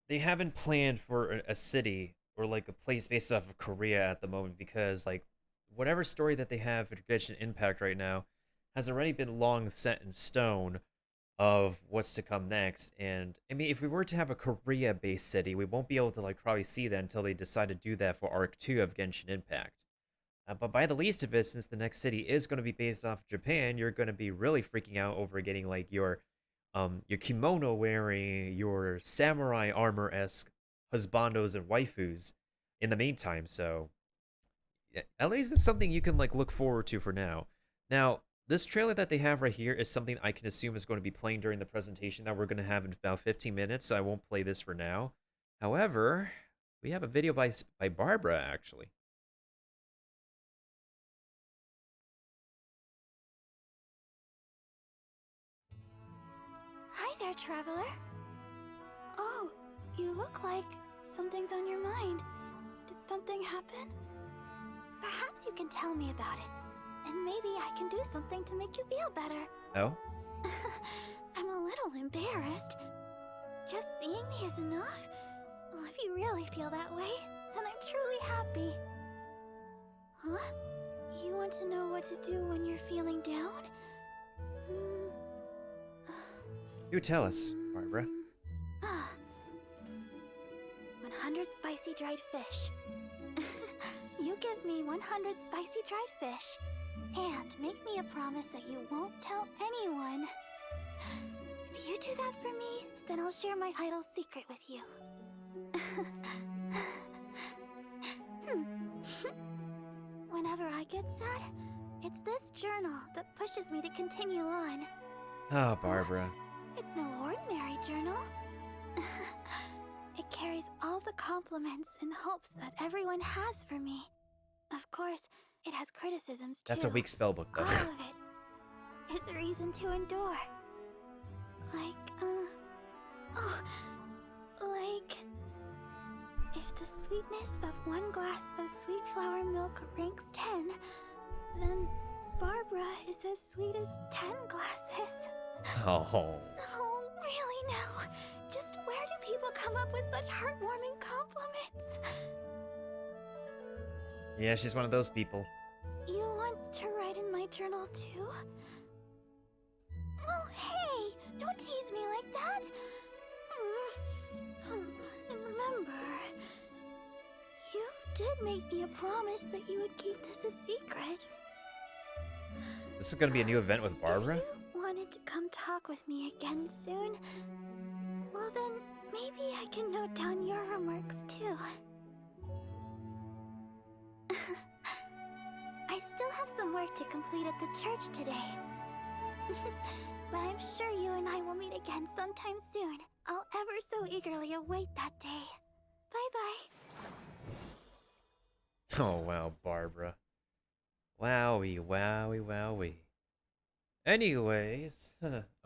they haven't planned for a city or like a place based off of Korea at the moment because like whatever story that they have for Genshin Impact right now has already been long set in stone of what's to come next. And I mean, if we were to have a Korea-based city, we won't be able to like probably see that until they decide to do that for Arc 2 of Genshin Impact. But by the least of it, since the next city is going to be based off of Japan, you're going to be really freaking out over getting like your kimono wearing, your samurai armor esque husbandos and waifus in the meantime. So at least it's something you can like look forward to for now. Now, this trailer that they have right here is something I can assume is going to be playing during the presentation that we're going to have in about 15 minutes, so I won't play this for now. However, we have a video by Barbara actually. Hi there, traveler. Oh, you look like something's on your mind. Did something happen? Perhaps you can tell me about it, and maybe I can do something to make you feel better. Oh? I'm a little embarrassed. Just seeing me is enough? Well, if you really feel that way, then I'm truly happy. Huh? You want to know what to do when you're feeling down? Hmm. You tell us, Barbara. 100 spicy dried fish. You give me 100 spicy dried fish, and make me a promise that you won't tell anyone. If you do that for me, then I'll share my idol's secret with you. Whenever I get sad, it's this journal that pushes me to continue on. Ah, Barbara. It's no ordinary journal. It carries all the compliments and hopes that everyone has for me. Of course, it has criticisms too. That's a weak spellbook, though. All of it is a reason to endure. Like, if the sweetness of one glass of sweet flower milk ranks 10, then Barbara is as sweet as 10 glasses. Oh. Oh, really now? Just where do people come up with such heartwarming compliments? Yeah, she's one of those people. You want to write in my journal too? Oh, hey! Don't tease me like that! And remember, you did make me a promise that you would keep this a secret. This is going to be a new event with Barbara? If you wanted to come talk with me again soon, well then, maybe I can note down your remarks too. I still have some work to complete at the church today. But I'm sure you and I will meet again sometime soon. I'll ever so eagerly await that day. Bye-bye. Oh, wow, Barbara. Wowie, wowie, wowie. Anyways,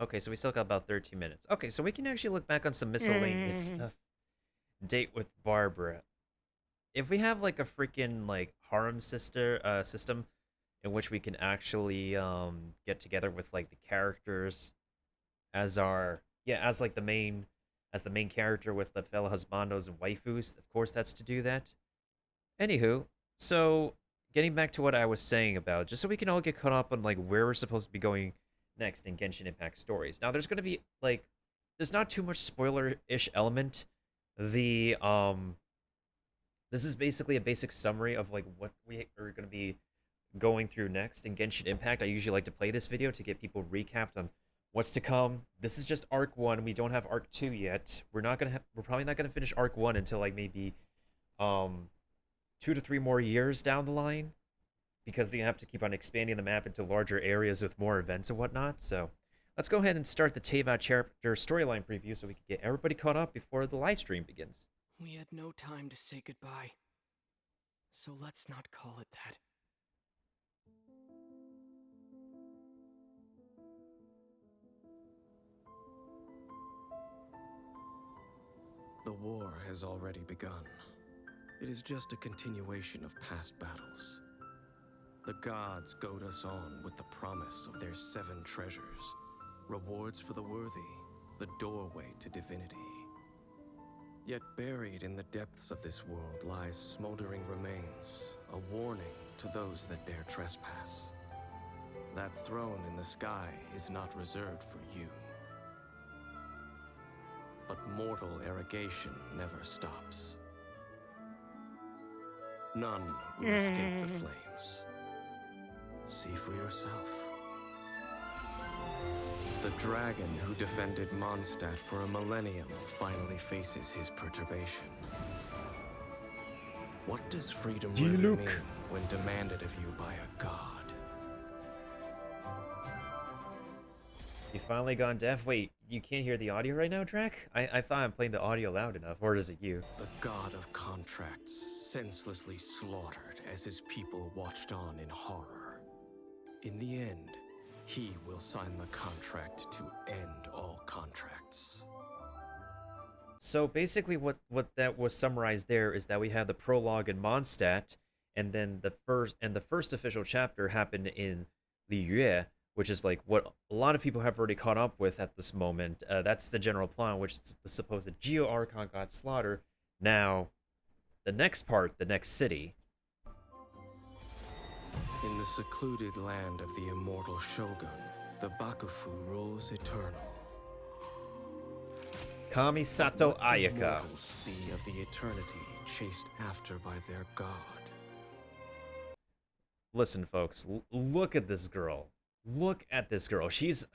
okay, so we still got about 13 minutes. Okay, so we can actually look back on some miscellaneous stuff. Date with Barbara. If we have like a freaking like harem system in which we can actually get together with like the characters as our as like the main character with the fellow husbandos and waifus, of course that's to do that. Anywho, so getting back to what I was saying about, just so we can all get caught up on like where we're supposed to be going next in Genshin Impact stories. Now, there's going to be like, there's not too much spoiler-ish element. The this is basically a basic summary of like what we are going to be going through next in Genshin Impact. I usually like to play this video to get people recapped on what's to come. This is just Arc 1. We don't have Arc 2 yet. We're probably not going to finish Arc 1 until like maybe um 2 to 3 more years down the line because they have to keep on expanding the map into larger areas with more events and whatnot. So let's go ahead and start the Teyvat chapter storyline preview so we can get everybody caught up before the live stream begins. We had no time to say goodbye, so let's not call it that. The war has already begun. It is just a continuation of past battles. The gods goad us on with the promise of their 7 treasures, rewards for the worthy, the doorway to divinity. Yet buried in the depths of this world lies smoldering remains, a warning to those that dare trespass. That throne in the sky is not reserved for you. But mortal arrogation never stops. None will escape the flames. See for yourself. The dragon who defended Mondstadt for a millennium finally faces his perturbation. What does freedom really mean when demanded of you by a god? You finally gone deaf? Wait, you can't hear the audio right now, Drac? I thought I'm playing the audio loud enough, or is it you? The god of contracts, senselessly slaughtered as his people watched on in horror. In the end, he will sign the contract to end all contracts. So basically what that was summarized there is that we have the prologue in Mondstadt, and then the first official chapter happened in Liyue, which is like what a lot of people have already caught up with at this moment. That's the general plan, which is the supposed Geo Archon got slaughtered. Now, the next part, the next city. In the secluded land of the immortal Shogun, the Bakufu rules eternal. Kamisato What do Ayaka. mortals see of the eternity chased after by their god? Listen, folks, look at this girl. Look at this girl. She's...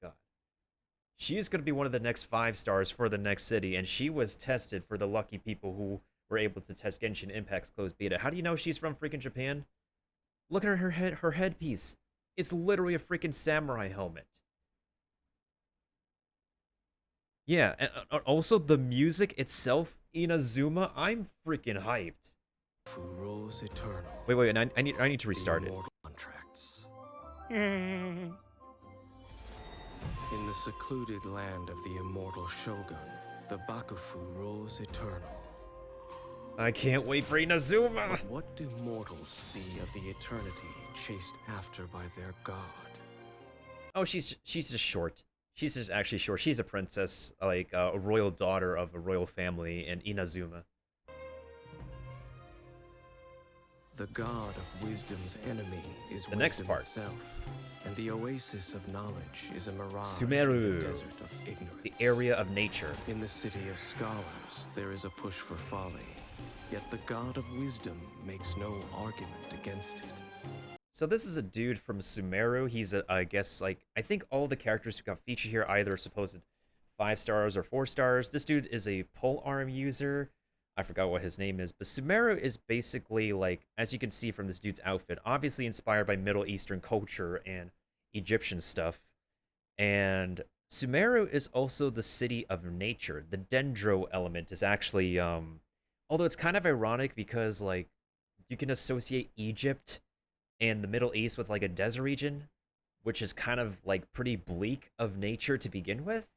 God. She's going to be one of the next 5 stars for the next city, and she was tested for the lucky people who were able to test Genshin Impact's closed beta. How do you know she's from freaking Japan? Look at her headpiece. It's literally a freaking samurai helmet. Yeah, and also the music itself, Inazuma, I'm freaking hyped. Who rules eternal? Wait, and I need to restart it. Contracts. In the secluded land of the immortal Shogun, the Bakufu rules eternal. I can't wait for Inazuma! But what do mortals see of the eternity chased after by their god? Oh, she's just short. She's just actually short. She's a princess, like a royal daughter of a royal family in Inazuma. The god of wisdom's enemy is the next part. Itself, and the oasis of knowledge is a mirage Sumeru, in the desert of ignorance. The area of nature. In the city of scholars, there is a push for folly, yet the god of wisdom makes no argument against it. So this is a dude from Sumeru. He's I guess, like, I think all the characters who got featured here either supposed 5 stars or 4 stars. This dude is a pole arm user. I forgot what his name is, but Sumeru is basically, like, as you can see from this dude's outfit, obviously inspired by Middle Eastern culture and Egyptian stuff. And Sumeru is also the city of nature. The dendro element is actually, although it's kind of ironic because, like, you can associate Egypt and the Middle East with, like, a desert region, which is kind of, like, pretty bleak of nature to begin with.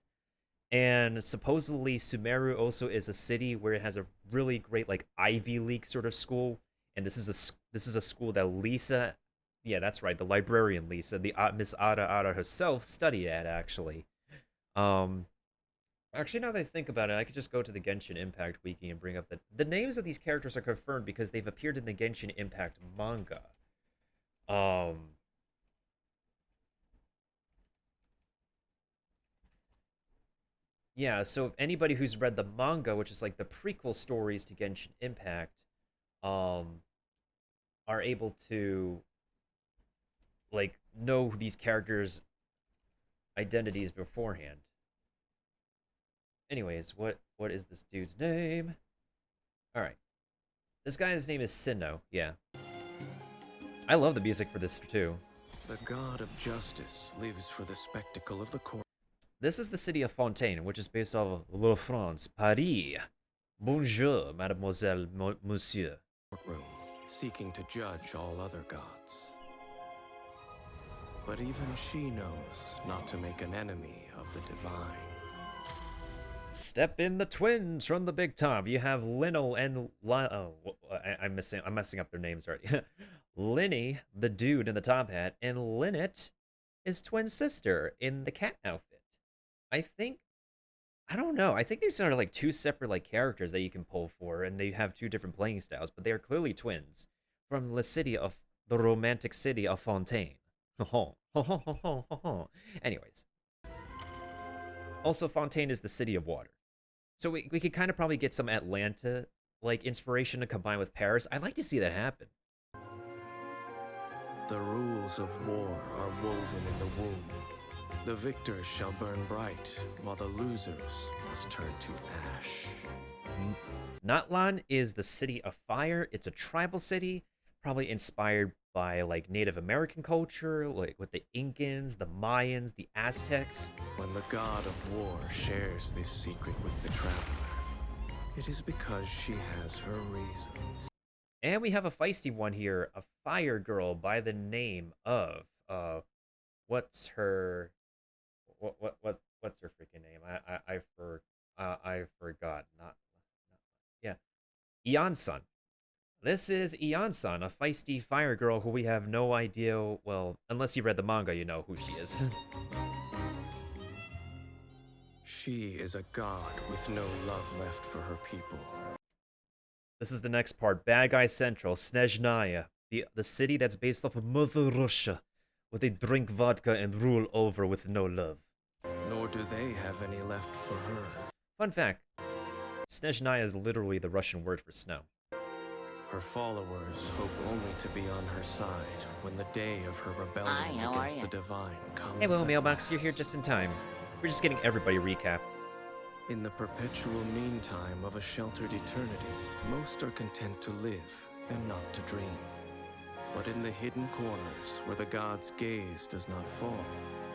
And supposedly Sumeru also is a city where it has a really great, like, Ivy League sort of school. And this is a school that Lisa, yeah, that's right, the librarian Lisa, the Miss Ada herself studied at, actually. Actually, now that I think about it, I could just go to the Genshin Impact wiki and bring up the names of these characters are confirmed because they've appeared in the Genshin Impact manga. Yeah, so if anybody who's read the manga, which is like the prequel stories to Genshin Impact, are able to, like, know these characters' identities beforehand. Anyways, what is this dude's name? Alright. This guy's name is Sinnoh, yeah. I love the music for this too. The god of justice lives for the spectacle of the court. This is the city of Fontaine, which is based off of Little France, Paris. Bonjour, mademoiselle, monsieur. Courtroom, seeking to judge all other gods. But even she knows not to make an enemy of the divine. Step in the twins from the big top. You have Linnell and I'm messing up their names, right? Linny, the dude in the top hat, and Lynette, his twin sister in the cat outfit. I think I don't know. I think these are like two separate like characters that you can pull for, and they have two different playing styles, but they are clearly twins from the romantic city of Fontaine. Anyways, also Fontaine is the city of water, so we could kind of probably get some Atlanta like inspiration to combine with Paris. I'd like to see that happen. The rules of war are woven in the womb. The victors shall burn bright, while the losers must turn to ash. Natlan is the city of fire. It's a tribal city, probably inspired by like Native American culture, like with the Incans, the Mayans, the Aztecs. When the god of war shares this secret with the traveler, it is because she has her reasons. And we have a feisty one here, a fire girl by the name of what's her what's her freaking name? I forgot. Not yeah, Ian-san. This is Ian-san, a feisty fire girl who we have no idea. Well, unless you read the manga, you know who she is. She is a god with no love left for her people. This is the next part. Bad Guy Central, Snezhnaya, the city that's based off of Mother Russia, where they drink vodka and rule over with no love. Nor do they have any left for her. Fun fact, Snezhnaya is literally the Russian word for snow. Her followers hope only to be on her side when the day of her rebellion against the divine comes. Hey, well, at Mailbox, you're here last. just in time. We're just getting everybody recapped. In the perpetual meantime of a sheltered eternity, most are content to live and not to dream. But in the hidden corners where the god's gaze does not fall,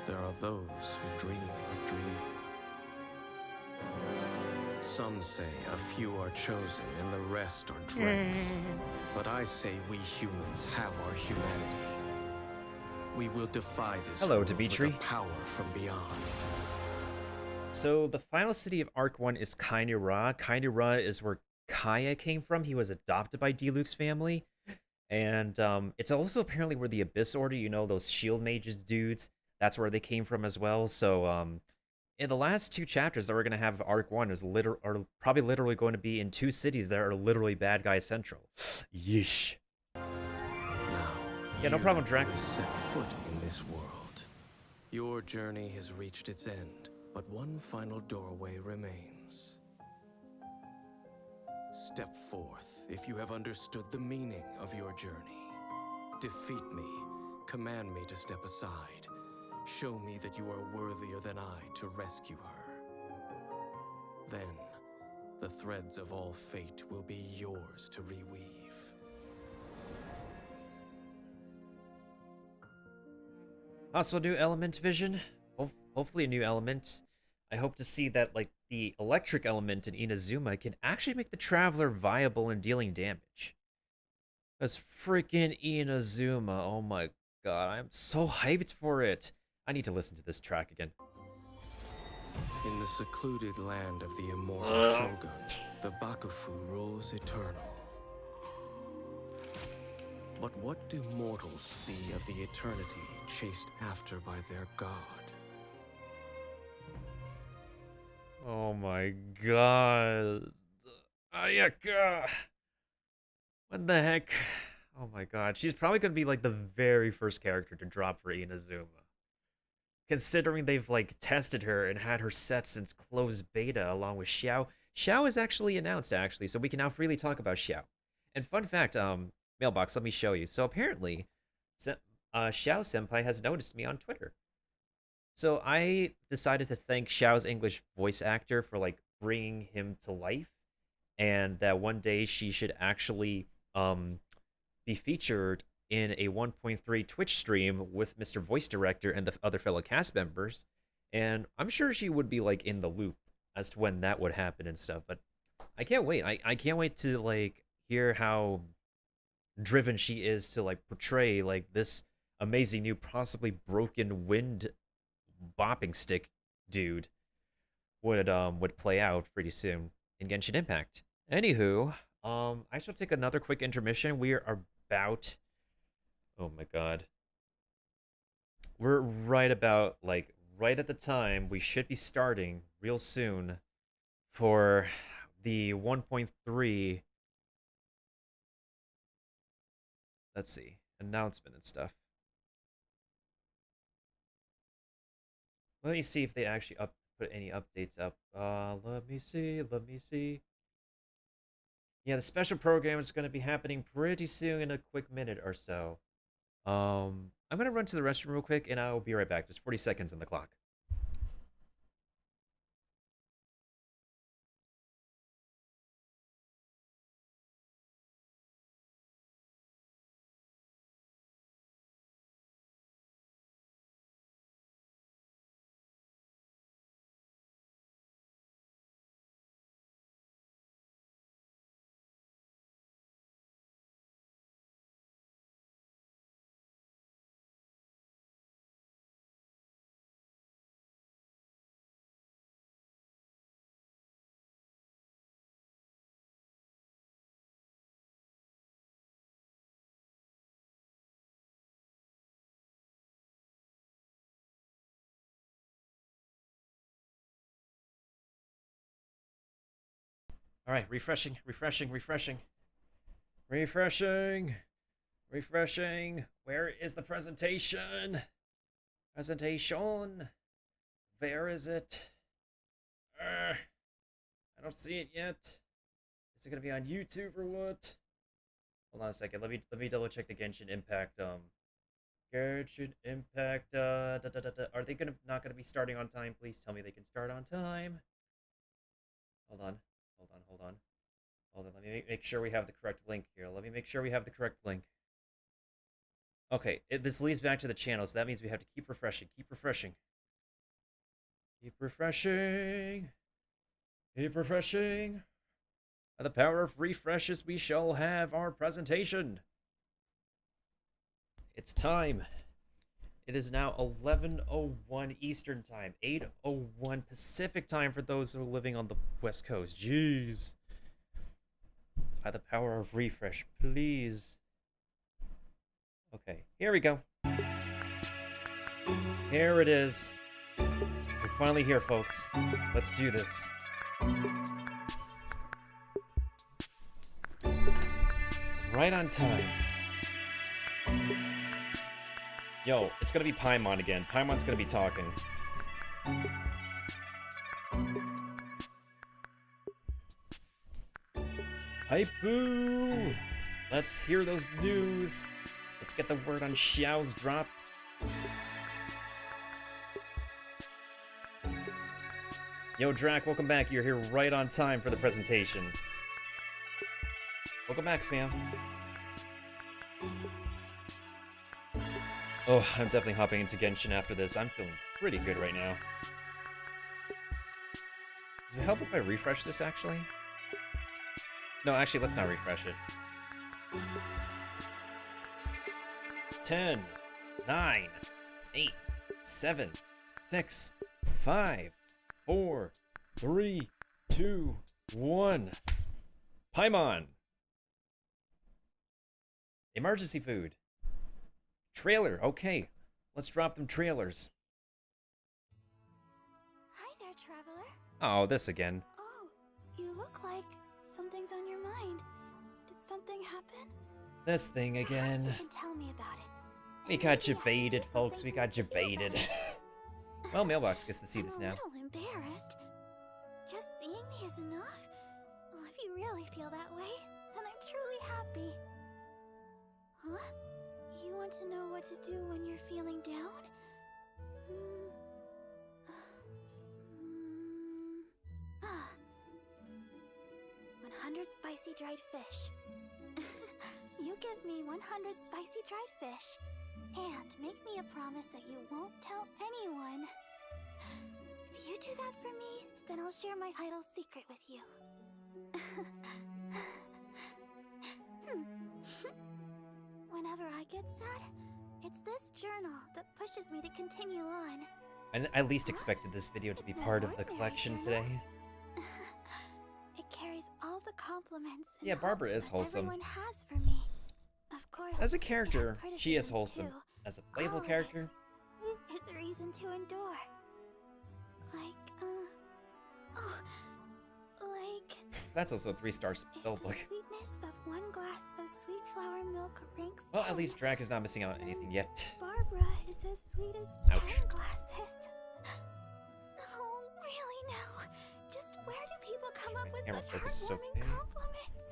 there are those who dream of dreaming. Some say a few are chosen and the rest are dregs. But I say we humans have our humanity. We will defy this Hello, world Dimitri. with a power from beyond. So the final city of Arc 1 is Kainura. Kainura is where Kaya came from. He was adopted by D-Luke's family. And it's also apparently where the Abyss Order, you know, those shield mages dudes, that's where they came from as well. So in the last two chapters that we're going to have Arc 1 are probably literally going to be in two cities that are literally Bad Guy Central. Yeesh. Now, Yeah, no problem, Drac. you will set foot in this world. Your journey has reached its end, but one final doorway remains. Step forth if you have understood the meaning of your journey. Defeat me, command me to step aside. Show me that you are worthier than I to rescue her. Then, the threads of all fate will be yours to reweave. Possible new element vision. Hopefully a new element. I hope to see that like the electric element in Inazuma can actually make the Traveler viable in dealing damage. That's freaking Inazuma. Oh my god, I'm so hyped for it. I need to listen to this track again. In the secluded land of the immortal Shogun, the Bakufu rules eternal. But what do mortals see of the eternity chased after by their god? Oh my god. Ayaka. What the heck? Oh my god. She's probably gonna be like the very first character to drop for Inazuma. Considering they've like tested her and had her set since closed beta along with Xiao. Xiao is actually announced actually, so we can now freely talk about Xiao. And fun fact, Mailbox, let me show you. So apparently, Xiao Senpai has noticed me on Twitter. So I decided to thank Xiao's English voice actor for like bringing him to life, and that one day she should actually be featured in a 1.3 Twitch stream with Mr. Voice Director and the other fellow cast members. And I'm sure she would be like in the loop as to when that would happen and stuff. But I can't wait. I can't wait to like hear how driven she is to like portray like this amazing new possibly broken wind bopping stick dude would play out pretty soon in Genshin Impact. Anywho, I shall take another quick intermission. We are about, oh my god, we're right about like right at the time we should be starting real soon for the 1.3, let's see, announcement and stuff. Let me see if they actually put any updates up. Let me see, let me see. Yeah, the special program is going to be happening pretty soon in a quick minute or so. I'm going to run to the restroom real quick, and I'll be right back. There's 40 seconds on the clock. All right, refreshing, refreshing, refreshing, refreshing, refreshing. Where is the presentation? Presentation. Where is it? I don't see it yet. Is it gonna be on YouTube or what? Hold on a second. Let me double check the Genshin Impact. Genshin Impact. Are they not gonna be starting on time? Please tell me they can start on time. Hold on. Hold on. Hold on. Hold on. Let me make sure we have the correct link here. Let me make sure we have the correct link. Okay, this leads back to the channel, so that means we have to keep refreshing. Keep refreshing. Keep refreshing. Keep refreshing. By the power of refreshes, we shall have our presentation. It's time. It is now 11:01 Eastern Time, 8:01 Pacific Time for those who are living on the West Coast. Jeez. By the power of refresh, please. Okay, here we go. Here it is. We're finally here, folks. Let's do this. Right on time. Yo, it's gonna be Paimon again. Paimon's gonna be talking. Hype-boo! Let's hear those news. Let's get the word on Xiao's drop. Yo, Drac, welcome back. You're here right on time for the presentation. Welcome back, fam. Oh, I'm definitely hopping into Genshin after this. I'm feeling pretty good right now. Does it help if I refresh this, actually? No, actually, let's not refresh it. 10, 9, 8, 7, 6, 5, 4, 3, 2, 1. Paimon! Emergency food. Trailer, okay. Let's drop them trailers. Hi there, traveler. Oh, this again. Oh, you look like something's on your mind. Did something happen? This thing again. Perhaps you can tell me about it. We And got you maybe I can do baited, folks. We something to got make you feel baited. better. Well, Mailbox gets to see this now. I'm a little embarrassed. Just seeing me is enough. Well, if you really feel that way, then I'm truly happy. Huh? You want to know what to do when you're feeling down? 100 spicy dried fish. You give me 100 spicy dried fish, and make me a promise that you won't tell anyone. If you do that for me, then I'll share my idol's secret with you. Whenever I get sad, it's this journal that pushes me to continue on. I least expected this video to be It's no part of the ordinary collection journal. today. It carries all the compliments and Yeah, Barbara hopes is that wholesome. everyone has for me. Of course, As a it has character, she is criticisms wholesome. too. As a playable All of it. character, It's a reason to endure. That's also a 3-star If spell the book. sweetness of one glass of sweet flower milk ranks Well, 10, at least Drac is not missing out on anything yet. Barbara is as sweet as Ouch. 10 glasses. Oh, really now? Just where do people come up with Camera such focus is heartwarming okay. compliments?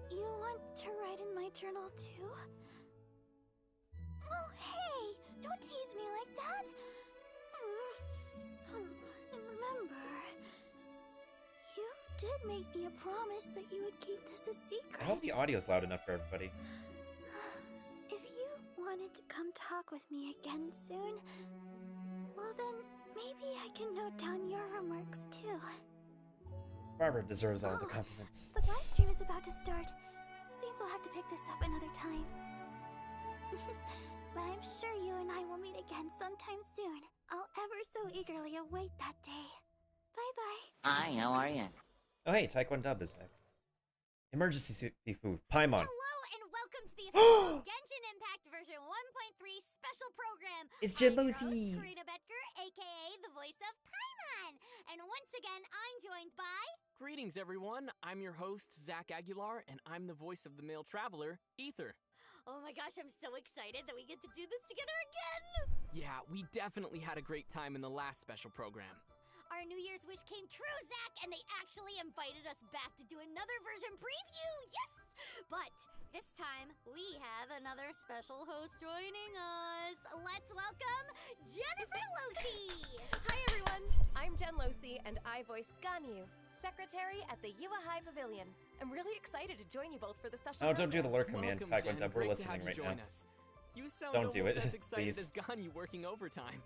You want to write in my journal too? Oh, hey! Don't tease me like that! And remember, you did make me a promise that you would keep this a secret. I hope the audio's loud enough for everybody. If you wanted to come talk with me again soon, well then, maybe I can note down your remarks too. Barbara deserves all the compliments. The live stream is about to start. Seems we'll have to pick this up another time. But I'm sure you and I will meet again sometime soon. I'll ever so eagerly await that day. Bye-bye. Hi, how are you? Oh hey, Taekwondo Dub is back. Emergency food. Paimon. Hello and welcome to the official Genshin Impact version 1.3 special program. It's I'm your Jealousy. host, Karina Betker, aka the voice of Paimon. And once again, I'm joined by... Greetings, everyone. I'm your host, Zach Aguilar, and I'm the voice of the male traveler, Ether. Oh my gosh, I'm so excited that we get to do this together again! Yeah, we definitely had a great time in the last special program. Our New Year's wish came true, Zach, and they actually invited us back to do another version preview! Yes! But this time, we have another special host joining us. Let's welcome Jennifer Losi! Hi everyone, I'm Jen Losi and I voice Ganyu, secretary at the Yua High Pavilion. I'm really excited to join you both for the special Oh, don't do the lurk Welcome, command, Taekwondo Jen. Dub. We're Great to listening have you right join now. us. You sound Don't do almost it, as excited please. as Ganyu working overtime.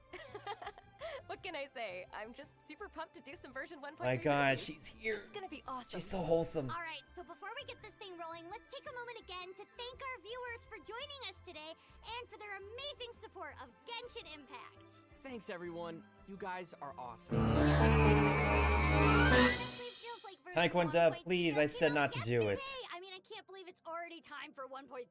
What can I say? I'm just super pumped to do some version 1.3. My god, reviews. she's here. This is gonna be awesome. She's so wholesome. All right, so before we get this thing rolling, let's take a moment again to thank our viewers for joining us today and for their amazing support of Genshin Impact. Thanks, everyone. You guys are awesome. Honestly, it feels like version Taekwondo, 1.3 please, just I said came out not to do it. yesterday. I mean, I can't believe it's already time for 1.3.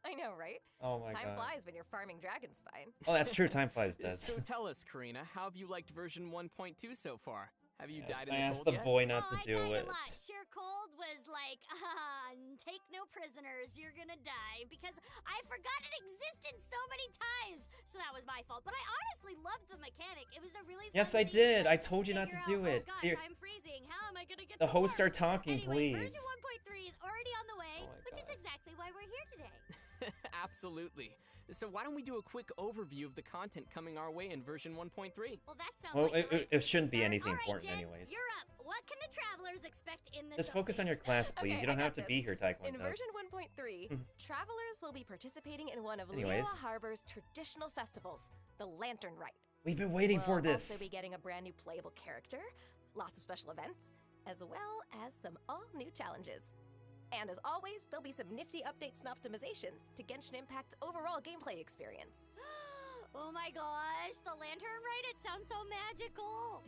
I know, right? Oh my Time god. flies when you're farming dragon spine. Oh, that's true. Time flies, does. So tell us, Karina, how have you liked version 1.2 so far? Have you Yes, died in I the asked cold the yet? boy not Oh, to I do died it. a lot. Sheer cold was like, take no prisoners, you're gonna die. Because I forgot it existed so many times. So that was my fault. But I honestly loved the mechanic. It was a really Yes, fun I thing to, did. like, I told you not to figure do out, it. Oh gosh, Here- I'm freezing. How am I gonna get The to hosts work? are talking, Anyway, please. version 1.3 is already on the way, Oh my which is God. exactly why we're here today. Absolutely. So why don't we do a quick overview of the content coming our way in version 1.3? Well, that sounds Well, like the right it place to shouldn't be start. anything All right, important Jen, anyways. You're up. What can the travelers expect in this Just focus on your update? class, please. Okay, You don't I have got to be here, In Taekwondo. version 1.3, travelers will be participating in one of Anyways. Liyue Harbor's traditional festivals, the Lantern Rite. We've been waiting for We'll this. also be getting a brand new playable character, lots of special events, as well as some all-new challenges. And as always, there'll be some nifty updates and optimizations to Genshin Impact's overall gameplay experience. Oh my gosh, the Lantern Rite, it sounds so magical.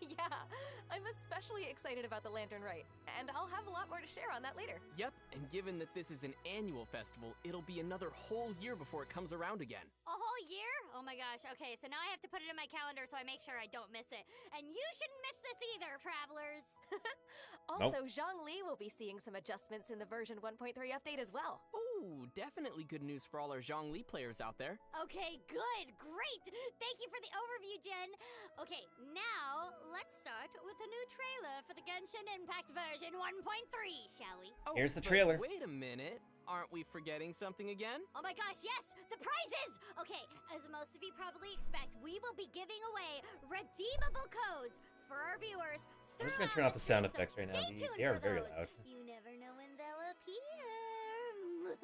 Yeah, I'm especially excited about the Lantern Rite, and I'll have a lot more to share on that later. Yep, and given that this is an annual festival, it'll be another whole year before it comes around again. A whole year? Oh my gosh, okay, so now I have to put it in my calendar so I make sure I don't miss it. And you shouldn't miss this either, travelers. Also, Zhongli will be seeing some adjustments in the version 1.3 update as well. Ooh, definitely good news for all our Zhongli players out there. Okay, good, great. Thank you for the overview, Jen. Okay, now let's start with a new trailer for the Genshin Impact version 1.3, shall we? Oh, Here's the but trailer. Wait a minute. Aren't we forgetting something again? Oh my gosh, yes! The prizes! Okay, as most of you probably expect, we will be giving away redeemable codes for our viewers. I'm just gonna throughout turn off the this sound episode. effects right now. Stay tuned They are for very those. loud. You never know when they'll appear.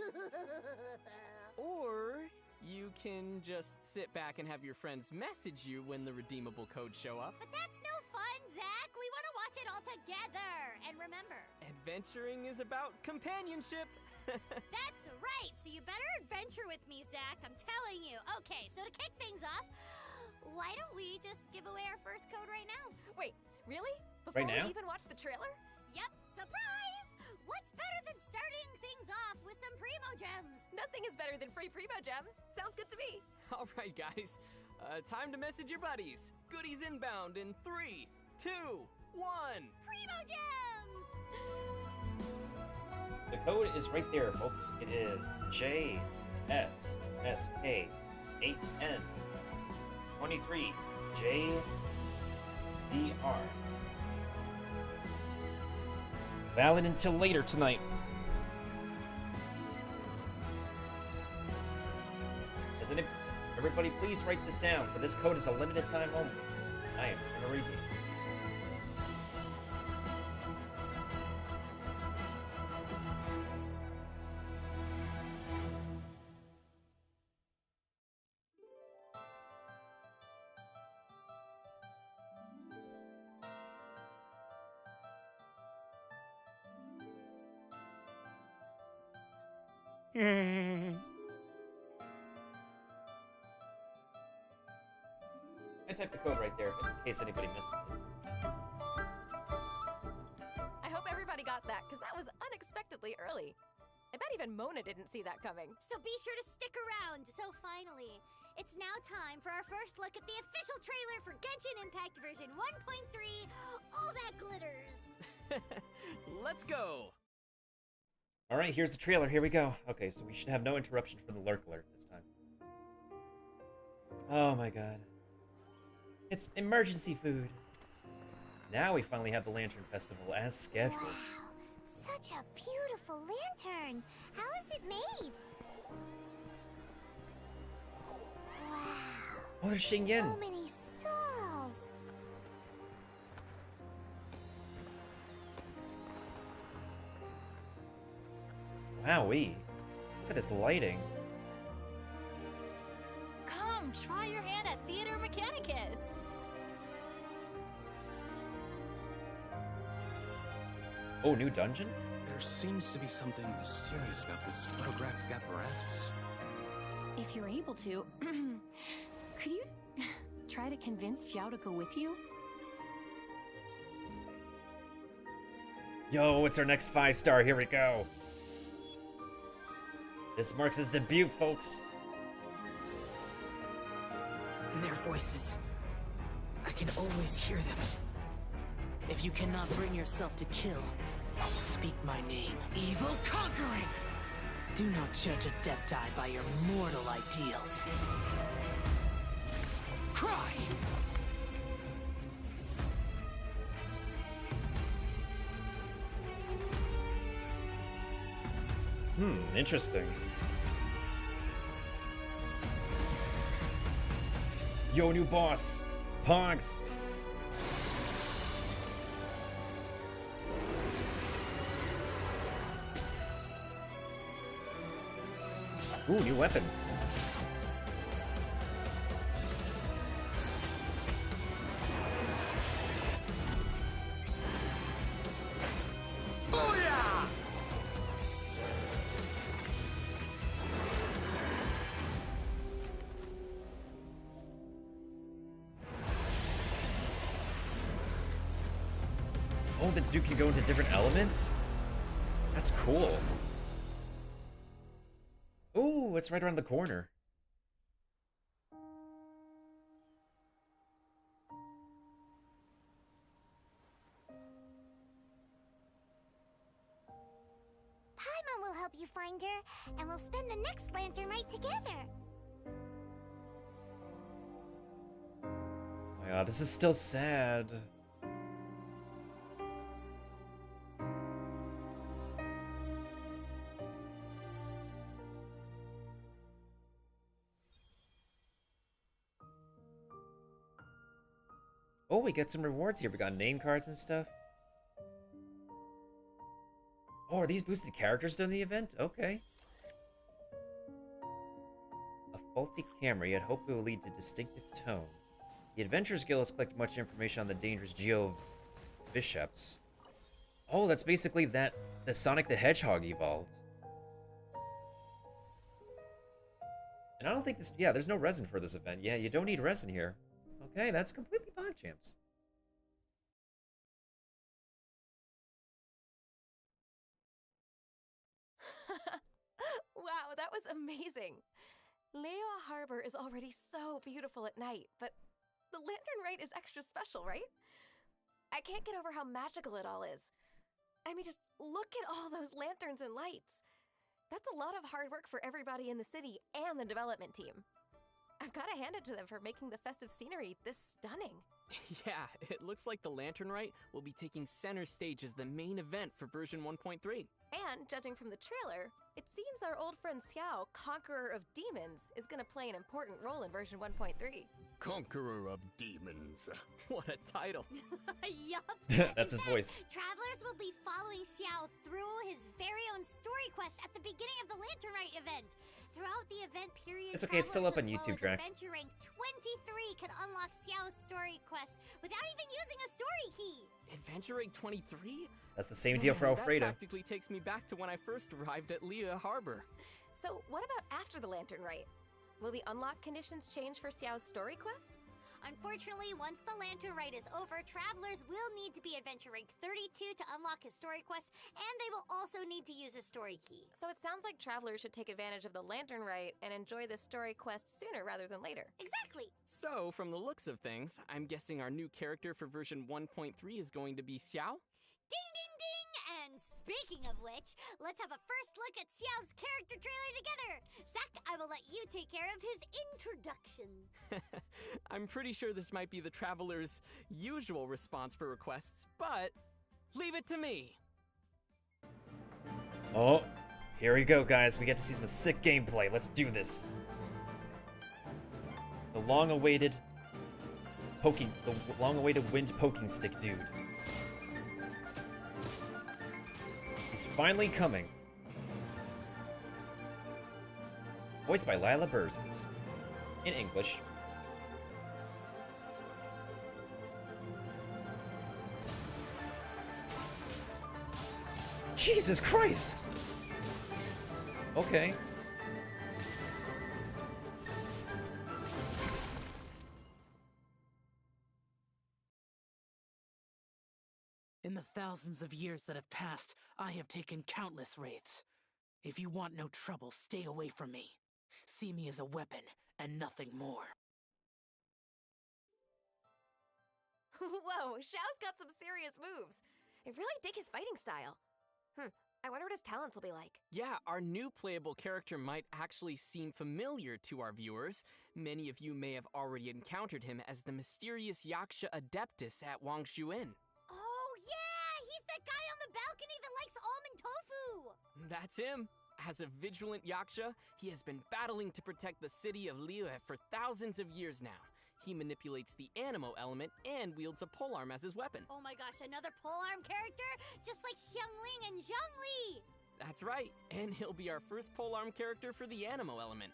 Or you can just sit back and have your friends message you when the redeemable codes show up. But that's no fun, Zach. We want to watch it all together. And remember, Adventuring is about companionship. that's right. So you better adventure with me, Zach. I'm telling you. Okay, so to kick things off, why don't we just give away our first code right now? Wait, really? Before Right now? we even watch the trailer? Yep, surprise! What's better than starting things off with some Primo Gems? Nothing is better than free Primo Gems. Sounds good to me. All right, guys. Time to message your buddies. Goodies inbound in 3, 2, 1. Primo Gems! The code is right there, folks. It is JSSK8N 23JZR. Valid until later tonight. Everybody, please write this down, for this code is a limited time only. I am gonna read it. I typed the code right there in case anybody misses it. I hope everybody got that, because that was unexpectedly early. I bet even Mona didn't see that coming. So be sure to stick around. So finally, it's now time for our first look at the official trailer for Genshin Impact version 1.3, All That Glitters. Let's go. Alright, here's the trailer. Here we go. Okay, so we should have no interruption from the lurk alert this time. Oh my god. It's emergency food. Now we finally have the Lantern Festival as scheduled. Wow, such a beautiful lantern. How is it made? Wow. Oh, there's Xingyan. So many stalls. Wowee. Look at this lighting. Come, try your hand at Theater Mechanicus. Oh, new dungeons? There seems to be something mysterious about this photographic apparatus. If you're able to, could you try to convince Xiao to go with you? Yo, it's our next 5-star. Here we go. This marks his debut, folks. Their voices. I can always hear them. If you cannot bring yourself to kill, speak my name. Evil conquering! Do not judge a Depti by your mortal ideals. Cry! Interesting. Yo, new boss. Pogs. Ooh, new weapons. Oh, the Duke can go into different elements? That's cool. Ooh, it's right around the corner. Paimon will help you find her, and we'll spend the next lantern right together. Oh my god, this is still sad. Oh, we get some rewards here. We got name cards and stuff. Oh, are these boosted characters during the event? Okay. A faulty camera, yet hope it will lead to distinctive tone. The Adventurers Guild has collected much information on the dangerous Geo Bishops. Oh, that's basically the Sonic the Hedgehog evolved. And I don't think this... Yeah, there's no resin for this event. Yeah, you don't need resin here. Okay, that's completely fine, champs. Wow, that was amazing. Lehua Harbor is already so beautiful at night, but the Lantern Rite is extra special, right? I can't get over how magical it all is. I mean, just look at all those lanterns and lights. That's a lot of hard work for everybody in the city and the development team. I've got to hand it to them for making the festive scenery this stunning. Yeah, it looks like the Lantern Rite will be taking center stage as the main event for version 1.3. And judging from the trailer, it seems our old friend Xiao, Conqueror of Demons, is going to play an important role in version 1.3. Conqueror of Demons. What a title. Yup. That's his voice. Travelers will be following Xiao through his very own story quest at the beginning of the Lantern Rite event. Throughout the event period, It's okay, it's still up on travelers, as YouTube, well as Drac. Adventure rank 23 can unlock Xiao's story quest without even using a story key. Adventure Egg 23? That's the same deal for Man, Alfredo. That practically takes me back to when I first arrived at Liyue Harbor. So, what about after the Lantern Rite? Will the unlock conditions change for Xiao's story quest? Unfortunately, once the Lantern Rite is over, travelers will need to be Adventure rank 32 to unlock his story quest, and they will also need to use a story key. So it sounds like travelers should take advantage of the Lantern Rite and enjoy the story quest sooner rather than later. Exactly. So, from the looks of things, I'm guessing our new character for version 1.3 is going to be Xiao? Ding, ding, ding! And speaking of which, let's have a first look at Xiao's character trailer together. Zach, I will let you take care of his introduction. I'm pretty sure this might be the Traveler's usual response for requests, but leave it to me. Oh, here we go, guys. We get to see some sick gameplay. Let's do this. The long-awaited wind poking stick dude. He's finally coming. Voiced by Lila Burzins. In English. Jesus Christ! Okay. In the thousands of years that have passed, I have taken countless wraiths. If you want no trouble, stay away from me. See me as a weapon and nothing more. Whoa, Xiao's got some serious moves. I really dig his fighting style. I wonder what his talents will be like. Yeah, our new playable character might actually seem familiar to our viewers. Many of you may have already encountered him as the mysterious Yaksha Adeptus at Wangshu Inn. Oh, yeah! He's that guy on the balcony that likes almond tofu! That's him. As a vigilant Yaksha, he has been battling to protect the city of Liyue for thousands of years now. He manipulates the animo element and wields a polearm as his weapon. Oh my gosh, another polearm character? Just like Xiangling and Zhongli! That's right, and he'll be our first polearm character for the animo element.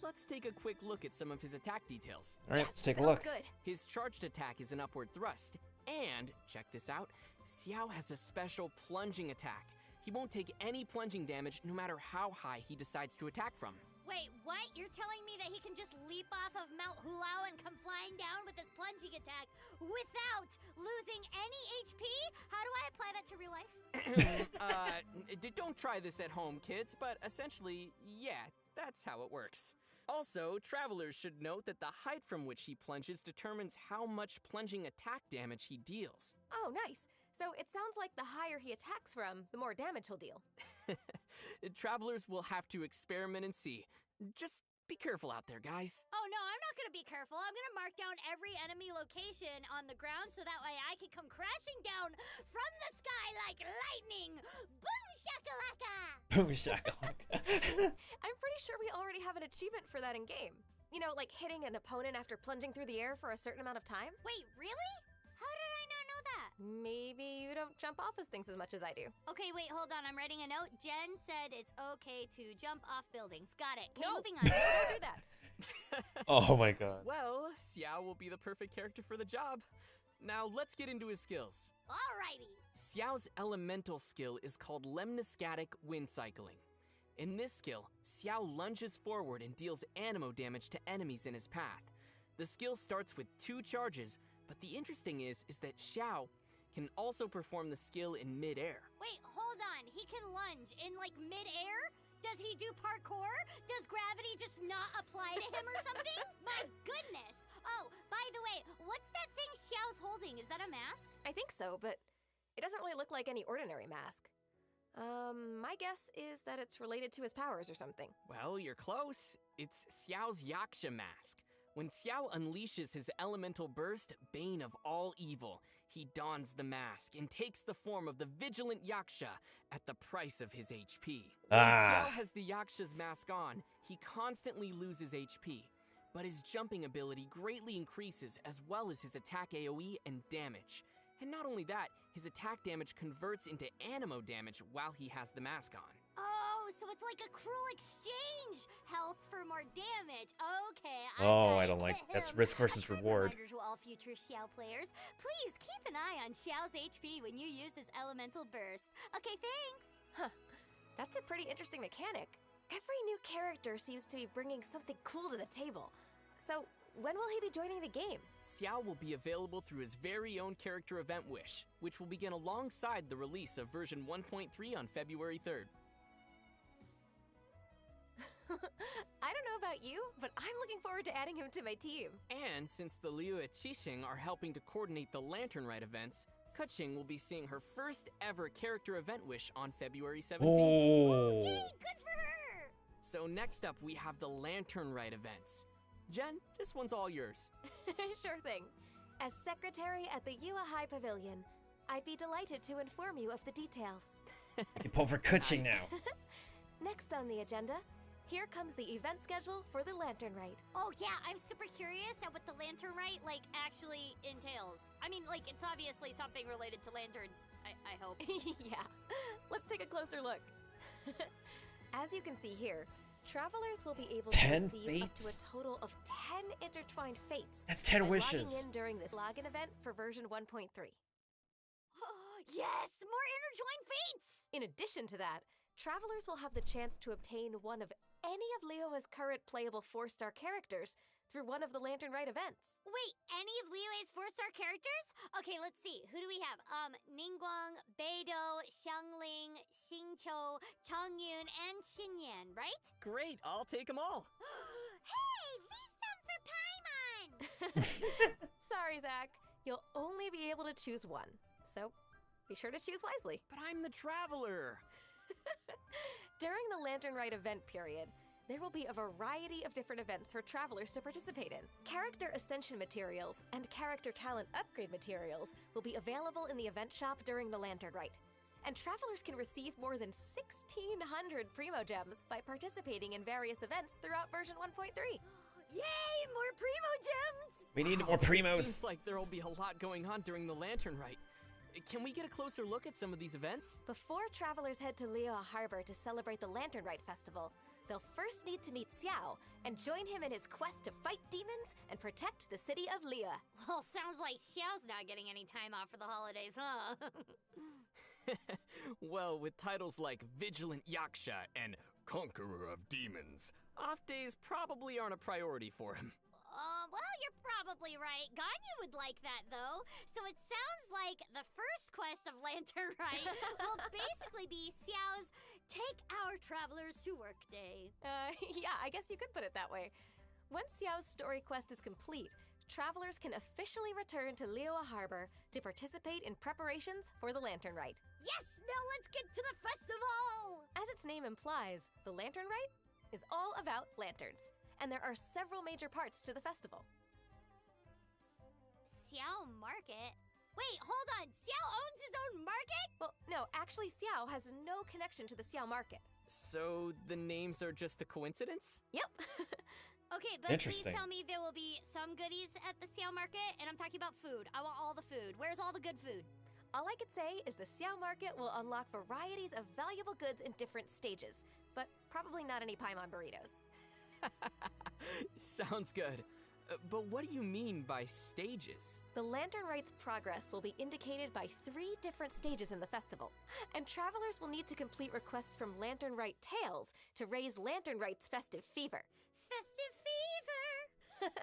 Let's take a quick look at some of his attack details. Alright, let's take a Sounds look. good. His charged attack is an upward thrust, and, check this out, Xiao has a special plunging attack. He won't take any plunging damage no matter how high he decides to attack from. Wait, what? You're telling me that he can just leap off of Mount Hulao and come flying down with his plunging attack without losing any HP? How do I apply that to real life? Don't try this at home, kids, but essentially, yeah, that's how it works. Also, travelers should note that the height from which he plunges determines how much plunging attack damage he deals. Oh, nice. So it sounds like the higher he attacks from, the more damage he'll deal. Travelers will have to experiment and see. Just be careful out there, guys. Oh no, I'm not gonna be careful. I'm gonna mark down every enemy location on the ground so that way I can come crashing down from the sky like lightning. Boom shakalaka! Boom shakalaka. I'm pretty sure we already have an achievement for that in game. You know, like hitting an opponent after plunging through the air for a certain amount of time. Wait, really? How did I not know that? Maybe you don't jump off as things as much as I do. Okay, wait, hold on. I'm writing a note. Jen said it's okay to jump off buildings. Got it. Okay, No, moving on. don't do that. Oh my god. Well, Xiao will be the perfect character for the job. Now, let's get into his skills. Alrighty. Xiao's elemental skill is called Lemniscatic Wind Cycling. In this skill, Xiao lunges forward and deals animo damage to enemies in his path. The skill starts with 2 charges, but the interesting is that Xiao can also perform the skill in mid-air. Wait, hold on. He can lunge in like mid-air? Does he do parkour? Does gravity just not apply to him or something? My goodness. Oh, by the way, what's that thing Xiao's holding? Is that a mask? I think so, but it doesn't really look like any ordinary mask. My guess is that it's related to his powers or something. Well, you're close. It's Xiao's Yaksha mask. When Xiao unleashes his elemental burst, bane of all evil, he dons the mask and takes the form of the vigilant Yaksha at the price of his HP. When Xiao has the Yaksha's mask on, he constantly loses HP, but his jumping ability greatly increases as well as his attack AoE and damage. And not only that, his attack damage converts into anemo damage while he has the mask on. Oh, so it's like a cruel exchange. Health for more damage. Okay, Oh, got I it. don't like that's risk versus A kind reward. reminder to all future Xiao players. Please keep an eye on Xiao's HP when you use his elemental burst. Okay, thanks. Huh. That's a pretty interesting mechanic. Every new character seems to be bringing something cool to the table. So, when will he be joining the game? Xiao will be available through his very own character event Wish, which will begin alongside the release of version 1.3 on February 3rd. I don't know about you, but I'm looking forward to adding him to my team. And since the Liu and Qixing are helping to coordinate the Lantern Rite events, Keqing will be seeing her first ever character event Wish on February 17th. Oh. Yay, good for her. So next up we have the Lantern Rite events. Jen, this one's all yours. Sure thing. As secretary at the Yua High Pavilion, I'd be delighted to inform you of the details. You pull for Keqing now. Next on the agenda, here comes the event schedule for the Lantern Rite. Oh yeah, I'm super curious at what the Lantern Rite actually entails. I mean, it's obviously something related to lanterns. I hope. Yeah, let's take a closer look. As you can see here, travelers will be able to 10 receive up to a fates? total of 10 intertwined fates. That's 10 by wishes. logging in during this login event for version 1.3. Yes, more intertwined fates. In addition to that, travelers will have the chance to obtain one of any of Liyue's current playable 4-star characters through one of the Lantern Rite events. Wait, any of Liyue's 4-star characters? Okay, let's see. Who do we have? Ningguang, Beidou, Xiangling, Xingqiu, Chongyun, and Xinyan, right? Great, I'll take them all. Hey, leave some for Paimon! Sorry, Zach. You'll only be able to choose one. So, be sure to choose wisely. But I'm the traveler. During the Lantern Rite event period, there will be a variety of different events for travelers to participate in. Character Ascension materials and character talent upgrade materials will be available in the event shop during the Lantern Rite. And travelers can receive more than 1,600 Primo Gems by participating in various events throughout version 1.3. Yay, more Primo Gems! We need Wow, more It primos. seems like there'll be a lot going on during the Lantern Rite. Can we get a closer look at some of these events? Before travelers head to Liyue Harbor to celebrate the Lantern Rite Festival, they'll first need to meet Xiao and join him in his quest to fight demons and protect the city of Liyue. Well, sounds like Xiao's not getting any time off for the holidays, huh? Well, with titles like Vigilant Yaksha and Conqueror of Demons, off days probably aren't a priority for him. Well, you're probably right. Ganyu would like that, though. So it sounds like the first quest of Lantern Rite will basically be Xiao's Take Our Travelers to Work Day. Yeah, I guess you could put it that way. Once Xiao's story quest is complete, travelers can officially return to Liyue Harbor to participate in preparations for the Lantern Rite. Yes, now let's get to the festival! As its name implies, the Lantern Rite is all about lanterns, and there are several major parts to the festival. Xiao Market? Wait, hold on. Xiao owns his own market? Well, no, actually Xiao has no connection to the Xiao market. So the names are just a coincidence? Yep. Okay, but Interesting. please tell me there will be some goodies at the Xiao Market, and I'm talking about food. I want all the food. Where's all the good food? All I could say is the Xiao market will unlock varieties of valuable goods in different stages, but probably not any Paimon burritos. Sounds good. But what do you mean by stages? The Lantern Rite's progress will be indicated by 3 different stages in the festival, and travelers will need to complete requests from Lantern Rite Tales to raise Lantern Rite's festive fever. Festive fever!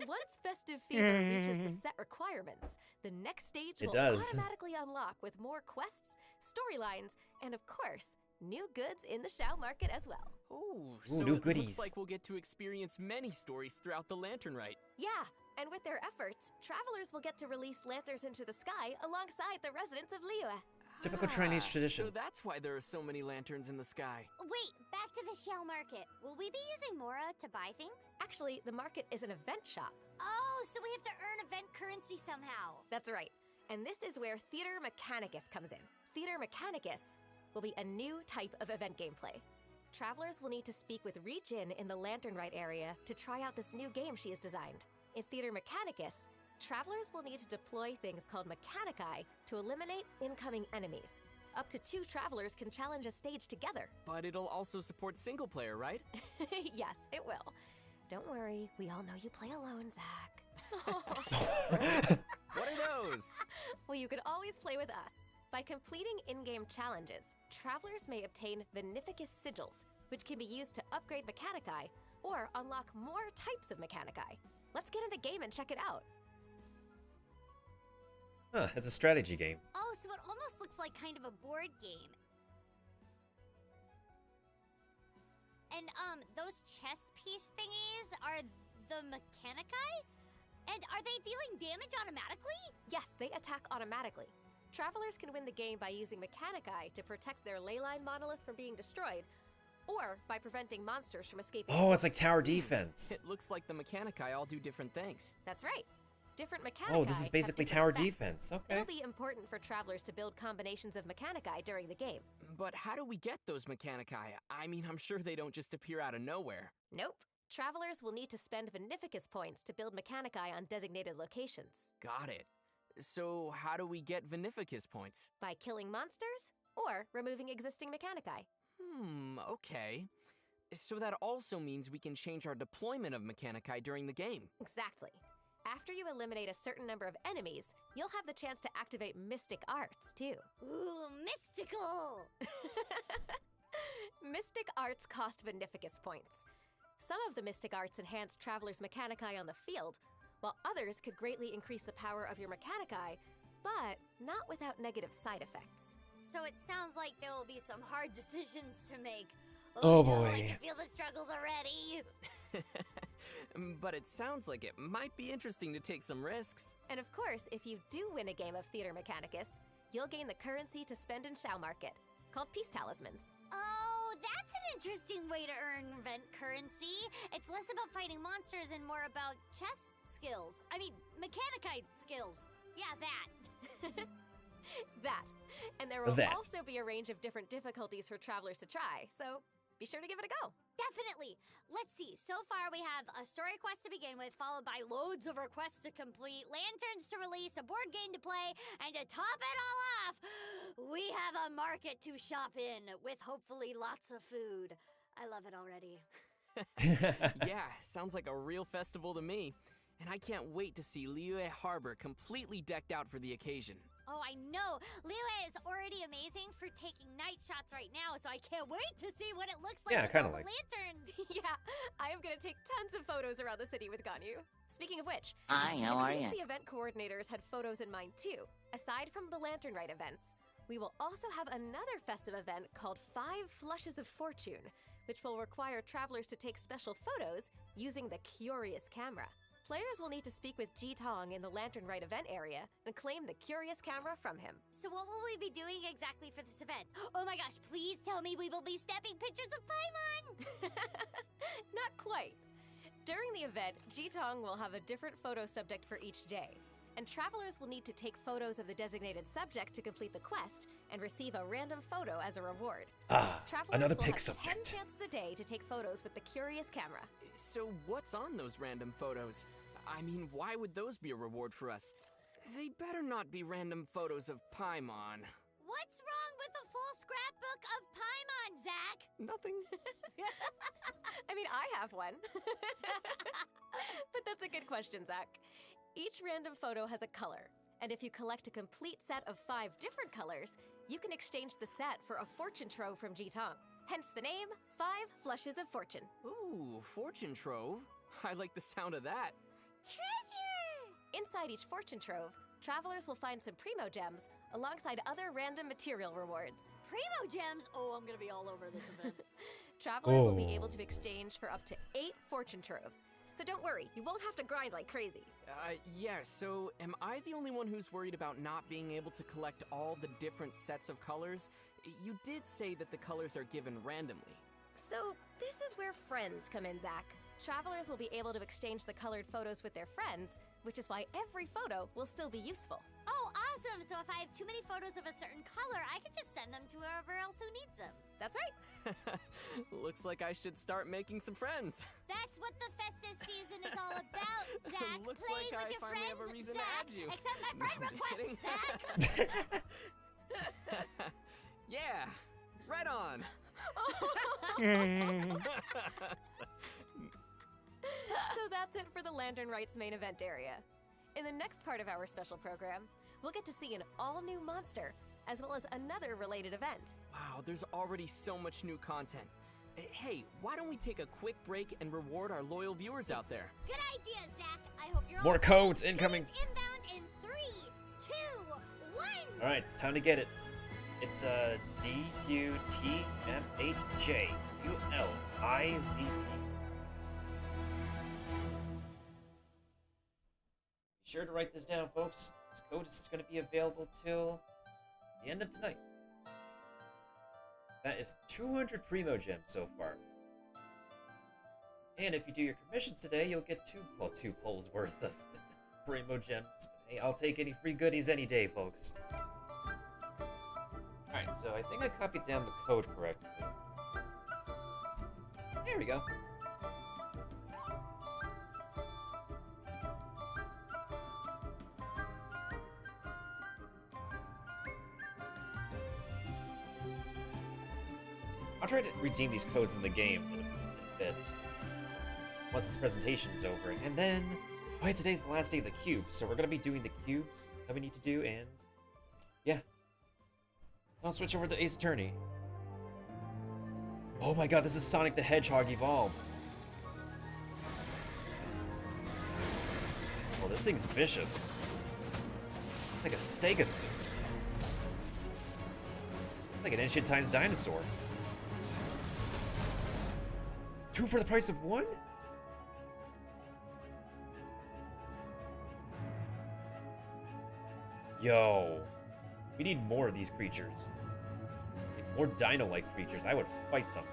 Once festive fever reaches the set requirements, the next stage It will does. automatically unlock with more quests, storylines, and of course, new goods in the Shao Market as well. Oh, Ooh, so new it goodies. looks like we'll get to experience many stories throughout the Lantern Rite. Yeah, and with their efforts, travelers will get to release lanterns into the sky alongside the residents of Liyue. Typical Chinese tradition. So that's why there are so many lanterns in the sky. Wait, back to the Shell Market. Will we be using Mora to buy things? Actually, the market is an event shop. Oh, so we have to earn event currency somehow. That's right. And this is where Theater Mechanicus comes in. Theater Mechanicus will be a new type of event gameplay. Travelers will need to speak with Ri Jin in the Lantern Rite area to try out this new game she has designed. In Theater Mechanicus, travelers will need to deploy things called Mechanici to eliminate incoming enemies. Up to 2 travelers can challenge a stage together. But it'll also support single player, right? Yes, it will. Don't worry, we all know you play alone, Zach. What are those? Well, you can always play with us. By completing in-game challenges, travelers may obtain Beneficus sigils, which can be used to upgrade Mechanici or unlock more types of Mechanici. Let's get in the game and check it out. Huh, it's a strategy game. Oh, so it almost looks like kind of a board game. And, those chess piece thingies are the Mechanici? And are they dealing damage automatically? Yes, they attack automatically. Travelers can win the game by using Mechanici to protect their leyline monolith from being destroyed, or by preventing monsters from escaping. Oh, it's like tower defense. It looks like the Mechanici all do different things. That's right. Different Mechanici Oh, this is have basically different tower effects. defense. Okay. It'll be important for travelers to build combinations of Mechanici during the game. But how do we get those Mechanici? I mean, I'm sure they don't just appear out of nowhere. Nope. Travelers will need to spend Beneficus points to build Mechanici on designated locations. Got it. So how do we get Beneficus points? By killing monsters, or removing existing Mechanici. Okay. So that also means we can change our deployment of Mechanici during the game. Exactly. After you eliminate a certain number of enemies, you'll have the chance to activate Mystic Arts, too. Ooh, mystical! Mystic Arts cost Beneficus points. Some of the Mystic Arts enhance travelers' Mechanici on the field, while others could greatly increase the power of your Mechanici, but not without negative side effects. So it sounds like there will be some hard decisions to make. Oh, no, boy. I can feel the struggles already. But it sounds like it might be interesting to take some risks. And of course, if you do win a game of Theater Mechanicus, you'll gain the currency to spend in Shao Market, called Peace Talismans. Oh, that's an interesting way to earn event currency. It's less about fighting monsters and more about chess skills. I mean, Mechanici skills. Yeah, that. That. And there will That. also be a range of different difficulties for travelers to try, so be sure to give it a go. Definitely. Let's see. So far, we have a story quest to begin with, followed by loads of requests to complete, lanterns to release, a board game to play, and to top it all off, we have a market to shop in with hopefully lots of food. I love it already. Yeah, sounds like a real festival to me. And I can't wait to see Liyue Harbor completely decked out for the occasion. Oh, I know. Liyue is already amazing for taking night shots right now, so I can't wait to see what it looks like Yeah, with kinda all the like. lanterns. Yeah, I am going to take tons of photos around the city with Ganyu. Speaking of which, Hi, how are it seems you? the event coordinators had photos in mind too. Aside from the Lantern Rite events, we will also have another festive event called 5 Flushes of Fortune, which will require travelers to take special photos using the Curious Camera. Players will need to speak with Ji Tong in the Lantern Rite event area and claim the Curious Camera from him. So what will we be doing exactly for this event? Oh my gosh, please tell me we will be snapping pictures of Paimon! Not quite. During the event, Ji Tong will have a different photo subject for each day, and travelers will need to take photos of the designated subject to complete the quest and receive a random photo as a reward. Ah, Travelers another will pick have subject. 10 chances a day to take photos with the Curious Camera. So what's on those random photos? I mean, why would those be a reward for us? They better not be random photos of Paimon. What's wrong with a full scrapbook of Paimon, Zach? Nothing. I mean, I have one. But that's a good question, Zach. Each random photo has a color, and if you collect a complete set of 5 different colors, you can exchange the set for a fortune trove from Ji Tong. Hence the name, 5 Flushes of Fortune. Ooh, fortune trove. I like the sound of that. Treasure! Inside each fortune trove travelers will find some Primo Gems alongside other random material rewards. Primo gems? Oh, I'm gonna be all over this event. Travelers will be able to exchange for up to 8 fortune troves. So don't worry, you won't have to grind like crazy. Yeah, so am I the only one who's worried about not being able to collect all the different sets of colors? You did say that the colors are given randomly. So this is where friends come in, Zach. Travelers will be able to exchange the colored photos with their friends, which is why every photo will still be useful. Oh, awesome! So if I have too many photos of a certain color, I can just send them to whoever else who needs them. That's right. Looks like I should start making some friends. That's what the festive season is all about, Zach. Looks Playing like with I your finally friends, have a reason Zach. to add you. Accept my friend No, I'm just request, kidding. Zach. Yeah, right on. So that's it for the Lantern Rites main event area. In the next part of our special program, we'll get to see an all-new monster, as well as another related event. Wow, there's already so much new content. Hey, why don't we take a quick break and reward our loyal viewers out there? Good idea, Zach. I hope you're More all codes ready. incoming. Goodies inbound in 3, 2, 1. All right, time to get it. It's DQTMHJULIZT. Be sure to write this down, folks. This code is going to be available till the end of tonight. That is 200 Primo Gems so far. And if you do your commissions today, you'll get two pulls worth of Primo Gems. But hey, I'll take any free goodies any day, folks. Alright, so I think I copied down the code correctly. There we go. I'll try to redeem these codes in the game in a bit. Once this presentation is over. And then, oh yeah, today's the last day of the cubes, so we're going to be doing the cubes that we need to do, and yeah. I'll switch over to Ace Attorney. Oh my god, this is Sonic the Hedgehog evolved. Oh, this thing's vicious. It's like a stegosaur. It's like an Ancient Times dinosaur. 2 for the price of 1? Yo. We need more of these creatures. Like more dino-like creatures. I would fight them.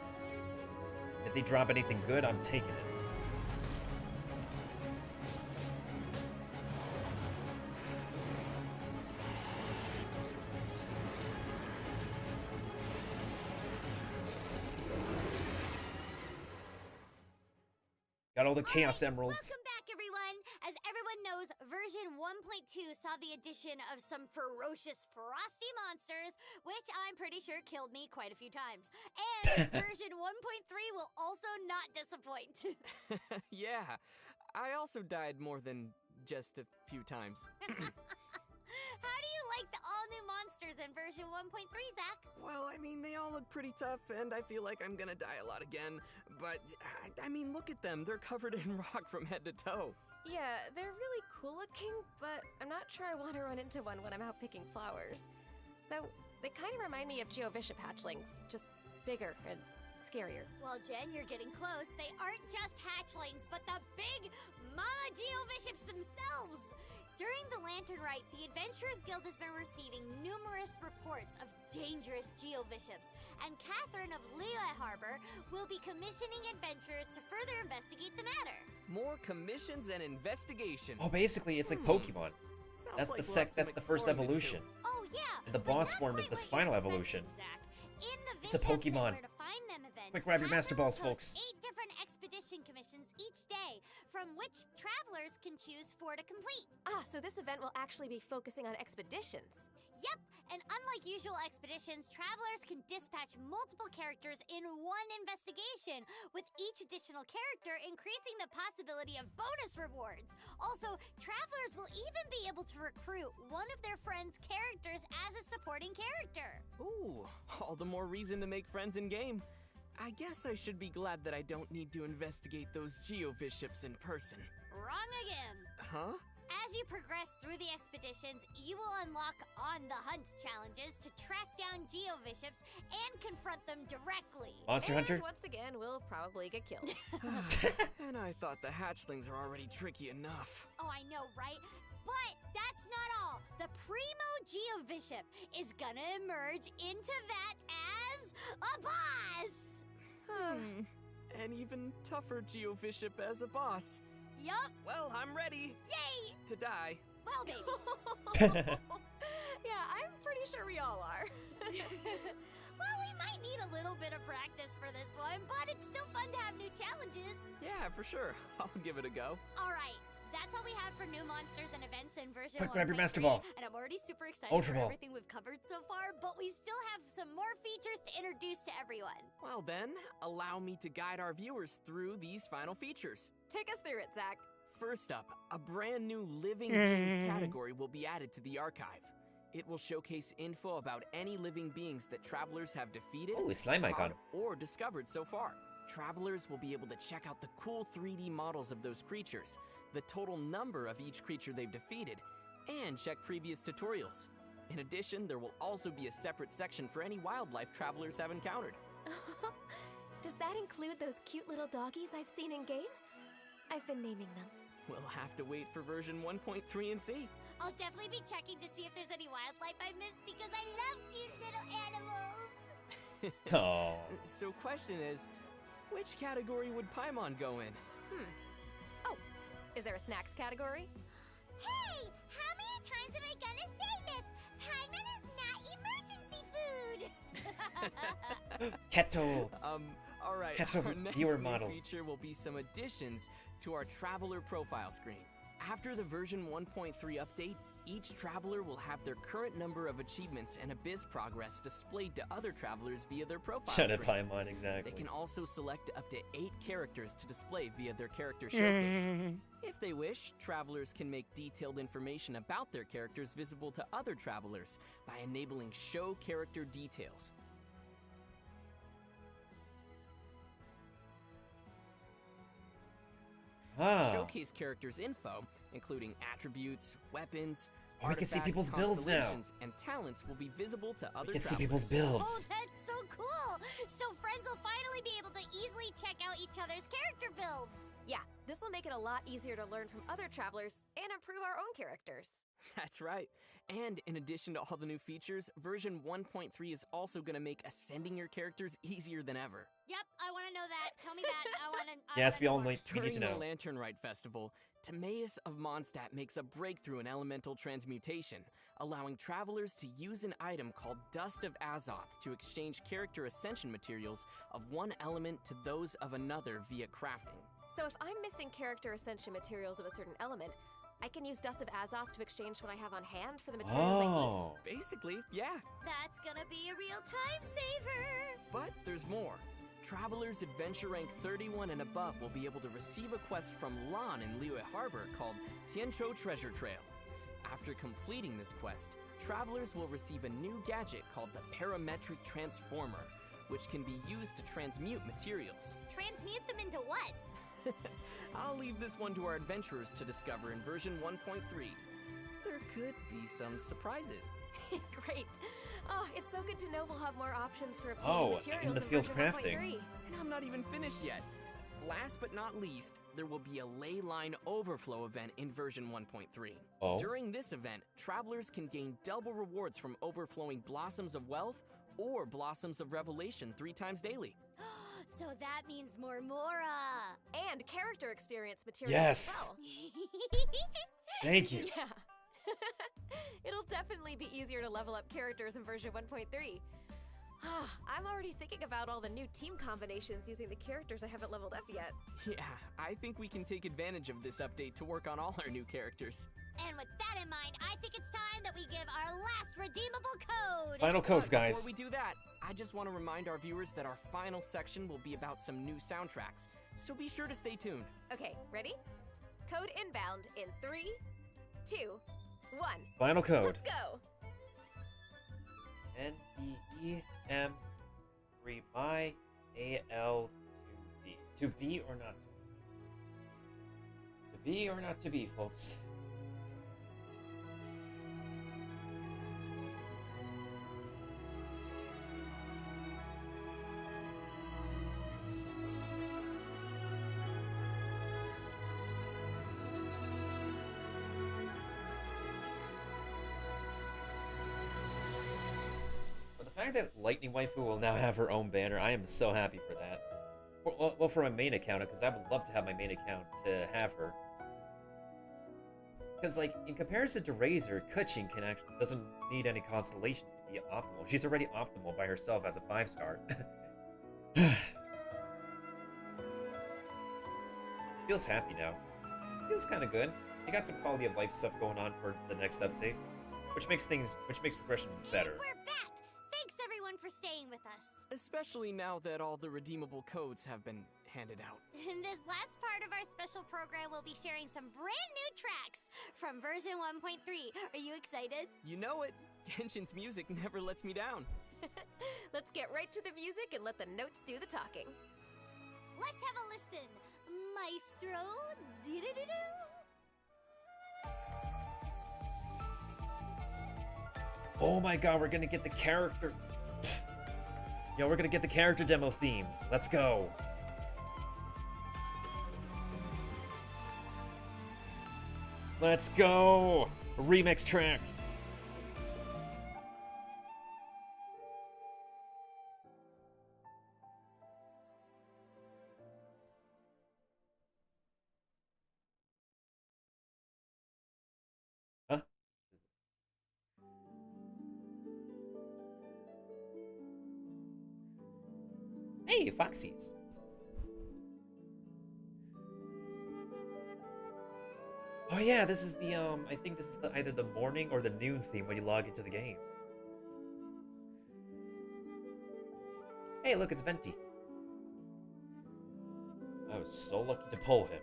If they drop anything good, I'm taking it. Got all the Chaos Emeralds. Welcome back, everyone. As everyone knows, version 1.2 saw the addition of some ferocious frosty monsters, which I'm pretty sure killed me quite a few times. And version 1.3 will also not disappoint. Yeah, I also died more than just a few times. How do you like the all-new monsters in version 1.3, Zach? Well, I mean, they all look pretty tough, and I feel like I'm gonna die a lot again. But, I mean, look at them. They're covered in rock from head to toe. Yeah, they're really cool looking, but I'm not sure I want to run into one when I'm out picking flowers. Though, they kind of remind me of Geovishap hatchlings, just bigger and scarier. Well, Jen, you're getting close. They aren't just hatchlings, but the big Mama Geoviships themselves! During the Lantern Rite, the Adventurers Guild has been receiving numerous reports of dangerous Geoviships, and Catherine of Liyue Harbor will be commissioning adventurers to further investigate the matter. More commissions and investigation. Oh, basically, it's like Pokemon. Sounds That's like that's the first exploring to do. evolution. Oh, yeah. And the but boss not form is quite this what final you're evolution. expecting, Zach. In the It's a Vishap Say Pokemon. Where to Find Them event, Quick, grab your Master Catherine Balls, will post folks. 8 different expedition commissions each day, from which travelers can choose 4 to complete. Ah, so this event will actually be focusing on expeditions. Yep, and unlike usual expeditions, travelers can dispatch multiple characters in one investigation, with each additional character increasing the possibility of bonus rewards. Also, travelers will even be able to recruit one of their friends' characters as a supporting character. Ooh, all the more reason to make friends in game. I guess I should be glad that I don't need to investigate those Geoviships in person. Wrong again. Huh? As you progress through the expeditions, you will unlock on the hunt challenges to track down Geoviships and confront them directly. Monster And Hunter? once again, we'll probably get killed. And I thought the hatchlings are already tricky enough. Oh, I know, right? But that's not all. The Primo Geoviship is gonna emerge into that as a boss! An even tougher Geoviship as a boss. Yup, Well, I'm ready yay! to die. Well, maybe. Yeah, I'm pretty sure we all are. Well, we might need a little bit of practice for this one, but it's still fun to have new challenges. Yeah, for sure. I'll give it a go. All right, that's all we have for new monsters and events in version Quick, grab your 1.3, Master Ball. And I'm already super excited Ultra for Ball. everything we've covered so far, but we still have some more features to introduce to everyone. Well then, allow me to guide our viewers through these final features. Take us through it, Zach. First up, a brand new living beings category will be added to the archive. It will showcase info about any living beings that travelers have defeated, Oh, a slime icon. caught, or discovered so far. Travelers will be able to check out the cool 3D models of those creatures, the total number of each creature they've defeated, and check previous tutorials. In addition, there will also be a separate section for any wildlife travelers have encountered. Does that include those cute little doggies I've seen in game? I've been naming them. We'll have to wait for version 1.3 and see. I'll definitely be checking to see if there's any wildlife I missed because I love cute little animals. Oh. So question is, which category would Paimon go in? Oh, is there a snacks category? Hey, how many times am I gonna say this? Paimon is not emergency food. Keto. Alright, Catch a our next viewer new model. feature will be some additions to our traveler profile screen. After the version 1.3 update, each traveler will have their current number of achievements and abyss progress displayed to other travelers via their profile Shut up, screen. Paimon, They exactly. can also select up to 8 characters to display via their character showcase. If they wish, travelers can make detailed information about their characters visible to other travelers by enabling Show Character Details. Ah. Showcase characters' info, including attributes, weapons, Oh, we can see artifacts, people's builds now. constellations, and talents will be visible to other We can see travelers. people's builds. Oh, that's so cool! So friends will finally be able to easily check out each other's character builds. Yeah, this will make it a lot easier to learn from other travelers and improve our own characters. That's right. And in addition to all the new features, version 1.3 is also going to make ascending your characters easier than ever. Yep, I want to know that. Tell me that. I want to. Yes, we all need During to the know. Lantern Rite Festival, Timaeus of Mondstadt makes a breakthrough in elemental transmutation, allowing travelers to use an item called Dust of Azoth to exchange character ascension materials of one element to those of another via crafting. So if I'm missing character ascension materials of a certain element, I can use Dust of Azoth to exchange what I have on hand for the materials I need. Oh. Basically, yeah. That's gonna be a real time saver. But there's more. Travelers adventure rank 31 and above will be able to receive a quest from Lan in Liyue Harbor called Tiancho Treasure Trail. After completing this quest, travelers will receive a new gadget called the Parametric Transformer, which can be used to transmute materials. Transmute them into what? I'll leave this one to our adventurers to discover in version 1.3. There could be some surprises. Great. Oh, it's so good to know we'll have more options for obtaining Oh, materials in the field version crafting. 1.3. And I'm not even finished yet. Last but not least, there will be a ley line overflow event in version 1.3. Oh. During this event, travelers can gain double rewards from overflowing Blossoms of Wealth or Blossoms of Revelation 3 times daily. So that means more Mora. And character experience materials Yes. as well. Thank you. Yeah. It'll definitely be easier to level up characters in version 1.3. I'm already thinking about all the new team combinations using the characters I haven't leveled up yet. Yeah, I think we can take advantage of this update to work on all our new characters. And with that in mind, I think it's time that we give our last redeemable code. Final code, But guys. Before we do that, I just want to remind our viewers that our final section will be about some new soundtracks, so be sure to stay tuned. Okay, ready? Code inbound in 3, 2, 1. Final code. Let's go! NBEM 3 my AL 2B. To be or not to be? To be or not to be, folks? fact that Lightning Waifu will now have her own banner, I am so happy for that. Well, for my main account, because I would love to have my main account to have her. Because, like, in comparison to Razor, Kuchin doesn't need any constellations to be optimal. She's already optimal by herself as a 5-star. Feels happy now. Feels kind of good. They got some quality of life stuff going on for the next update, which makes progression better. And we're back! Thanks everyone for staying with us. Especially now that all the redeemable codes have been handed out. In this last part of our special program, we'll be sharing some brand new tracks from version 1.3. Are you excited? You know it. Genshin's music never lets me down. Let's get right to the music and let the notes do the talking. Let's have a listen. Maestro, dee-doo-doo-doo. Oh my god, we're gonna get the character... Yo, we're gonna get the character demo themes. Let's go. Let's go! Remix tracks. Huh? Hey, Foxies. Oh yeah, this is the I think this is either the morning or the noon theme when you log into the game. Hey, look, it's Venti. I was so lucky to pull him.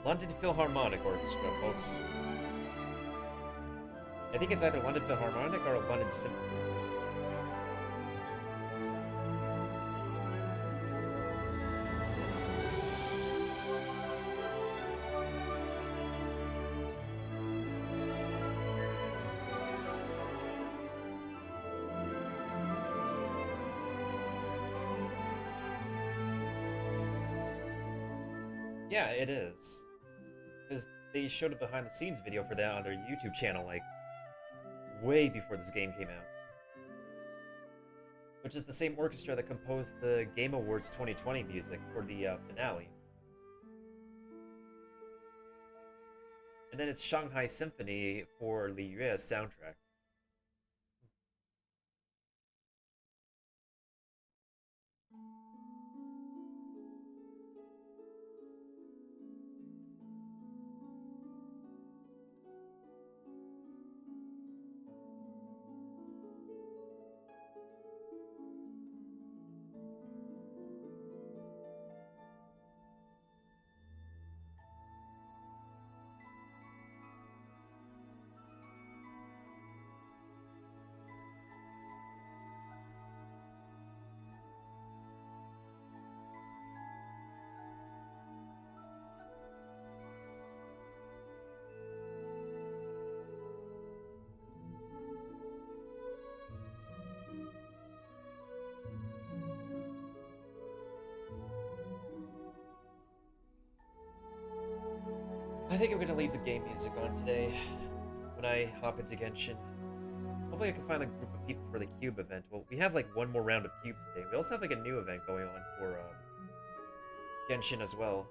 London Philharmonic Orchestra, folks. I think it's either London Philharmonic or London Symphony. Yeah, it is. Because they showed a behind-the-scenes video for that on their YouTube channel, like, way before this game came out. Which is the same orchestra that composed the Game Awards 2020 music for the finale. And then it's Shanghai Symphony for Li Yue's soundtrack. I think I'm gonna leave the game music on today when I hop into Genshin. Hopefully I can find a group of people for the cube event. Well, we have like one more round of cubes today. We also have like a new event going on for Genshin as well.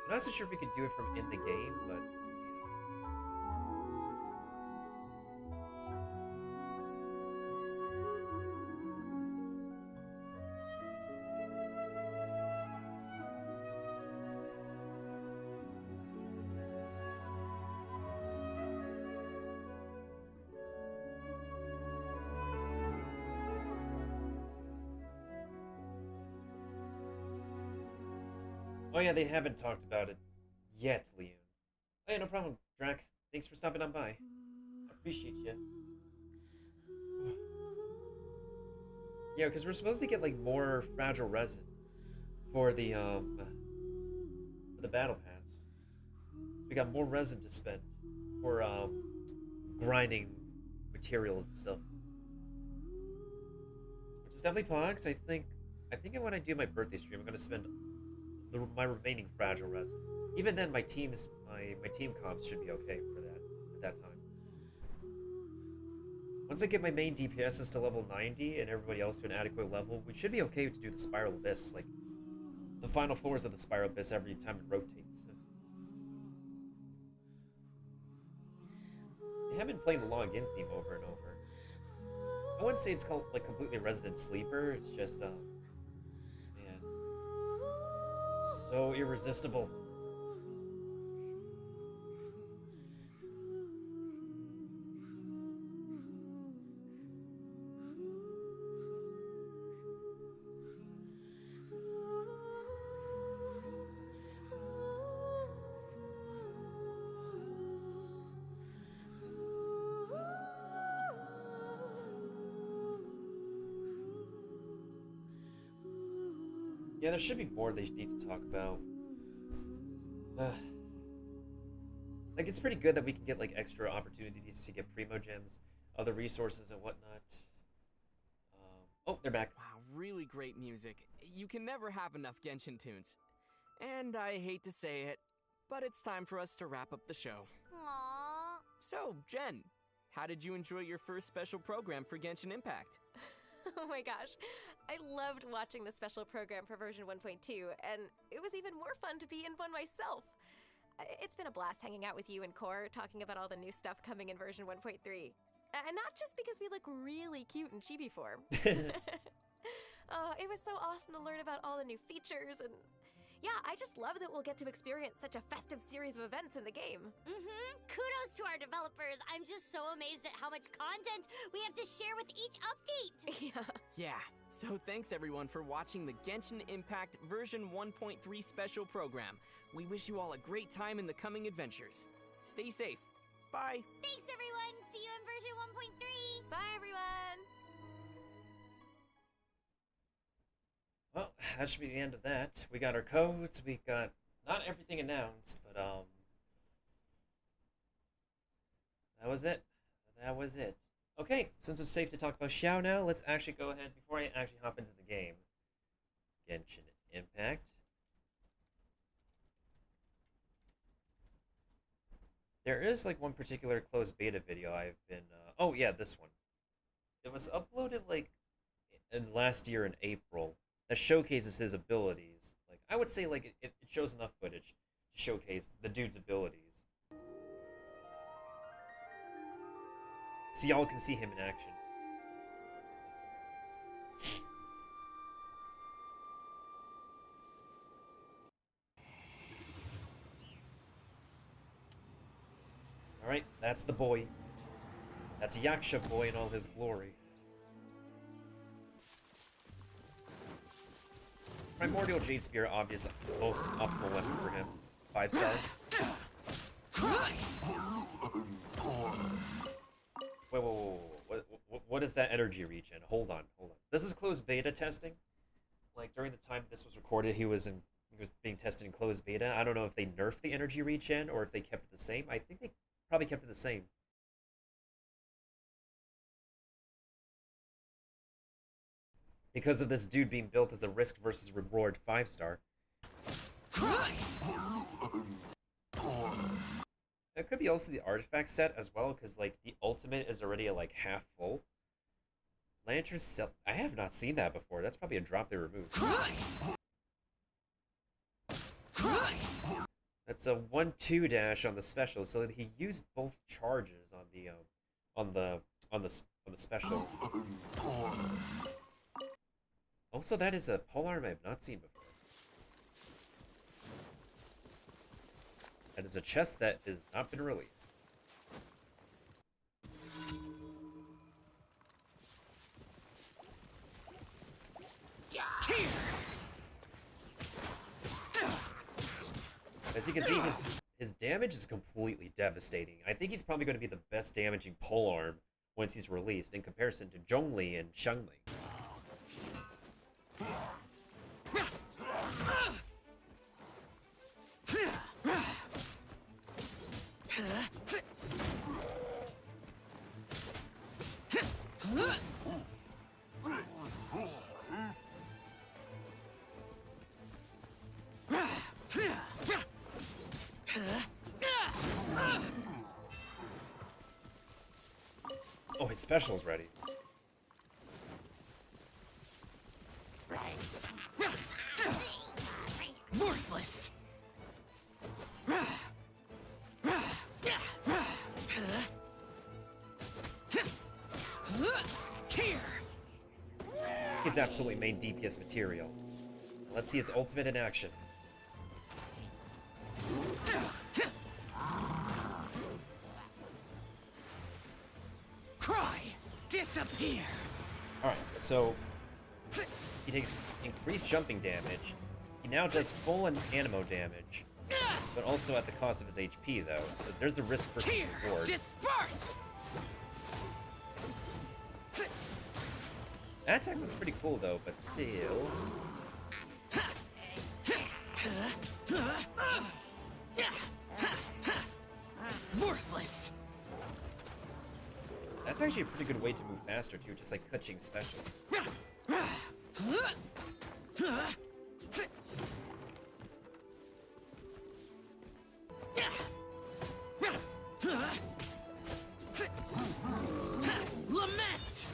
I'm not so sure if we could do it from in the game, but... Oh yeah, they haven't talked about it yet, Leon. Oh yeah, no problem, Drac. Thanks for stopping on by. I appreciate you. Yeah, because we're supposed to get like more fragile resin for the battle pass. We got more resin to spend for grinding materials and stuff. Which is definitely Pogs. I think when I do my birthday stream, I'm gonna spend my remaining fragile resin. Even then, my team comps should be okay for that at that time. Once I get my main DPSs to level 90 and everybody else to an adequate level, we should be okay to do the Spiral Abyss, like the final floors of the Spiral Abyss every time it rotates. I have been playing the login theme over and over. I wouldn't say it's called like completely Resident Sleeper. It's just man, so irresistible. Yeah, there should be more they need to talk about. Like, it's pretty good that we can get, like, extra opportunities to get Primo Gems, other resources and whatnot. Oh, they're back. Wow, really great music. You can never have enough Genshin tunes. And I hate to say it, but it's time for us to wrap up the show. Aww. So, Jen, how did you enjoy your first special program for Genshin Impact? Oh my gosh, I loved watching the special program for version 1.2, and it was even more fun to be in one myself. It's been a blast hanging out with you and Core, talking about all the new stuff coming in version 1.3. And not just because we look really cute in chibi form. Oh, it was so awesome to learn about all the new features, and yeah, I just love that we'll get to experience such a festive series of events in the game. Kudos to our developers. I'm just so amazed at how much content we have to share with each update. Yeah, so thanks everyone for watching the Genshin Impact version 1.3 special program. We wish you all a great time in the coming adventures. Stay safe. Bye. Thanks, everyone. See you in version 1.3. Bye, everyone. Well, that should be the end of that. We got our codes, we got not everything announced, but that was it. That was it. Okay, since it's safe to talk about Xiao now, let's actually go ahead before I actually hop into the game. Genshin Impact. There is like one particular closed beta video I've been oh yeah, this one. It was uploaded like in last year in April. That showcases his abilities. Like, I would say, like, it shows enough footage to showcase the dude's abilities. So y'all can see him in action. Alright, that's the boy. That's Yaksha boy in all his glory. Primordial Jade Spear, obvious, most optimal weapon for him. 5-star. Wait. What is that energy regen? Hold on. This is closed beta testing. Like, during the time this was recorded, he was being tested in closed beta. I don't know if they nerfed the energy regen or if they kept it the same. I think they probably kept it the same. Because of this dude being built as a risk versus reward 5-star. It could be also the artifact set as well, because like the ultimate is already like half full. Lantern's cell. I have not seen that before. That's probably a drop they removed. That's a 1-2 dash on the special, so that he used both charges on the special. Also, that is a polearm I have not seen before. That is a chest that has not been released. As you can see, his damage is completely devastating. I think he's probably going to be the best damaging polearm once he's released in comparison to Zhongli and Shangli. his special's ready. Worthless. Here. He's absolutely main DPS material. Let's see his ultimate in action. Cry. Disappear. Alright, so he takes increased jumping damage. He now does full animo damage, but also at the cost of his HP, though. So there's the risk versus Here. reward. Disperse. That attack looks pretty cool, though, but still... Worthless. That's actually a pretty good way to move faster, too, just like Kuching's special. Lament.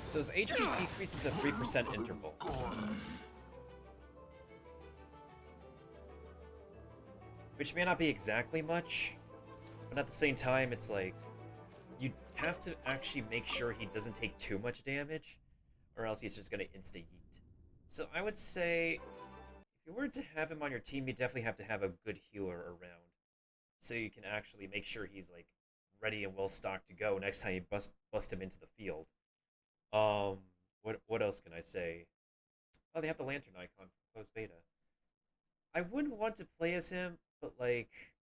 So his HP decreases at 3% intervals. Which may not be exactly much, but at the same time, it's like, you have to actually make sure he doesn't take too much damage, or else he's just gonna insta-yeet. So I would say, if you were to have him on your team, you definitely have to have a good healer around, so you can actually make sure he's like ready and well stocked to go next time you bust him into the field. What else can I say? Oh, they have the lantern icon for closed beta. I wouldn't want to play as him, but like,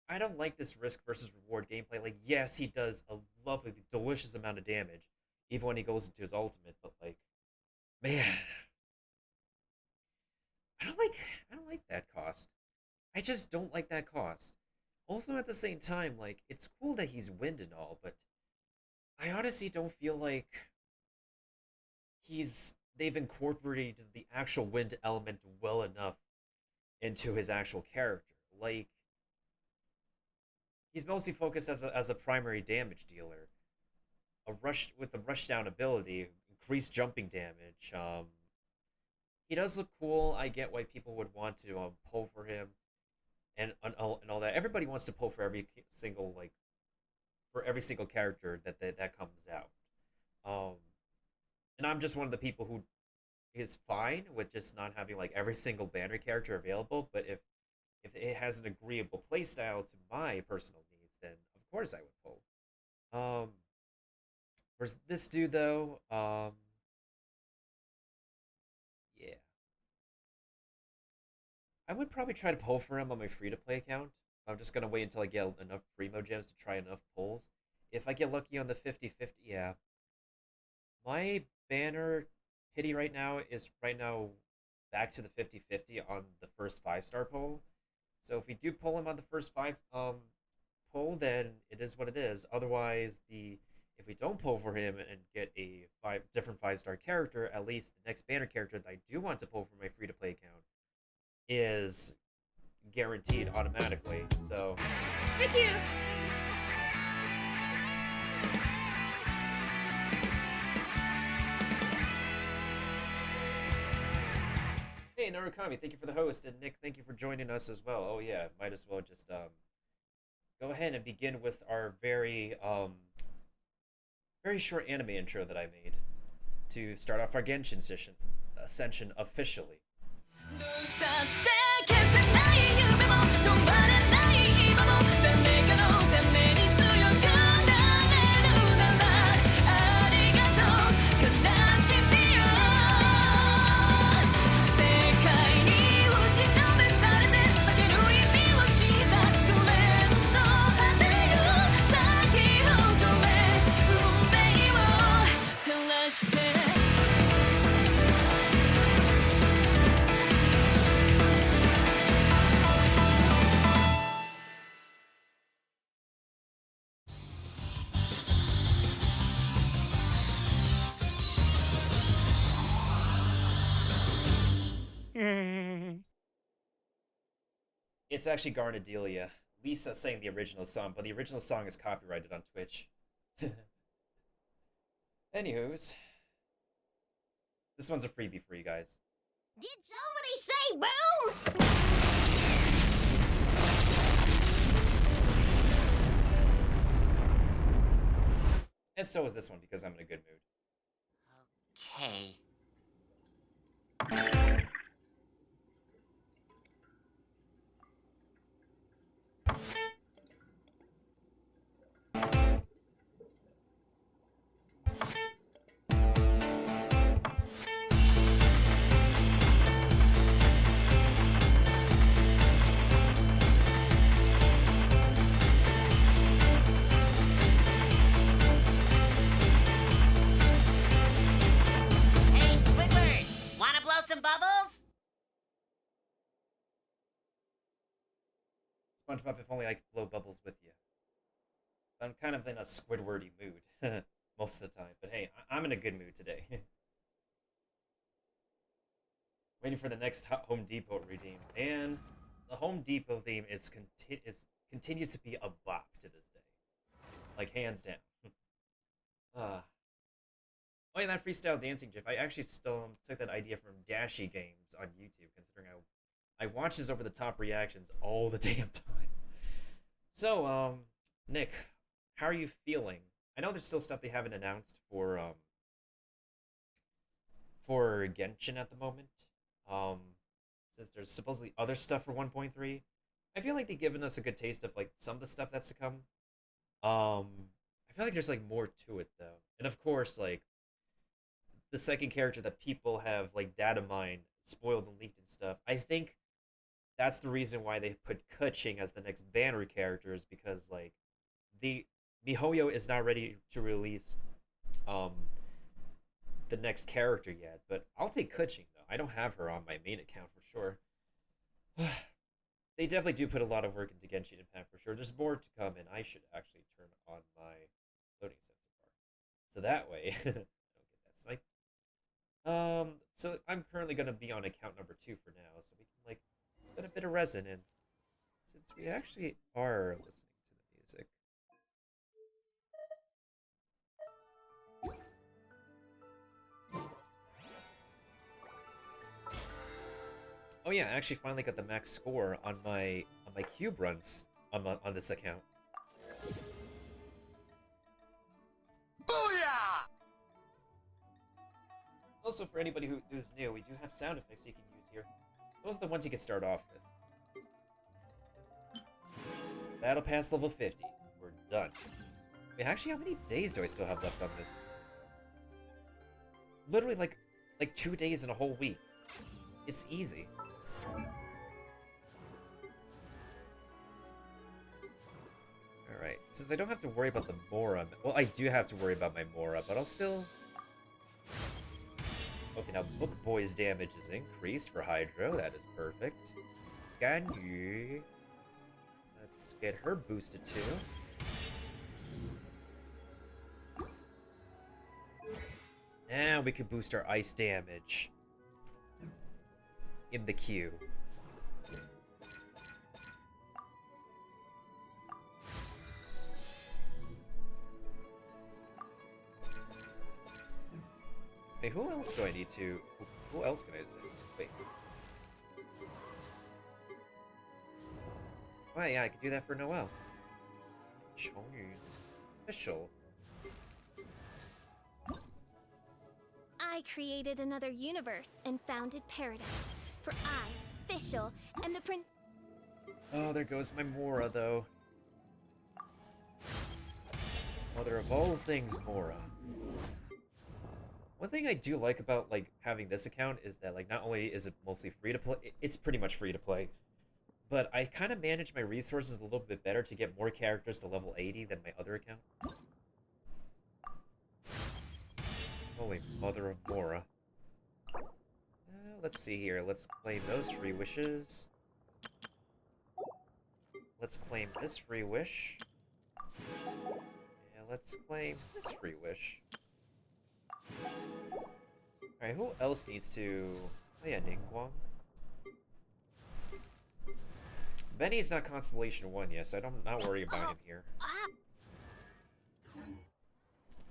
I don't like this risk versus reward gameplay. Like, yes, he does a lovely, delicious amount of damage, even when he goes into his ultimate. But like, man, I don't like that cost. I just don't like that cost. Also, at the same time, like, it's cool that he's wind and all, but I honestly don't feel like they've incorporated the actual wind element well enough into his actual character. Like, he's mostly focused as a primary damage dealer. With a rushdown ability, increased jumping damage. He does look cool. I get why people would want to pull for him, and all that. Everybody wants to pull for every single character that comes out. And I'm just one of the people who is fine with just not having like every single banner character available. But if it has an agreeable playstyle to my personal needs, then of course I would pull. Whereas this dude though, yeah, I would probably try to pull for him on my free-to-play account. I'm just gonna wait until I get enough primo gems to try enough pulls. If I get lucky on the 50-50, yeah. My banner pity right now is back to the 50-50 on the first 5-star pull. So if we do pull him on the first 5 pull, then it is what it is. Otherwise, if we don't pull for him and get a different 5-star character, at least the next banner character that I do want to pull for my free-to-play account is guaranteed automatically. So thank you. Hey, Narukami, thank you for the host, and Nick, thank you for joining us as well. Oh yeah, might as well just go ahead and begin with our very short anime intro that I made to start off our Genshin Ascension officially. It's actually Garnadelia. Lisa sang the original song, but the original song is copyrighted on Twitch. Anywho's, this one's a freebie for you guys. Did somebody say boom? And so is this one because I'm in a good mood. Okay. Hey, Squidward! Wanna blow some bubbles? SpongeBob, if only I could blow bubbles with you. I'm kind of in a Squidwardy mood most of the time, but hey, I'm in a good mood today. Waiting for the next Home Depot redeem, and the Home Depot theme continues to be a bop to this day, like hands down. Ah. Oh yeah, that freestyle dancing gif. I actually still took that idea from Dashy Games on YouTube, considering I watch his over the top reactions all the damn time. So, Nick, how are you feeling? I know there's still stuff they haven't announced for Genshin at the moment. Um, since there's supposedly other stuff for 1.3, I feel like they've given us a good taste of like some of the stuff that's to come. I feel like there's like more to it though, and of course, like the second character that people have like data mined, spoiled and leaked and stuff. I think that's the reason why they put Kuching as the next banner character is because like the MiHoYo is not ready to release um the next character yet, but I'll take Kuching though. I don't have her on my main account for sure. They definitely do put a lot of work into Genshin Impact for sure. There's more to come, and I should actually turn on my loading sensor bar, so that way I don't get that snipe. So I'm currently gonna be on account number 2 for now, so we can like spend a bit of resin, and since we actually are listening to the music. Oh yeah, I actually finally got the max score on my cube runs on this account. Booyah! Also, for anybody who's new, we do have sound effects you can use here. Those are the ones you can start off with. Battle Pass level 50. We're done. Wait, actually, how many days do I still have left on this? Literally, like 2 days in a whole week. It's easy. Alright, since I don't have to worry about the Mora... Well, I do have to worry about my Mora, but I'll still... Okay, now Book Boy's damage is increased for Hydro. That is perfect. Ganyu. Let's get her boosted too. Now we can boost our ice damage. In the queue. Hey, who else do I need to... Who else can I say? Wait. Oh yeah, I could do that for Noelle. Official. I created another universe and founded paradise. For I, Fischl, and the prin- Oh, there goes my Mora, though. Mother of all things, Mora. One thing I do like about, like, having this account is that, like, not only is it mostly free to play, it's pretty much free to play, but I kind of manage my resources a little bit better to get more characters to level 80 than my other account. Holy mother of Mora. Let's see here. Let's claim those free wishes. Let's claim this free wish. And let's claim this free wish. Alright, who else needs to... Oh yeah, Ningguang. Benny's not Constellation 1 yet, so I'm not worried about him here.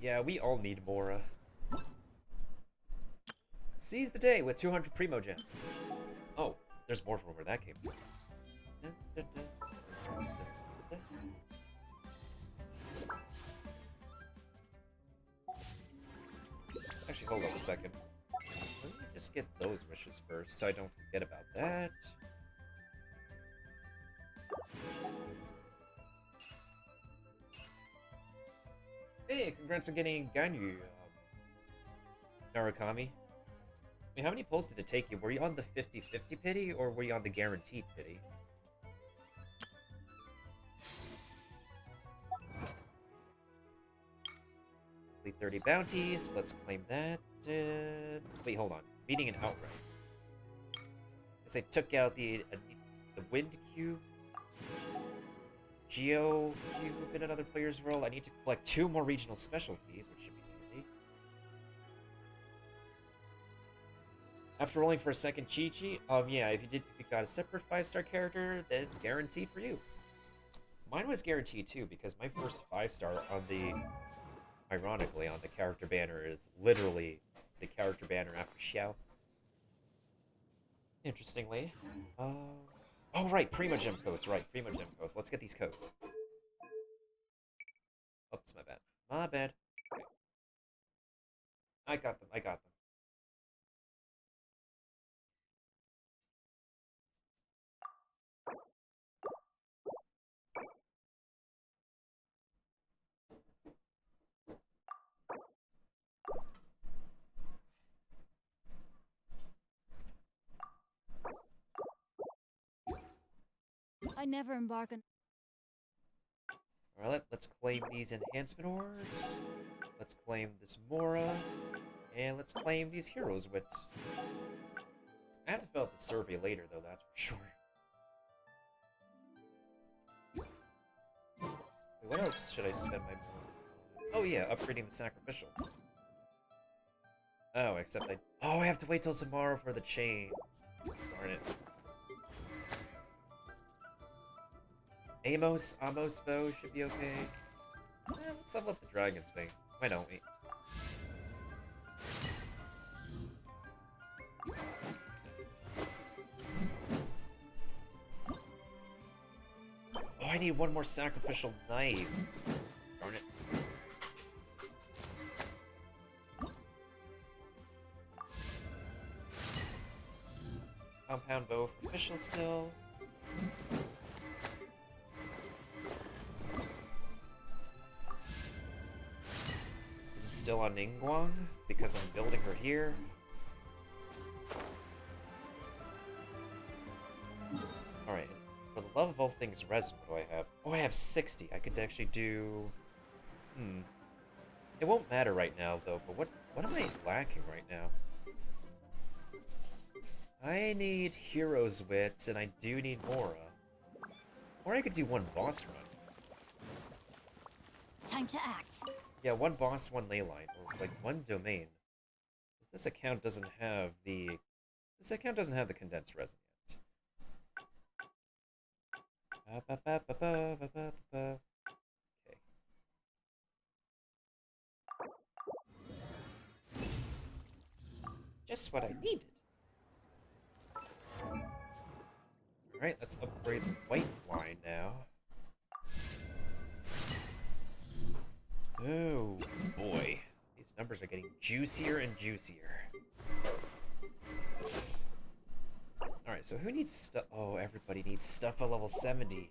Yeah, we all need Mora. Seize the day with 200 Primo Gems. Oh, there's more from where that came from. Actually, hold on a second. Let me just get those wishes first so I don't forget about that. Hey, congrats on getting Ganyu, Narukami. I mean, how many pulls did it take you? Were you on the 50-50 pity, or were you on the guaranteed pity? Complete 30 bounties. Let's claim that. Wait, hold on. Beating an outright. Because I took out the wind cube, Geo cube in another player's role. I need to collect 2 more regional specialties, which should be easy. After rolling for a second Chi-Chi, yeah, if you got a separate 5-star character, then guaranteed for you. Mine was guaranteed too, because my first 5-star on the, ironically, on the character banner is literally the character banner after Xiao. Interestingly. Oh, right, Primo Gem codes, right, Primo Gem codes. Let's get these codes. Oops, my bad. My bad. Okay. I got them, I got them. I never embark on. Alright, let's claim these enhancement ores. Let's claim this Mora. And let's claim these Heroes Wits. I have to fill out the survey later, though, that's for sure. Wait, what else should I spend my Mora on? Oh yeah, upgrading the Sacrificial. Oh, except I have to wait till tomorrow for the chains. Darn it. Amos bow should be okay. Let's level up the Dragon's Bane. Why don't we? Oh, I need one more sacrificial knife. Darn it. Compound bow for official still. This is still on Ningguang because I'm building her here. Alright, for the love of all things resin, what do I have? Oh, I have 60. I could actually do... It won't matter right now, though, but what am I lacking right now? I need Heroes Wits, and I do need Mora. Or I could do one boss run. Time to act. Yeah, one boss, one ley line, or like one domain. This account doesn't have the... This account doesn't have the condensed resin yet. Okay. Just what I needed. Alright, let's upgrade the white line now. Oh boy. These numbers are getting juicier and juicier. Alright, so who needs stuff? Oh, everybody needs stuff at level 70.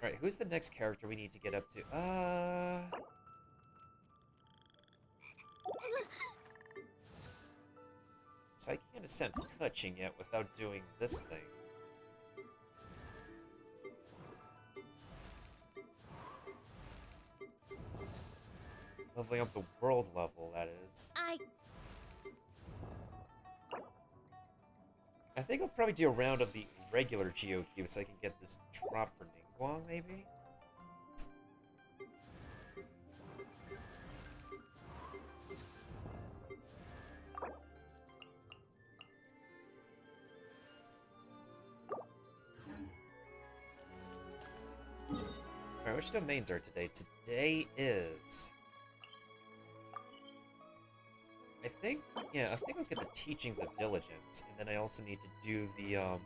Alright, who's the next character we need to get up to? So I can't ascend Kuching yet without doing this thing. Leveling up the world level, that is. I think I'll probably do a round of the regular Geocube so I can get this drop for Ningguang, maybe? Alright, which domains are today? Today is... I think I'll get the teachings of diligence, and then I also need to do the,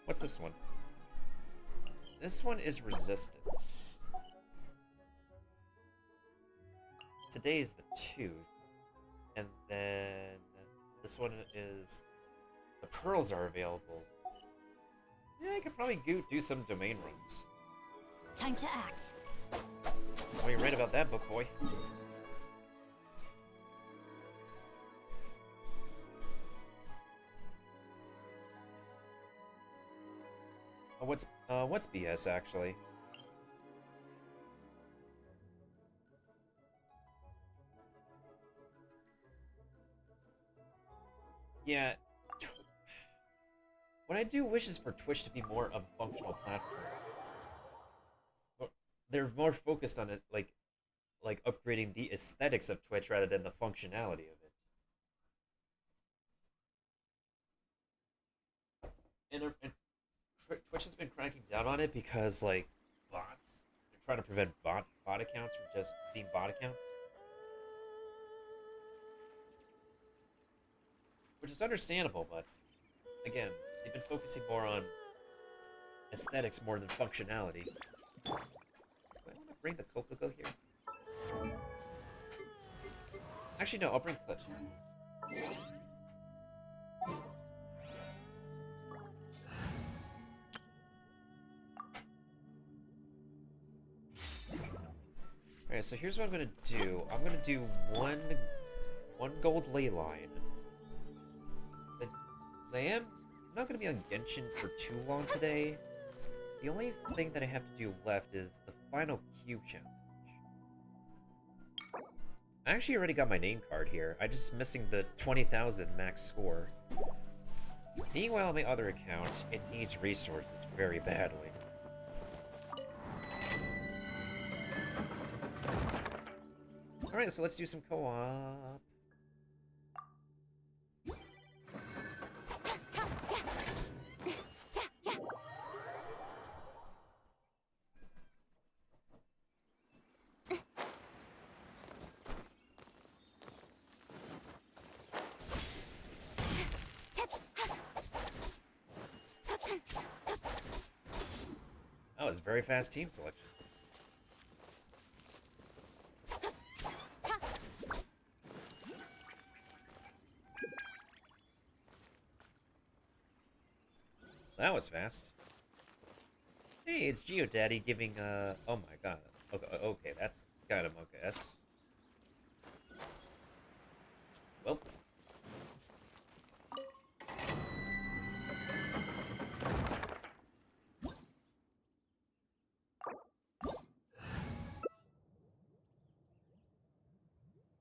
what's this one? This one is resistance. Today is the tooth, and then this one is the pearls are available. Yeah, I could probably do some domain runs. Time to act. Oh, you're right about that, book boy. Oh, what's BS actually? Yeah, what I do wish is for Twitch to be more of a functional platform. They're more focused on it, like upgrading the aesthetics of Twitch rather than the functionality of it. And Twitch has been cracking down on it because, like, bots. They're trying to prevent bot accounts from just being bot accounts. Which is understandable, but, again, they've been focusing more on aesthetics more than functionality. Do I want to bring the Kokogo here? Actually, no, I'll bring Clutch. Alright, so here's what I'm gonna do. I'm gonna do one gold ley line. I'm not gonna be on Genshin for too long today. The only thing that I have to do left is the final cube challenge. I actually already got my name card here. I'm just missing the 20,000 max score. Meanwhile, on my other account, it needs resources very badly. Alright, so let's do some co-op. That was very fast team selection. That was fast. Hey, it's GeoDaddy giving, oh my god. Okay, that's kind of okay. Well.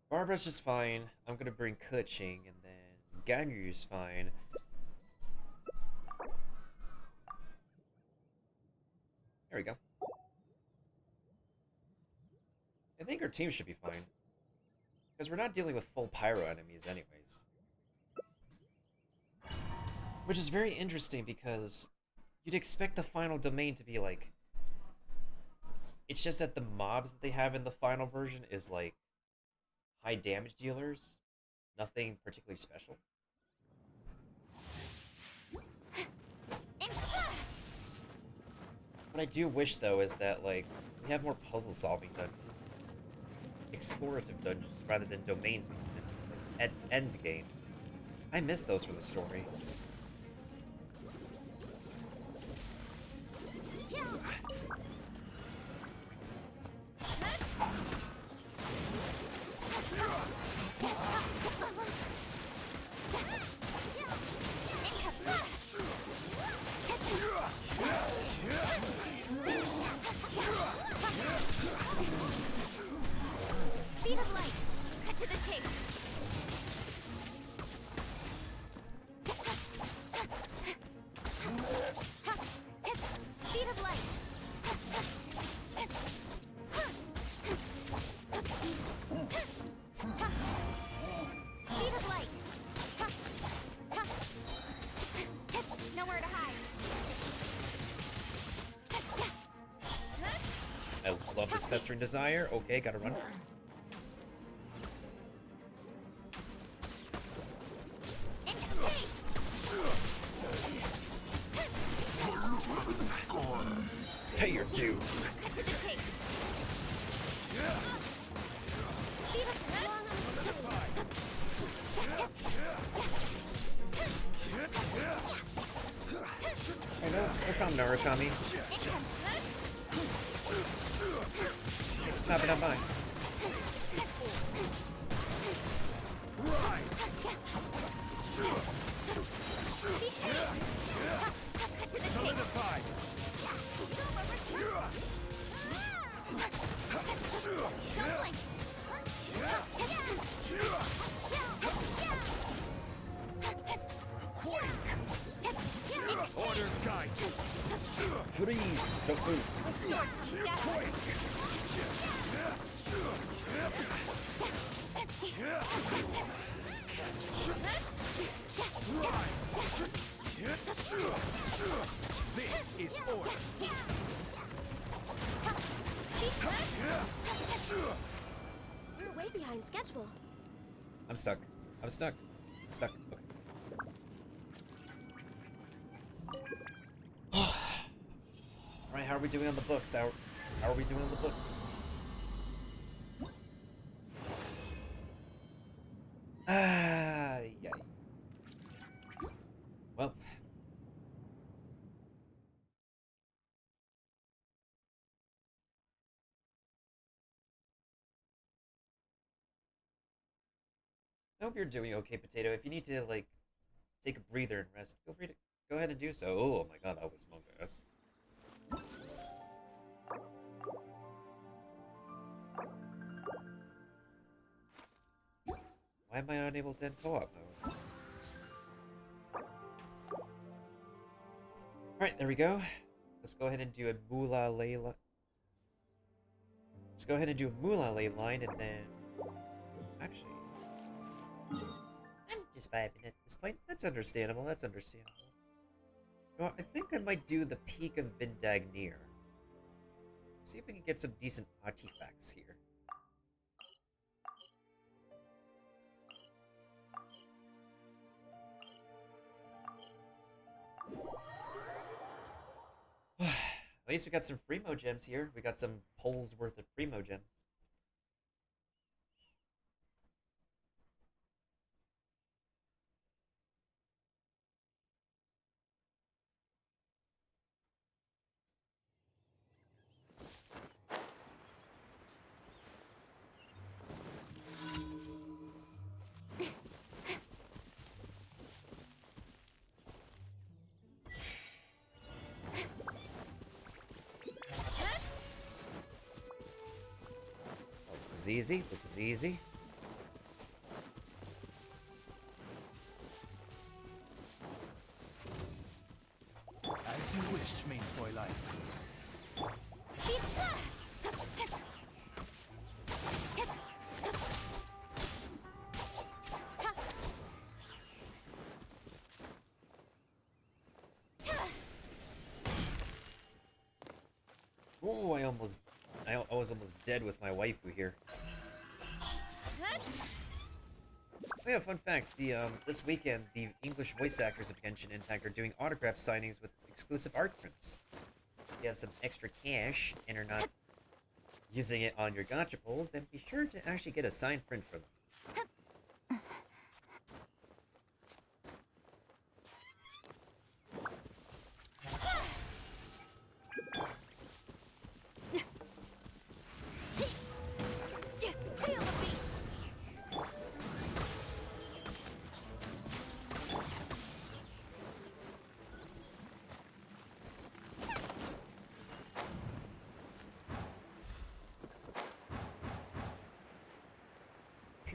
Barbara's just fine. I'm gonna bring Kuching, and then Ganyu's fine. There we go. I think our team should be fine. Because we're not dealing with full pyro enemies anyways. Which is very interesting because you'd expect the final domain to be like... It's just that the mobs that they have in the final version is like high damage dealers. Nothing particularly special. What I do wish though is that like we have more puzzle solving dungeons. Explorative dungeons rather than domains at end game. I miss those for the story. Speed of light. Cut to the chase. love this festering desire. Okay, gotta run. Pay your dues. Hey, no problem, Narukami. Thanks for stopping up by. Order guide. Freeze! Don't move. This is order. We're way behind schedule. I'm stuck. I'm stuck. I'm stuck. Okay. Alright, how are we doing on the books? How are we doing on the books? Ah, yeah. Well. I hope you're doing okay, Potato. If you need to, like, take a breather and rest, feel free to go ahead and do so. Oh my god, that was bogus. Why am I unable to end co-op mode? Alright, there we go. Let's go ahead and do a Moolah Layla. Let's go ahead and do a Moolah Lay line and then... Actually... I'm just vibing at this point. That's understandable, that's understandable. You know, I think I might do the Peak of Vindagnir. See if we can get some decent artifacts here. At least we got some Primo gems here. We got some poles worth of Primo gems. This is easy. This is easy. As you wish, main Fräulein. Ooh, I was almost dead with my waifu here. Oh yeah, fun fact, this weekend, the English voice actors of Genshin Impact are doing autograph signings with exclusive art prints. If you have some extra cash and are not using it on your gacha pulls, then be sure to actually get a signed print for them.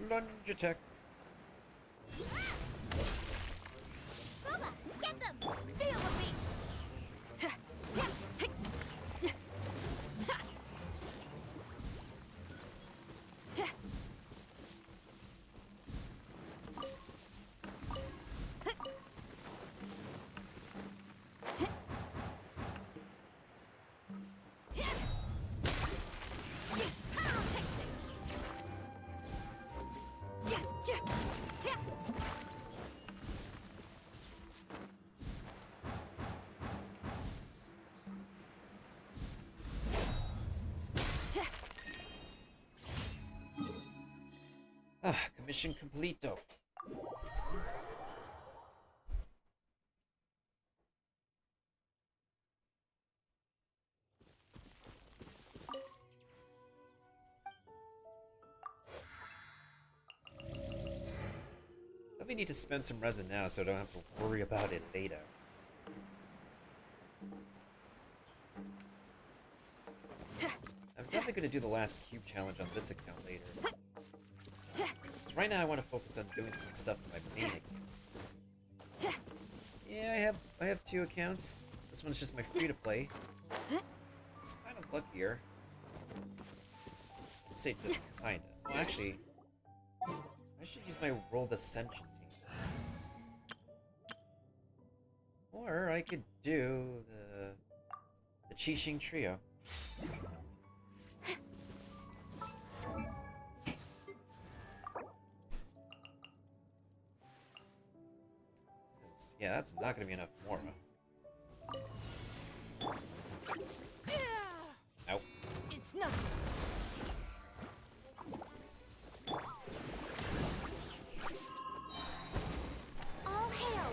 Plunge attack. Booba, get them! Feel the beat! Commission completo. We need to spend some resin now so I don't have to worry about it later. I'm definitely going to do the last cube challenge on this account later. So right now I want to focus on doing some stuff with my main account. Yeah, I have 2 accounts. This one's just my free-to-play. It's kind of luckier. I'd say just kinda. Well, actually, I should use my World Ascension team. Or I could do the Qixing Trio. Yeah, that's not gonna be enough Mora. Ow. It's nothing. All hail!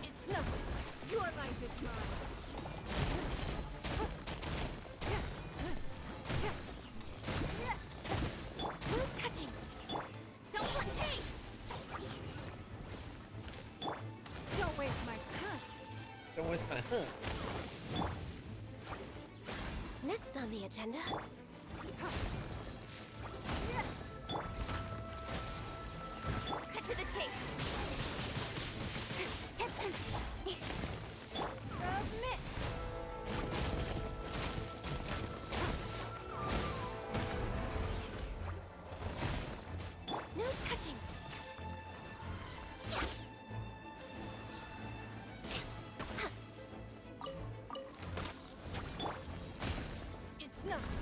It's nothing. Your life is mine. No touching! Don't let me! Don't waste my Don't waste my Next on the agenda. Cut to the chase. Submit! No touching! It's nothing.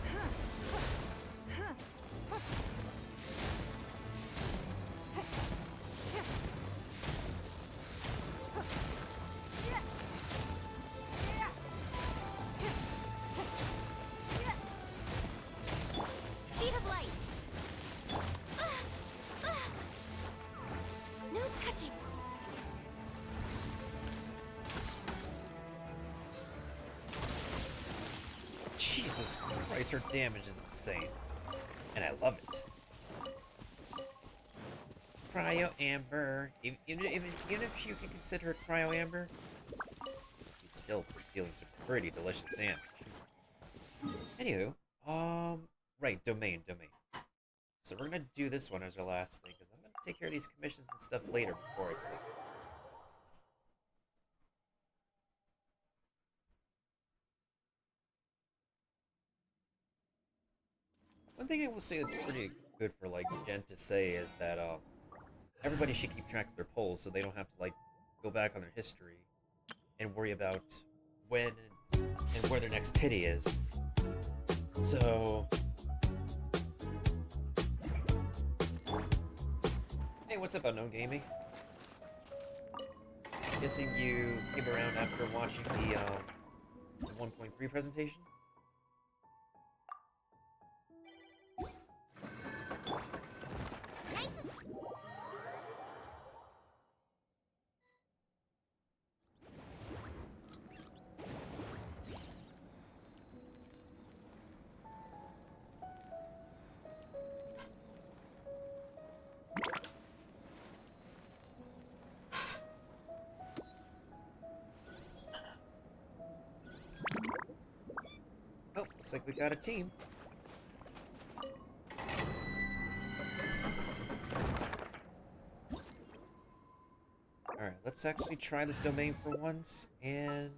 Speed of light! No touching! Jesus Christ, her damage is insane. And I love it. Cryo Amber. Even if you can consider it Cryo Amber, she's still dealing some pretty delicious damage. Anywho, right, domain. So we're gonna do this one as our last thing, because I'm gonna take care of these commissions and stuff later before I sleep. One thing I will say that's pretty good for, like, Gen to say is that, everybody should keep track of their polls so they don't have to, like, go back on their history and worry about when and where their next pity is. So... Hey, what's up, Unknown Gaming? Guessing you came around after watching the 1.3 presentation? Nice and Oh, looks like we got a team. Alright, let's actually try this domain for once, and...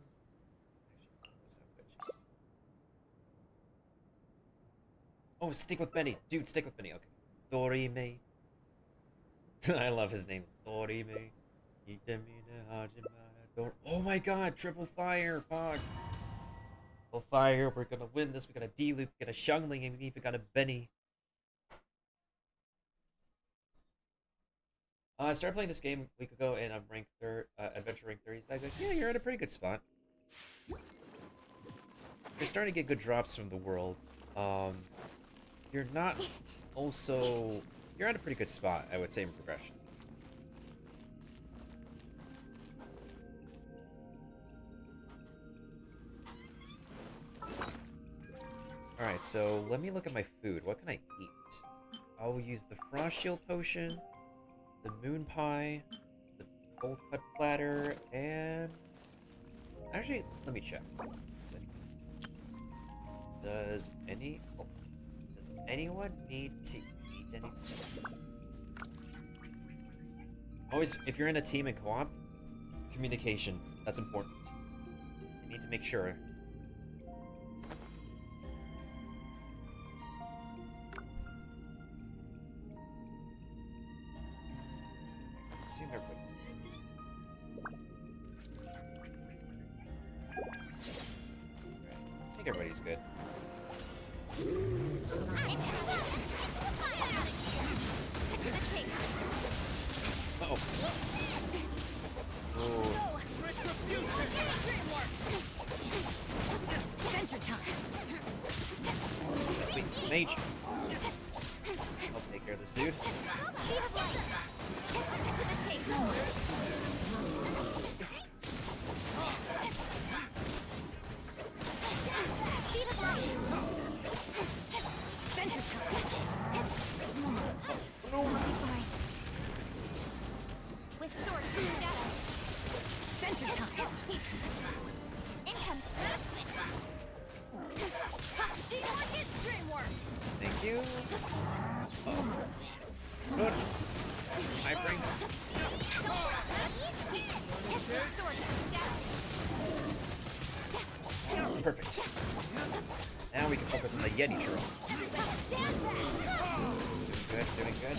Oh, stick with Benny. Dude, stick with Benny. Okay. Dorime. I love his name. Dorime. Oh my god, triple fire, Pogs. Triple fire, we're gonna win this. We got a D-Loop, we got a Xiangling, and we even got a Benny. I started playing this game a week ago, and I'm ranked third, adventure rank 30. So I go, yeah, you're at a pretty good spot. you're starting to get good drops from the world. You're not also... You're at a pretty good spot, I would say, in progression. Alright, so let me look at my food. What can I eat? I'll use the Frost Shield Potion, the Moon Pie, the Cold Cut Platter, and... Actually, let me check. Does anyone need to eat anything? Always, if you're in a team and co-op, communication, that's important. You need to make sure. Assume everybody's good. I think everybody's good. Uh-oh. Oh. Wait, mage. I'll take care of this dude. With sword shadow. Venture time. Income. Thank you. Oh. Good. High frames. Perfect. Now we can focus on the Yeti churro. Doing good.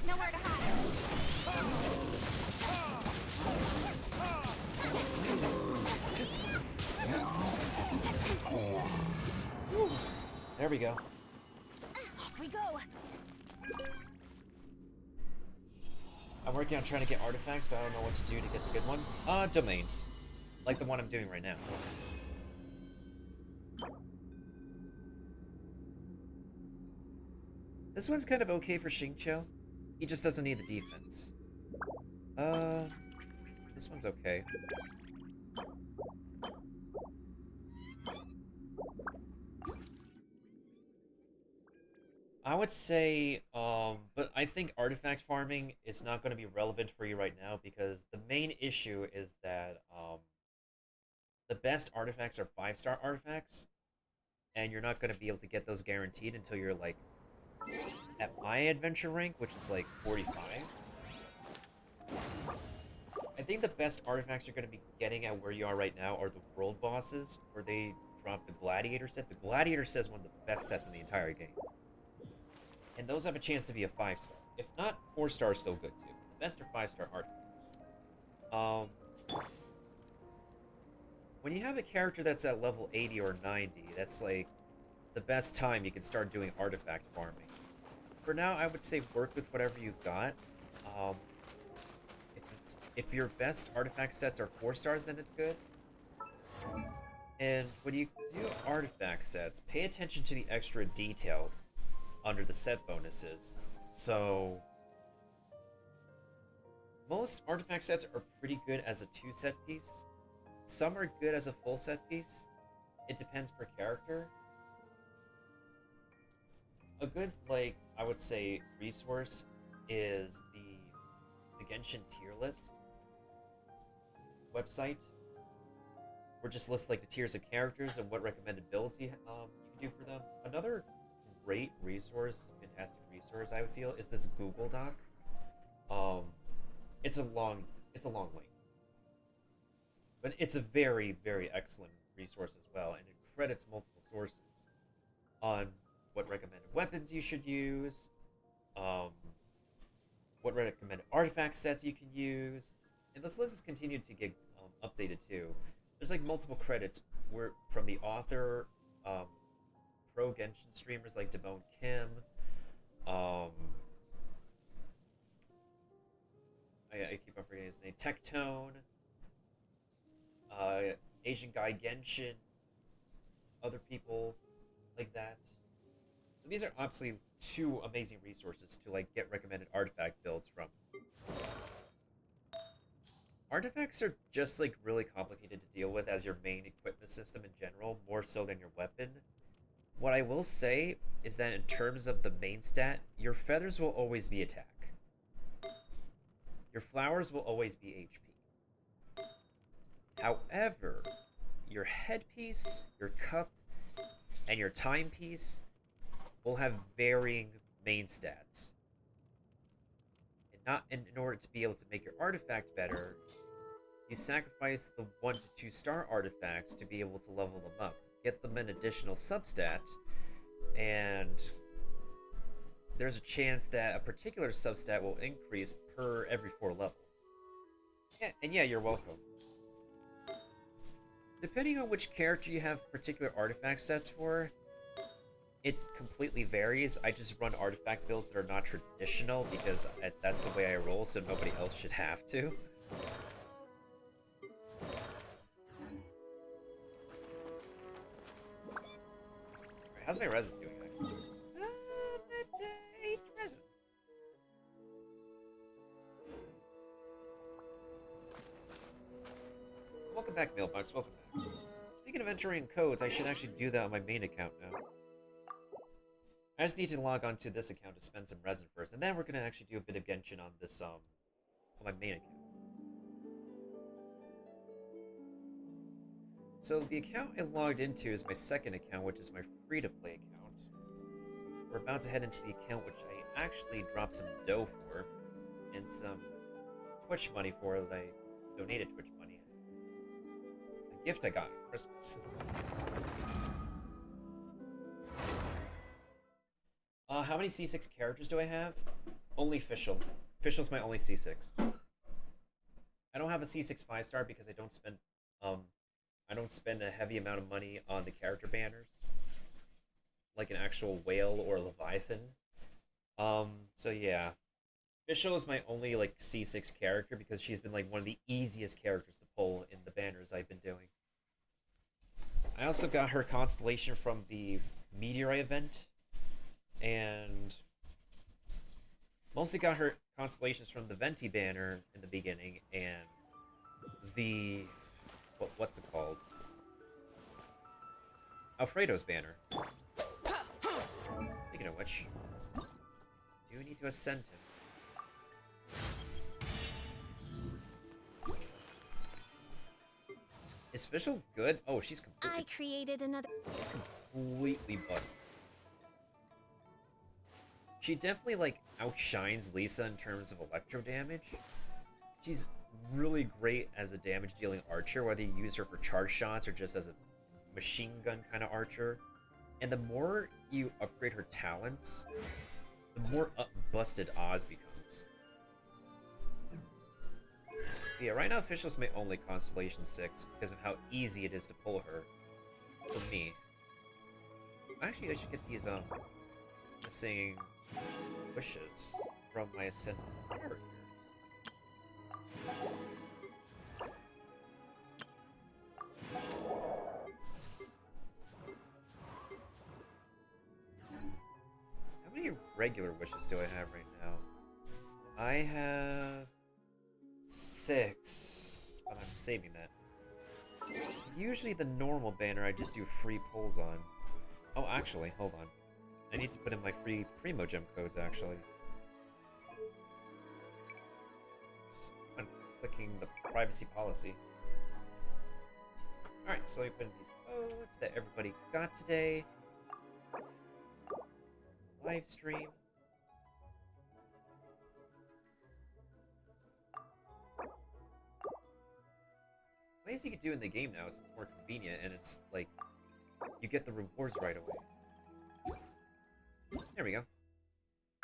Nowhere to hide. There we go. We go. I'm working on trying to get artifacts, but I don't know what to do to get the good ones. Domains. Like the one I'm doing right now. This one's kind of okay for Xingqiu. He just doesn't need the defense. This one's okay. I would say, but I think artifact farming is not going to be relevant for you right now because the main issue is that, the best artifacts are 5-star artifacts, and you're not going to be able to get those guaranteed until you're, like, at my adventure rank, which is, like, 45. I think the best artifacts you're going to be getting at where you are right now are the world bosses, where they drop the Gladiator set. The Gladiator set is one of the best sets in the entire game. And those have a chance to be a 5-star. If not, 4-star is still good, too. The best are 5-star artifacts. When you have a character that's at level 80 or 90, that's, like, the best time you can start doing artifact farming. For now, I would say work with whatever you've got. If your best artifact sets are 4-stars, then it's good. And when you do artifact sets, pay attention to the extra detail under the set bonuses. So most artifact sets are pretty good as a 2-set piece. Some are good as a full set piece. It depends per character. A good, like, I would say, resource is the Genshin tier list website. Where just lists like the tiers of characters and what recommended builds you can do for them. Another great resource, fantastic resource, I would feel, is this Google Doc. It's a long link. But it's a very, very excellent resource as well, and it credits multiple sources on what recommended weapons you should use, what recommended artifact sets you can use, and this list has continued to get updated too. There's like multiple credits where from the author, um, pro Genshin streamers like Damone Kim, um, I keep on forgetting his name, Tectone, uh, Asian Guy Genshin, other people like that. So these are obviously two amazing resources to like get recommended artifact builds from. Artifacts are just like really complicated to deal with as your main equipment system in general, more so than your weapon. What I will say is that in terms of the main stat, your feathers will always be attack. Your flowers will always be HP. However, your headpiece, your cup, and your timepiece will have varying main stats. And not in order to be able to make your artifact better, you sacrifice the 1 to 2 star artifacts to be able to level them up. Get them an additional substat, and there's a chance that a particular substat will increase per every 4 levels. Yeah, and yeah, you're welcome. Depending on which character you have particular artifact sets for, it completely varies. I just run artifact builds that are not traditional because that's the way I roll, so nobody else should have to. Alright, how's my resin doing, actually? Meditate resin. Welcome back, Mailbox. Welcome back. Speaking of entering codes, I should actually do that on my main account now. I just need to log on to this account to spend some resin first, and then we're gonna actually do a bit of Genshin on this, on my main account. So the account I logged into is my second account, which is my free-to-play account. We're about to head into the account which I actually dropped some dough for, and some Twitch money for that I donated Twitch money. It's a gift I got at Christmas. How many C6 characters do I have? Only Fischl. Fischl's my only C6. I don't have a C6 5-star because I don't spend a heavy amount of money on the character banners, like an actual whale or leviathan. So yeah, Fischl is my only like C6 character because she's been like one of the easiest characters to pull in the banners I've been doing. I also got her constellation from the Meteorite event, and mostly got her constellations from the Venti banner in the beginning and the what's it called? Alfredo's banner. Speaking of which, do we need to ascend him? Is Fischl good? Oh, she's completely. I created another. She's completely busted. She definitely like outshines Lisa in terms of electro damage. She's really great as a damage dealing archer, whether you use her for charge shots or just as a machine gun kind of archer. And the more you upgrade her talents, the more busted Oz becomes. But yeah, right now Fischl's my only Constellation 6 because of how easy it is to pull her for me. Actually, I should get these missing wishes from my ascendant characters. How many regular wishes do I have right now? I have 6, but I'm saving that. Usually the normal banner I just do free pulls on. Oh, actually, hold on. I need to put in my free Primo Gem codes, actually. So I'm clicking the privacy policy. Alright, so let me put in these codes that everybody got today. Live stream. Ways you could do in the game now, so it's more convenient, and it's like you get the rewards right away. There we go.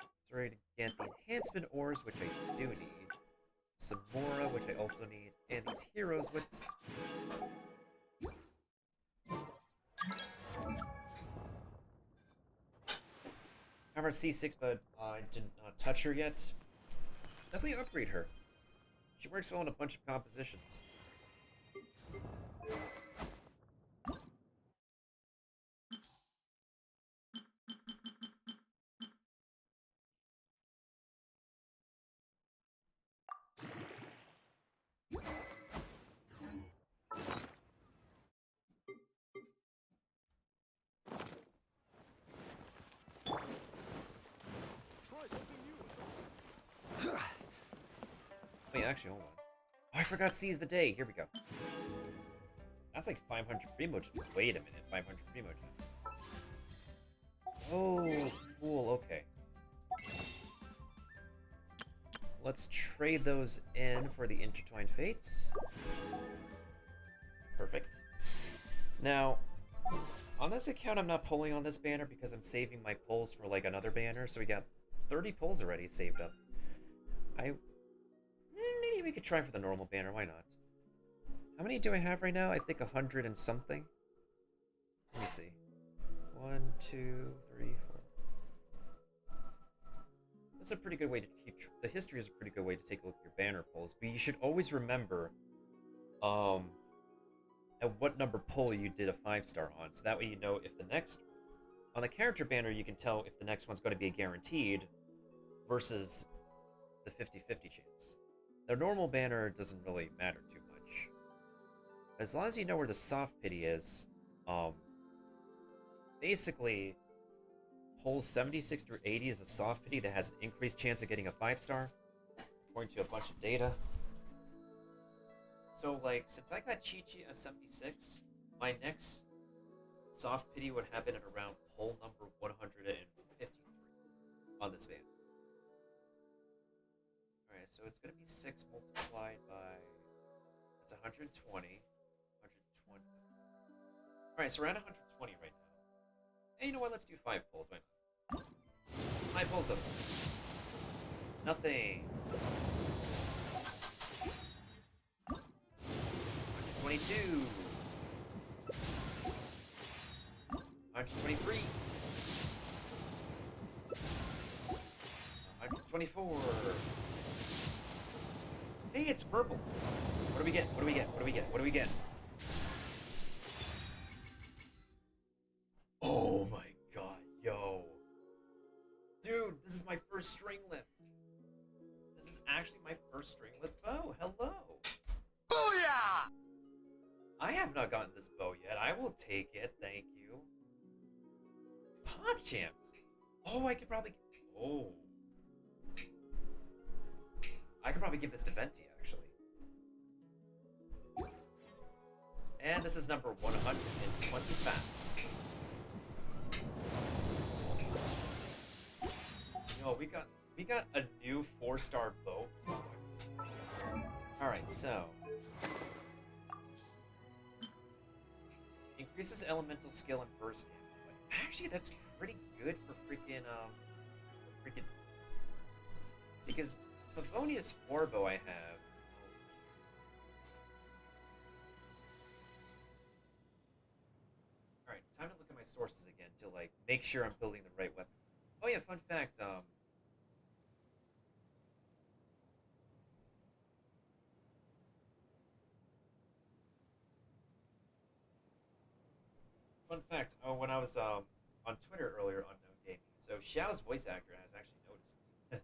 So ready to get the enhancement ores, which I do need. Some Mora, which I also need, and these heroes, which I have our C6, but I did not touch her yet. Definitely upgrade her. She works well in a bunch of compositions. Wait, actually, hold on. Oh, I forgot seize the day. Here we go. That's like 500 Primogems. Wait a minute, 500 Primogems. Oh, cool, okay. Let's trade those in for the Intertwined Fates. Perfect. Now, on this account, I'm not pulling on this banner because I'm saving my pulls for like another banner. So we got 30 pulls already saved up. Maybe we could try for the normal banner. Why not? How many do I have right now? I think 100 and something. Let me see. 1, 2, 3, 4. That's a pretty good way to keep... The history is a pretty good way to take a look at your banner pulls. But you should always remember at what number pull you did a 5-star on. So that way you know if the next... On the character banner, you can tell if the next one's going to be a guaranteed versus the 50-50 chance. The normal banner doesn't really matter too much. As long as you know where the soft pity is, basically, pulls 76 through 80 is a soft pity that has an increased chance of getting a 5-star, according to a bunch of data. So, like, since I got Chi-Chi at 76, my next soft pity would happen at around pull number 153 on this banner. Alright, so it's going to be 6 multiplied by... That's 120. 120. Alright, so we're at 120 right now. Hey, you know what? Let's do 5 pulls. Why not? 5 pulls doesn't work. Nothing. 122. 123. 124. Hey, it's purple. What do we get? What do we get? What do we get? What do we get? Oh my god, yo. Dude, this is my first stringless. This is actually my first stringless bow. Hello. Booyah! I have not gotten this bow yet. I will take it, thank you. PogChamps. Oh, I could probably... Oh. I could probably give this to Venti, actually. And this is number 125. Yo, we got a new 4-star bow. Alright, so... Increases elemental skill and burst damage. But actually, that's pretty good for freaking, because Favonius Warbow I have... Alright, time to look at my sources again to, like, make sure I'm building the right weapons. Oh yeah, fun fact, when I was on Twitter earlier on No Gaming, so Xiao's voice actor has actually noticed me.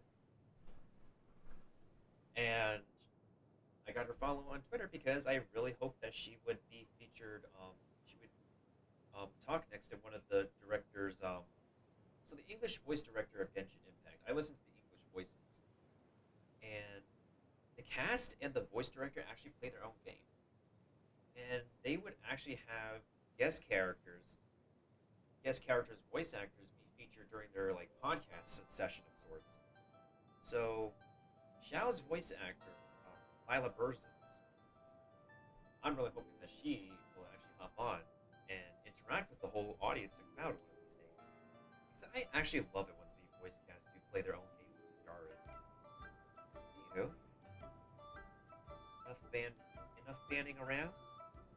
And I got her follow on Twitter because I really hoped that she would be featured, she would talk next to one of the directors, so the English voice director of Genshin Impact. I listen to the English voices. And the cast and the voice director actually play their own game. And they would actually have guest characters, voice actors be featured during their like podcast session of sorts. So, Xiao's voice actor, Lila Burzins, I'm really hoping that she will actually hop on and interact with the whole audience and crowd one of these days. Because I actually love it when the voice cast do play their own game from the start. Anywho, enough fanning around.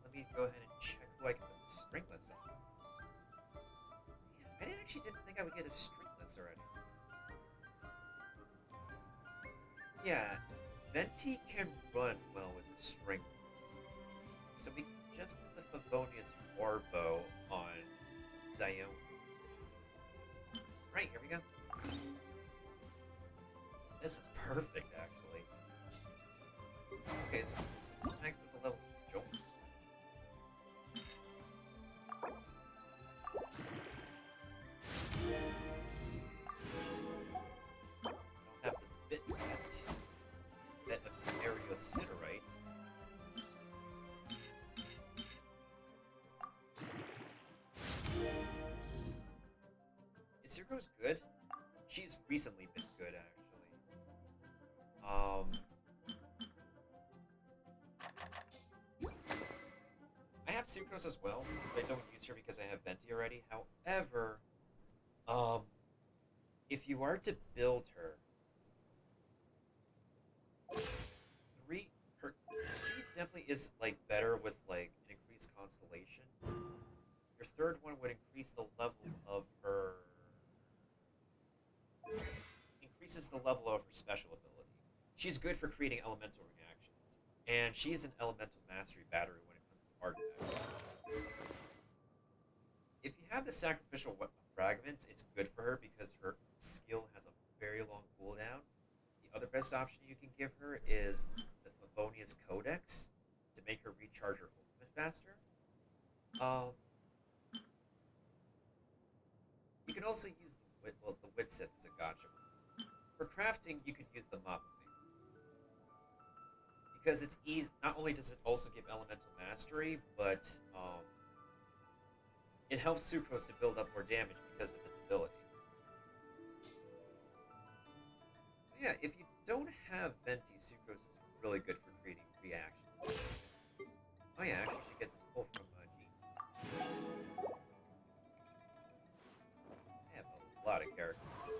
Let me go ahead and check who I can put the stringless on. Man, I actually didn't think I would get a stringless this already. Yeah, Venti can run well with strings, so we can just put the Favonius Orbo on Dione. Right, here we go. This is perfect, actually. Okay, so we'll next at the level of Jones. Don't have the bit yet. Bit of Aerosiderite. Isuru's good. She's recently been good, actually. I have Sucrose as well, but I don't use her because I have Venti already. However, if you are to build her, she definitely is like better with like an increased constellation. Your third one would increase the level of her special ability. She's good for creating elemental reactions, and she is an elemental mastery battery when it comes to artifacts. If you have the sacrificial fragments, it's good for her because her skill has a very long cooldown. The other best option you can give her is the Favonius Codex to make her recharge her ultimate faster. You can also use the Wit Sith as a gotcha. For crafting, you could use the Mappa because it's easy. Not only does it also give elemental mastery, but it helps Sucrose to build up more damage because of its ability. So yeah, if you don't have Venti, Sucrose is really good for creating reactions. Oh yeah, actually, you should get this pull from Jean. I have a lot of characters.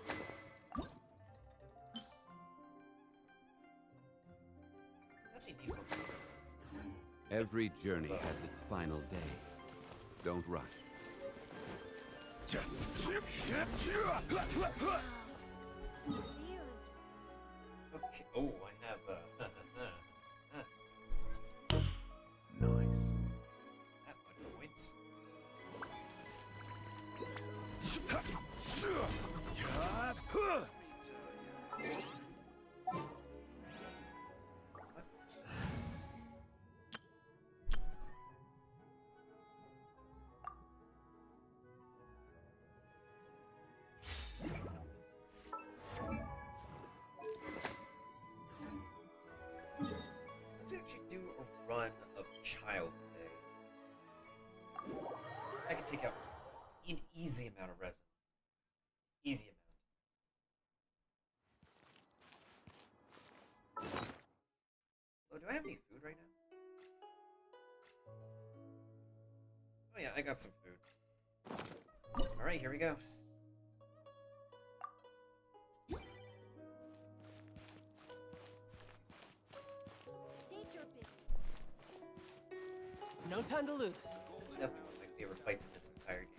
Every journey has its final day. Don't rush. Okay. Oh, I have Nice. that much points. Let's actually do a run of Child today. I can take out an easy amount of resin. Easy amount. Oh, do I have any food right now? Oh yeah, I got some food. Alright, here we go. State your business. No time to lose. This is definitely one of my favorite fights in this entire game.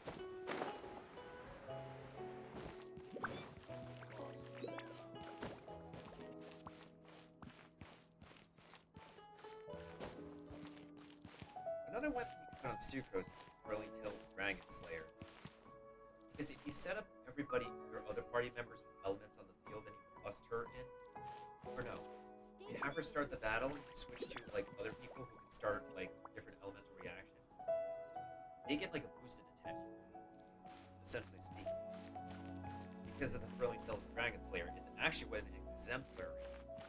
Another weapon you can put on Sucrose is the Whirling Tails Dragon Slayer. Because if you set up your other party members with elements on the field and you bust her in, or no, you have her start the battle and you switch to like other people who can start like different elemental reactions. They get like a boosted attack, essentially speaking. Because of the Thrilling Tales of Dragon Slayer is actually an exemplary,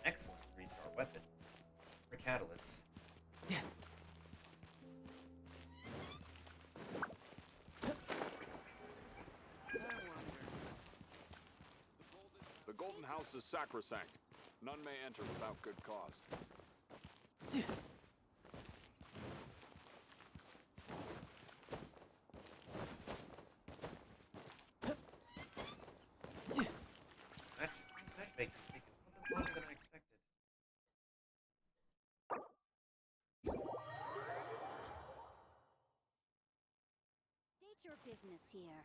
excellent 3-star weapon for Catalyst. The Golden House is sacrosanct. None may enter without good cause. Actually, these matchmakers take a little bit longer than I expected. State your business here.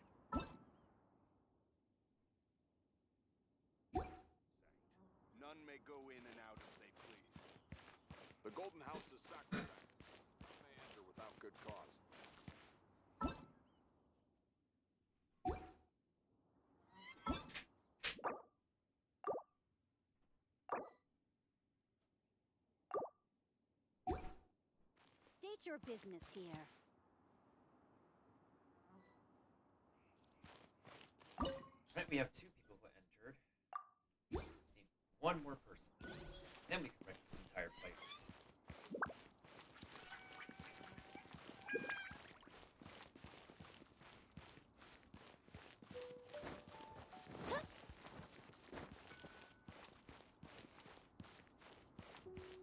go in and out as they please. The Golden House is sacrosanct. None may enter without good cause. State your business here. Right, we have 2 people who entered. Just need 1 more person. Then we can wreck this entire fight.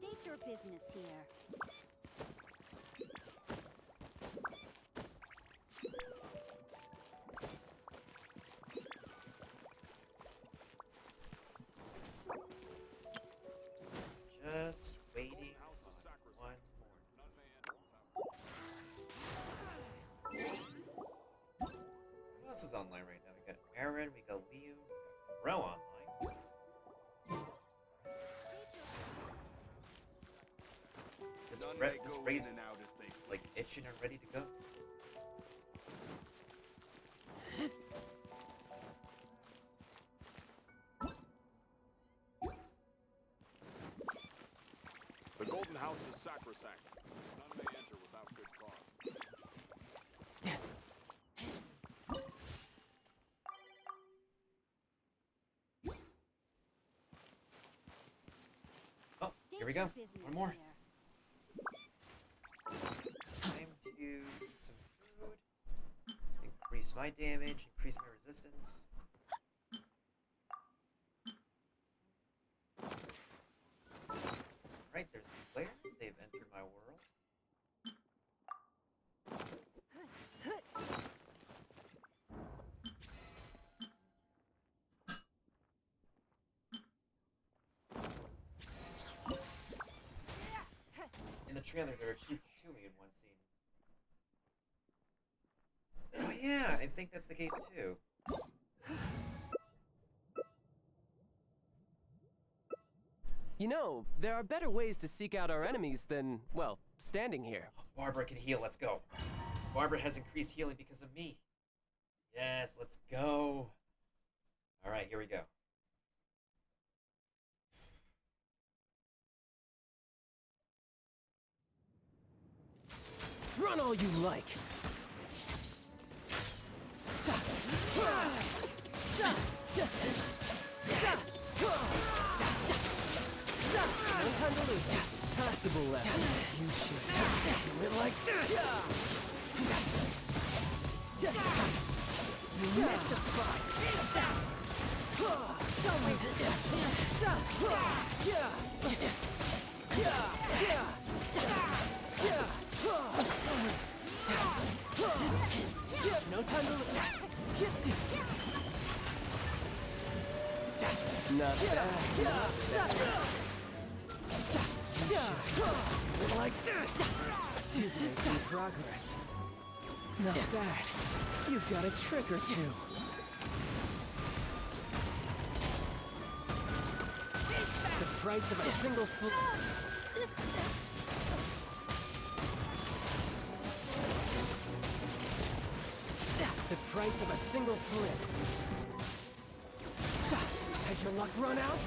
State your business here. Just waiting on 1 more. None may enter without. Who else is online right now? We got Aaron, we got Liu, we got Crow online. This, None may this go in Razor's and out as they like itching and ready to go. The Golden House is sacrosanct. None may enter without good cause. Oh, here we State your go. business 1 more. here. Time to eat some food. Increase my damage, increase my resistance. Right, there's the player. They've entered my world. In the trailer, there are 2 for 2 in one scene. Oh yeah, I think that's the case too. You know, there are better ways to seek out our enemies than, well, standing here. Barbara can heal, let's go. Barbara has increased healing because of me. Yes, let's go. Alright, here we go. Run all you like! No time to lose. Passable level. You should do it like this! You missed a spot! Don't waste no time to lose. Not bad. Like this! You've made some progress. Not bad. You've got a trick or 2. The price of a single slip. The price of a single slip. Has your luck run out?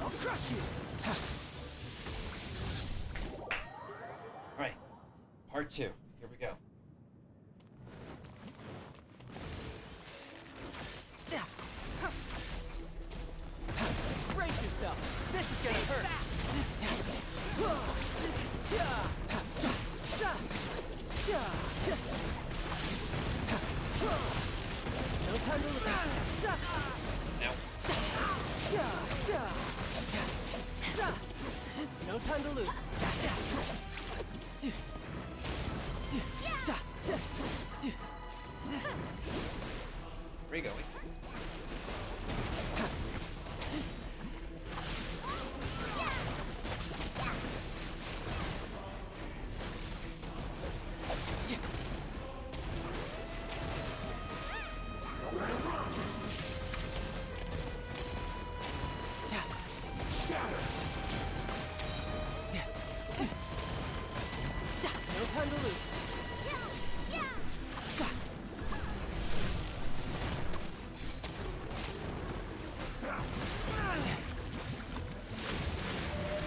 I'll crush you! Alright, part 2. Here we go. Brace yourself! This is gonna hurt! No time to lose. No time to lose. Where are you going? time to lose.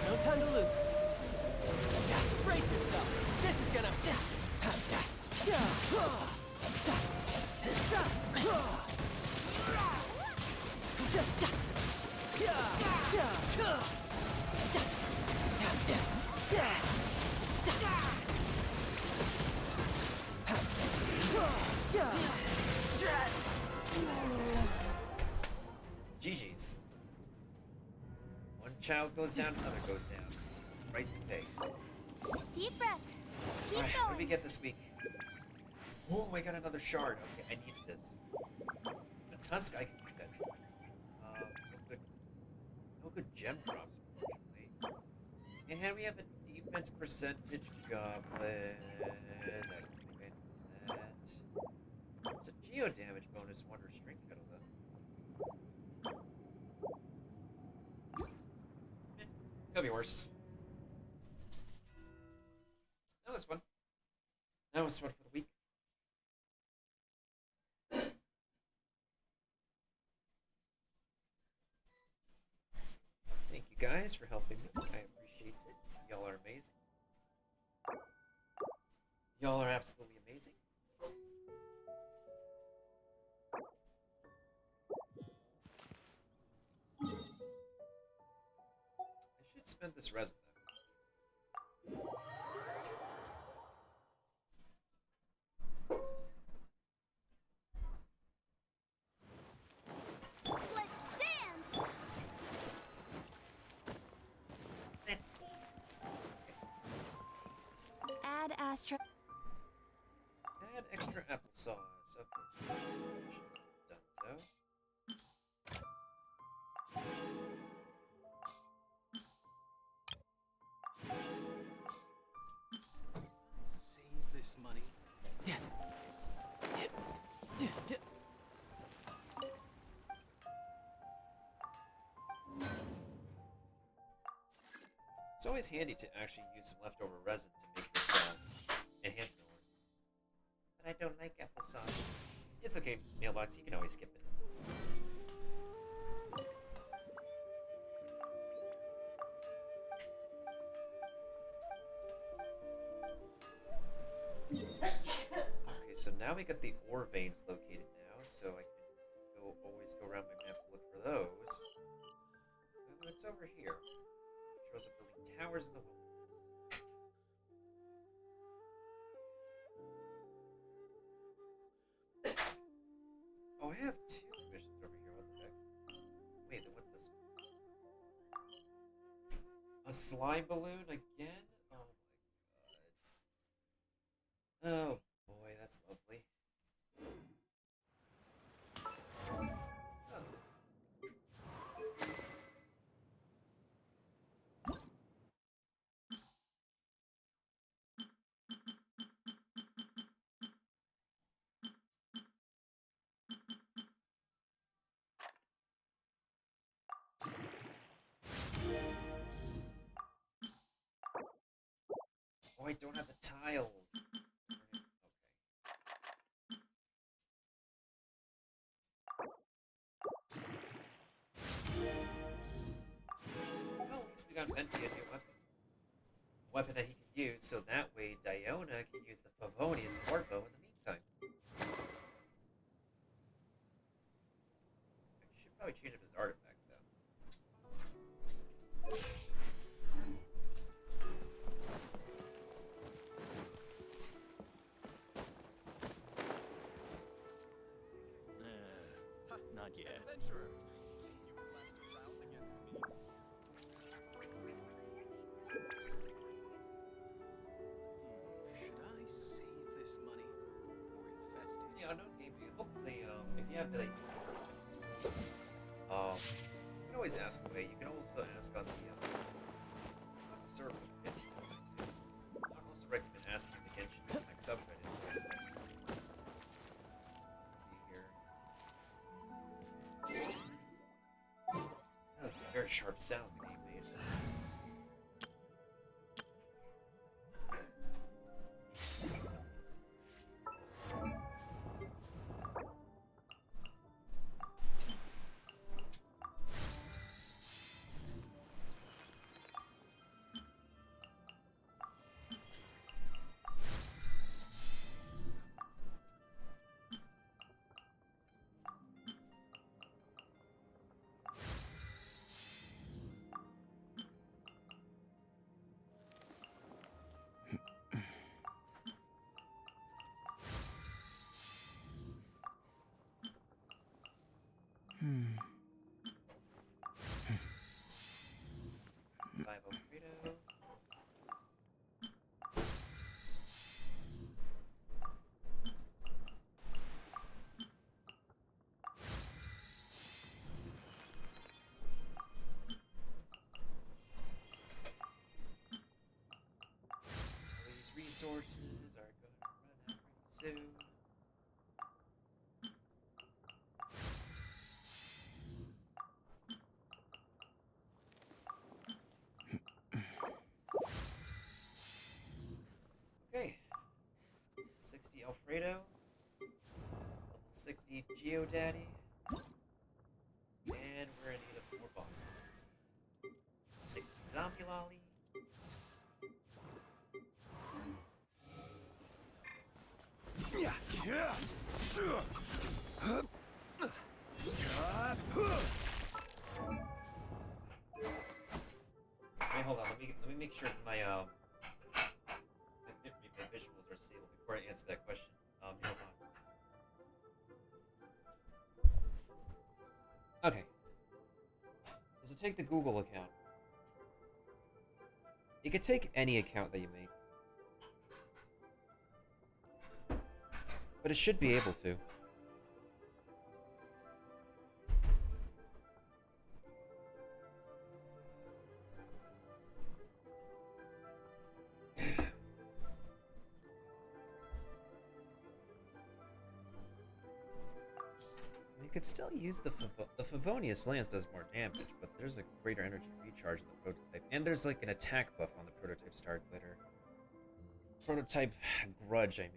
No time to lose. Brace yourself. This is gonna. GG's. One child goes down, another goes down. Price to pay. Deep breath. Keep Alright, what going. did we get this week? Oh, I got another shard. Okay, I needed this. A tusk, I can use that. No good gem drops, unfortunately. And we have a defense percentage goblet. I don't think I need that. It's a geo damage bonus wonder string kettle though. Could be worse. That was fun. That was fun for the week. Thank you guys for helping me. I appreciate it. Y'all are amazing. Y'all are absolutely amazing. I should spend this resin though. Let's dance. Let's dance. Okay. Add Astra. Add extra applesauce. Okay, so done so. Save this money. It's always handy to actually use some leftover resin to make this enhancement work. But I don't like applesauce. It's okay, Mailbox, you can always skip it. Okay, so now we got the ore veins located now, so I can always go around my map to look for those. Oh, it's over here. It shows up building towers in the wilderness. Oh, I have two missions over here. What the heck? Wait, then what's this one? A slime balloon again? Oh my god. Oh boy, that's lovely. Oh, I don't have the tiles. Okay. Well, at least we got Venti a new weapon. A weapon that he can use, so that way Diona can use the Favonius Sword Bow in the meantime. I should probably change up his artifact, though. Not yet. Adventurer, you were last around against me. Should I save this money or invest it? Yeah, no, maybe. Hopefully, if you have like, you can always ask away. You can also ask on the there's lots of servers for Genshin. I would also recommend asking the Genshin like subreddit. Let's see here. That was a very sharp sound the game made. resources are going to run out pretty soon. Okay. 60 Alfredo. Level 60 Geodaddy. And we're in need of more boss fights. 60 Zombie Lolly. Wait, hold on. Let me make sure my my visuals are stable before I answer that question. Hold on. Okay. Does it take the Google account? It could take any account that you make. But it should be able to. You could still use the Favonius Lance does more damage, but there's a greater energy recharge in the prototype. And there's like an attack buff on the prototype Star Glitter. Prototype Grudge, I mean.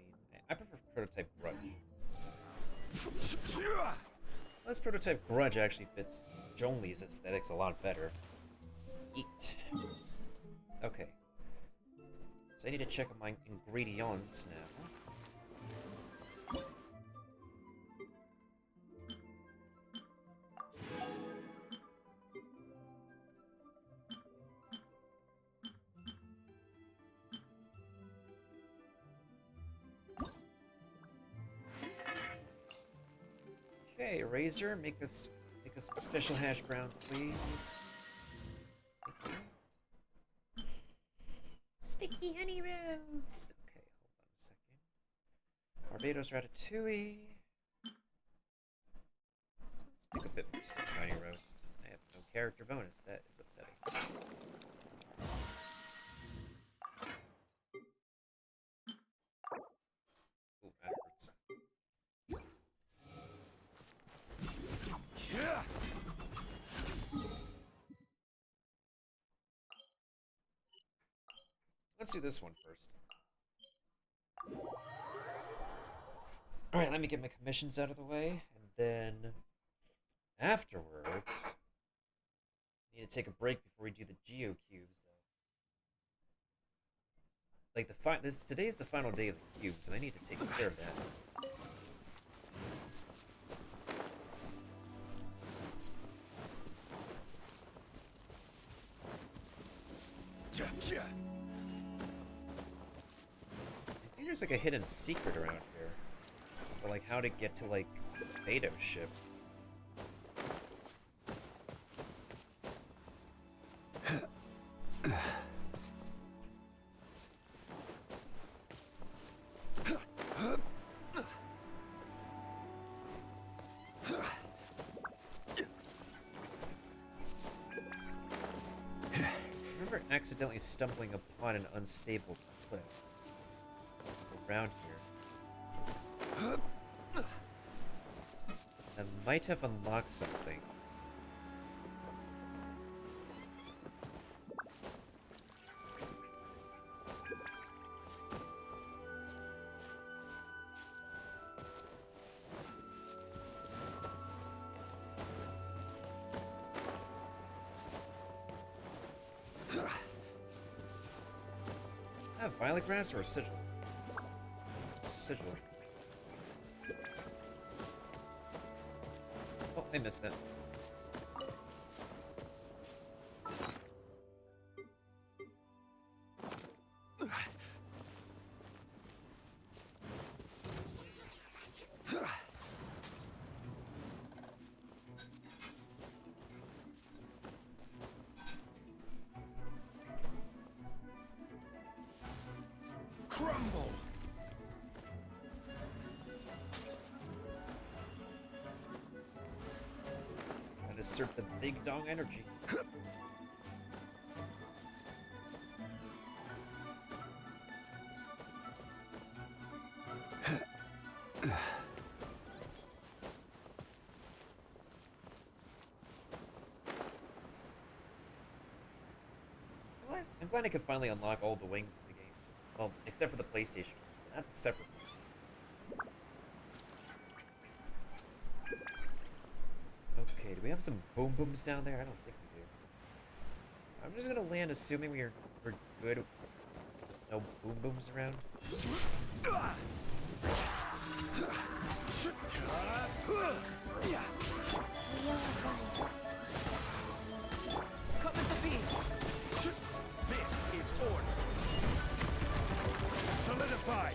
I prefer prototype Grudge. This prototype Grudge actually fits Zhongli's aesthetics a lot better. Eat. Okay. So I need to check on my ingredients now. Okay, Razor, make us some special hash browns, please. Sticky honey roast. Okay, hold on a second. Barbados ratatouille. Let's make a bit more sticky honey roast. I have no character bonus. That is upsetting. Ooh, that hurts. Let's do this one first. Alright, let me get my commissions out of the way, and then afterwards, I need to take a break before we do the Geo Cubes, though. Like today's the final day of the cubes, and I need to take care of that. I think there's like a hidden secret around here for like how to get to like Beto's ship. Accidentally stumbling upon an unstable cliff around here. I might have unlocked something. Violet grass or a sigil? Sigil. Oh, I missed that. Crumble! And assert the big dong energy. I'm glad I could finally unlock all the wings in the game. Well, except for the PlayStation. That's a separate one. Okay, do we have some boom booms down there? I don't think we do. I'm just gonna land assuming we're good. No boom booms around. Come at the beam! This is order. Solidify.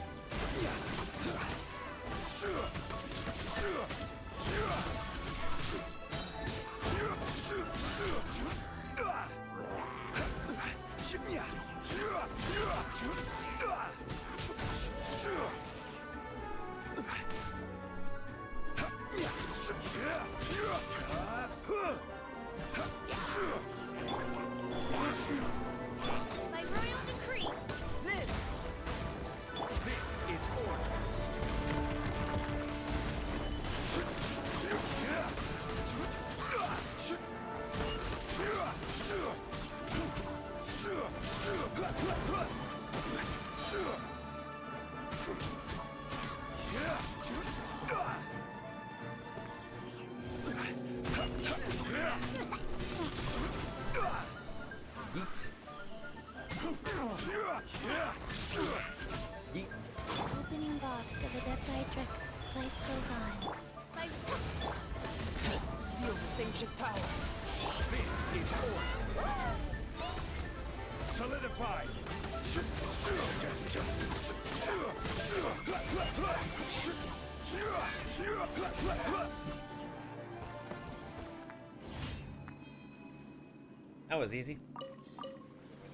By royal decree. This is order. Yeet. Yeet. Opening box of Adepti Life goes on. By Feel this ancient power. This is order. Solidify. That was easy.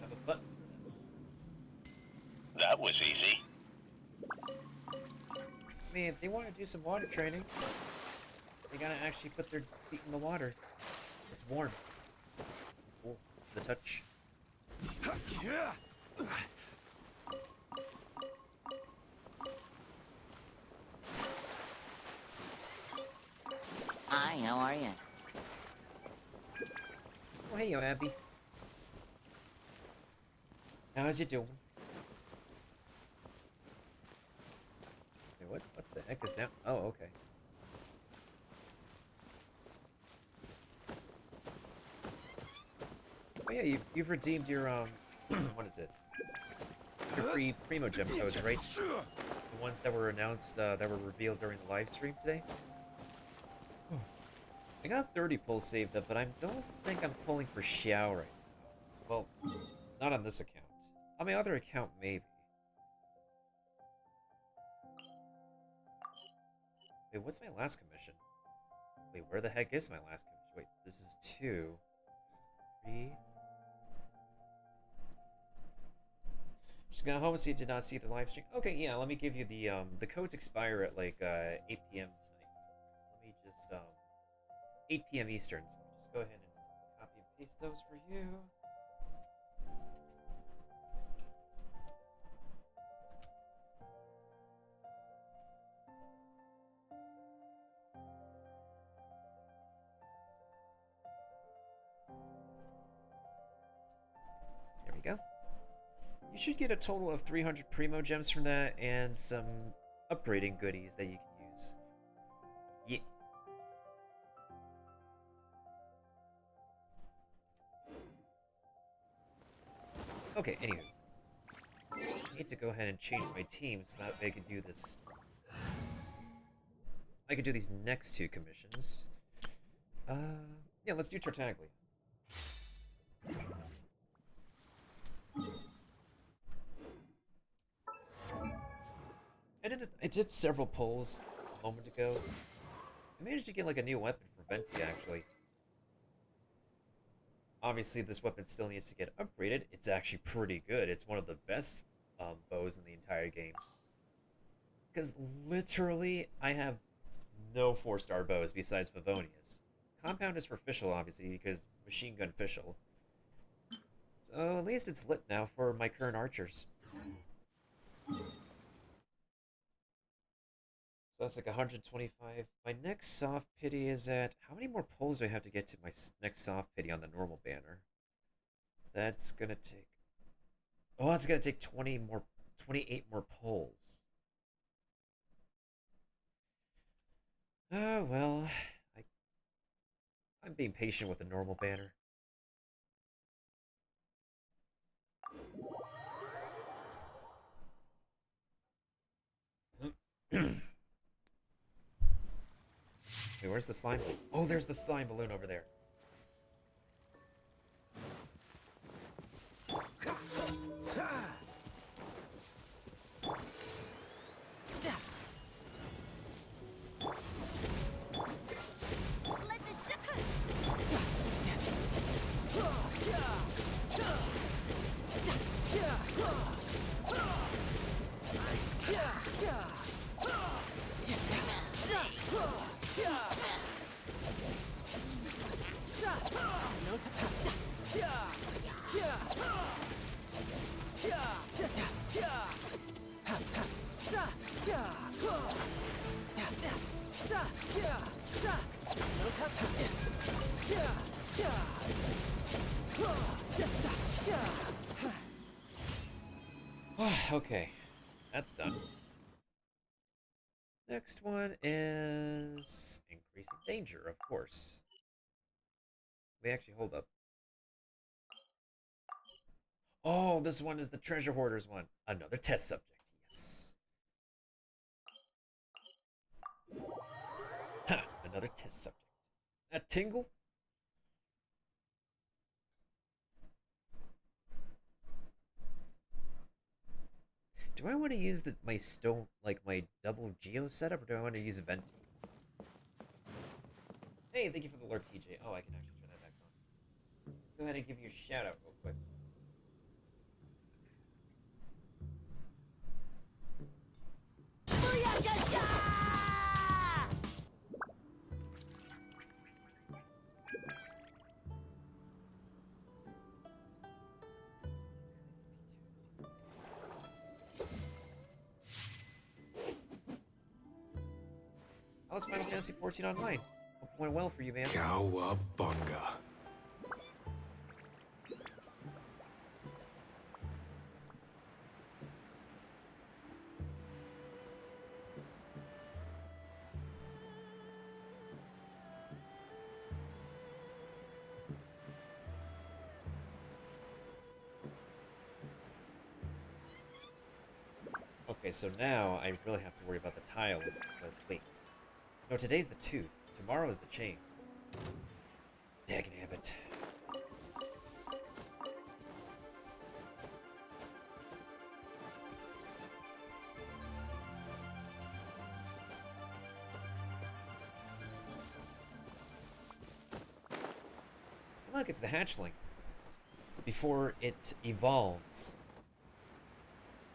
Have a button. That was easy. I mean, if they want to do some water training, they gotta actually put their feet in the water. It's warm. Cool. The touch. Hi, how are you? Oh, hey, yo, Abby. How's you doing? Wait, what the heck is down? Oh, okay. Oh yeah, you've redeemed your what is it? Your free Primo Gem codes, right? The ones that were announced, that were revealed during the live stream today. I got 30 pulls saved up, but I don't think I'm pulling for Xiao right now. Well, not on this account. On my other account, maybe. Wait, what's my last commission? Wait, where the heck is my last commission? Wait, this is 2, 3. Just got home, so you did not see the live stream. Okay, yeah, let me give you the codes expire at like 8 p.m. tonight. Let me just 8 p.m. Eastern. So just go ahead and copy and paste those for you. There we go. You should get a total of 300 Primo Gems from that and some upgrading goodies that you can use. Yeah. Okay, anyway. I need to go ahead and change my team so that way I can do this. I could do these next 2 commissions. Yeah, let's do Tartaglia. I did several pulls a moment ago. I managed to get like a new weapon for Venti, actually. Obviously, this weapon still needs to get upgraded. It's actually pretty good. It's one of the best bows in the entire game. Because literally, I have no 4-star bows besides Favonius. Compound is for Fischl, obviously, because Machine Gun Fischl. So at least it's lit now for my current archers. So that's like 125. My next soft pity is at... How many more pulls do I have to get to my next soft pity on the normal banner? That's gonna take... Oh, it's gonna take 28 more pulls. Oh, well, I'm being patient with a normal banner. Wait, where's the slime balloon? Oh, there's the slime balloon over there. Okay, that's done. Next one is increasing danger, of course. We actually hold up. Oh, this one is the treasure hoarders one. Another test subject. Yes. Ha! Another test subject. That tingle? Do I want to use my stone, like my double geo setup, or do I want to use vent? Hey, thank you for the lurk, TJ. Oh, I can actually turn that back on. Go ahead and give you a shout out real quick. How was Final Fantasy 14 online? Hope it went well for you, man. Cowabunga. Okay, so now I really have to worry about the tiles because, wait. No, today's the tooth. Tomorrow is the chains. Dagnabbit. Look, it's the hatchling. Before it evolves.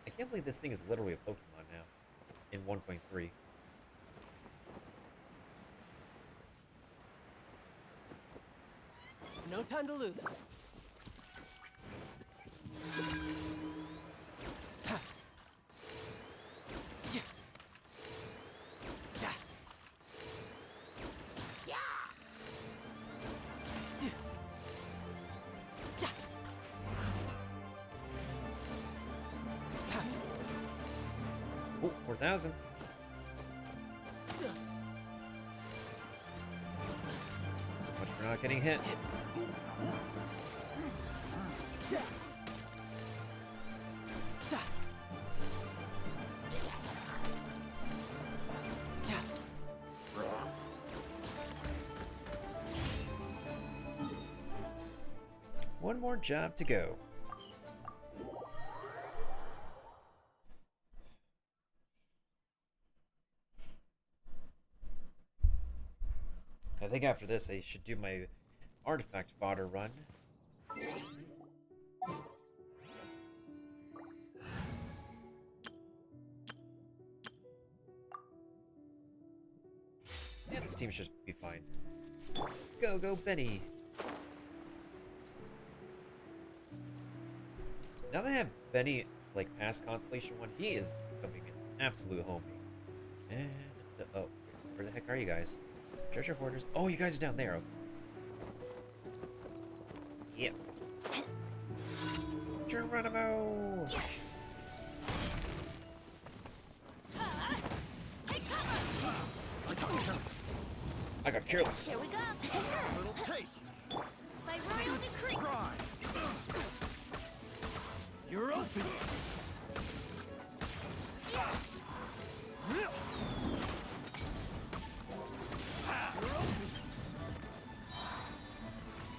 I can't believe this thing is literally a Pokemon now. In 1.3. No time to lose. Oh, 4,000. So much for not getting hit. One more job to go. I think after this I should do my artifact fodder run. Yeah, this team should be fine. Go, go, Benny! Now that I have Benny, like, past Constellation 1, he is becoming an absolute homie. And, oh, where the heck are you guys? Treasure hoarders. Oh, you guys are down there. Okay. Yep. Geronimo! I got careless. Here we go. Little taste. By royal decree. You're open.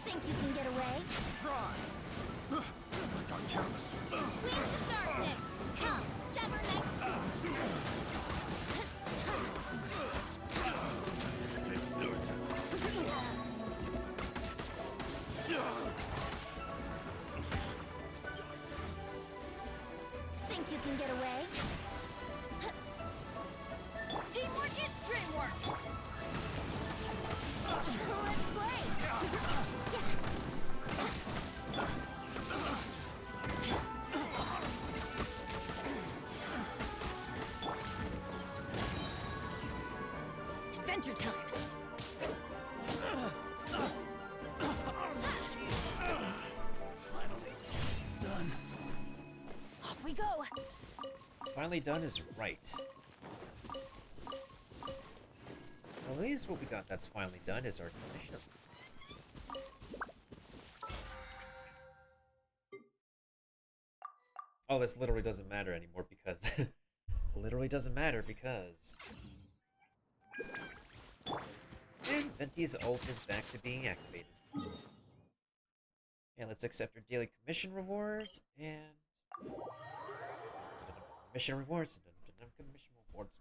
Think you can get away? I got careless. Wings of darkness. Come, sever next. Think you can get away? Teamwork is dreamwork. Let's play! Adventure time! Finally done. Off we go! Finally done is right. At least what we got that's finally done is our commission. Oh, this literally doesn't matter anymore because... literally doesn't matter because... And Venti's ult is back to being activated. And let's accept our daily commission rewards, and... Mission rewards, commission rewards.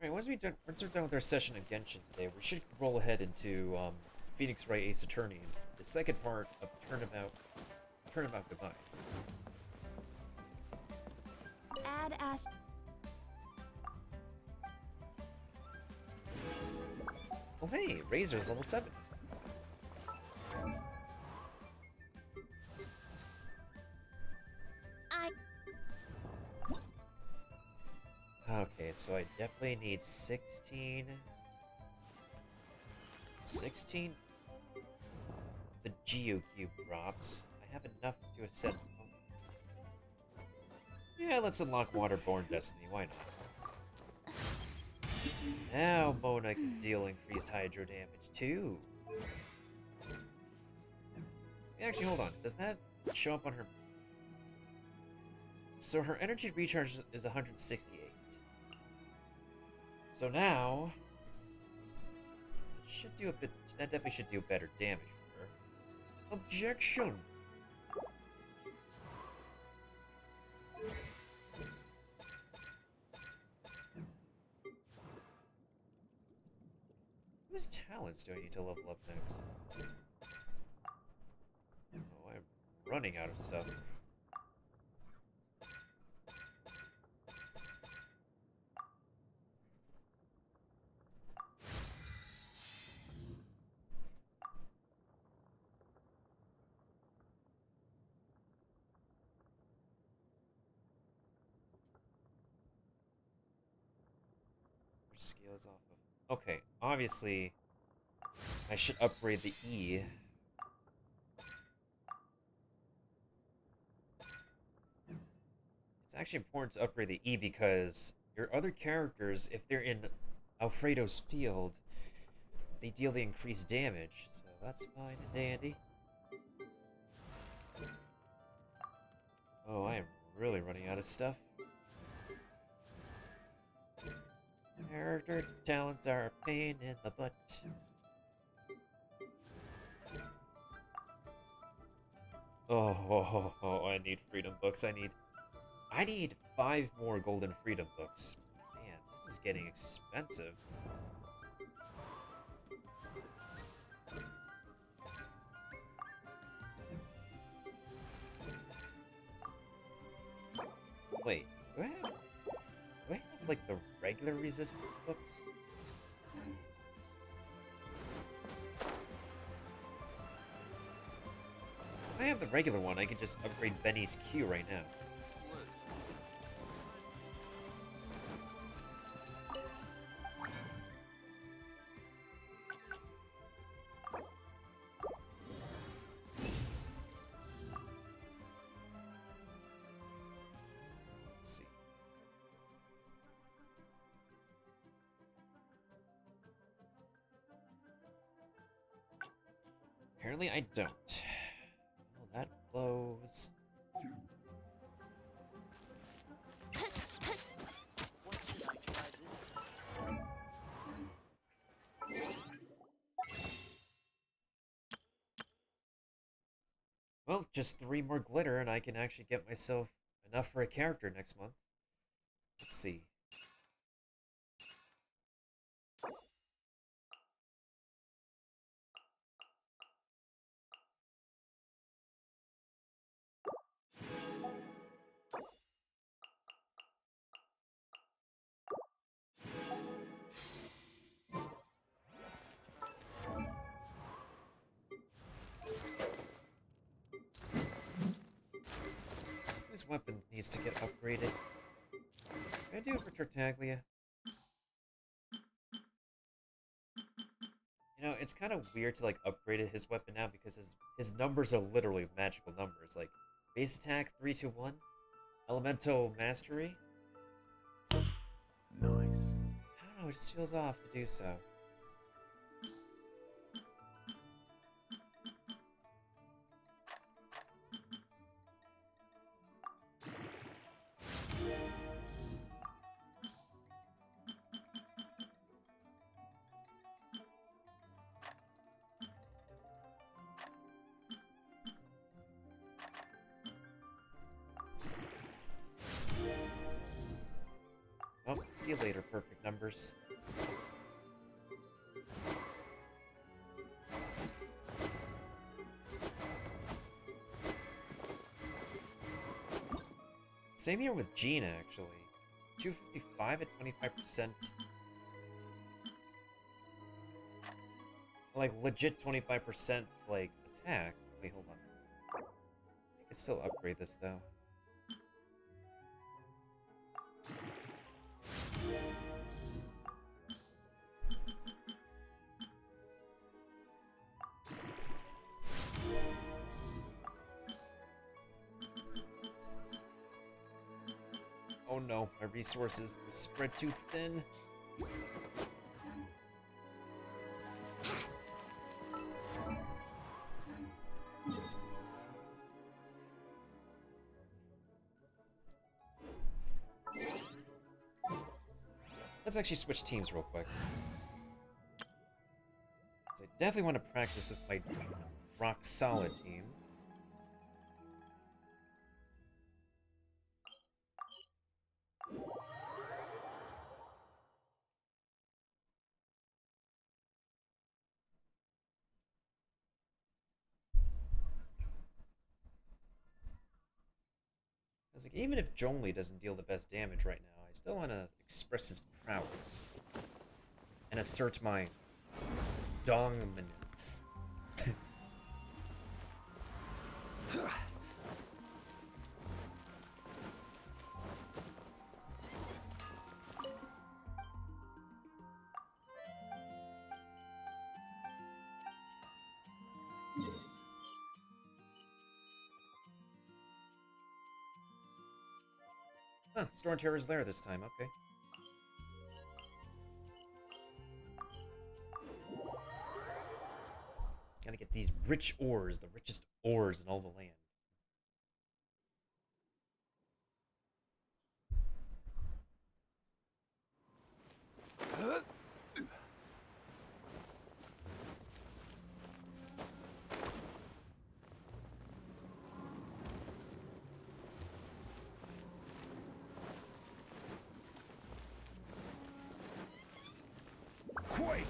Alright, once we're done with our session of Genshin today, we should roll ahead into Phoenix Wright Ace Attorney, the second part of Turnabout Goodbyes. Add Ash. Oh hey, Razor's level 7. Okay, so I definitely need 16 the Geocube drops. I have enough to ascend. Yeah, let's unlock Waterborne Destiny, why not? Now Mona can deal increased hydro damage too. Actually, hold on. Does that show up on her? So her energy recharge is 168. So now, should do a bit. That definitely should do better damage for her. Objection. Whose talents do I need to level up next? Oh, I'm running out of stuff. Scales off of. Okay, obviously, I should upgrade the E. It's actually important to upgrade the E because your other characters, if they're in Alfredo's field, they deal the increased damage, so that's fine and dandy. Oh, I am really running out of stuff. Character talents are a pain in the butt. Oh, I need freedom books. I need 5 more golden freedom books. Man, this is getting expensive. Wait, do I have like the regular resistance books? So if I have the regular one, I could just upgrade Benny's Q right now. Apparently I don't. Well, that blows. What should I try this time? Well, just 3 more glitter and I can actually get myself enough for a character next month. Let's see. His weapon needs to get upgraded. Can I do it for Tartaglia? You know, it's kind of weird to like upgrade his weapon now because his numbers are literally magical numbers. Like base attack 3-1, elemental mastery. Nice. I don't know, it just feels off to do so. Oh, see you later, perfect numbers. Same here with Gina, actually. 255 at 25%. Like, legit 25%, like, attack. Wait, hold on. I can still upgrade this, though. Oh no, my resources are spread too thin. Let's actually switch teams real quick. I definitely want to practice with my rock solid team. I was like, even if Zhongli doesn't deal the best damage right now, I still want to express his prowess and assert my dominance. Huh, Storm Terror's there this time, okay. Gotta get these rich ores, the richest ores in all the land. Quake!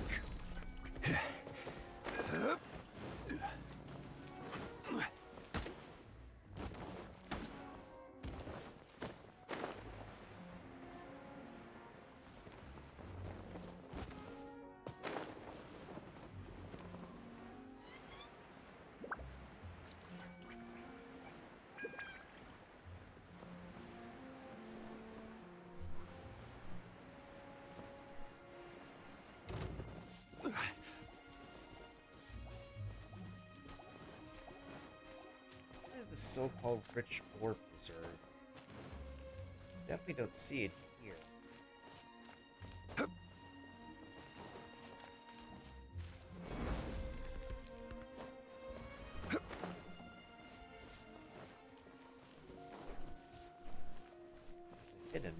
Where's the so-called rich ore preserve? Definitely don't see it here. hidden.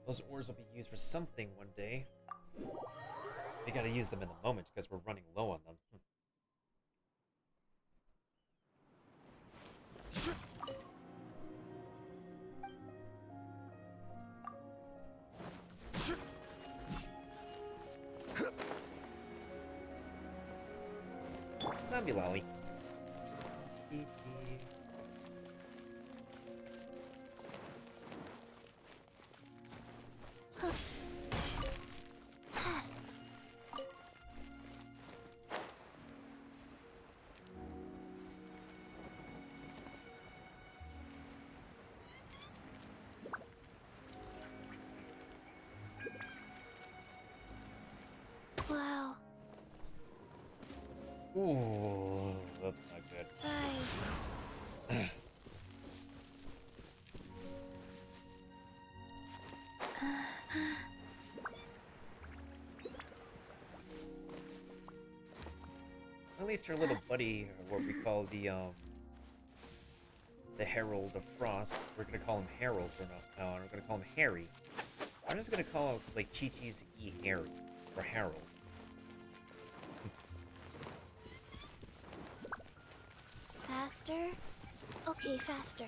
Those ores will be used for something one day. We gotta use them in the moment because we're running low on them. Zombie lolly. Wow. Ooh, that's not good. Guys. At least her little buddy, what we call the Herald of Frost. We're gonna call him Harold from now on. We're gonna call him Harry. I'm just gonna call him like Chi-Chi's E Harry or Harold. Faster? Okay, faster.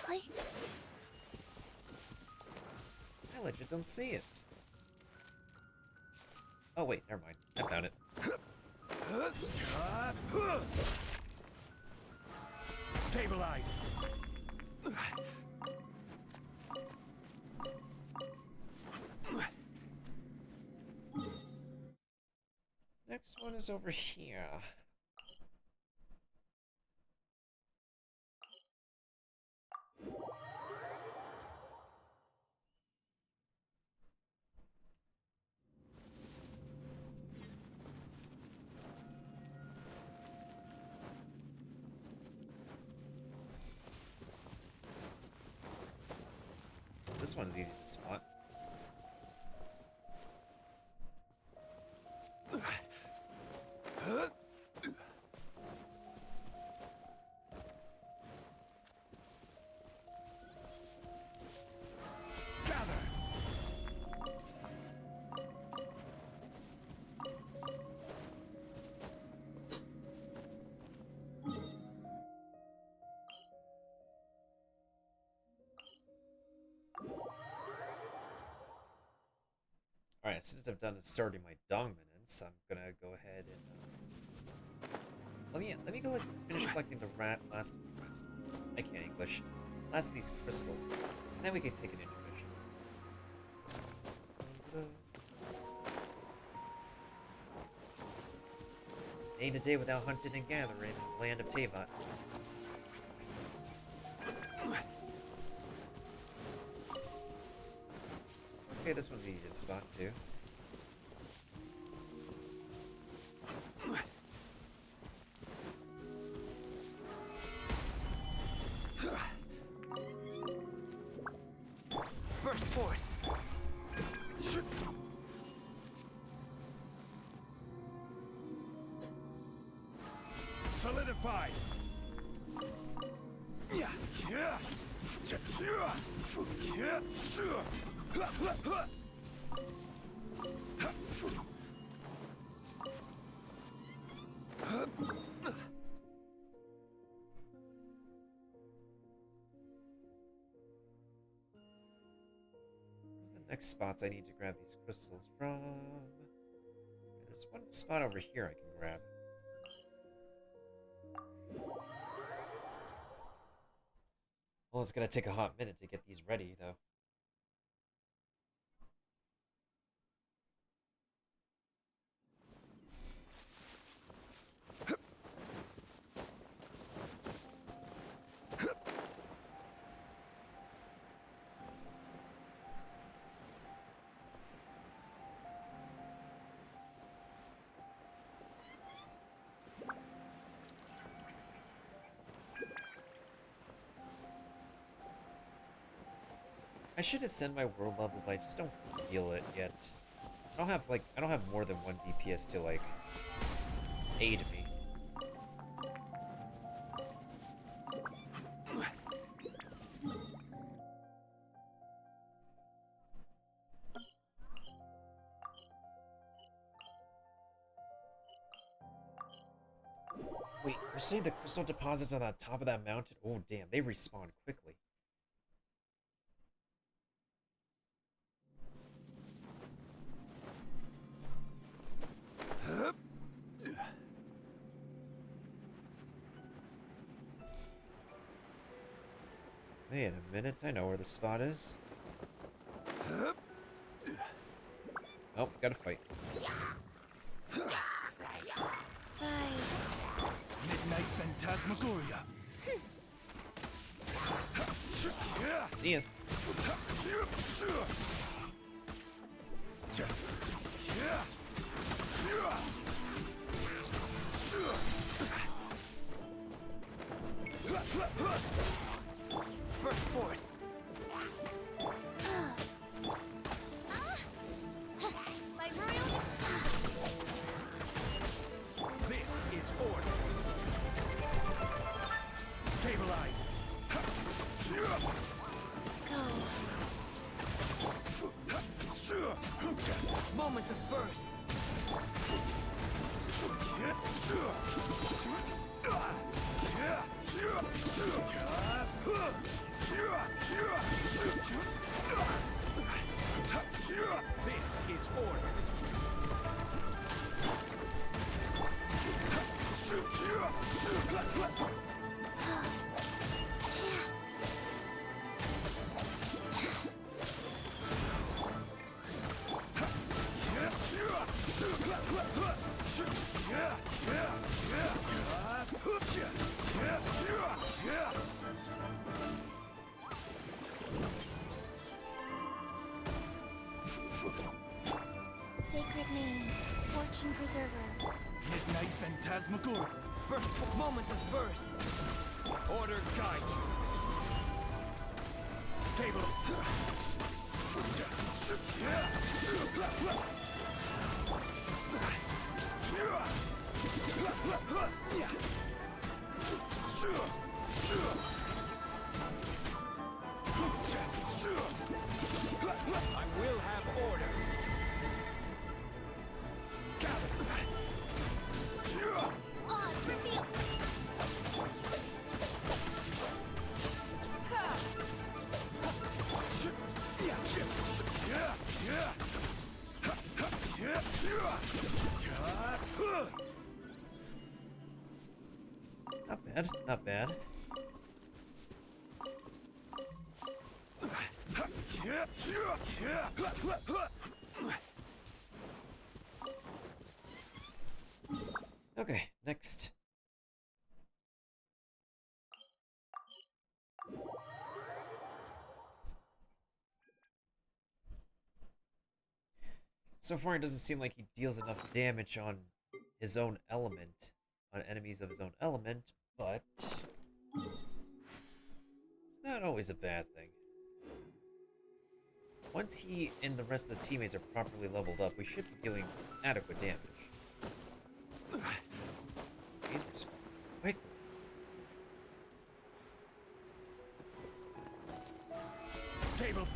Like... I legit don't see it. Oh wait, never mind. I found it. Stabilize. Next one is over here. This one is easy to spot. Alright, as soon as I've done asserting my dominance, I'm gonna go ahead and let me go like finish collecting the last I can't English. Last of these crystals. And then we can take an intermission. Ain't a day without hunting and gathering in the land of Teyvat. Okay, this one's easy to spot too. Burst forth. Solidify. Where's the next spots I need to grab these crystals from? There's one spot over here I can grab. Well, it's gonna take a hot minute to get these ready, though. I should ascend my world level, but I just don't feel it yet. I don't have more than one DPS to like aid me. Wait, we're seeing the crystal deposits on the top of that mountain? Oh damn, they respawn quickly. Wait a minute, I know where the spot is. Oh, gotta fight. Nice. Midnight Phantasmagoria. See ya. Burst forth. My royal. This is order. Stabilize. Moment of birth. This is order. Sacred name, fortune preserver. Midnight Phantasmagoria. Birth moment of birth. Order guide you. Stable. I will have order. Odds reveal. Not bad, not bad. Okay, next. So far, it doesn't seem like he deals enough damage on his own element, on enemies of his own element, but it's not always a bad thing. Once he and the rest of the teammates are properly leveled up, we should be doing adequate damage. He's responding quickly. Stable.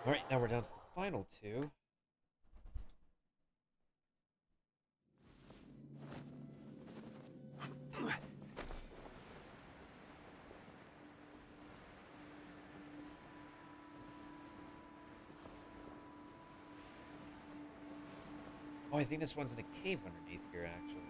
Alright, now we're down to the final two. Oh, I think this one's in a cave underneath here, actually.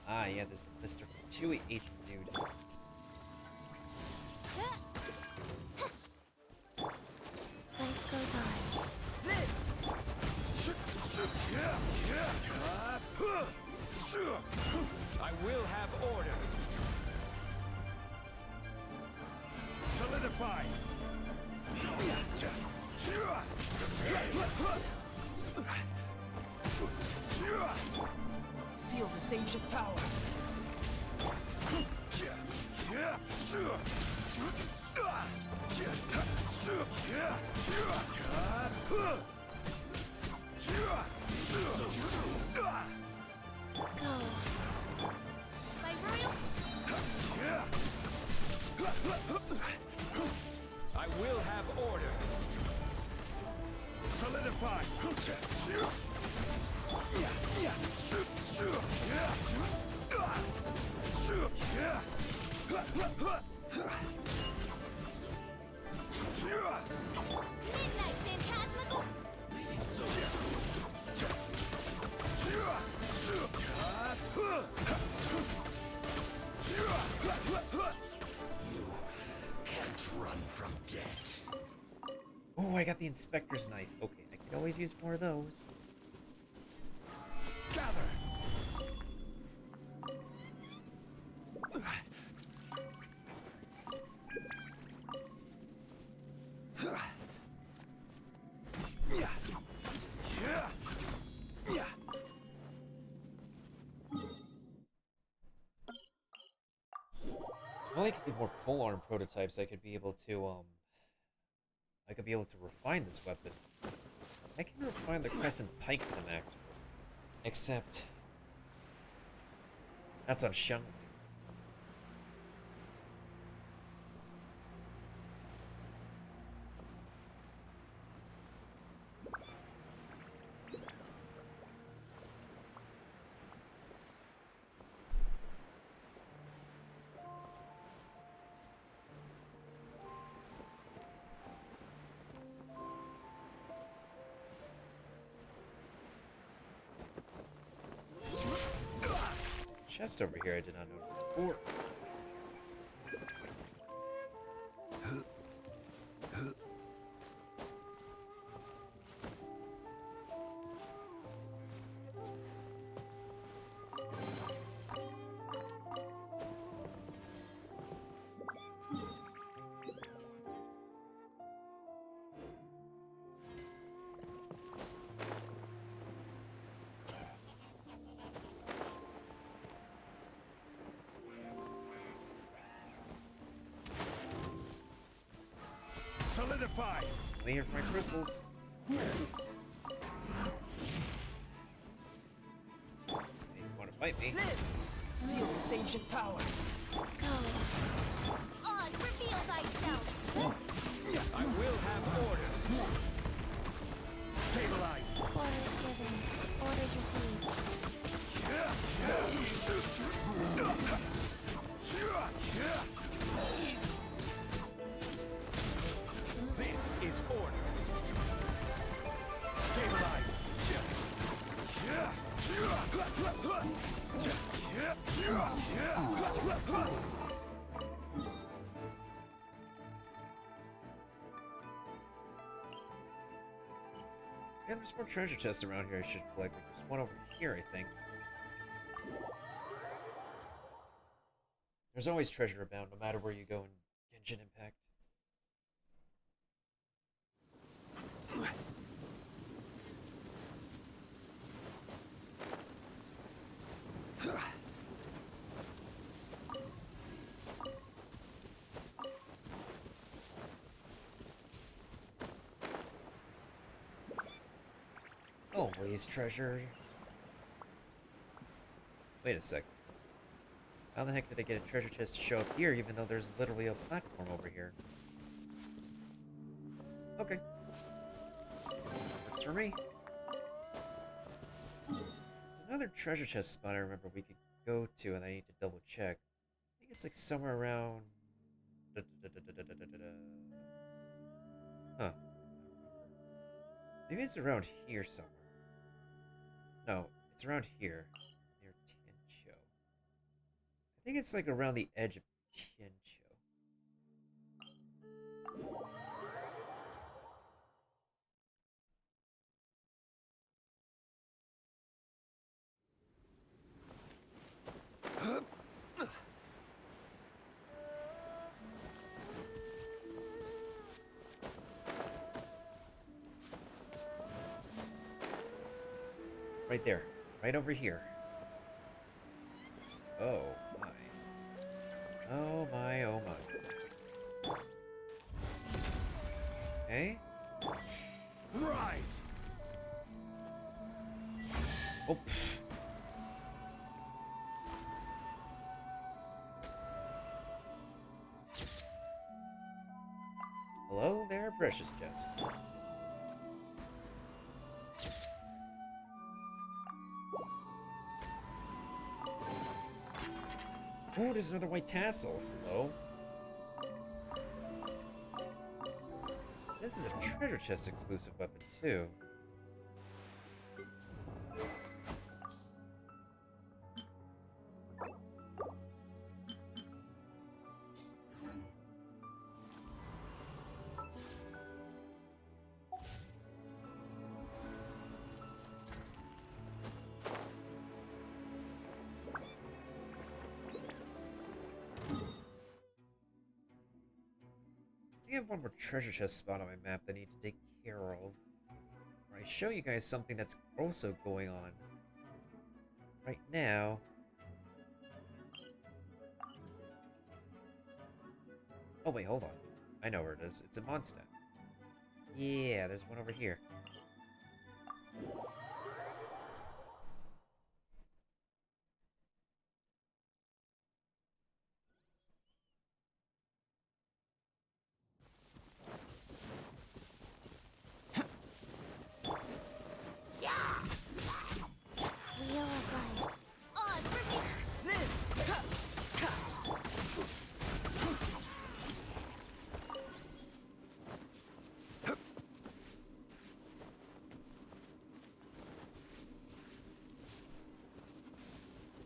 Ah, yeah, there's the Mr. 2 agent dude. Life goes on. I will have order. Solidify. Feel this ancient power. Go. My royal. I will have order. Solidify. Midnight Phantasmical. Can't run from death. Oh, I got the inspector's knife. Okay, I could always use more of those. Gather. If I could get more polearm prototypes, I could be able to refine this weapon. I can refine the crescent pike to the maximum. Except that's on Shun. Chest over here I did not notice before. Solidify. Clear for my crystals. Hey, you want to fight me? Feel this ancient power. Go. Oz, reveal thyself. I will have order. Stabilize. Orders given. Orders received. This is order. Stabilize. Yeah, there's more treasure chests around here I should collect. Like, there's one over here, I think. There's always treasure abound, no matter where you go in Genshin Impact. Always treasure. Wait a sec. How the heck did I get a treasure chest to show up here, even though there's literally a platform over here? Okay. for me. There's another treasure chest spot I remember we could go to, and I need to double check. I think it's like somewhere around. Huh. Maybe it's around here somewhere. No, it's around here. Near Tiancho. I think it's like around the edge of Tiancho. Right there. Right over here. Oh my. Oh my, oh my. Okay. Rise! Oh, pfft. Hello there, precious chest. Oh, there's another white tassel. Hello. This is a treasure chest exclusive weapon, too. I have one more treasure chest spot on my map that I need to take care of. Or I show you guys something that's also going on right now. Oh wait, hold on. I know where it is. It's in Mondstadt. Yeah, there's one over here. Wheel of Life. Oh, it's freaking...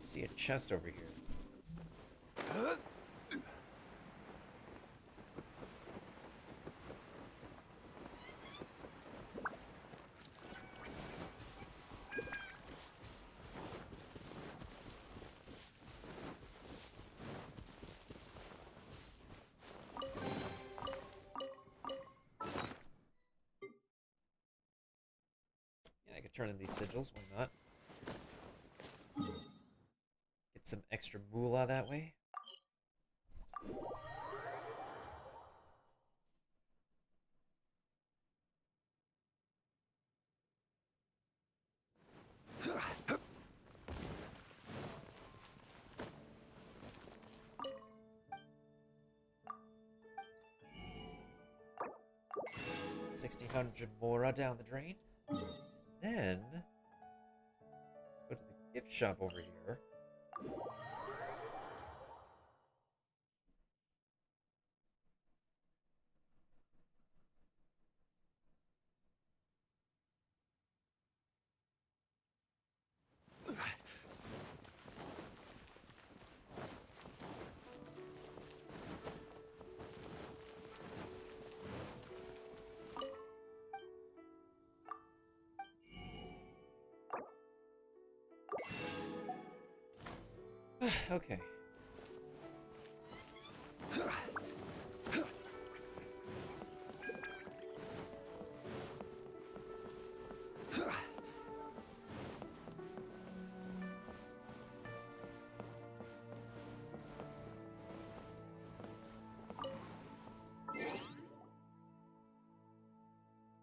See a chest over here. Yeah, I could turn in these sigils, why not? Get some extra moolah that way. $1,600 moolah down the drain. Then let's go to the gift shop over here. Okay.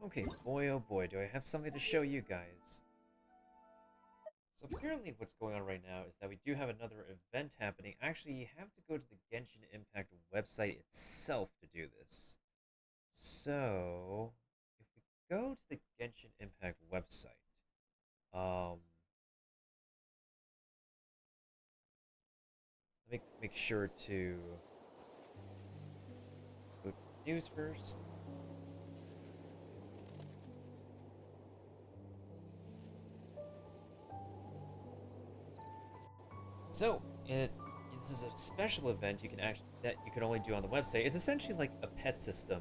Okay, boy oh boy, do I have something to show you guys. So apparently what's going on right now is that we do have another event happening. Actually, you have to go to the Genshin Impact website itself to do this. So, if we go to the Genshin Impact website. Um, let me make sure to go to the news first. So, this is a special event you can actually that you can only do on the website. It's essentially like a pet system,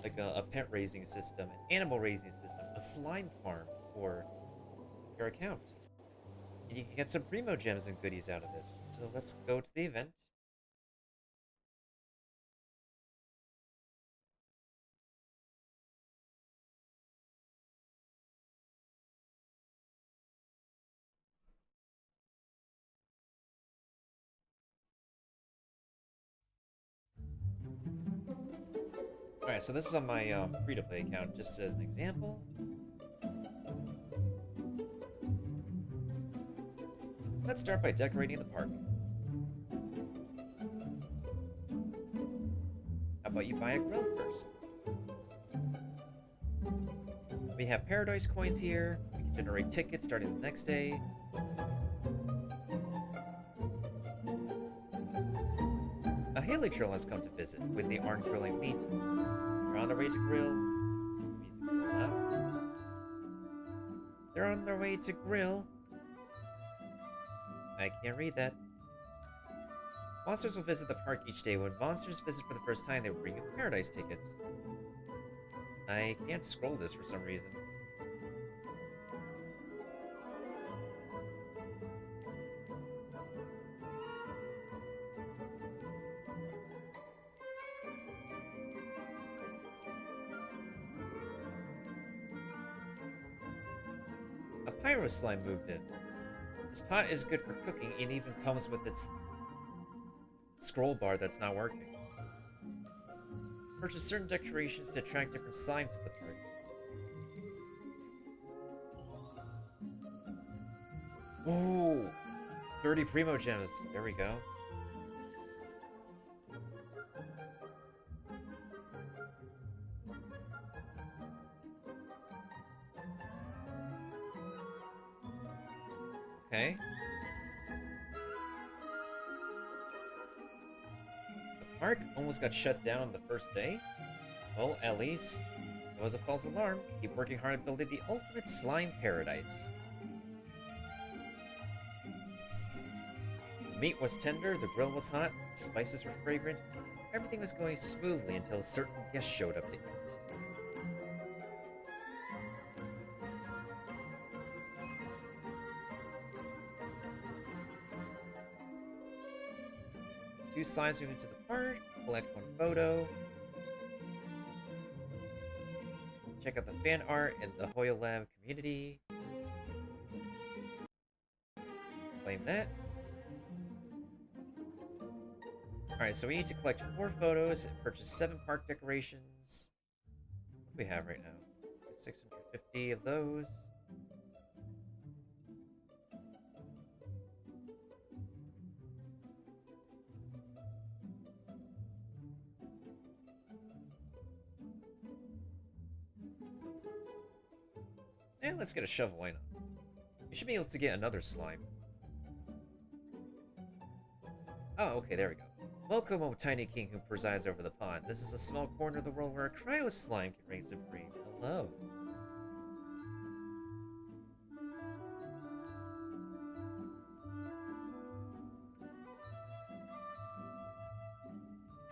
like a pet raising system, an animal raising system, a slime farm for your account. And you can get some primo gems and goodies out of this. So let's go to the event. Alright, so this is on my free-to-play account, just as an example. Let's start by decorating the park. How about you buy a grill first? We have Paradise coins here. We can generate tickets starting the next day. A Haley Trail has come to visit when they aren't grilling meat. They're on their way to grill. Music's a little loud. They're on their way to grill. I can't read that. Monsters will visit the park each day. When monsters visit for the first time, they will bring you Paradise tickets. I can't scroll this for some reason. A pyro slime moved in. This pot is good for cooking and even comes with its scroll bar that's not working. Purchase certain decorations to attract different slimes to the park. Ooh! 30 primo gems. There we go. Okay. The park almost got shut down the first day. Well, at least it was a false alarm. Keep working hard at building the ultimate slime paradise. The meat was tender, the grill was hot, the spices were fragrant. Everything was going smoothly until a certain guest showed up to eat. Two slimes move into the park, collect one photo. Check out the fan art in the Hoya Lab community. Claim that. Alright, so we need to collect 4 photos and purchase 7 park decorations. What do we have right now? 650 of those. And let's get a shovel, why not? You should be able to get another slime. Oh, okay, there we go. Welcome, O Tiny King who presides over the pond. This is a small corner of the world where a cryo slime can reign supreme. Hello.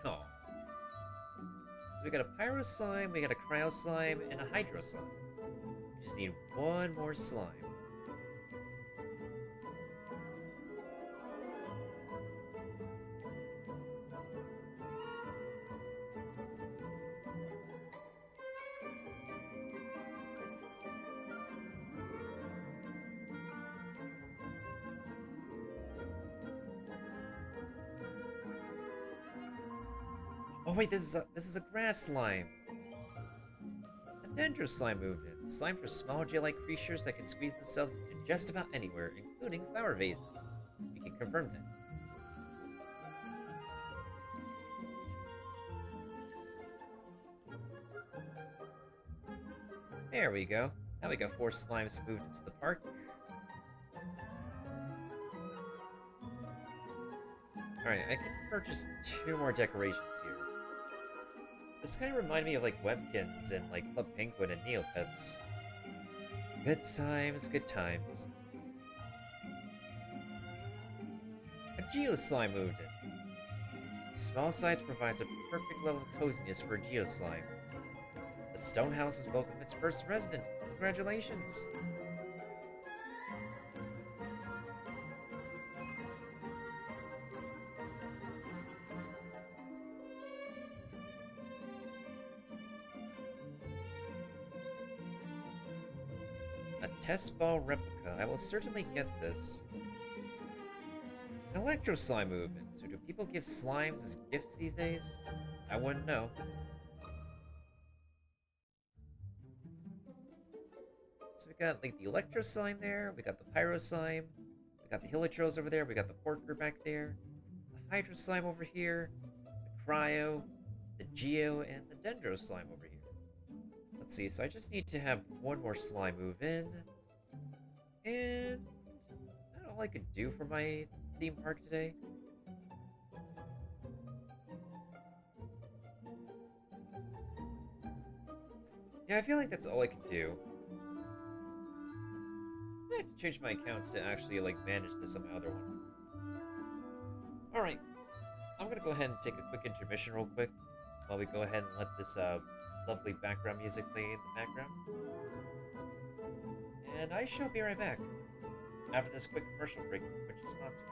Oh. So we got a pyro slime, we got a cryo slime, and a hydro slime. We just need one more slime. Oh wait, this is a grass slime. A dendro slime moved in. Slime for small gel-like creatures that can squeeze themselves into just about anywhere, including flower vases. We can confirm that. There we go. Now we got 4 slimes moved into the park. Alright, I can purchase 2 more decorations here. This kind of remind me of like Webkins and like Club Penguin and Neopets. Good times, good times. A Geoslime moved in. The small size provides a perfect level of coziness for a Geoslime. The stone house has welcomed its first resident. Congratulations! A test ball replica. I will certainly get this. An electro slime movement. So do people give slimes as gifts these days? I wouldn't know. So we got like the electro slime there, we got the pyro slime, we got the hilitros over there, we got the porker back there, the hydro slime over here, the cryo, the geo, and the dendro slime over here. Let's see, so I just need to have 1 more slime move in. And is that all I could do for my theme park today? Yeah, I feel like that's all I could do. I have to change my accounts to actually like manage this on my other one. Alright, I'm gonna go ahead and take a quick intermission real quick while we go ahead and let this lovely background music play in the background. And I shall be right back after this quick commercial break, which is sponsored.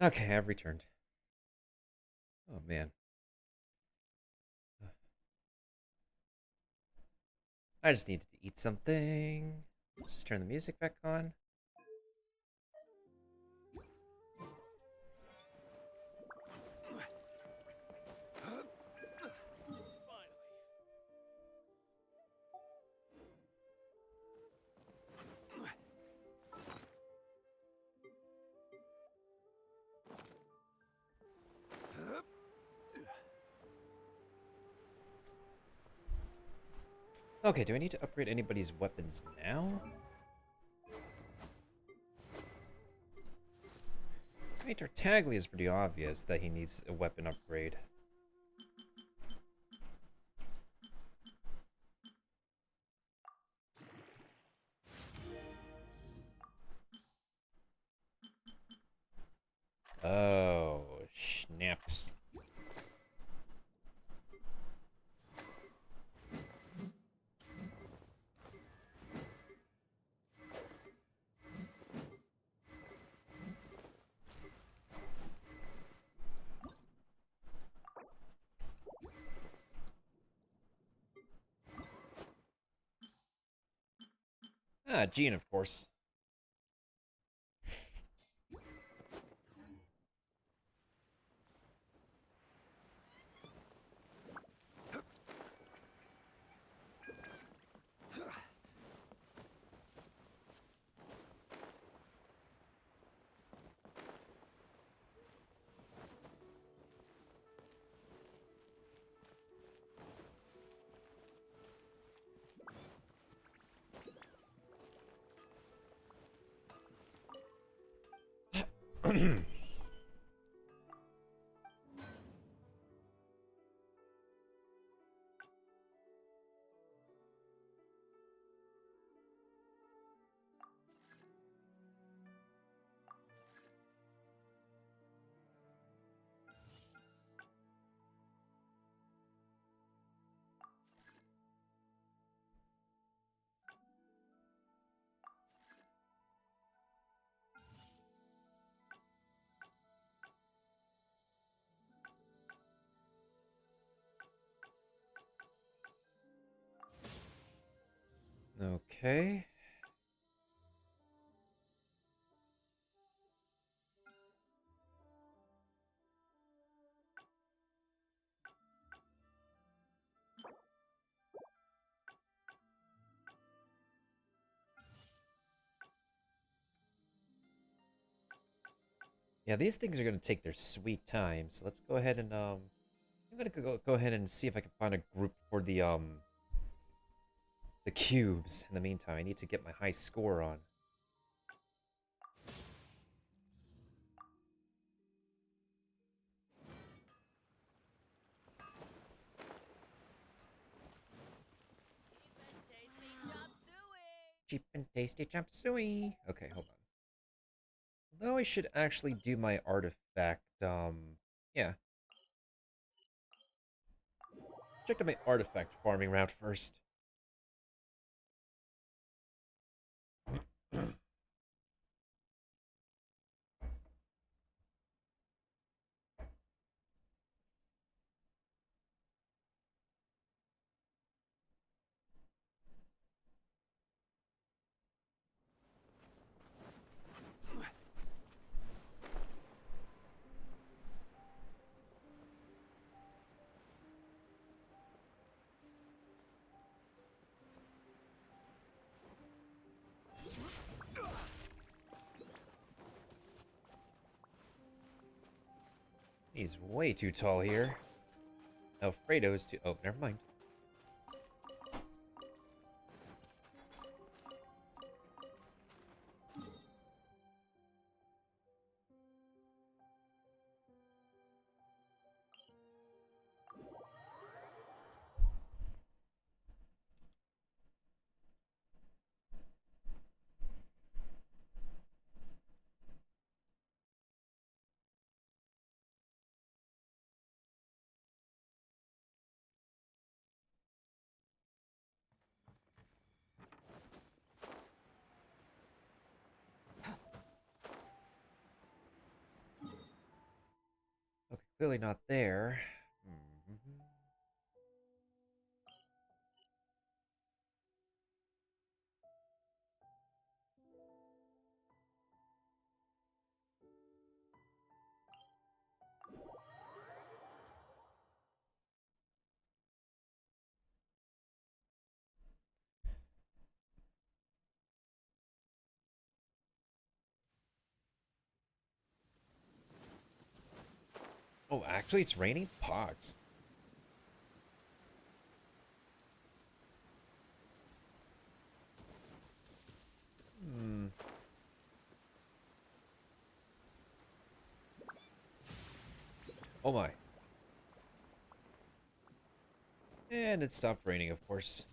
Okay, I've returned. Oh man. I just needed to eat something. Just turn the music back on. Okay, do I need to upgrade anybody's weapons now? I mean, Tartaglia is pretty obvious that he needs a weapon upgrade. Oh, snaps. Ah, Jean, of course. Okay. Yeah, these things are gonna take their sweet time. So let's go ahead and I'm gonna go ahead and see if I can find a group for the cubes. In the meantime, I need to get my high score on. Cheap and tasty chop suey. Okay, hold on. Though I should actually do my artifact, yeah. Check out my artifact farming route first. He's way too tall here. Alfredo's too... Oh, never mind. Okay, clearly not there. Oh, actually, it's raining pots. Hmm. Oh my. And it stopped raining, of course.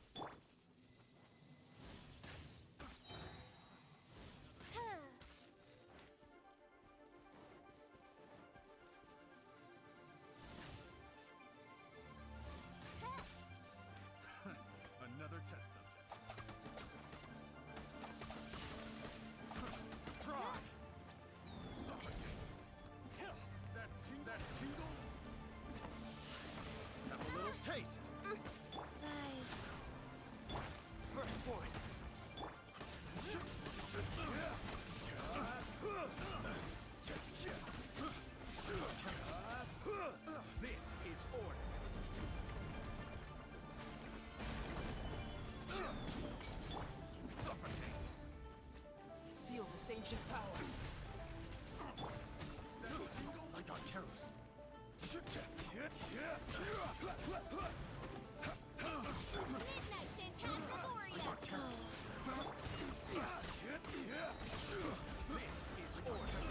Another test subject. Try. Suffocate. That tingle. Have a little taste. Nice. First point. This is order. Suffocate. Feel this ancient power. I got careless. Midnight Phantasmagoria! This is order.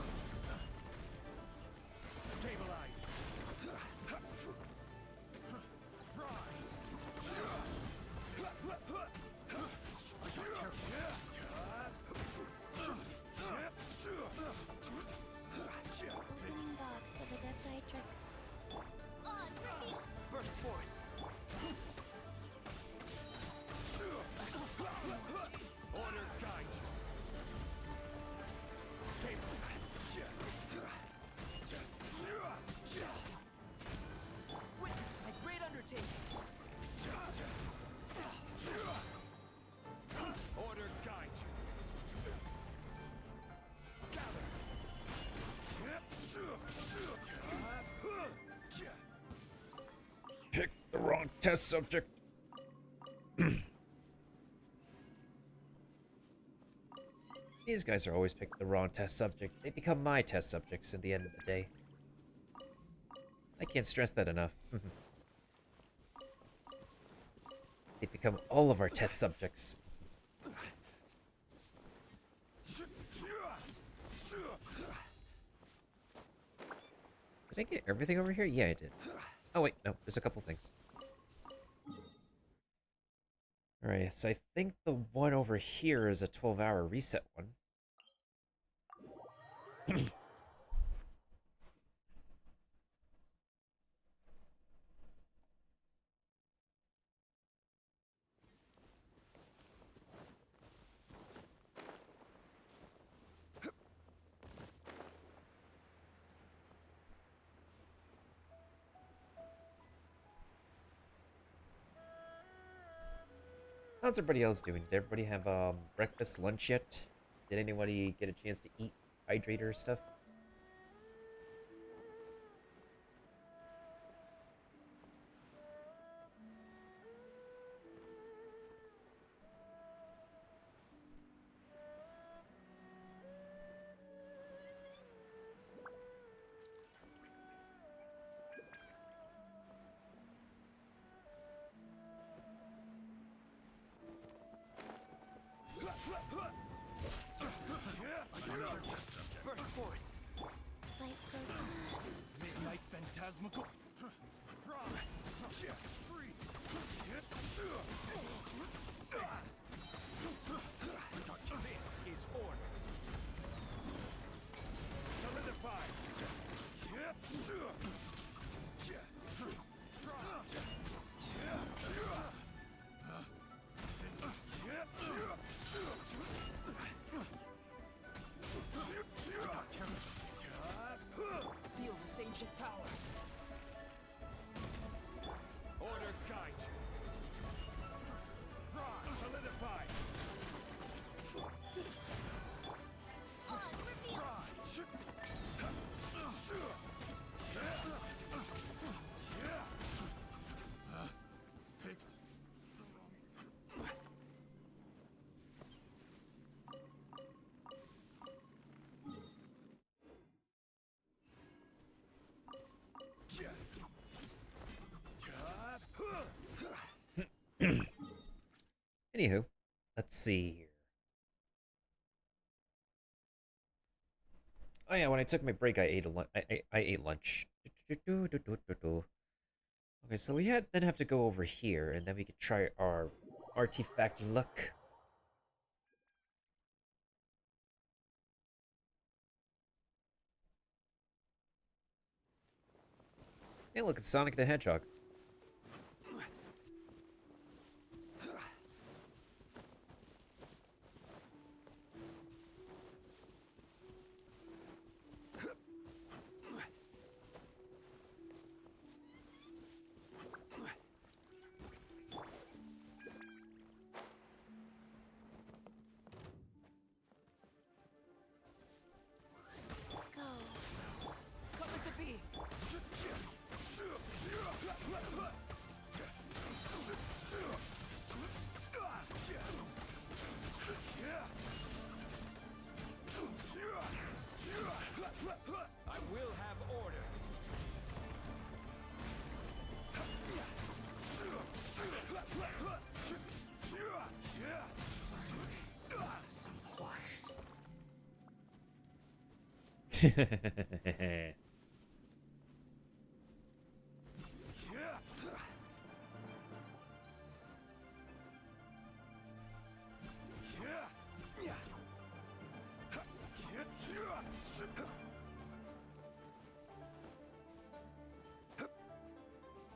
the wrong test subject. These guys are always picking the wrong test subject. They become my test subjects at the end of the day. I can't stress that enough. They become all of our test subjects. Did I get everything over here? Yeah, I did. Oh, wait, no, there's a couple things. Alright, so I think the one over here is a 12-hour reset one. How's everybody else doing? Did everybody have breakfast, lunch yet? Did anybody get a chance to eat, hydrate, or stuff? Midnight Phantasmical. This is order. Solidify. Feel this ancient power. Order guide you. Solidify. Anywho, let's see here. Oh yeah, when I took my break, I ate I ate lunch. Okay, so we then have to go over here, and then we could try our artifact luck. Hey, look, it's Sonic the Hedgehog. Coming to be. I will have order.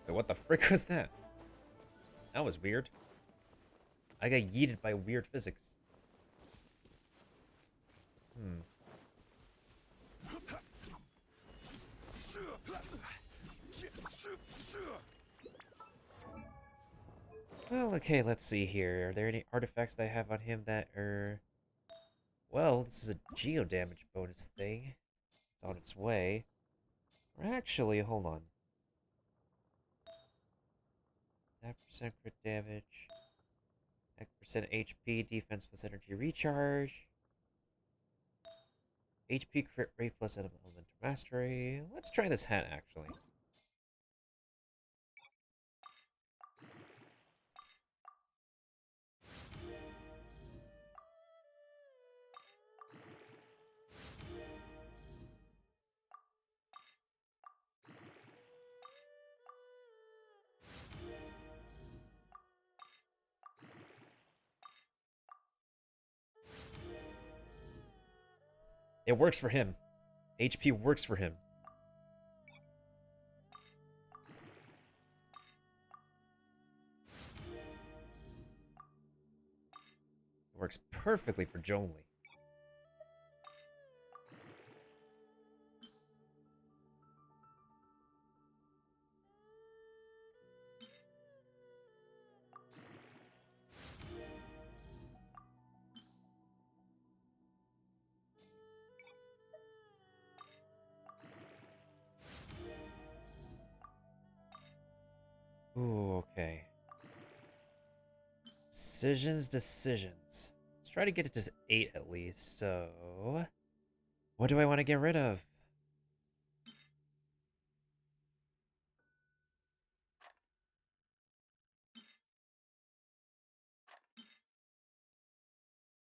Wait, what the frick was that? That was weird. I got yeeted by weird physics. Well, okay, let's see here. Are there any artifacts that I have on him that are... Well, this is a geo damage bonus thing. It's on its way. Or actually, hold on. 5% crit damage. X% HP, defense plus energy recharge. HP crit rate plus elemental mastery. Let's try this hat actually. It works for him. HP works for him. It works perfectly for Jonli. Ooh, okay. Decisions. Let's try to get it to 8 at least, so... What do I want to get rid of?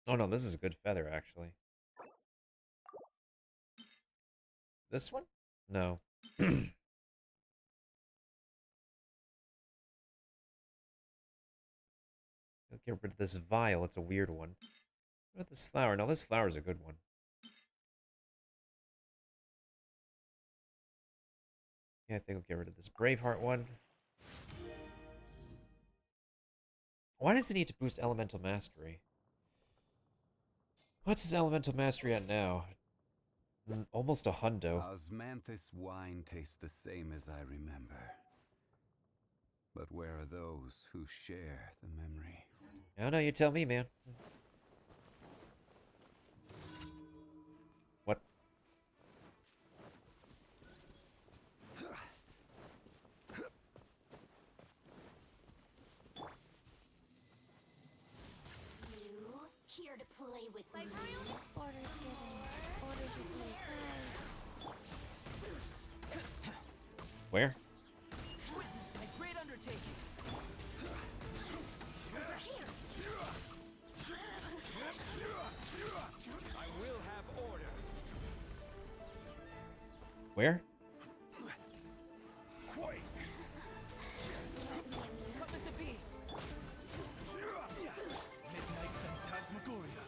Oh no, this is a good feather, actually. This one? No. I'll get rid of this vial, it's a weird one. What about this flower? No, this flower's a good one. Yeah, I think I'll get rid of this Braveheart one. Why does it need to boost Elemental Mastery? What's his Elemental Mastery at now? Almost a hundo. Osmanthus wine tastes the same as I remember. But where are those who share the memory? I don't know, you tell me, man. What? You here to play with me? Orders given. Orders received. Rise. Where? Witness my great undertaking. Over here. I will have order. Where? Coming to be. Midnight Phantasmagoria.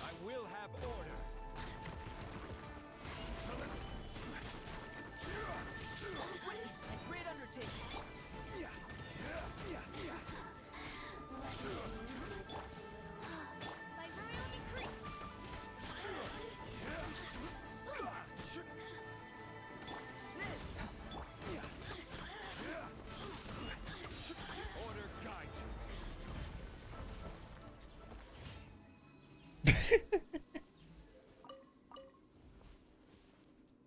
I will have order. Witness my great undertaking. By royal decree. Order guide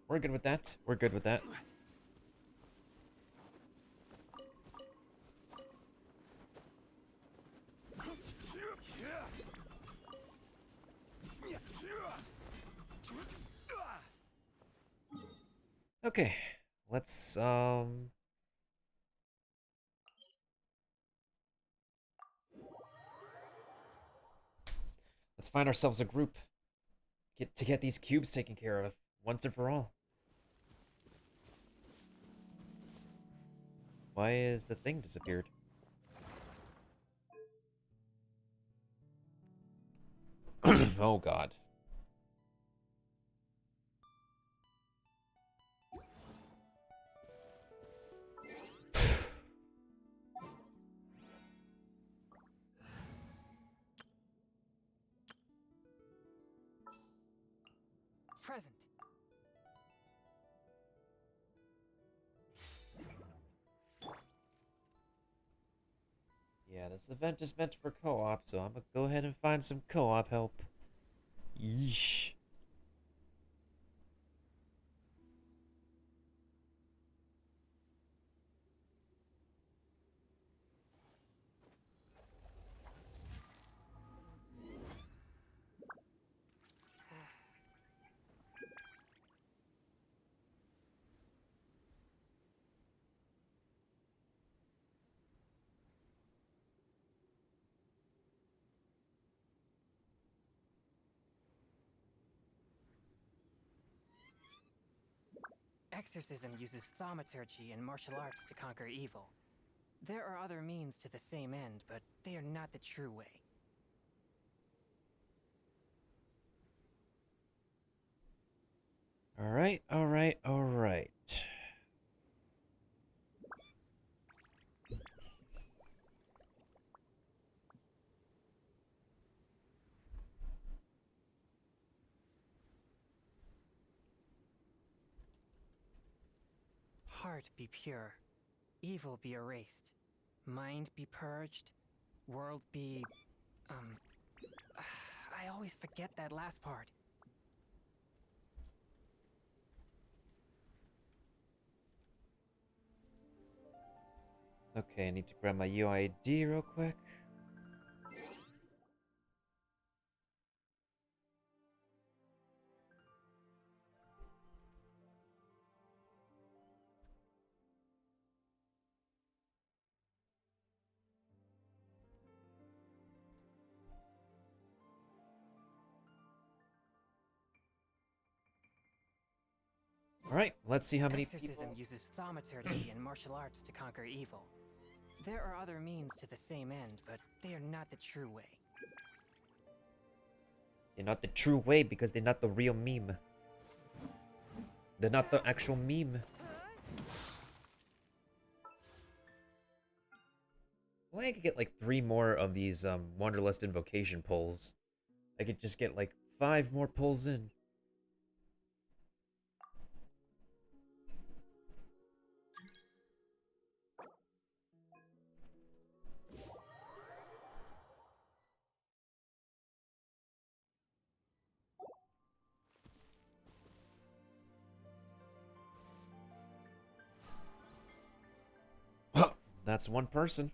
We're good with that. We're good with that. Okay. Let's find ourselves a group. Get these cubes taken care of once and for all. Why is the thing disappeared? Oh god. Present. Yeah, this event is meant for co-op, so I'm gonna go ahead and find some co-op help. Yeesh. Exorcism uses thaumaturgy and martial arts to conquer evil. There are other means to the same end, but they are not the true way. Alright, alright, alright. Heart be pure, evil be erased, mind be purged, world be... I always forget that last part. Okay, I need to grab my UID real quick. Alright, let's see how many Exorcism people... uses thaumaturgy and martial arts to conquer evil. There are other means to the same end, but they are not the true way. They're not the true way because they're not the real meme. They're not the actual meme. Well, I could get like 3 more of these Wanderlust Invocation pulls. I could just get like 5 more pulls in. That's one person.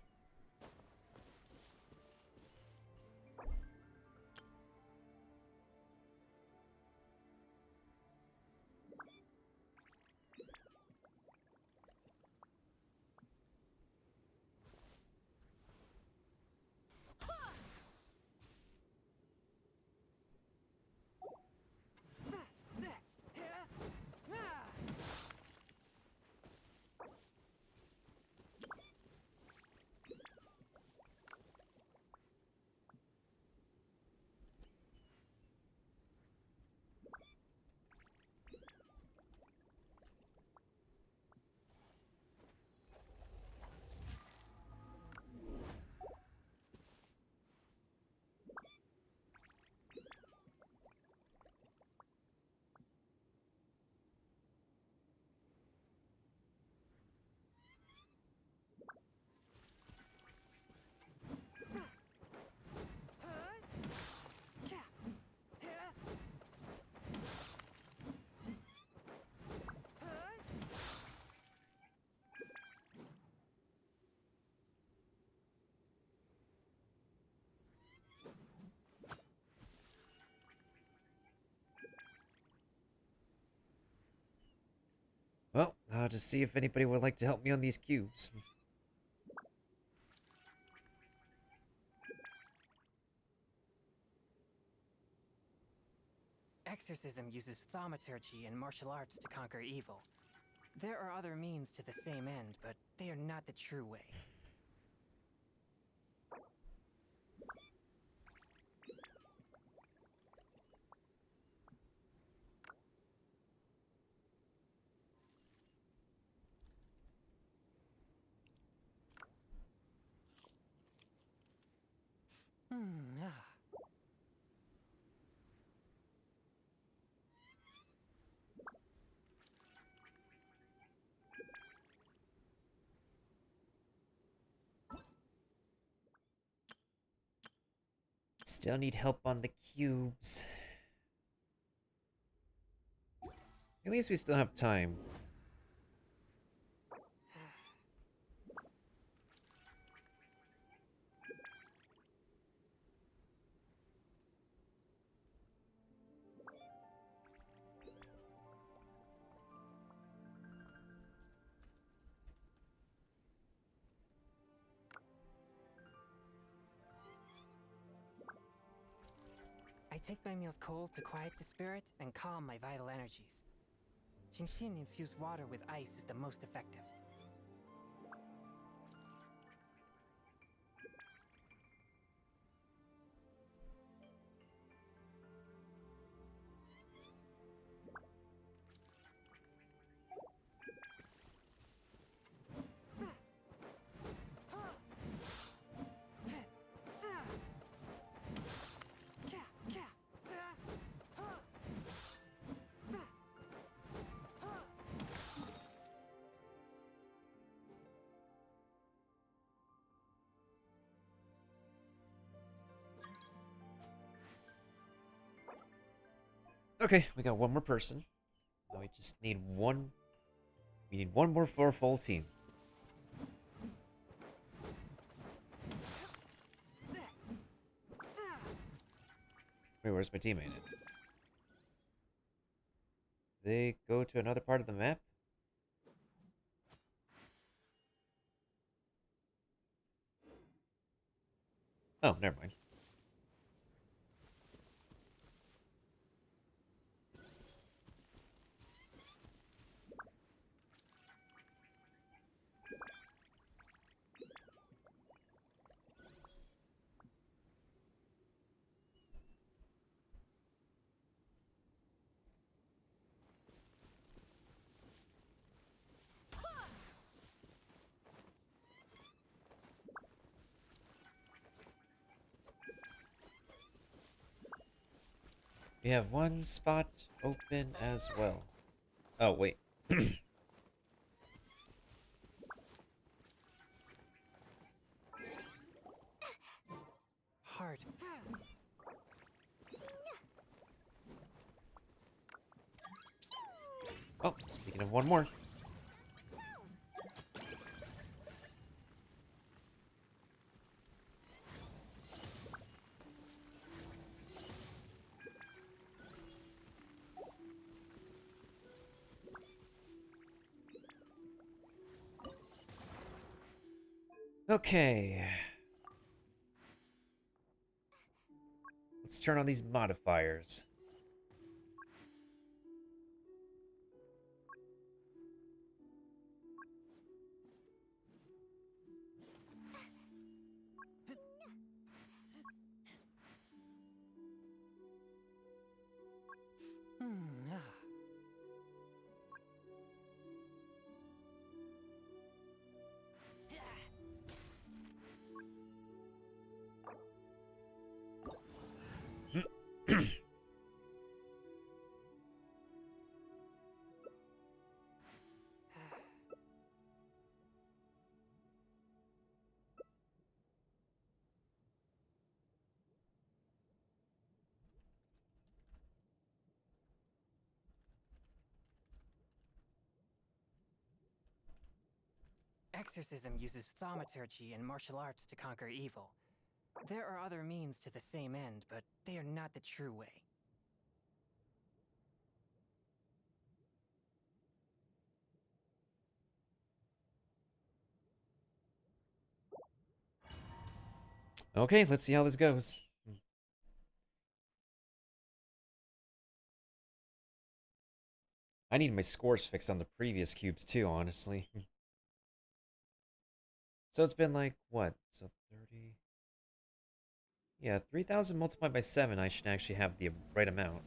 Well, I'll just see if anybody would like to help me on these cubes. Exorcism uses thaumaturgy and martial arts to conquer evil. There are other means to the same end, but they are not the true way. Still need help on the cubes. At least we still have time. I take my meals cold to quiet the spirit and calm my vital energies. Genshin infused water with ice is the most effective. Okay, we got one more person. Now we just need one. We need one more for a full team. Wait, where's my teammate at? They go to another part of the map? Oh, never mind. We have one spot open as well. Oh, wait. Hard. Oh, speaking of one more. Okay. Let's turn on these modifiers. Ah. Exorcism uses thaumaturgy and martial arts to conquer evil. There are other means to the same end, but they are not the true way. Okay, let's see how this goes. I need my scores fixed on the previous cubes too, honestly. So it's been like, what? So 30... Yeah, 3,000 multiplied by 7, I should actually have the right amount.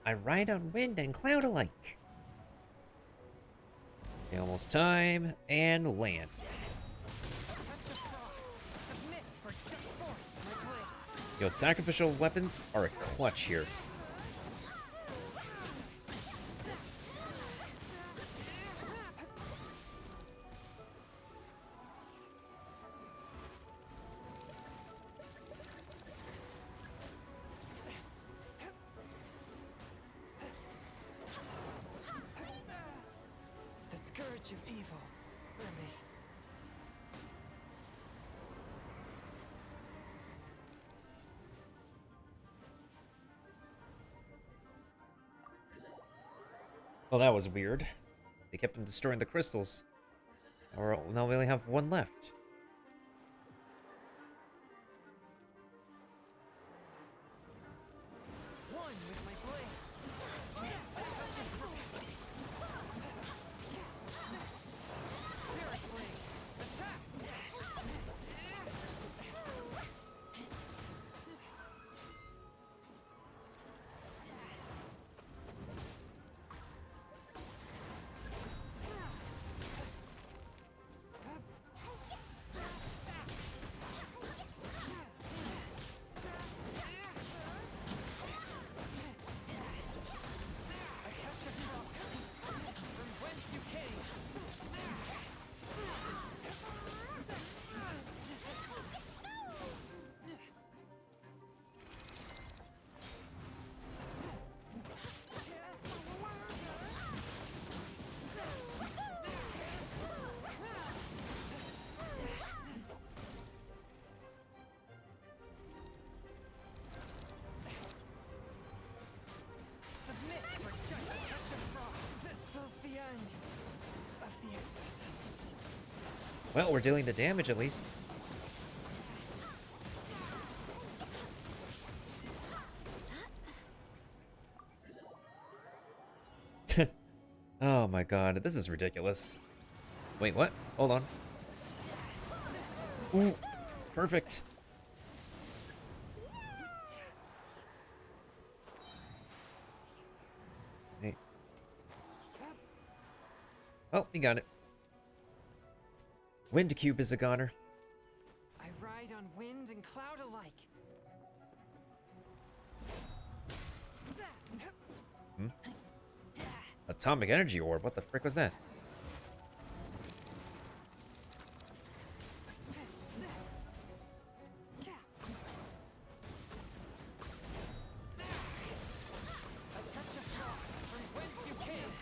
I ride on wind and cloud alike. Okay, almost time. And land. Yo, sacrificial weapons are a clutch here. The scourge of evil remains. Oh, that was weird. They kept on destroying the crystals. Now we only have one left. One with my blade. Spirit blade. Attack! I catch a drop from whence you came. Submit for just a touch of frost. This spells the end of the exorcist. Well, we're dealing the damage at least. Oh my god, this is ridiculous. Wait, what? Hold on. Ooh, perfect. Hey. Oh, we got it. Wind Cube is a goner. I ride on wind and cloud alike. Atomic Energy Orb, what the frick was that? A touch of frost from whence you came.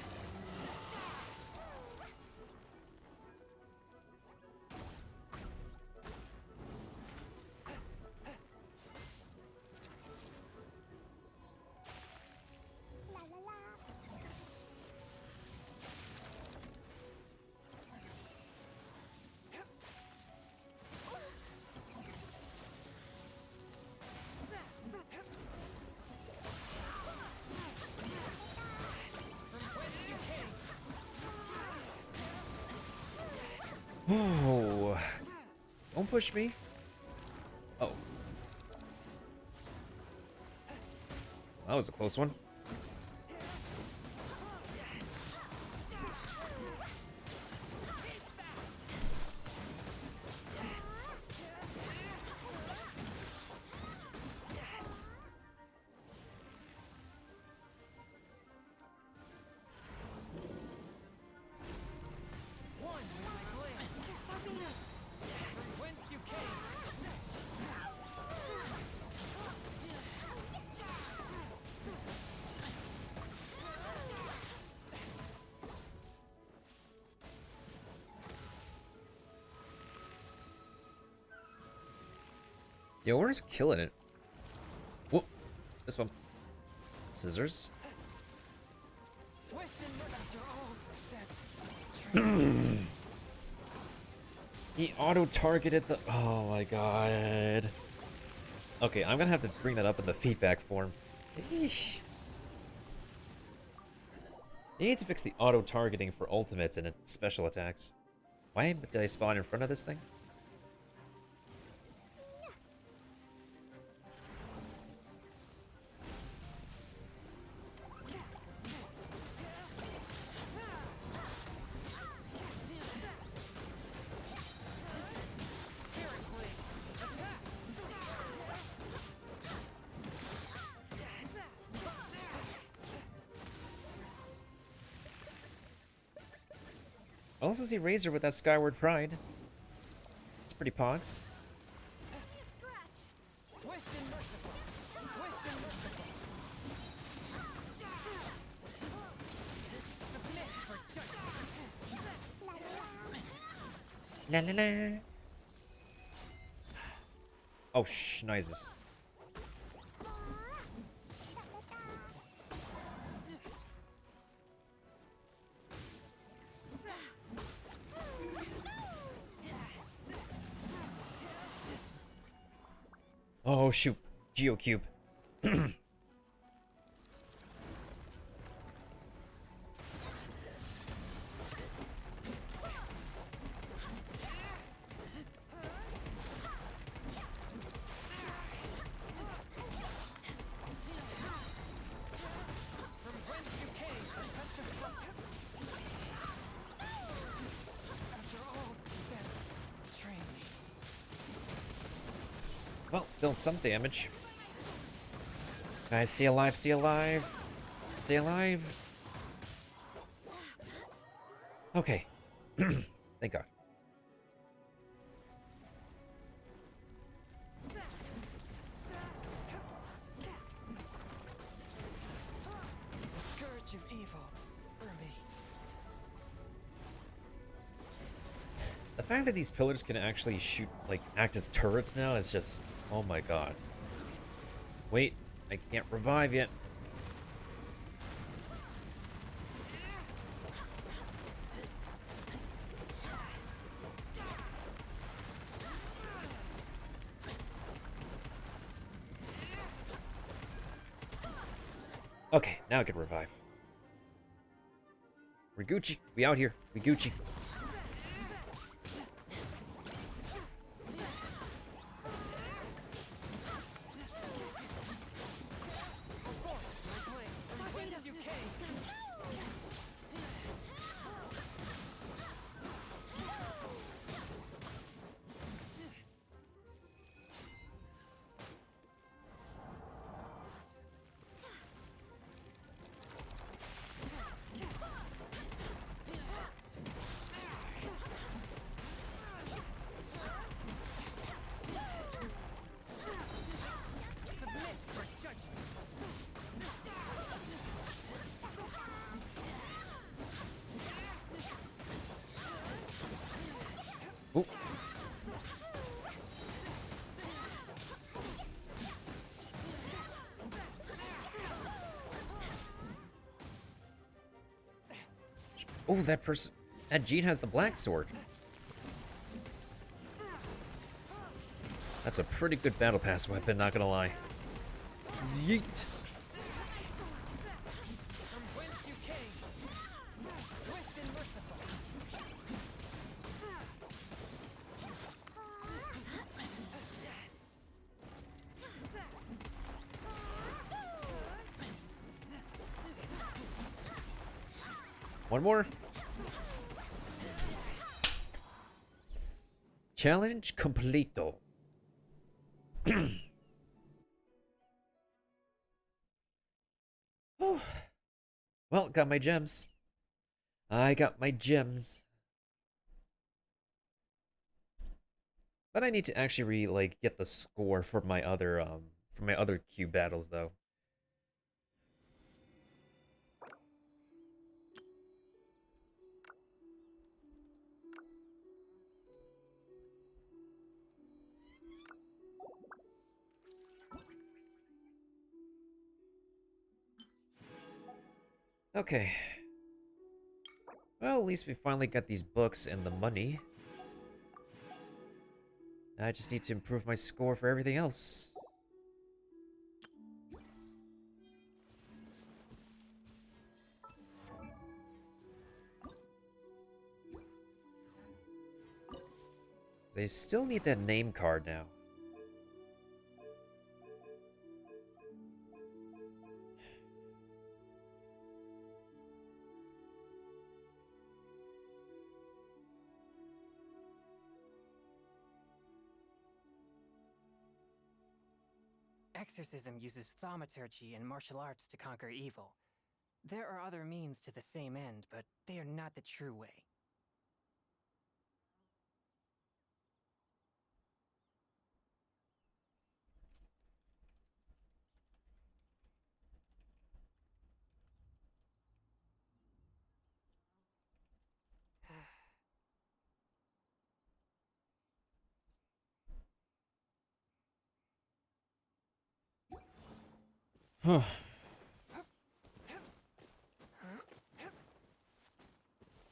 Oh, don't push me. Oh, that was a close one. One with my blade. From whence you came. Yo, we're just killing it. Whoop, this one. Scissors. Swift and after all that. He auto-targeted the... Oh my god. Okay, I'm gonna have to bring that up in the feedback form. Eesh. You need to fix the auto-targeting for ultimates and special attacks. Why did I spawn in front of this thing? I also see Razor with that Skyward Pride. It's pretty pogs. La la la. Oh, noises. Oh shoot, Geocube. Well, dealt some damage. Guys, stay alive, stay alive. Stay alive. Okay. Thank God. Scourge of evil for me. The fact that these pillars can actually shoot, like, act as turrets now is just... Oh my God. Wait, I can't revive yet. Okay, now I can revive. We're Gucci. We out here. We Gucci. Ooh. Oh, that Jean has the black sword. That's a pretty good battle pass weapon, not gonna lie. Yeet. One more. Challenge completo. Well, got my gems. I got my gems. But I need to actually get the score for my other cube battles though. Okay. Well, at least we finally got these books and the money. I just need to improve my score for everything else. They still need that name card now. Exorcism uses thaumaturgy and martial arts to conquer evil. There are other means to the same end, but they are not the true way. Well,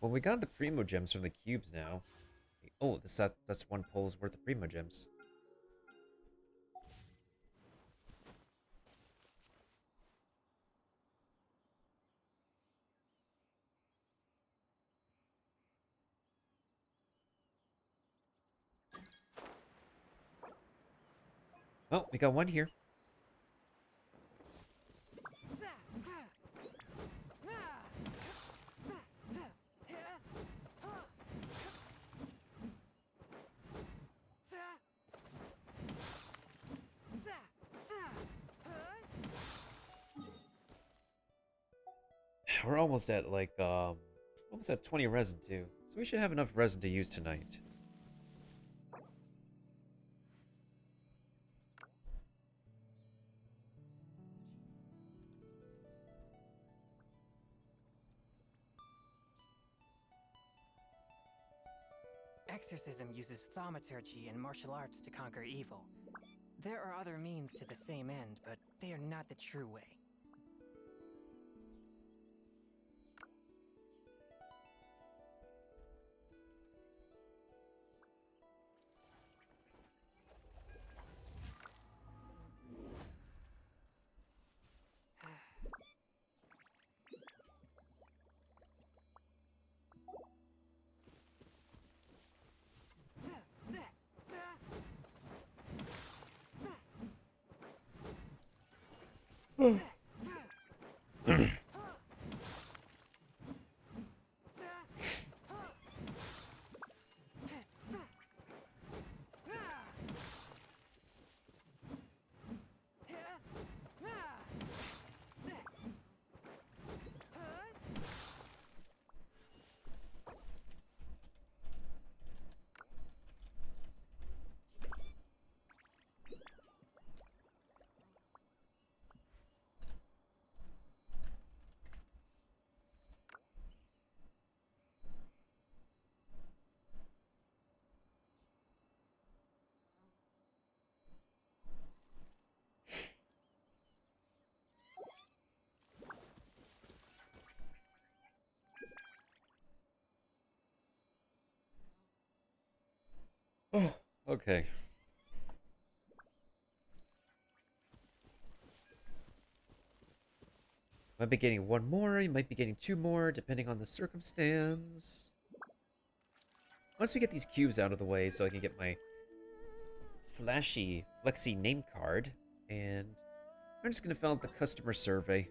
we got the Primo Gems from the cubes now. Oh, that's one pull's worth of Primo Gems. Oh, we got one here. We're almost at like almost at 20 resin too. So we should have enough resin to use tonight. Exorcism uses thaumaturgy and martial arts to conquer evil. There are other means to the same end, but they are not the true way. Okay. Might be getting one more, you might be getting two more, depending on the circumstance. Once we get these cubes out of the way so I can get my flexy name card, and I'm just gonna fill out the customer survey,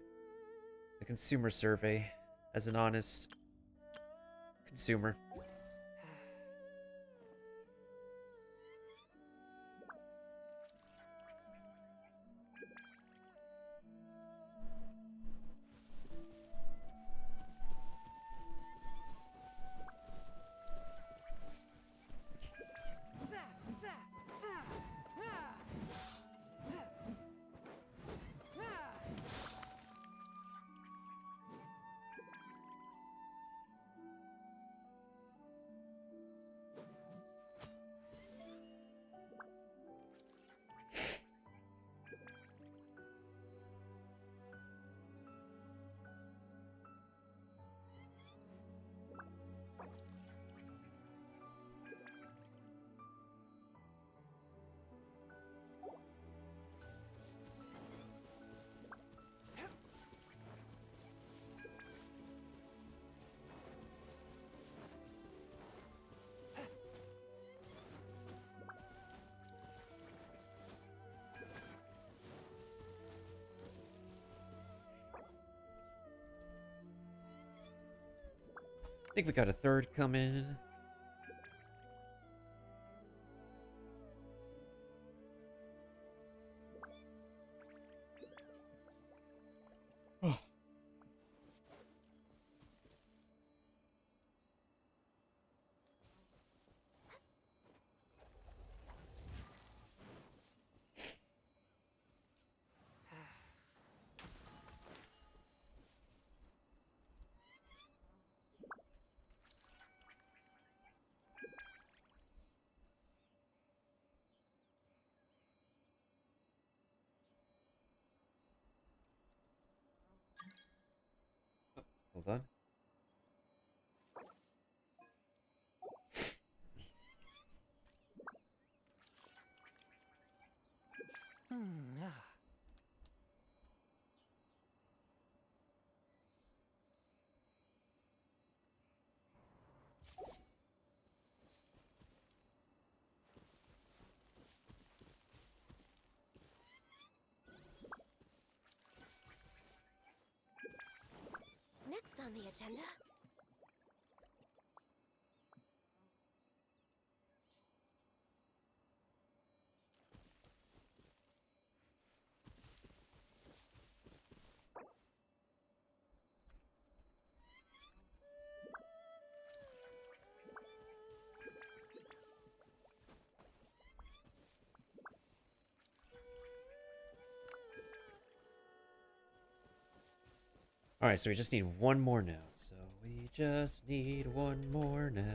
the consumer survey, as an honest consumer. I think we got a third coming. Hold on. Next on the agenda. Alright, so we just need one more now. So we just need one more now.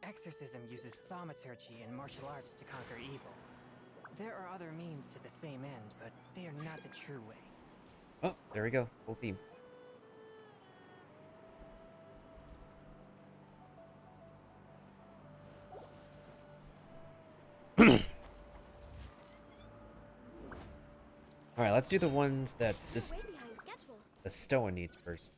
Exorcism uses thaumaturgy and martial arts to conquer evil. There are other means to the same end, but they are not the true way. Oh, there we go. Full team. Alright, let's do the ones that this the Stoa needs first.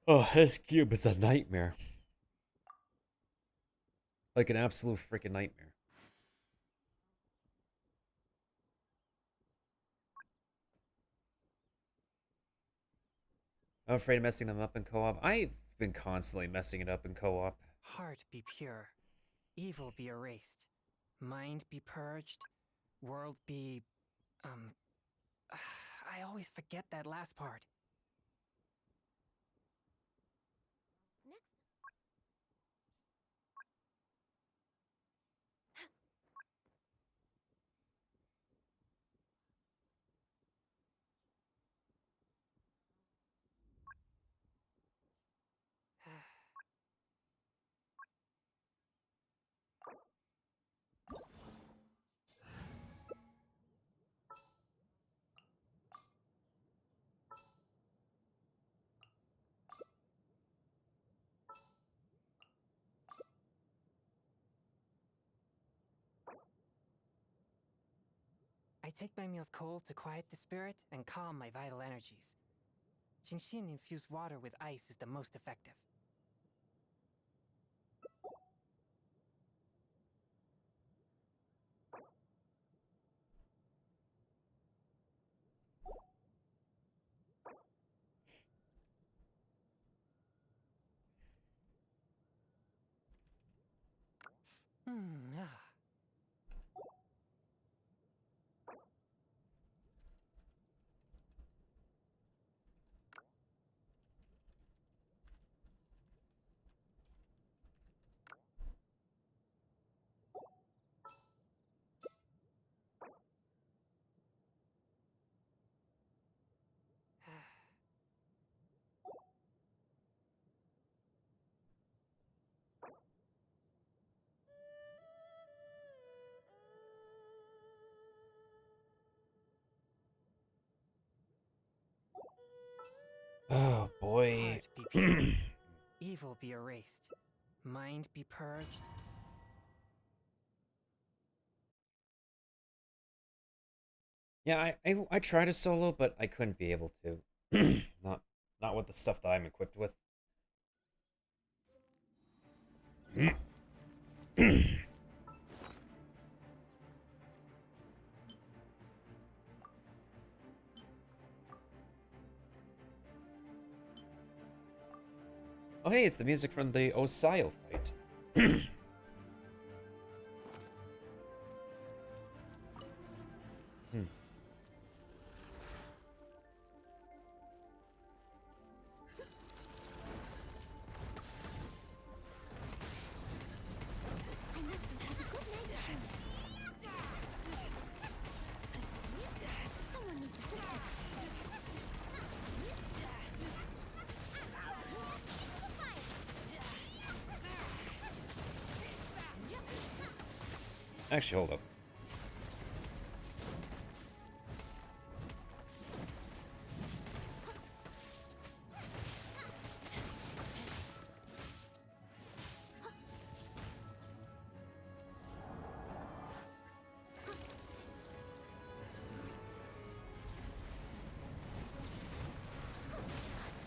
Oh, this cube is a nightmare. Like an absolute freaking nightmare. I'm afraid of messing them up in co-op. I've been constantly messing it up in co-op. Heart be pure, evil be erased, mind be purged, world be... I always forget that last part. I take my meals cold to quiet the spirit and calm my vital energies. Genshin infused water with ice is the most effective. Oh boy. Heart be pure, evil be erased, mind be purged. Yeah, I tried to solo, but I couldn't be able to. Not with the stuff that I'm equipped with. Oh hey, it's the music from the Osio fight. Hmm. Someone needs assistance. Actually, hold up.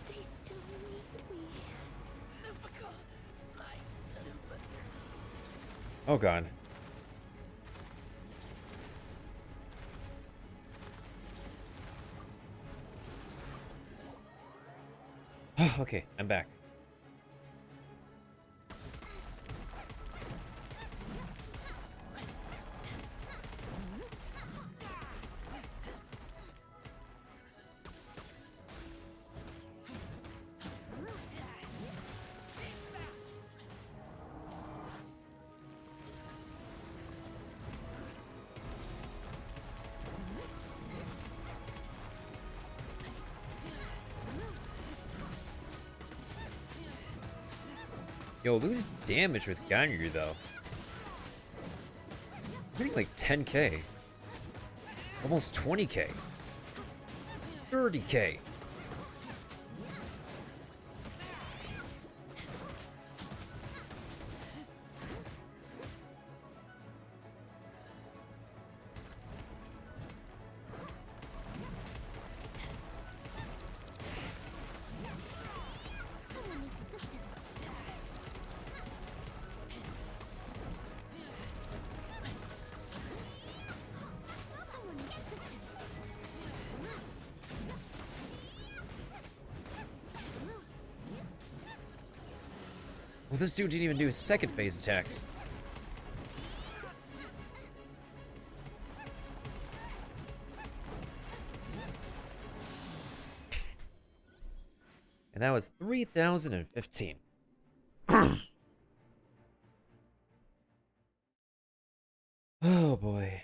They still need me. Oh god. Okay, I'm back. Yo, lose damage with Ganryu though. I'm getting like 10k. Almost 20k. 30k. Someone needs assistance. Someone needs assistance. Well, this dude didn't even do his second phase attacks. And that was 3,015. Oh boy.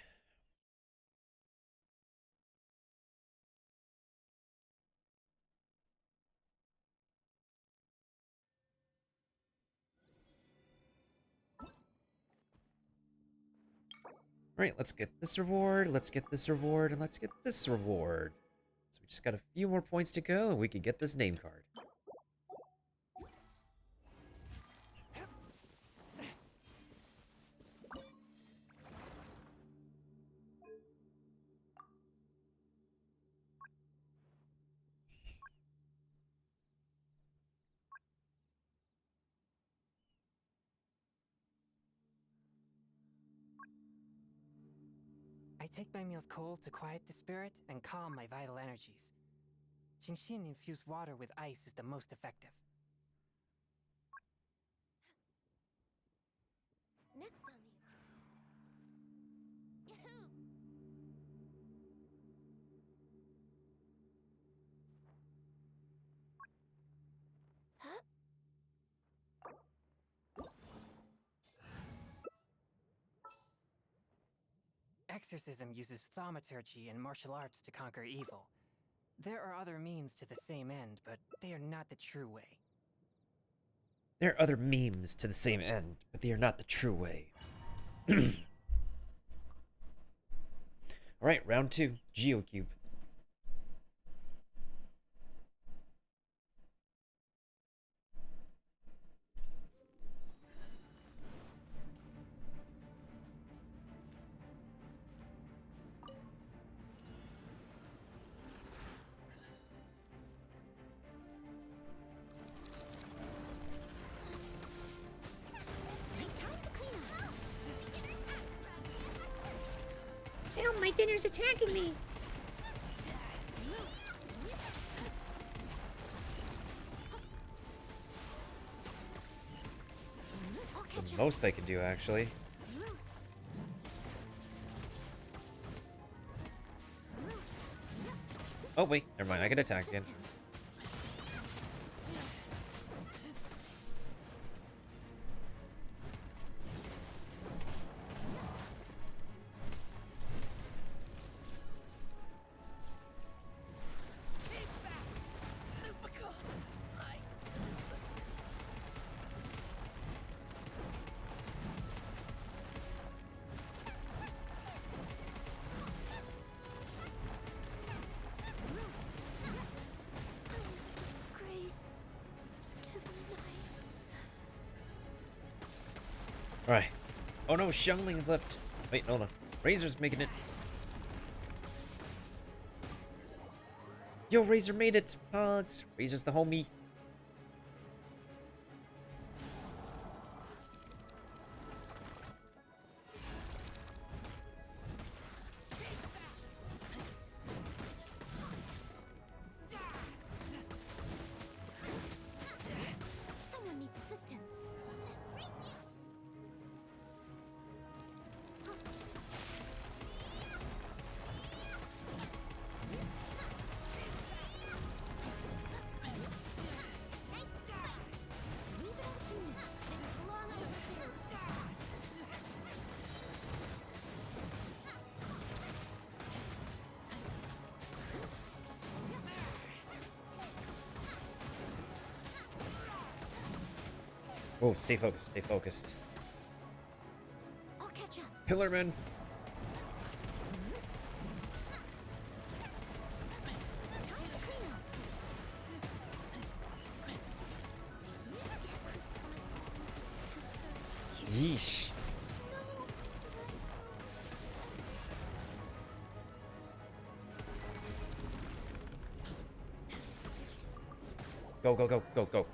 Alright, let's get this reward, let's get this reward, and let's get this reward. So we just got a few more points to go, and we can get this name card. I take my meals cold to quiet the spirit and calm my vital energies. Genshin infused water with ice is the most effective. Next on the... Yahoo! Huh? Exorcism uses thaumaturgy and martial arts to conquer evil. There are other means to the same end, but they are not the true way. There are other memes to the same end, but they are not the true way. Alright, round 2, Geocube. Help, my dinner's attacking me. most I can do, actually. Oh, wait. Never mind. I can attack again. Alright. Oh no, Xiangling's left. Wait, hold on. Razor's making it. Yo, Razor made it! Hugs! Razor's the homie. Someone needs assistance. Oh, stay focused, stay focused. I'll catch up. Pillarman! Yeesh. Go, go, go, go, go.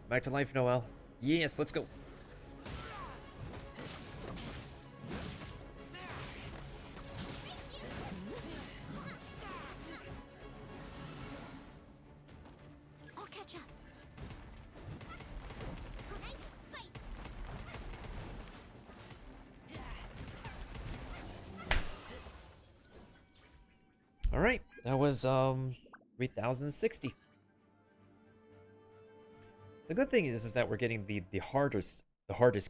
Back to life, Noel. Yes, let's go. I'll catch up. Nice spice. Alright, that was 3060. The good thing is that we're getting the hardest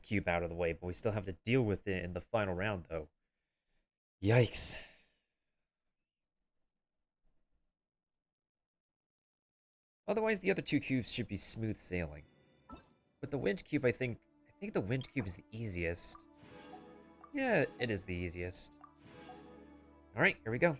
cube out of the way, but we still have to deal with it in the final round though. Yikes. Otherwise the other two cubes should be smooth sailing. But the wind cube, I think the wind cube is the easiest. Yeah, it is the easiest. Alright, here we go.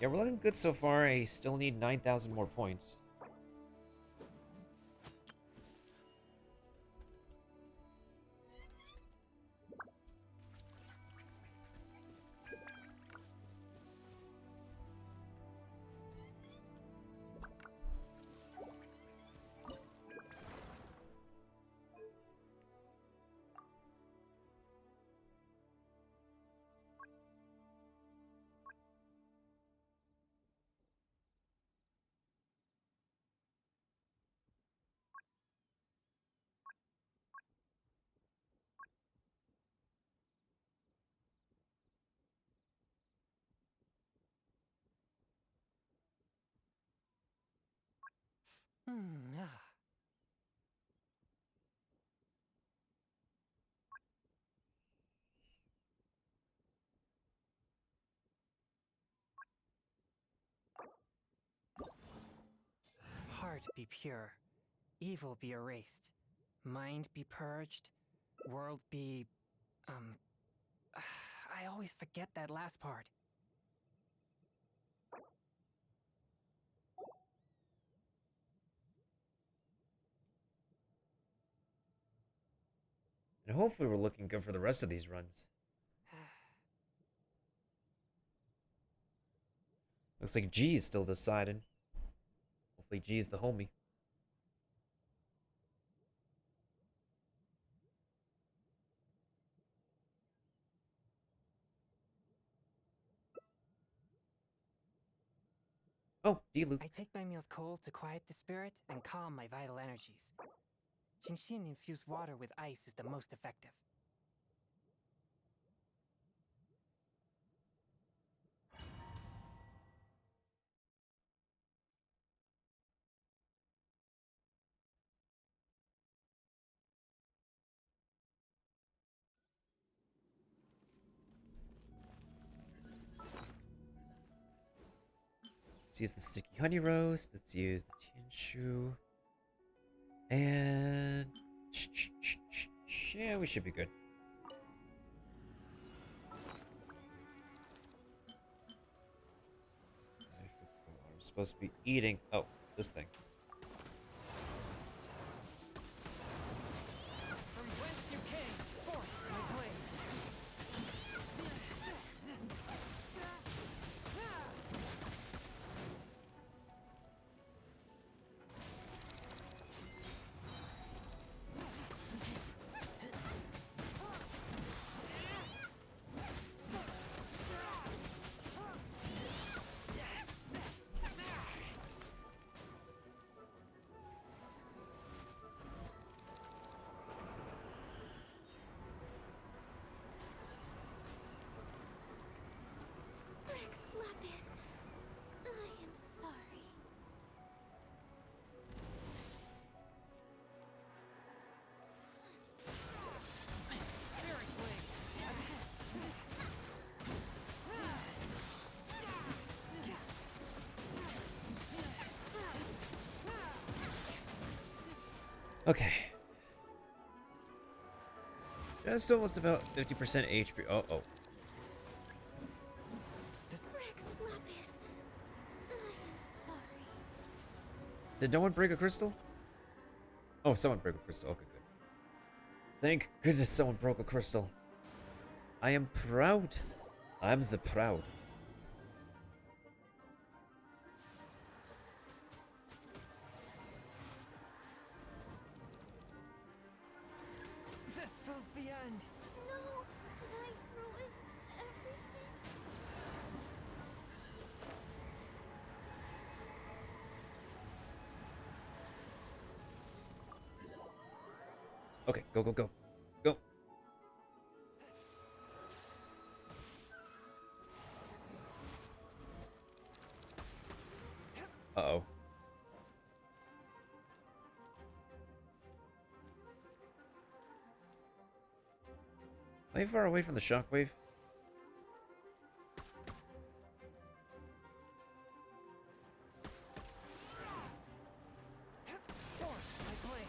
Yeah, we're looking good so far. I still need 9,000 more points. Ah. Heart be pure, evil be erased, mind be purged, world be... I always forget that last part. And hopefully we're looking good for the rest of these runs. Looks like G is still deciding. Hopefully G is the homie. Oh, D-Luke. I take my meals cold to quiet the spirit and calm my vital energies. Genshin infused water with ice is the most effective. Let's use the sticky honey roast. Let's use the Tianshu. And... yeah, we should be good. I'm supposed to be eating... oh, this thing. From whence you came, forth my blade. Rex Lapis, I am sorry. Spirit blade. Okay. Just almost about 50% HP. Oh, oh. Rex Lapis, I am sorry. Did no one break a crystal? Oh, someone broke a crystal. Okay, good. Thank goodness someone broke a crystal. I am proud. I'm the proud. This spells the end. No, I ruined everything. Okay, go, go, go. Go. Uh-oh. Are you far away from the shockwave? Forth my blade.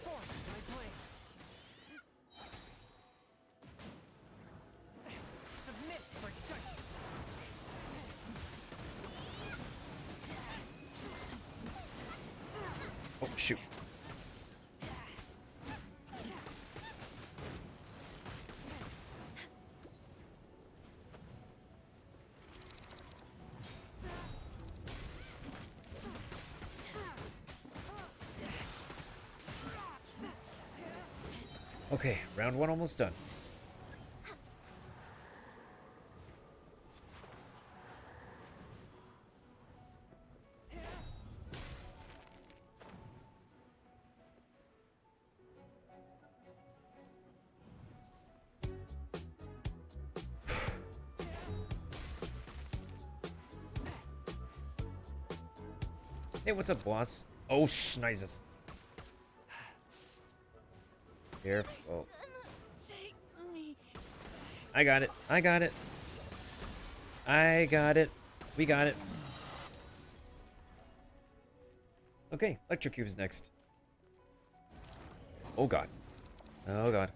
Forth my blade. Submit for judgment. Oh, shoot. Okay, round one almost done. Hey, what's up, boss? Oh, schneizes. Careful. Take me. I got it. I got it. I got it. We got it. Okay, Electrocube's next. Oh god. Oh god.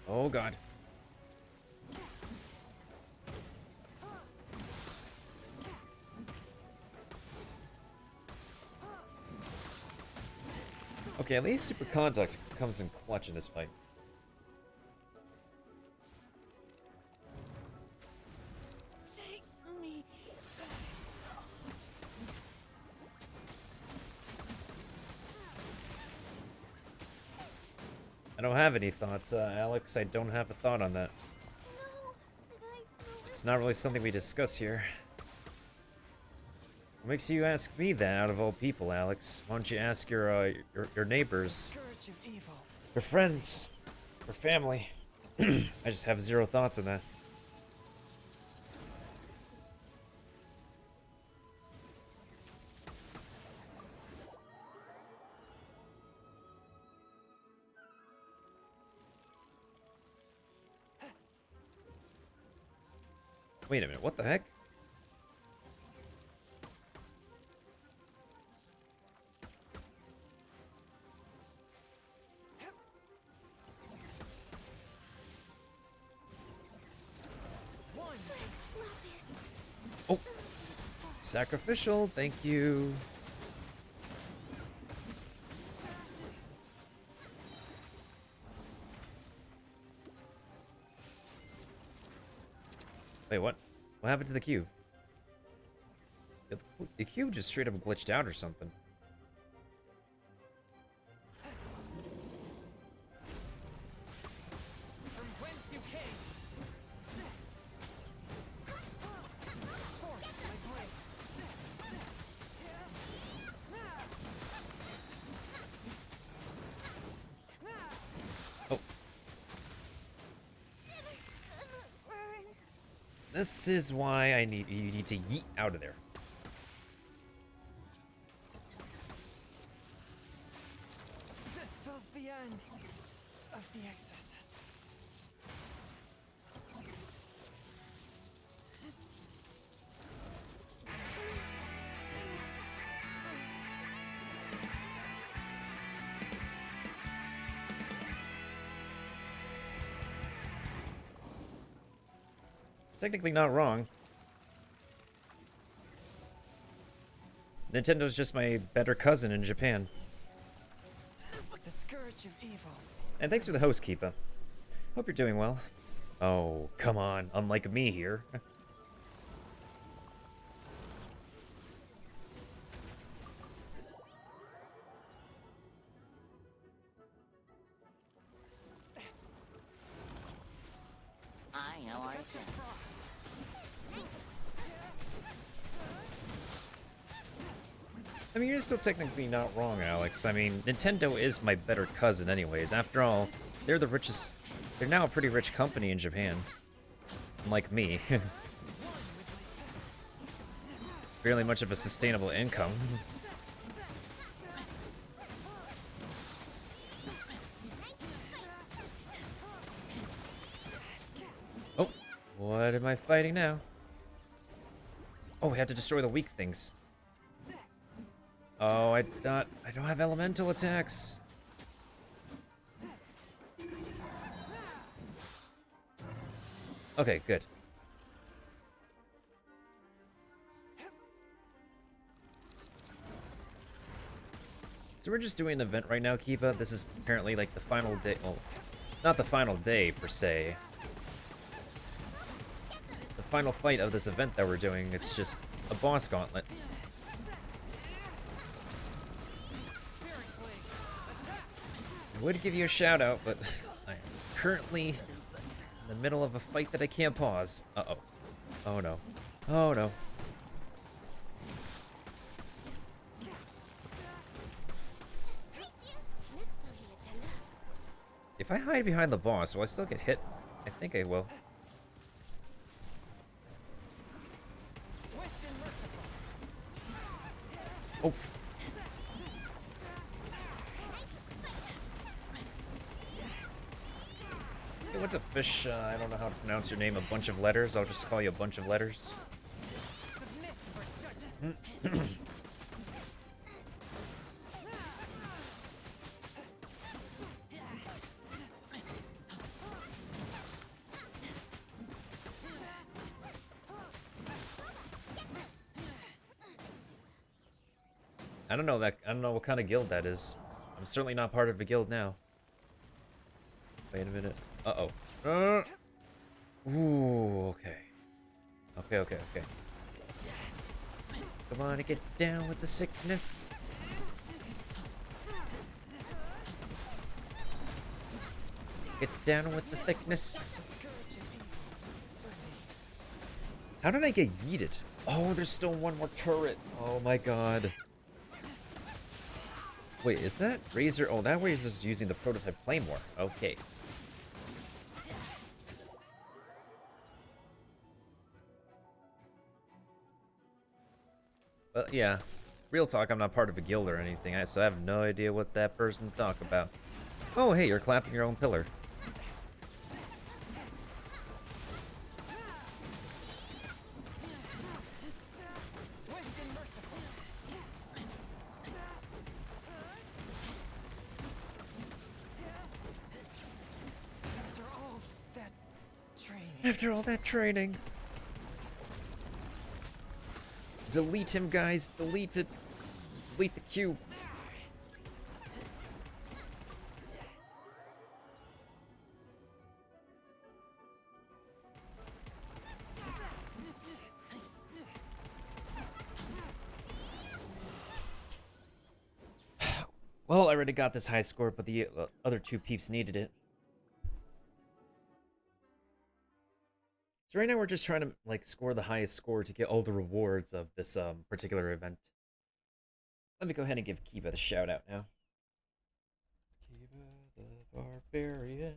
Oh god. Okay, at least Super Conduct comes in clutch in this fight. Take me. I don't have any thoughts, Alex. I don't have a thought on that. It's not really something we discuss here. What makes you ask me that out of all people, Alex? Why don't you ask your neighbors, your friends, your family? I just have zero thoughts on that. Wait a minute, what the heck? Oh! Sacrificial, thank you. Wait, what? What happened to the cube? The cube just straight up glitched out or something. From whence you came. Forth my blade. Oh. This is why you need to yeet out of there. This spells the end of the exorcist. Technically not wrong. Nintendo's just my better cousin in Japan. The scourge of evil. And thanks for the host, Keepa. Hope you're doing well. Oh, come on. Unlike me here. Hi, how are you? I mean, you're still technically not wrong, Alex. I mean, Nintendo is my better cousin anyways. After all, they're the richest... They're now a pretty rich company in Japan. Unlike me. Barely much of a sustainable income. Oh, what am I fighting now? Oh, we have to destroy the weak things. Oh, I don't have elemental attacks. Okay, good. So we're just doing an event right now, Kiva. This is apparently like the final day. Well, not the final day per se. The final fight of this event that we're doing. It's just a boss gauntlet. I would give you a shout out, but I am currently in the middle of a fight that I can't pause. Uh-oh. Oh no. Oh no. If I hide behind the boss, will I still get hit? I think I will. Oh. Hey, what's up, Fish? I don't know how to pronounce your name. A bunch of letters. I'll just call you a bunch of letters. I don't know that. I don't know what kind of guild that is. I'm certainly not part of a guild now. Wait a minute. Uh-oh. Ooh, okay. Okay. Come on, get down with the sickness. Get down with the thickness. How did I get yeeted? Oh, there's still one more turret. Oh my god. Wait, is that Razor? Oh, that Razor's using the prototype Claymore. Okay. Well, yeah. Real talk, I'm not part of a guild or anything, so I have no idea what that person talk about. Oh, hey, you're clapping your own pillar. After all that training. Delete him, guys. Delete it. Delete the cube. Well, I already got this high score, but the other two peeps needed it. So right now we're just trying to like score the highest score to get all the rewards of this particular event. Let me go ahead and give Kiba the shout out now. Kiba the Barbarian.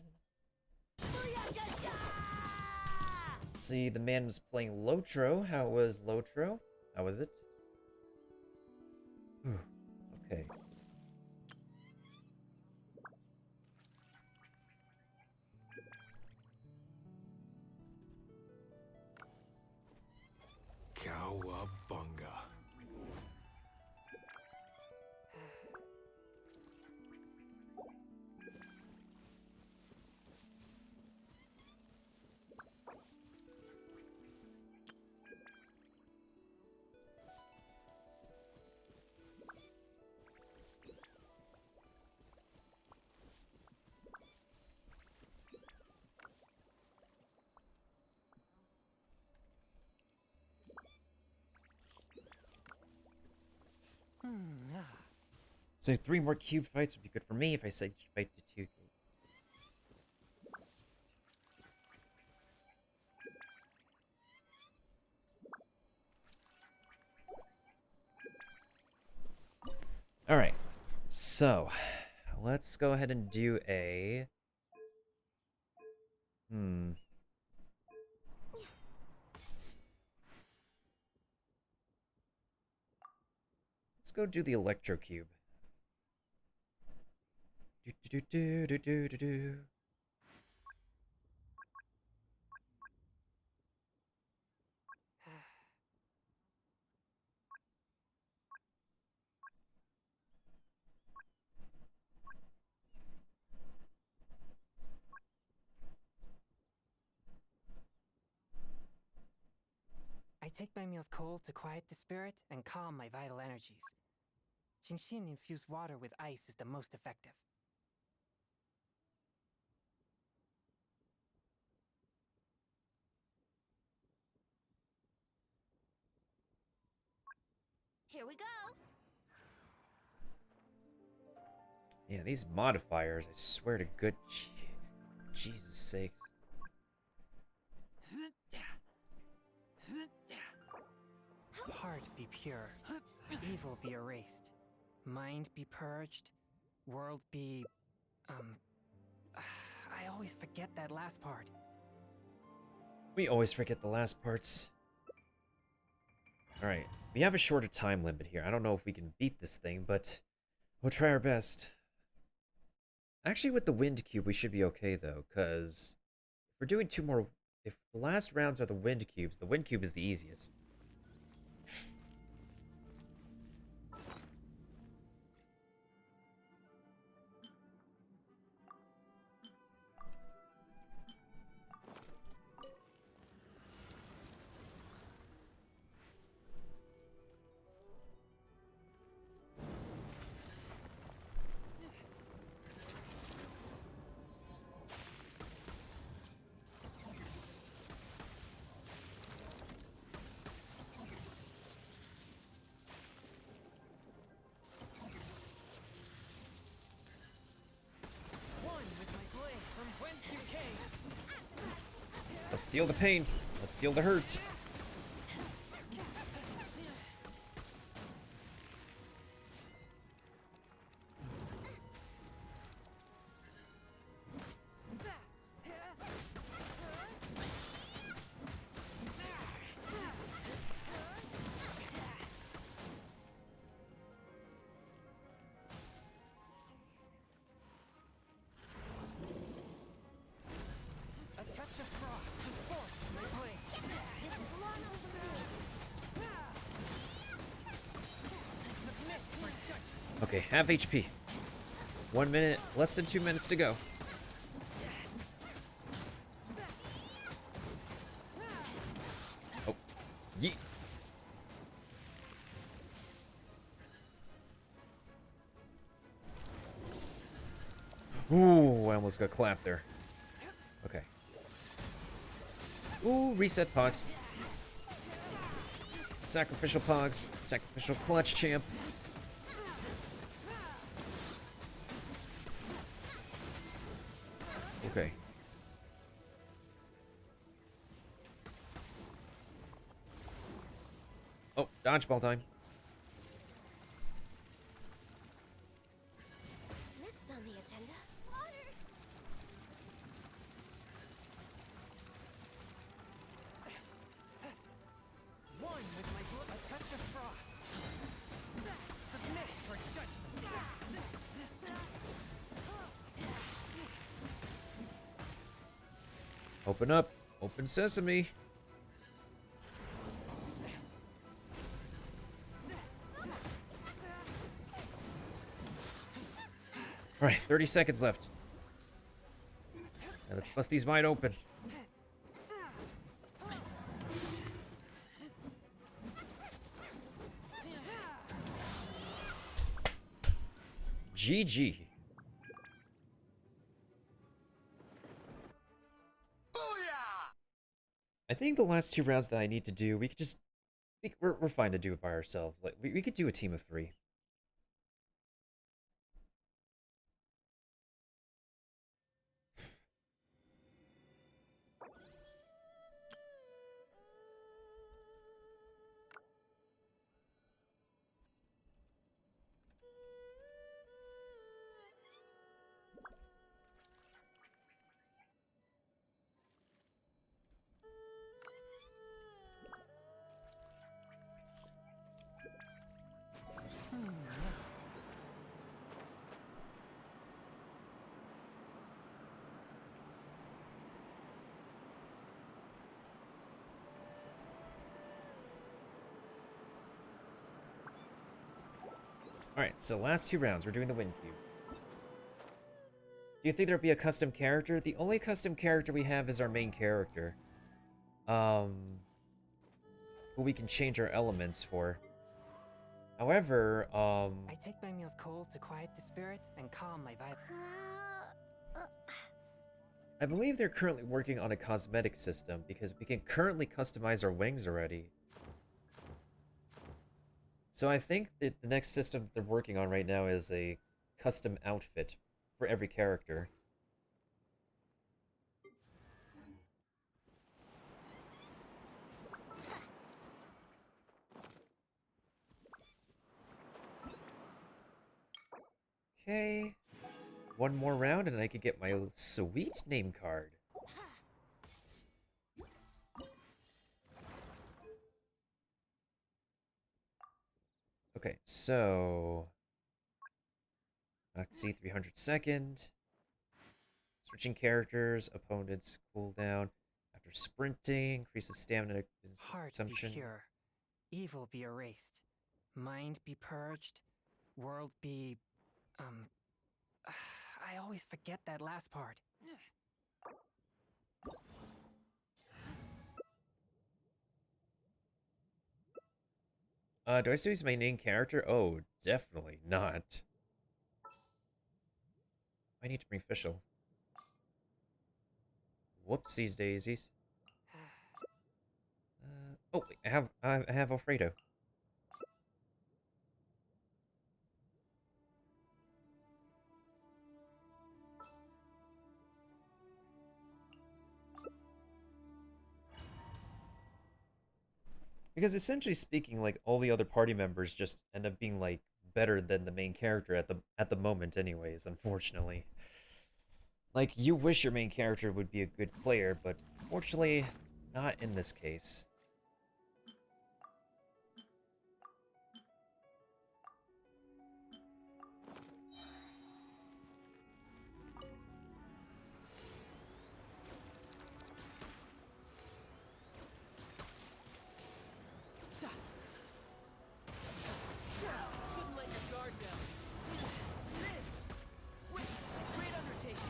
See, the man was playing Lotro. How was Lotro? How was it? Okay. Cowabunga. So 3 more cube fights would be good for me if I said fight to 2. Alright, so let's go ahead and do a... Let's go do the Electro Cube. Do. I take my meals cold to quiet the spirit and calm my vital energies. Genshin infused water with ice is the most effective. Here we go. Yeah, these modifiers, I swear to good Jesus sakes. Heart be pure, evil be erased, mind be purged, world be... I always forget that last part. We always forget the last parts. Alright, we have a shorter time limit here. I don't know if we can beat this thing, but we'll try our best. Actually, with the Wind Cube, we should be okay, though, because we're doing 2 more... If the last rounds are the wind cubes, the wind cube is the easiest. Let's steal the pain. Let's steal the hurt. Okay, half HP. 1 minute, less than 2 minutes to go. Oh, yeet. Ooh, I almost got clapped there. Okay. Ooh, reset Pogs. Sacrificial Pogs. Sacrificial Clutch Champ. Okay. Oh, dodgeball time. Next on the agenda, water. One with my blood, a touch of frost. Submit for judgment. Open up. Open sesame. Alright, 30 seconds left. Now let's bust these wide open. GG. I think the last 2 rounds that I need to do, we could just... We're fine to do it by ourselves. Like, we could do a team of 3. Alright, so last 2 rounds, we're doing the wind cube. Do you think there'd be a custom character? The only custom character we have is our main character. Who we can change our elements for. However, I take my meals cold to quiet the spirit and calm my vital. I believe they're currently working on a cosmetic system because we can currently customize our wings already. So I think that the next system they're working on right now is a custom outfit for every character. Okay. 1 more round and I could get my sweet name card. Okay, so... Oxy 300 second. Switching characters, opponents cooldown. After sprinting, increases stamina Heart be consumption. pure, evil be erased, mind be purged, world be... I always forget that last part. Do I still use my main character? Oh, definitely not. I need to bring Fischl. Whoopsies daisies. Oh, wait, I have Alfredo. Because essentially speaking, like all the other party members just end up being like better than the main character at the moment anyways, unfortunately. Like you wish your main character would be a good player, but fortunately not in this case. Couldn't let your guard down. Witness the great undertaking.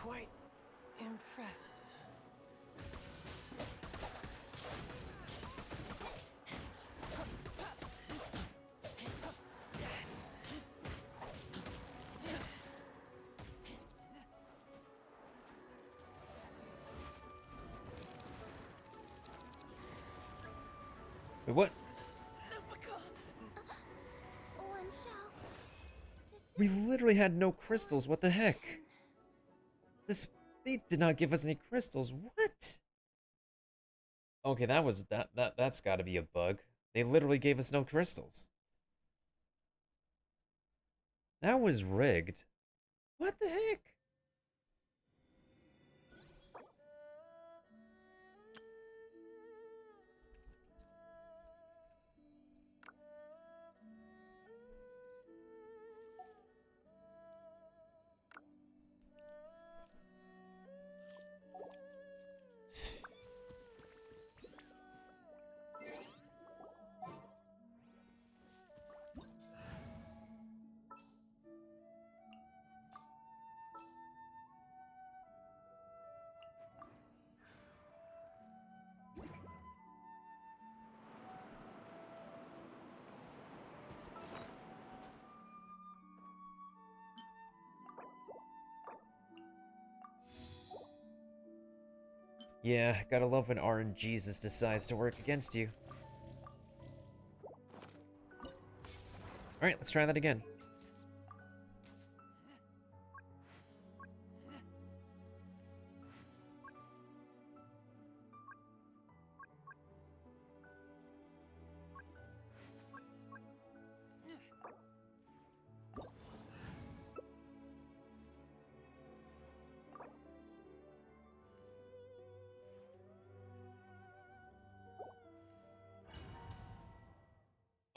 Quite impressed. Wait, what? One shall. We literally had no crystals. What the heck? They did not give us any crystals. What? Okay, that's got to be a bug. They literally gave us no crystals. That was rigged. What the heck? Yeah, gotta love when RNGesus decides to work against you. Alright, let's try that again.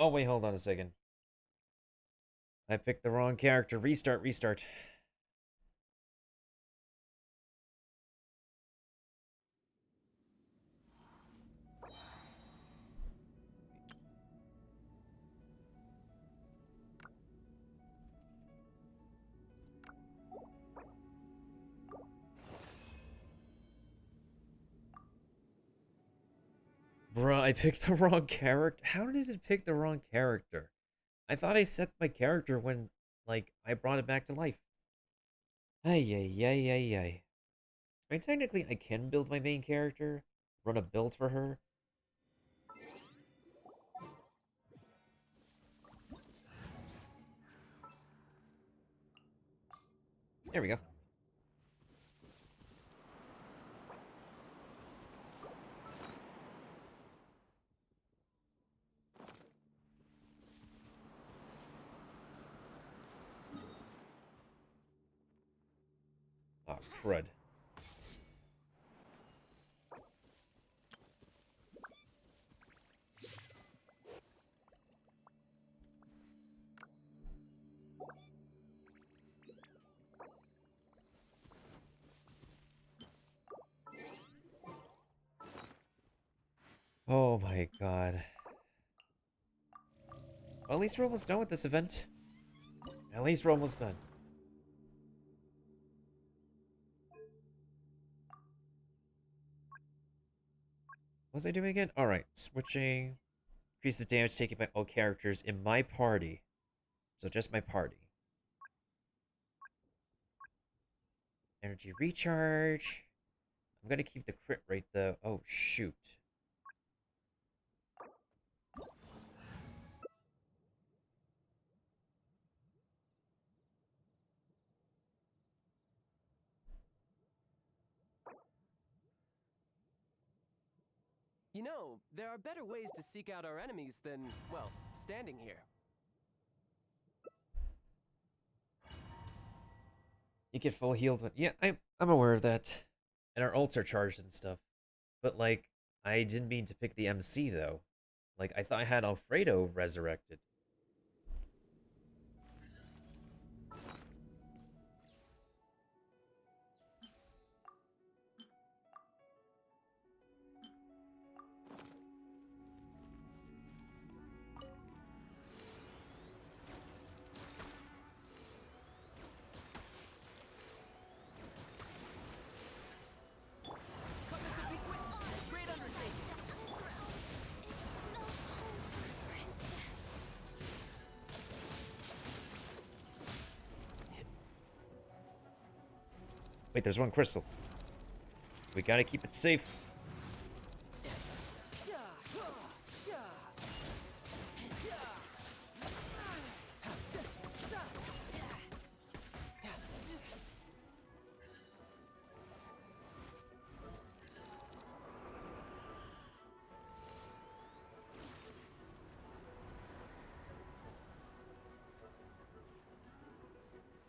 Oh, wait, hold on a second. I picked the wrong character. Restart, restart. Bruh, I picked the wrong character. How did it pick the wrong character? I thought I set my character when, like, I brought it back to life. Ay, ay, ay, ay, ay. I mean, technically, I can build my main character, run a build for her. There we go. Oh, crud. Oh my god. Well, at least we're almost done with this event. At least we're almost done. What was I doing again? Alright, switching. Increases damage taken by all characters in my party. So just my party. Energy recharge. I'm gonna keep the crit rate though. Oh, shoot. You know, there are better ways to seek out our enemies than, well, standing here. You get full healed when... Yeah, I'm aware of that. And our ults are charged and stuff. But, like, I didn't mean to pick the MC, though. Like, I thought I had Alfredo resurrected. Wait, there's one crystal. We gotta keep it safe.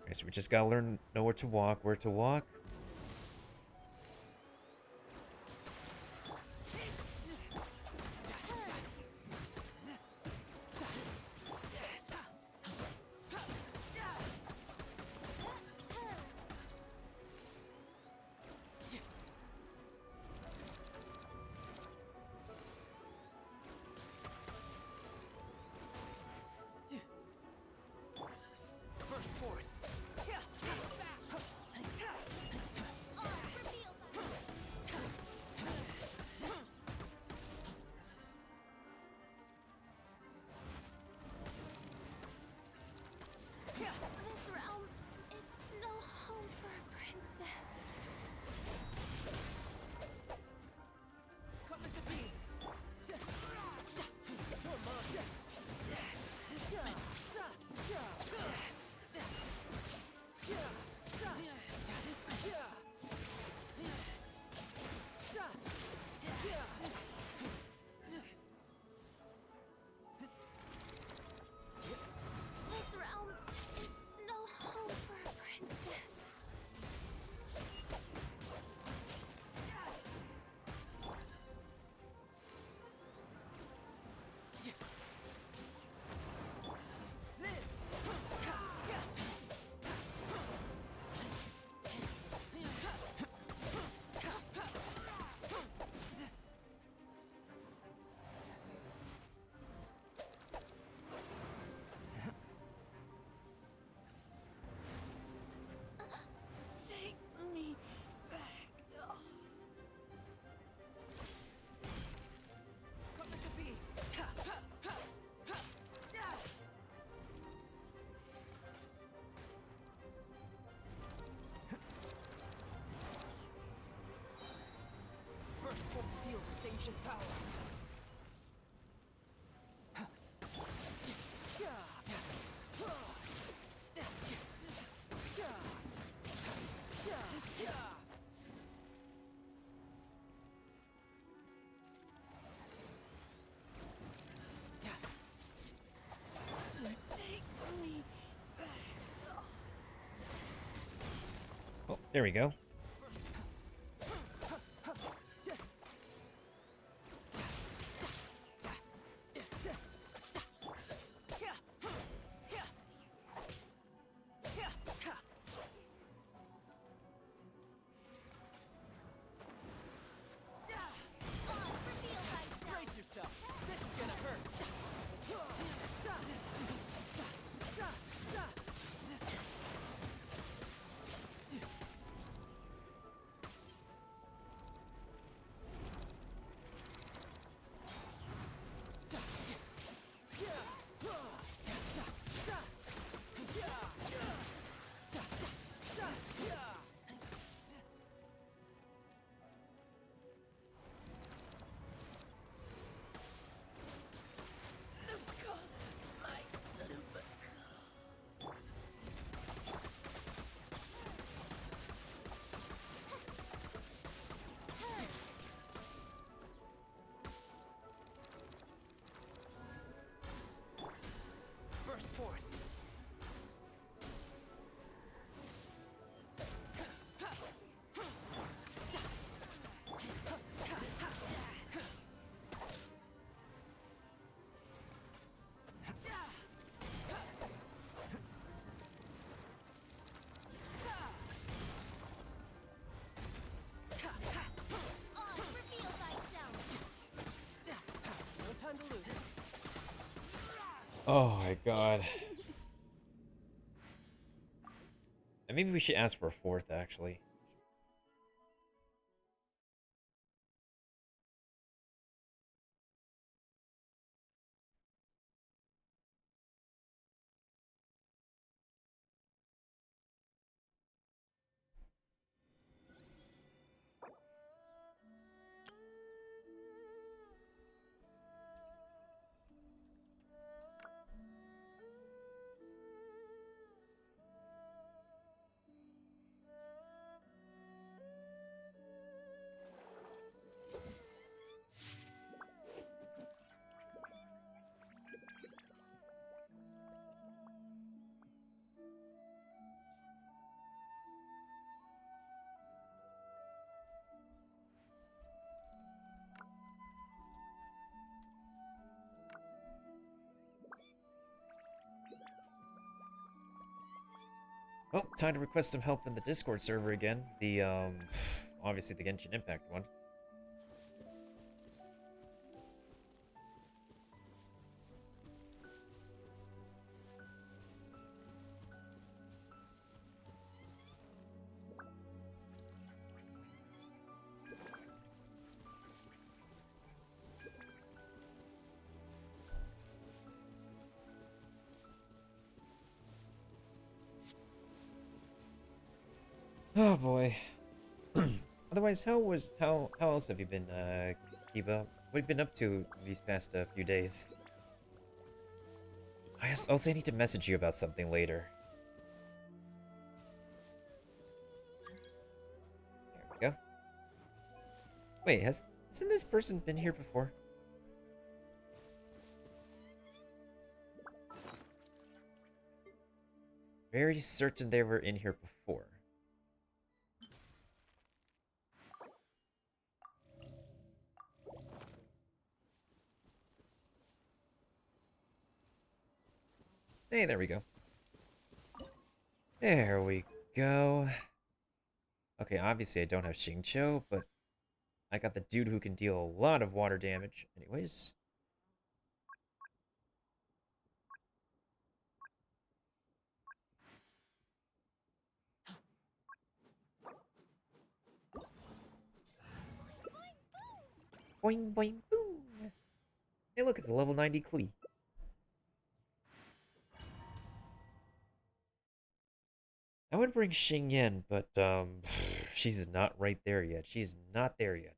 Okay, so we just gotta know where to walk, There we go. Brace yourself. This is gonna hurt. Burst forth. No time to lose. Oh my god. And maybe we should ask for a fourth, actually. Oh, time to request some help in the Discord server again. The, obviously the Genshin Impact one. Oh boy. Otherwise, how else have you been, Kiba? What have you been up to these past few days? I also need to message you about something later. There we go. Wait, hasn't this person been here before? Very certain they were in here before. Hey, there we go. There we go. Okay, obviously I don't have Xingqiu, but I got the dude who can deal a lot of water damage. Anyways. Boing, boing, boom. Hey, look, it's a level 90 Klee. I would bring Xing Yan, but, she's not right there yet. She's not there yet.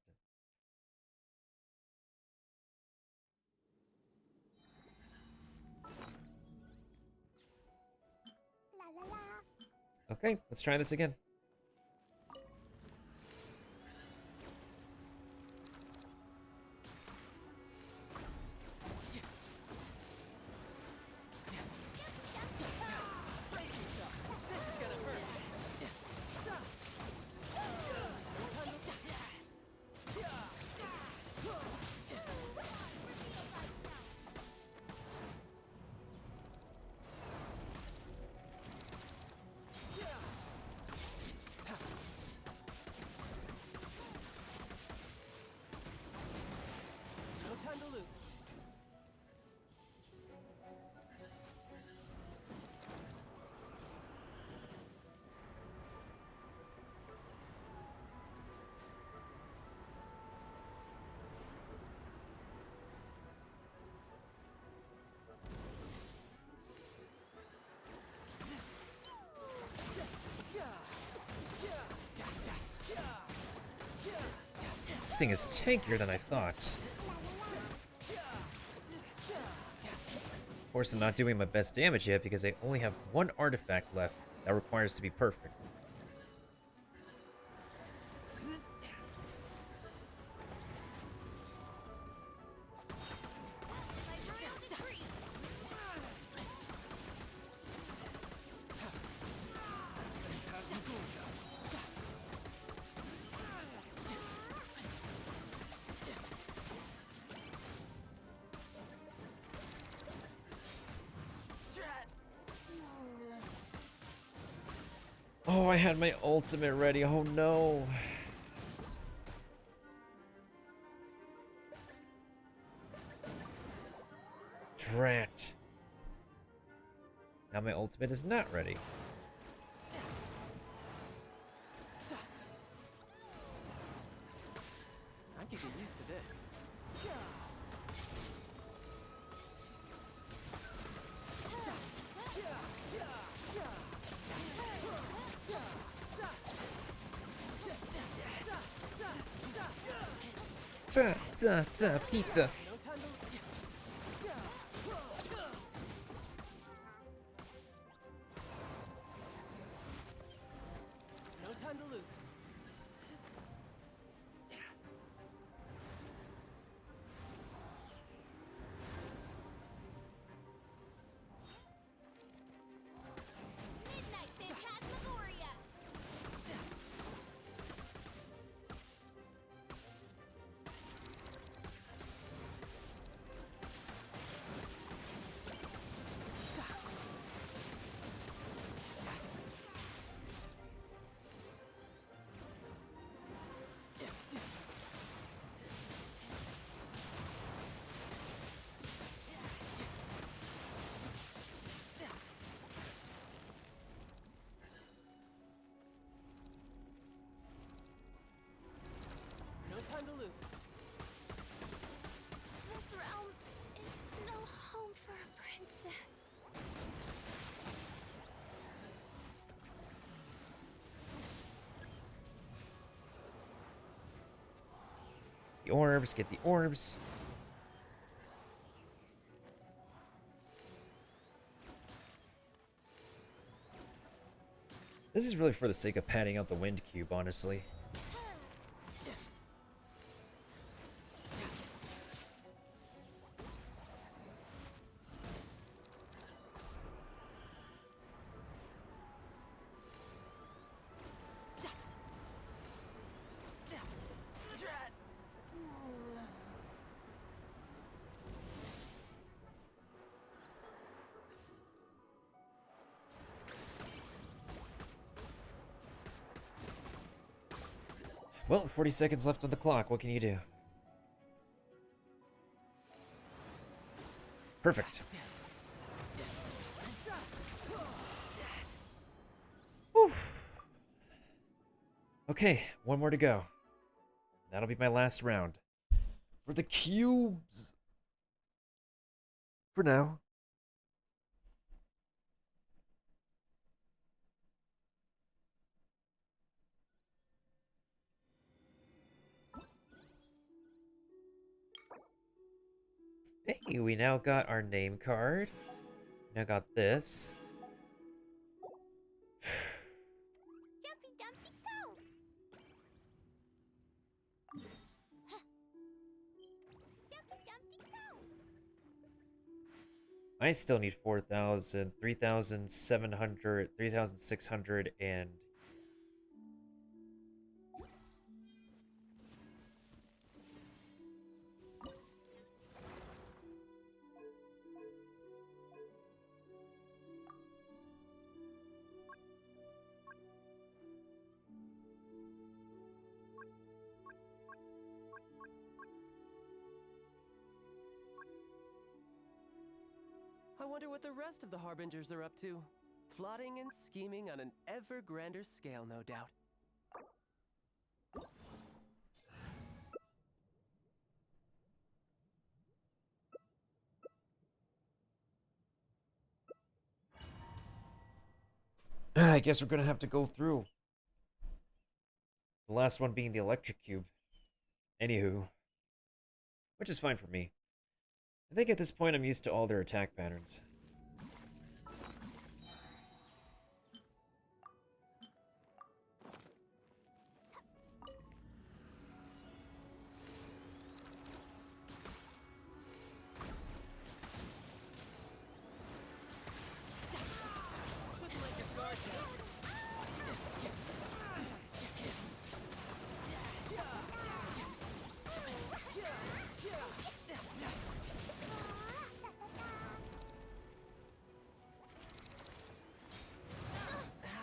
Okay, let's try this again. thing is tankier than I thought. Of course, I'm not doing my best damage yet because I only have one artifact left that requires to be perfect. Oh, I had my ultimate ready. Oh no. Drat. Now my ultimate is not ready. I could get used to this. Pizza. No time to lose. Midnight Phantasmagoria! No time to lose. This realm is no home for a princess. The orbs, get the orbs. This is really for the sake of padding out the wind cube, honestly. Well, 40 seconds left on the clock. What can you do? Perfect. Whew. Okay, one more to go. That'll be my last round. For the cubes! For now. Hey, we now got our name card. Now got this. Jumpy Dumpty Go! Jumpy Dumpty Go! I still need 4,000, 3,700, 3,600, and... I wonder what the rest of the Harbingers are up to. Plotting and scheming on an ever grander scale, no doubt. I guess we're gonna have to go through. The last one being the electric cube. Anywho, which is fine for me. I think at this point I'm used to all their attack patterns.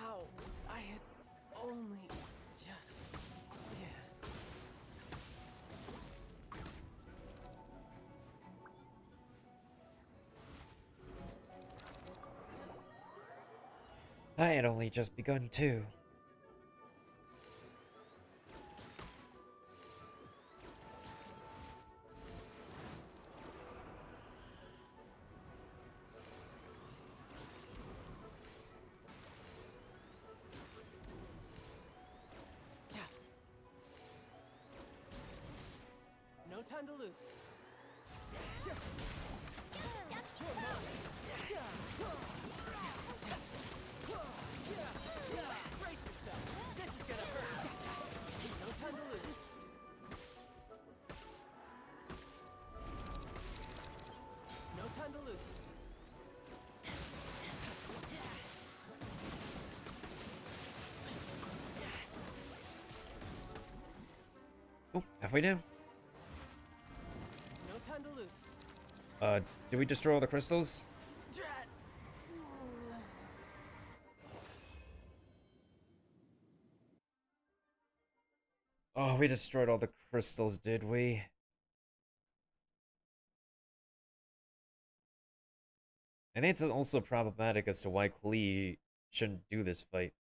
Ow! I had only just did. I had only just begun too. No time to lose. Brace yourself. This is gonna hurt. No time to lose. No time to lose. Oh, halfway down. No time to lose. Did we destroy all the crystals? Drat! Oh, we destroyed all the crystals, did we? I think it's also problematic as to why Klee shouldn't do this fight.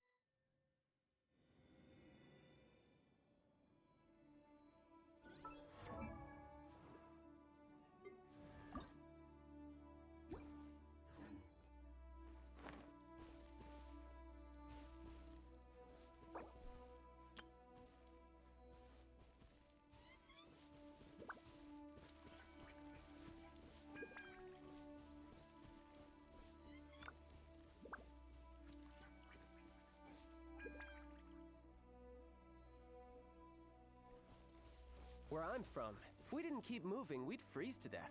Where I'm from, if we didn't keep moving, we'd freeze to death.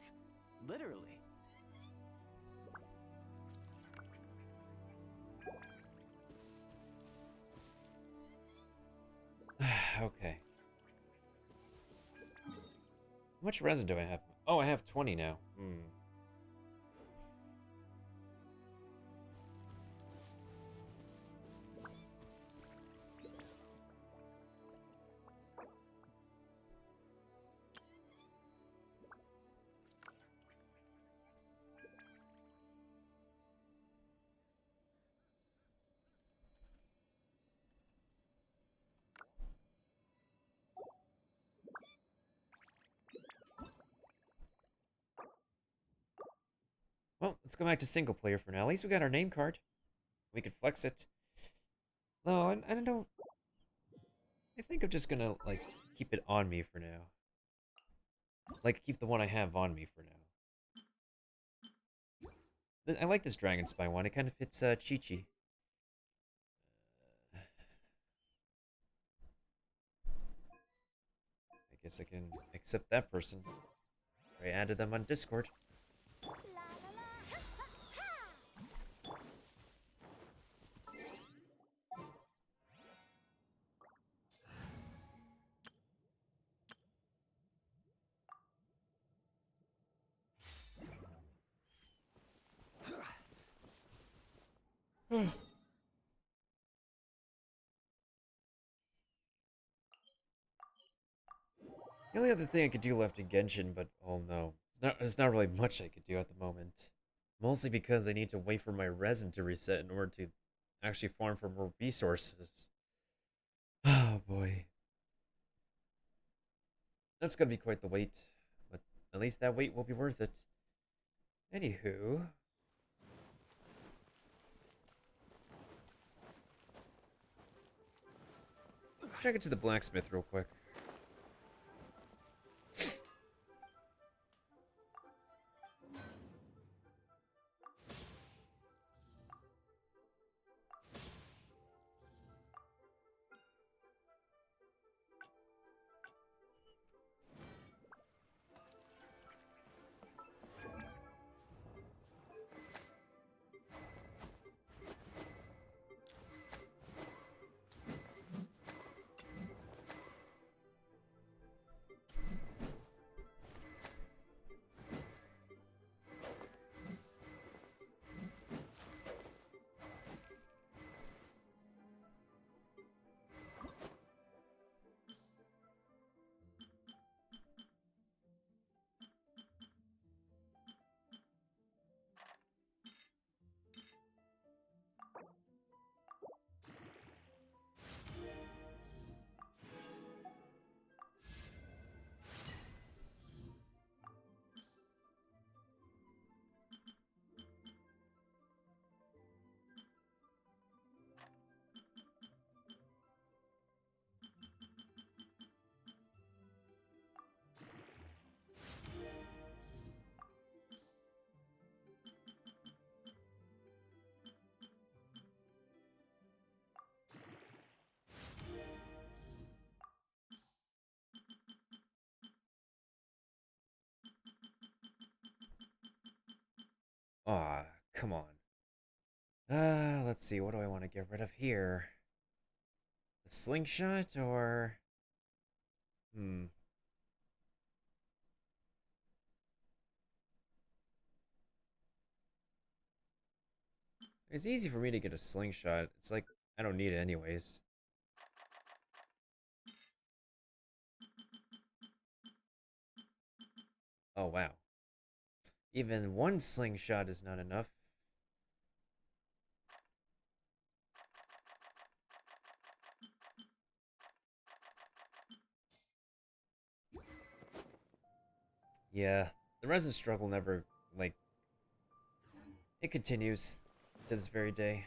Literally. Okay. How much resin do I have? Oh, I have 20 now. Well, let's go back to single player for now. At least we got our name card. We could flex it. No, I don't know. I think I'm just gonna, like, keep it on me for now. Like, keep the one I have on me for now. I like this Dragon Spy one. It kind of fits, Chi-Chi. I guess I can accept that person. I added them on Discord. The only other thing I could do left in Genshin, but oh no. There's not really much I could do at the moment. Mostly because I need to wait for my resin to reset in order to actually farm for more resources. Oh boy. That's gonna be quite the wait. But at least that wait will be worth it. Anywho. Check into the blacksmith real quick. Aw, come on. Let's see, what do I want to get rid of here? The slingshot or... It's easy for me to get a slingshot. It's like, I don't need it anyways. Oh, wow. Even one slingshot is not enough. Yeah, the resin struggle never, like, it continues to this very day.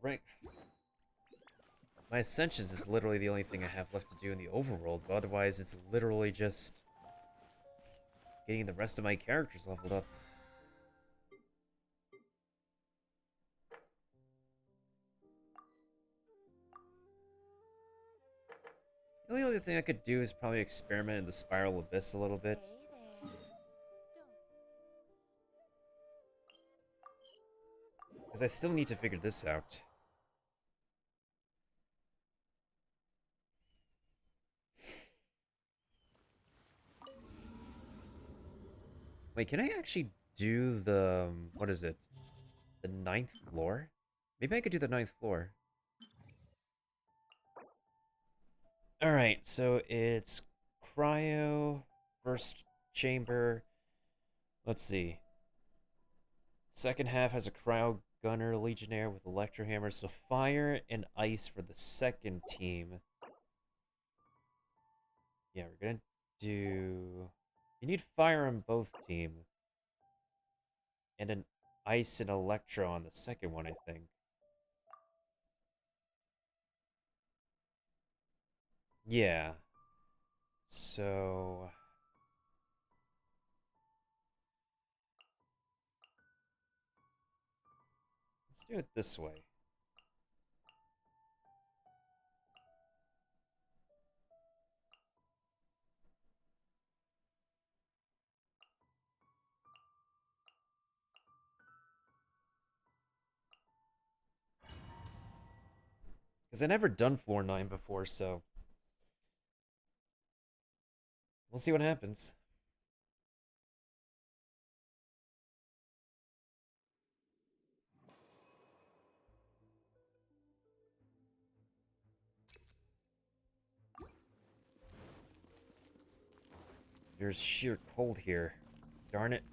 Right. My Ascensions is literally the only thing I have left to do in the overworld, but otherwise it's literally just getting the rest of my characters leveled up. The only other thing I could do is probably experiment in the Spiral Abyss a little bit. Because I still need to figure this out. Wait, can I actually do the... what is it? The 9th floor? Maybe I could do the 9th floor. Alright, so it's Cryo, first chamber. Let's see. Second half has a Cryo Gunner Legionnaire with Electro Hammer, so fire and ice for the second team. Yeah, we're gonna do... You need fire on both teams. And an ice and electro on the second one, I think. Yeah. So... let's do it this way. Because I never done floor 9 before, so... we'll see what happens. There's sheer cold here. Darn it.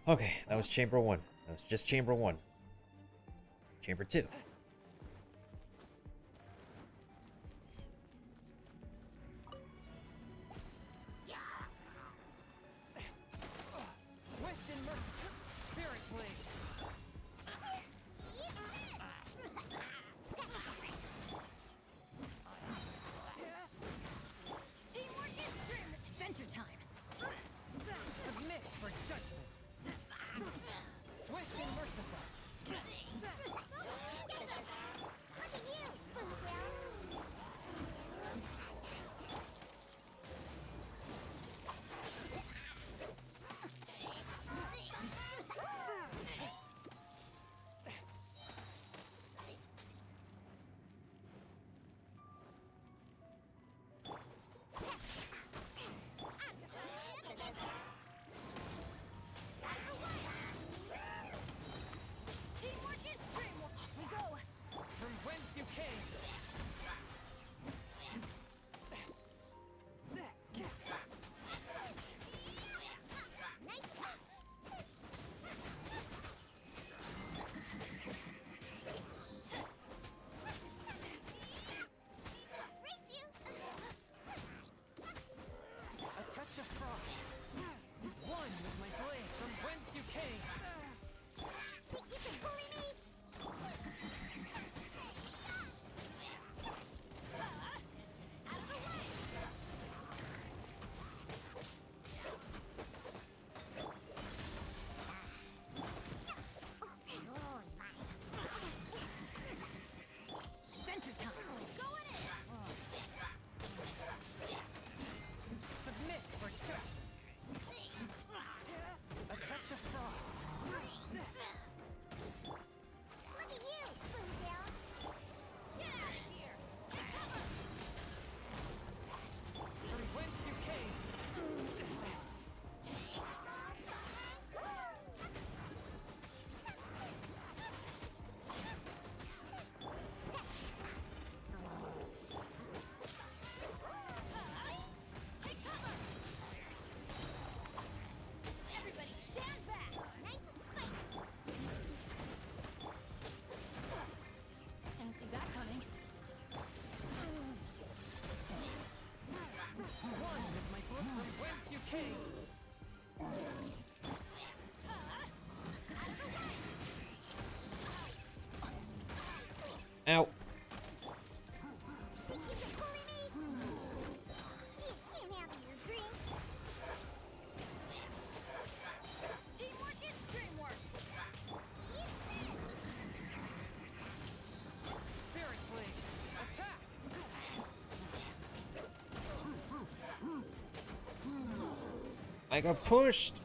Okay, that was chamber 1. That was just chamber 1. chamber too. Ow. I got pushed.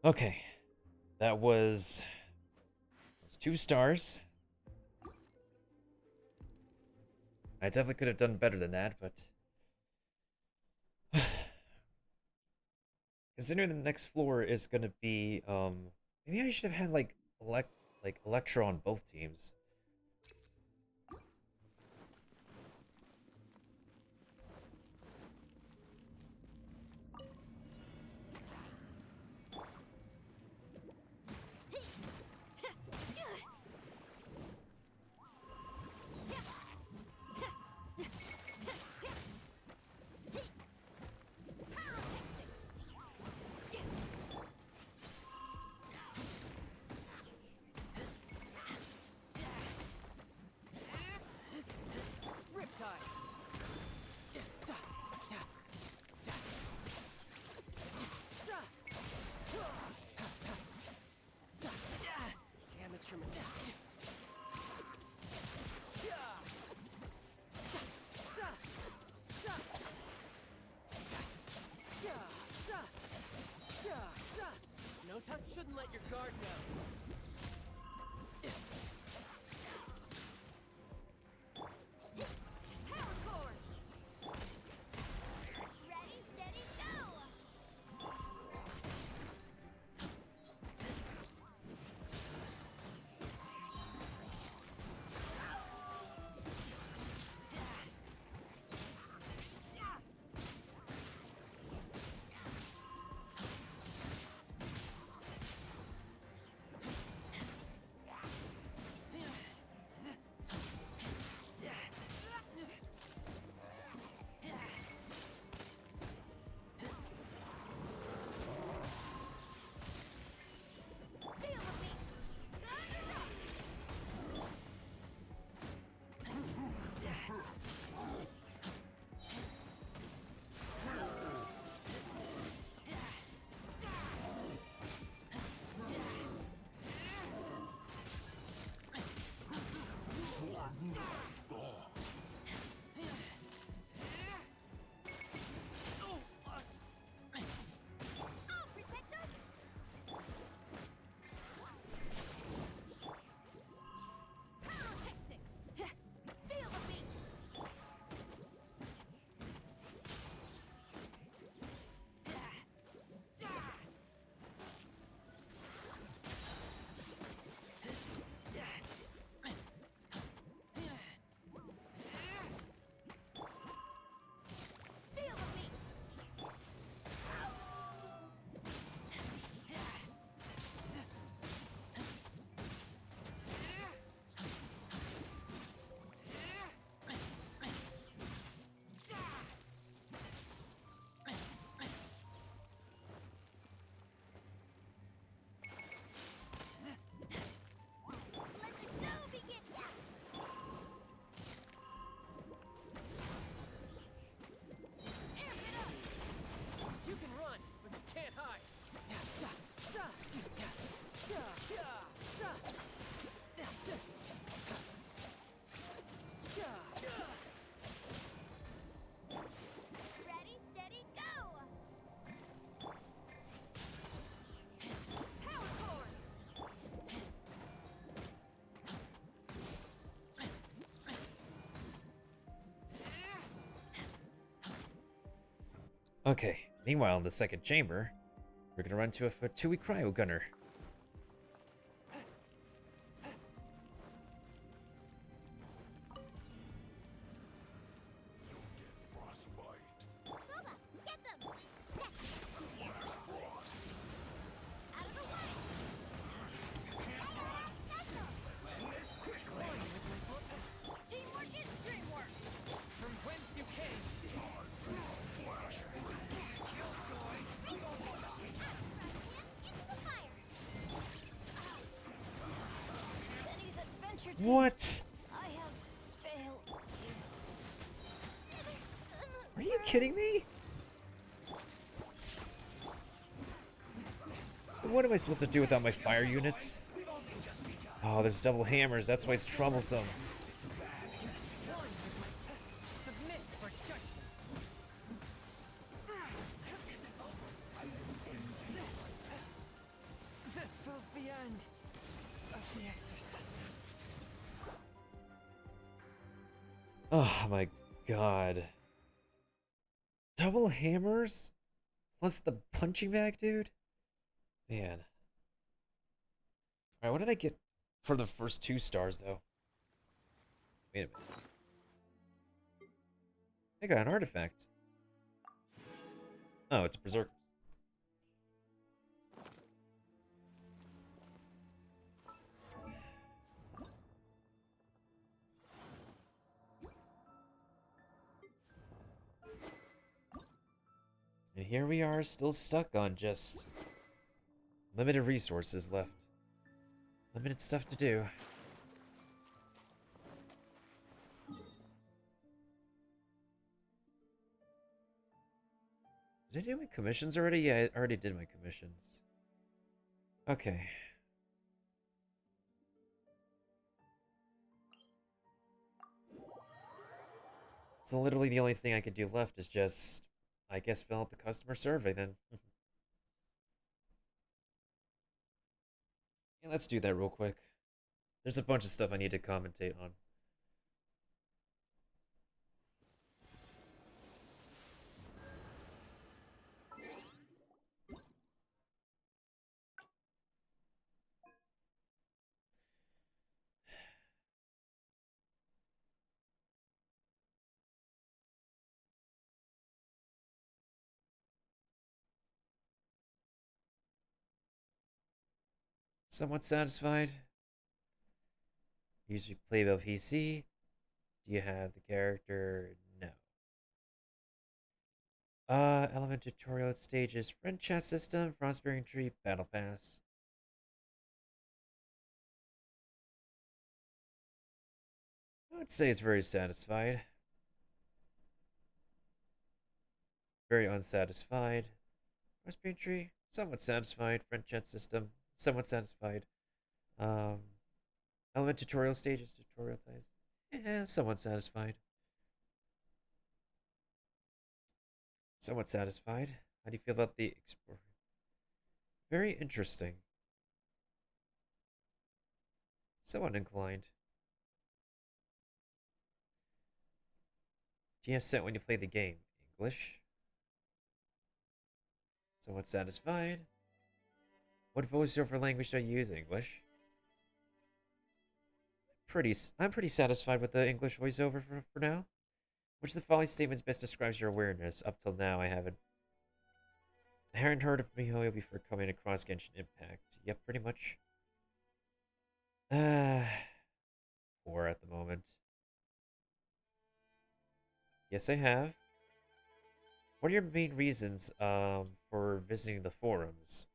Okay, that was 2 stars. I definitely could have done better than that, but considering the next floor is gonna be maybe I should have had like Electro on both teams. I'll protect us. Pyrotechnics. Feel the beat. Feel the beat. Let the show begin. Amp it up. You can run, but you can't hide. Ready, steady, go. Power chord. Okay, meanwhile in the second chamber, we're gonna run to a Fatui Cryo Gunner. Booba, get them. Snatch. Out of the way. Special. Teamwork is dreamwork. From whence you came. Into the fire. Benny's adventure team. What? I have failed you. Are you kidding me? What am I supposed to do without my fire units? Oh, there's double hammers, that's why it's troublesome. Submit for judgment. This spells the end of the exorcism. Oh my god. Double hammers? Plus the punching bag, dude? Man. Alright, what did I get for the first 2 stars, though? Wait a minute. I got an artifact. Oh, it's a berserker. And here we are, still stuck on just limited resources left. Limited stuff to do. Did I do my commissions already? Yeah, I already did my commissions. Okay. So literally the only thing I could do left is just, I guess, fill out the customer survey then. Yeah, let's do that real quick. There's a bunch of stuff I need to commentate on. Somewhat satisfied. Usually playable PC. Do you have the character? No. Element tutorial stages, friend chat system, Frostbearing Tree, Battle Pass. I would say it's very satisfied. Very unsatisfied. Frostbearing Tree, somewhat satisfied. Friend chat system, somewhat satisfied. Element tutorial stages, tutorial types. Yeah, somewhat satisfied. Somewhat satisfied. How do you feel about the explorer? Very interesting. Somewhat inclined. Do you have set when you play the game? English? Somewhat satisfied. What voiceover language do I use? English? I'm pretty satisfied with the English voiceover for now. Which of the following statements best describes your awareness? Up till now, I haven't heard of MiHoYo before coming across Genshin Impact. Yep, pretty much. Uh, 4 at the moment. Yes, I have. What are your main reasons for visiting the forums?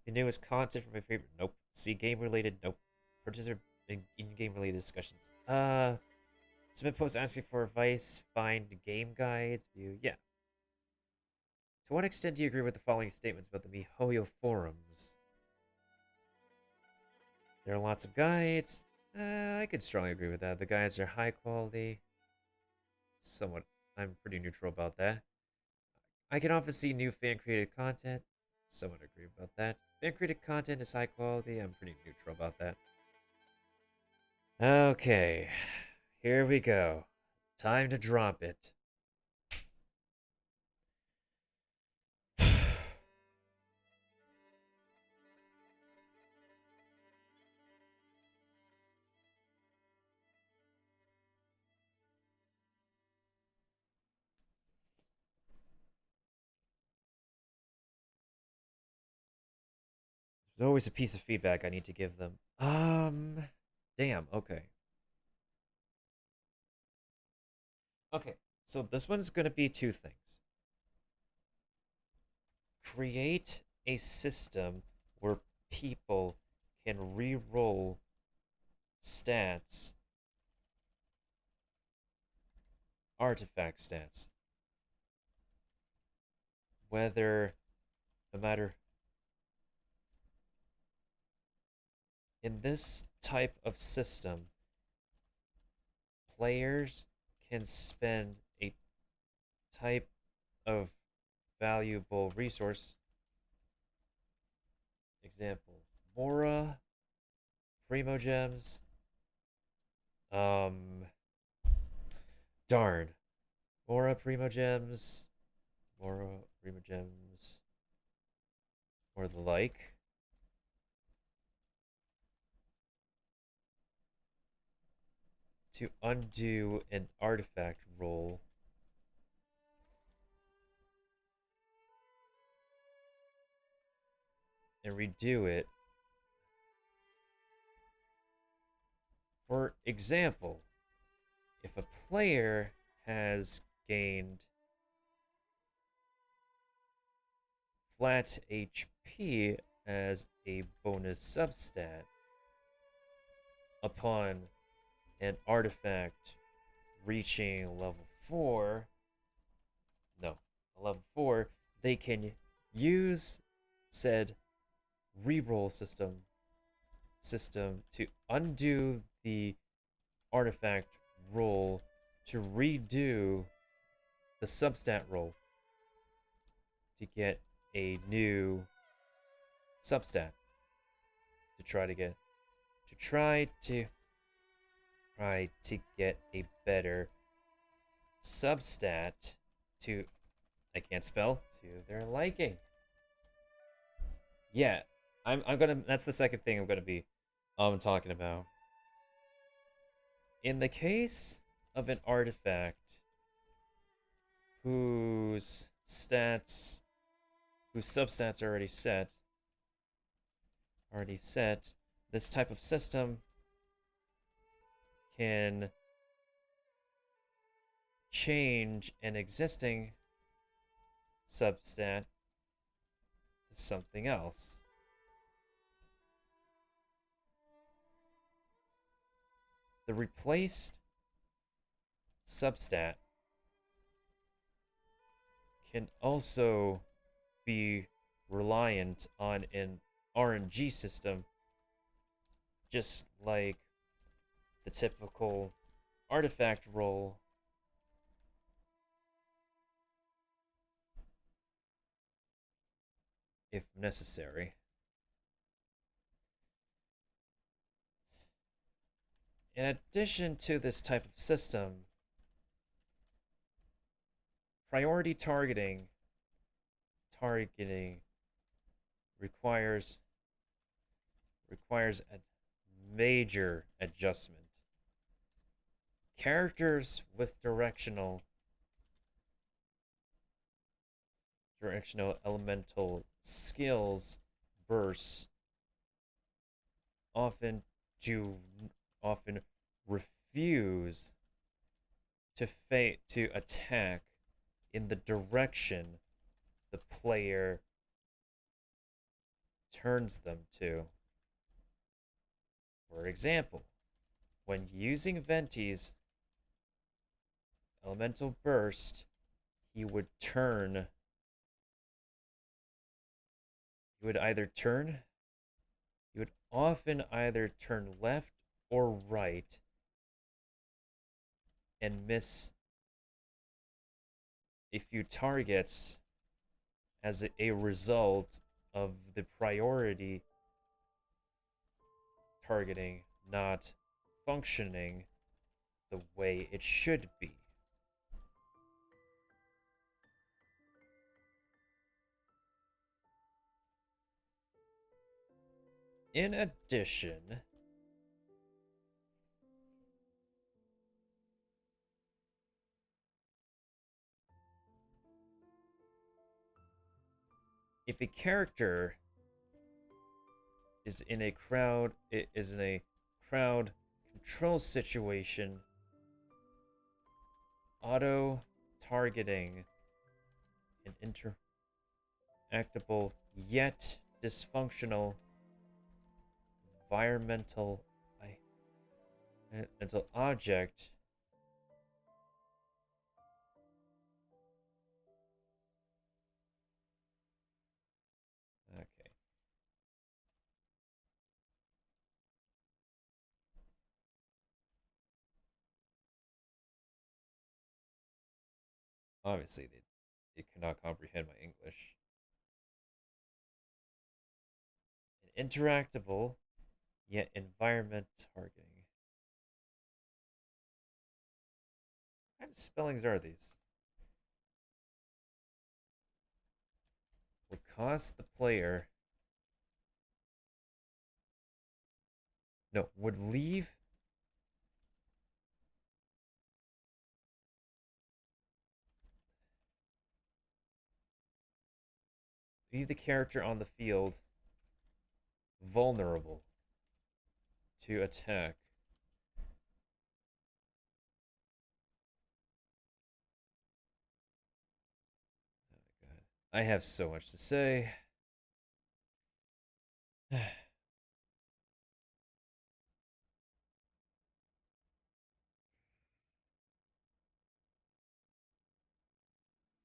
The newest content from my favorite? Nope. See game related? Nope. Participate in game related discussions. Submit posts asking for advice, find game guides, view. Yeah. To what extent do you agree with the following statements about the MiHoYo forums? There are lots of guides. I could strongly agree with that. The guides are high quality. Somewhat. I'm pretty neutral about that. I can often see new fan created content. Somewhat agree about that. Fan created content is high quality. I'm pretty neutral about that. Okay. Here we go. Time to drop it. There's always a piece of feedback I need to give them. Damn, okay. Okay, so this one's gonna be two things. Create a system where people can re-roll stats, artifact stats. Whether, no matter, in this type of system, players can spend a type of valuable resource. Example, Mora, Primogems, um, darn. Mora, Primogems, or the like. To undo an artifact roll and redo it. For example, if a player has gained flat HP as a bonus substat upon an artifact reaching level 4, no, level 4, they can use said reroll system to undo the artifact roll to redo the substat roll to get a new substat to try to get a better substat to, I can't spell, to their liking. Yeah, I'm gonna, that's the second thing I'm gonna be talking about. In the case of an artifact whose substats are already set, this type of system can change an existing substat to something else. The replaced substat can also be reliant on an RNG system just like the typical artifact roll, if necessary. In addition to this type of system, priority targeting requires a major adjustment. Characters with directional elemental skills bursts often often refuse to attack in the direction the player turns them to. For example, when using Venti's elemental burst, he would often either turn left or right and miss a few targets as a result of the priority targeting not functioning the way it should be. In addition, if a character is in a crowd control situation, auto targeting an interactable yet dysfunctional environmental object okay. Obviously, they cannot comprehend my English. An interactable yet environment targeting. What kind of spellings are these? Would cost the player. No, would leave. Leave the character on the field vulnerable to attack. Oh my god. I have so much to say.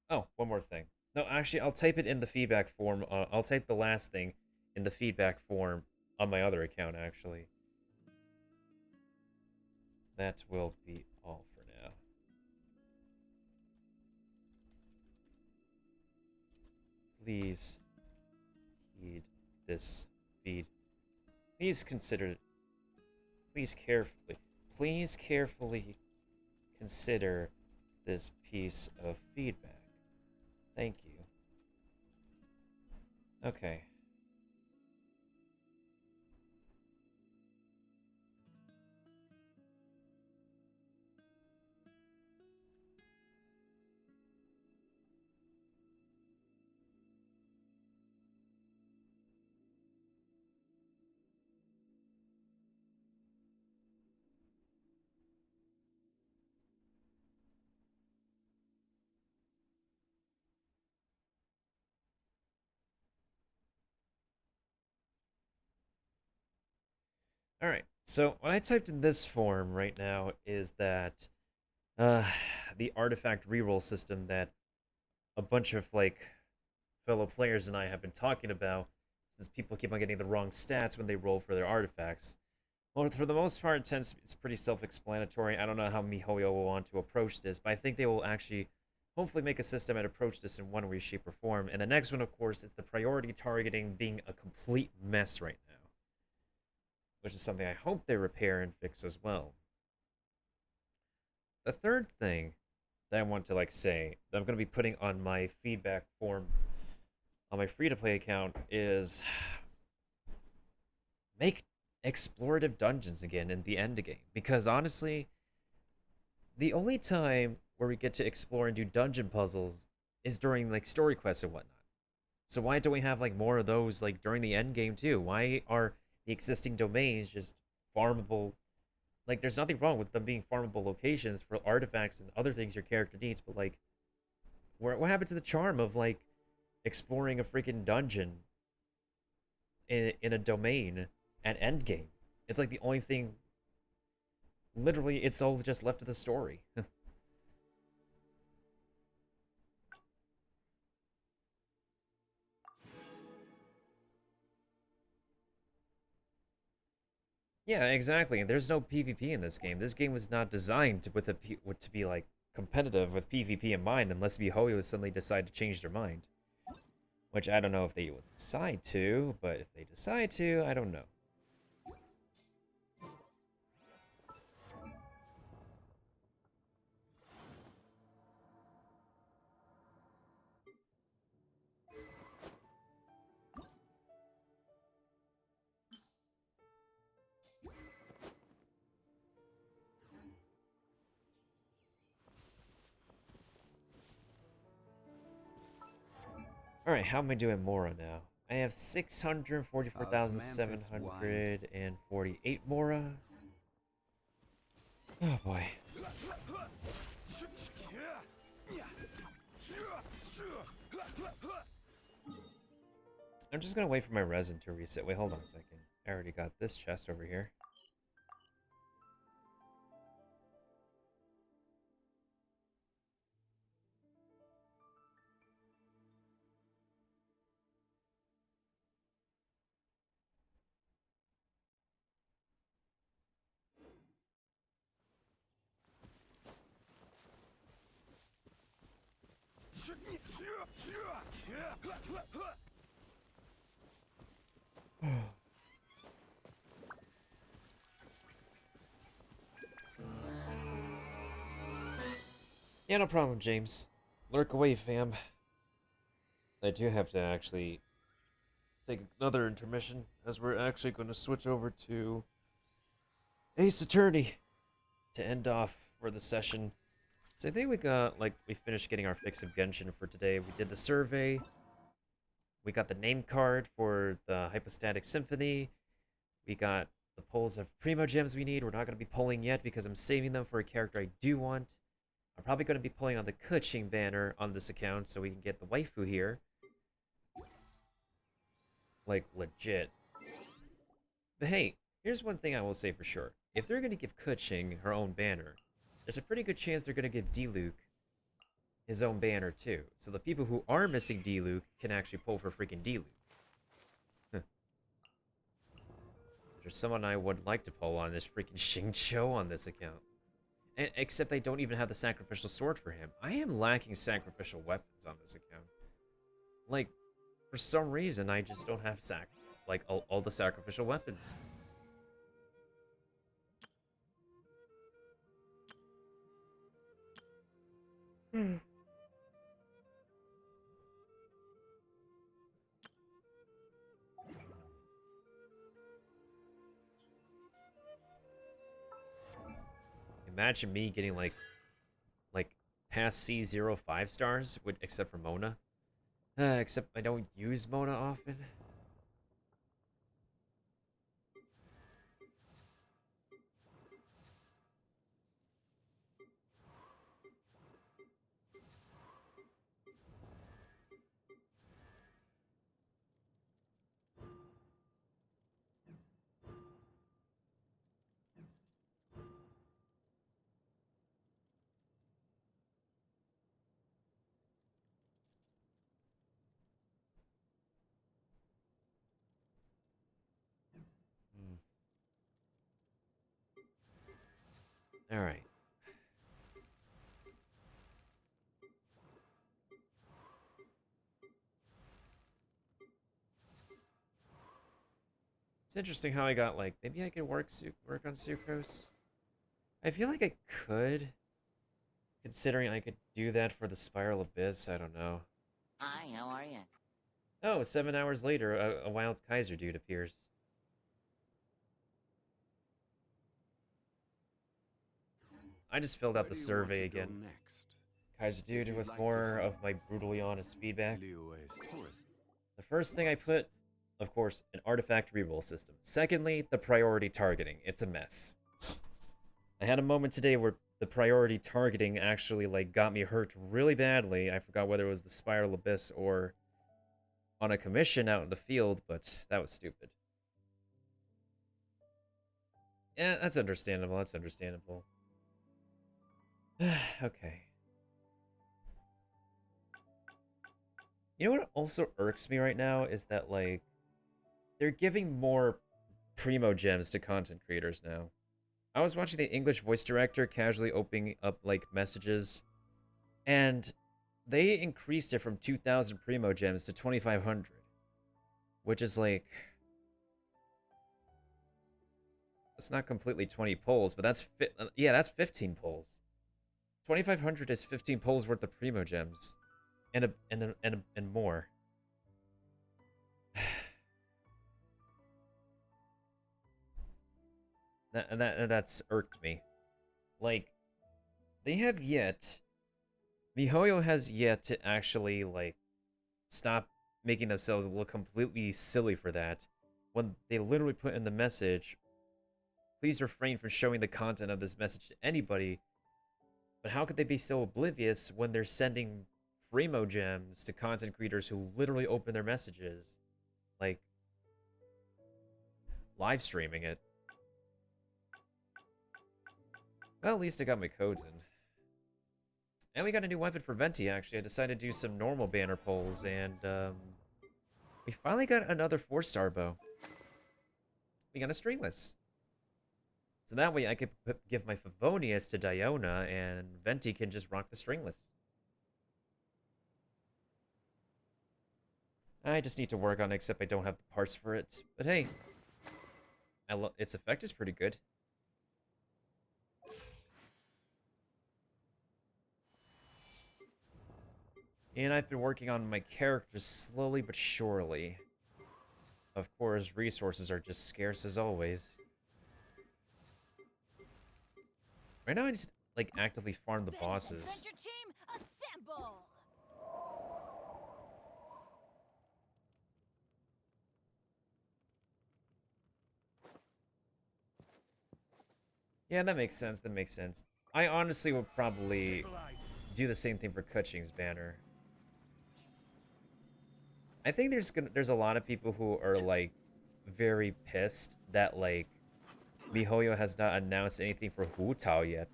Oh, one more thing. No, actually, I'll type it in the feedback form. I'll type the last thing in the feedback form on my other account, actually. That will be all for now. Please heed this feed. Please consider. Please carefully consider this piece of feedback. Thank you. Okay. All right. So what I typed in this form right now is that uh, the artifact reroll system that a bunch of like fellow players and I have been talking about, since people keep on getting the wrong stats when they roll for their artifacts. Well, for the most part, since it's pretty self-explanatory, I don't know how MiHoYo will want to approach this, but I think they will actually hopefully make a system and approach this in one way, shape, or form. And the next one, of course, is the priority targeting being a complete mess right now, which is something I hope they repair and fix as well. The third thing that I want to say that I'm going to be putting on my feedback form on my free-to-play account is make explorative dungeons again in the end game, because honestly, the only time where we get to explore and do dungeon puzzles is during story quests and whatnot. So why don't we have more of those during the end game too? Why are the existing domains just farmable? There's nothing wrong with them being farmable locations for artifacts and other things your character needs, but what happened to the charm of exploring a freaking dungeon in a domain at endgame? It's the only thing. Literally, it's all just left of the story. Yeah, exactly. There's no PvP in this game. This game was not designed to be competitive with PvP in mind, unless MiHoYo suddenly decide to change their mind. Which I don't know if they would decide to, but if they decide to, I don't know. Alright, how am I doing Mora now? I have 644,748 Mora. Oh boy. I'm just gonna wait for my resin to reset. Wait, hold on a second. I already got this chest over here. Yeah, no problem, James. Lurk away, fam. I do have to actually take another intermission, as we're actually going to switch over to Ace Attorney to end off for the session. So I think we got, we finished getting our fix of Genshin for today. We did the survey. We got the name card for the Hypostatic Symphony. We got the pulls of Primo Gems we need. We're not going to be pulling yet because I'm saving them for a character I do want. I'm probably going to be pulling on the Kuching banner on this account so we can get the waifu here. Legit. But hey, here's one thing I will say for sure. If they're going to give Kuching her own banner, there's a pretty good chance they're going to give Diluc his own banner too. So the people who are missing Diluc can actually pull for freaking Diluc. There's someone I would like to pull on this freaking Xingqiu on this account. Except I don't even have the sacrificial sword for him. I am lacking sacrificial weapons on this account. For some reason, I just don't have all the sacrificial weapons. Imagine me getting past C0 5-stars, except for Mona. Except I don't use Mona often. Alright. It's interesting how I got, like, maybe I could work on Sucrose. I feel like I could, considering I could do that for the Spiral Abyss. I don't know. Hi, how are you? Oh, 7 hours later, a wild Kaiser dude appears. I just filled out the survey again. Kaiser dude with more of my brutally honest feedback. The first thing I put, of course, an artifact reroll system. Secondly, the priority targeting. It's a mess. I had a moment today where the priority targeting actually, like, got me hurt really badly. I forgot whether it was the Spiral Abyss or on a commission out in the field, but that was stupid. Yeah, that's understandable. That's understandable. Okay. You know what also irks me right now is that, like, they're giving more primo gems to content creators now. I was watching the English voice director casually opening up, like, messages, and they increased it from 2,000 primo gems to 2,500, which is, like, it's not completely 20 polls, but that's yeah, that's 15 polls. 2,500 is 15 polls worth of primo gems, and more. That's irked me. Like, they have yet, MiHoYo has yet to actually, like, stop making themselves look completely silly for that, when they literally put in the message, please refrain from showing the content of this message to anybody. But how could they be so oblivious when they're sending Primo gems to content creators who literally open their messages? Like, live streaming it. Well, at least I got my codes in. And we got a new weapon for Venti, actually. I decided to do some normal banner pulls, and, we finally got another 4-star bow. We got a stringless. So that way I could give my Favonius to Diona, and Venti can just rock the stringless. I just need to work on it, except I don't have the parts for it. But hey, its effect is pretty good. And I've been working on my characters slowly but surely. Of course, resources are just scarce as always. Right now I just, like, actively farm the bosses. Yeah, that makes sense, that makes sense. I honestly would probably do the same thing for Kuching's banner. I think there's a lot of people who are, like, very pissed that, like, MiHoYo has not announced anything for Hu Tao yet.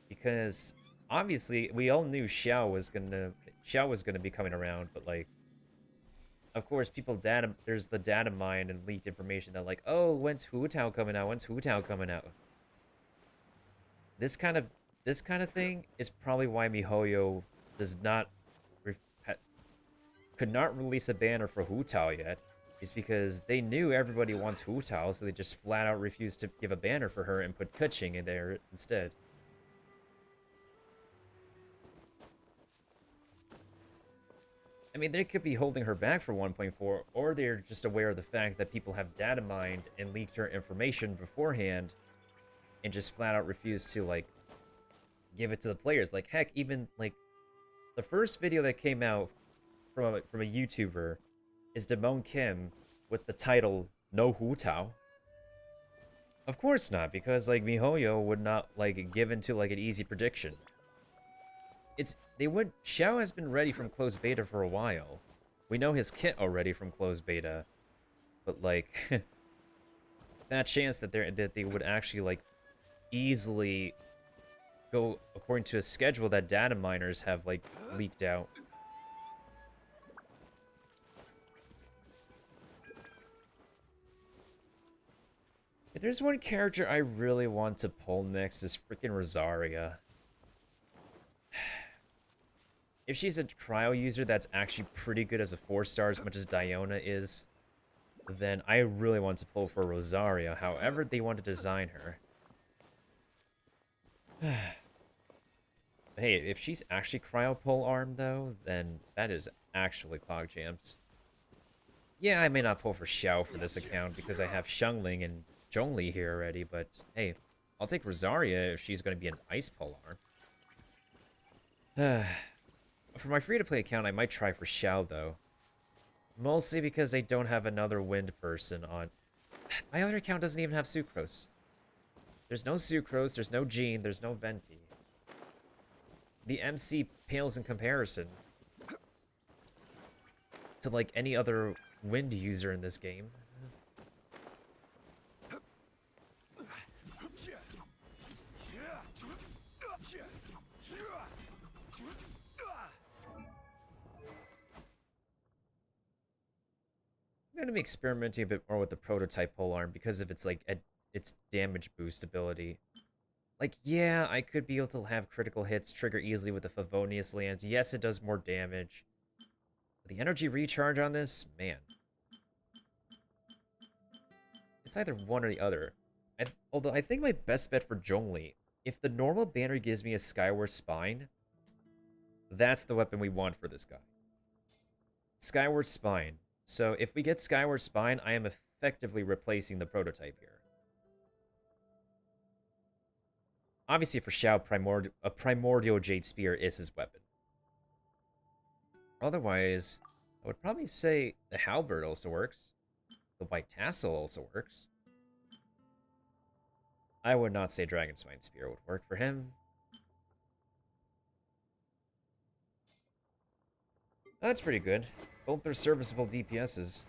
Because obviously we all knew Xiao was gonna be coming around, but, like, of course there's the data mine and leaked information that, like, oh, when's Hu Tao coming out? When's Hu Tao coming out? This kind of thing is probably why MiHoYo does not could not release a banner for Hu Tao yet, is because they knew everybody wants Hu Tao, so they just flat out refused to give a banner for her and put Kuching in there instead. I mean, they could be holding her back for 1.4, or they're just aware of the fact that people have data mined and leaked her information beforehand, and just flat out refuse to, like, give it to the players. Like, heck, even, like, the first video that came out from a YouTuber is Damon Kim with the title No Hu Tao. Of course not, because, like, MiHoYo would not, like, give into, like, an easy prediction. Xiao has been ready from closed beta for a while. We know his kit already from closed beta, but, like, that chance that they would actually, like, easily go according to a schedule that data miners have, like, leaked out. If there's one character I really want to pull next, is freaking Rosaria. If she's a cryo user that's actually pretty good as a 4-star as much as Diona is, then I really want to pull for Rosaria, however they want to design her. Hey, if she's actually cryo pole arm though, then that is actually PogChamps. Yeah, I may not pull for Xiao for this account because I have Xiangling and Zhongli here already, but hey, I'll take Rosaria if she's going to be an ice pole arm. For my free-to-play account, I might try for Xiao though. Mostly because I don't have another wind person on. My other account doesn't even have Sucrose. There's no Sucrose, there's no Jean, there's no Venti. The MC pales in comparison to, like, any other wind user in this game. I'm gonna be experimenting a bit more with the prototype polearm because of its, like, its damage boost ability. Like, yeah, I could be able to have critical hits trigger easily with the Favonius Lance. Yes, it does more damage. But the energy recharge on this, man. It's either one or the other. Although I think my best bet for Zhongli, if the normal banner gives me a Skyward Spine, that's the weapon we want for this guy. Skyward Spine. So if we get Skyward Spine, I am effectively replacing the prototype here. Obviously for Xiao, a Primordial Jade Spear is his weapon. Otherwise, I would probably say the Halberd also works. The White Tassel also works. I would not say Dragon Spine Spear would work for him. That's pretty good. Both are serviceable DPSs.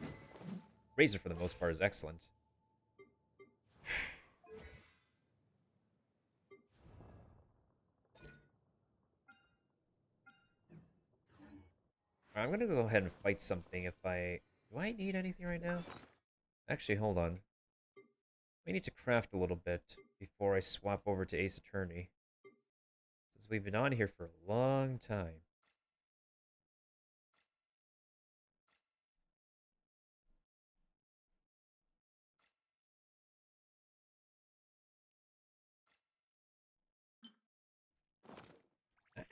Razor, for the most part, is excellent. I'm gonna go ahead and fight something if I... Do I need anything right now? Actually, hold on. I need to craft a little bit before I swap over to Ace Attorney. Since we've been on here for a long time.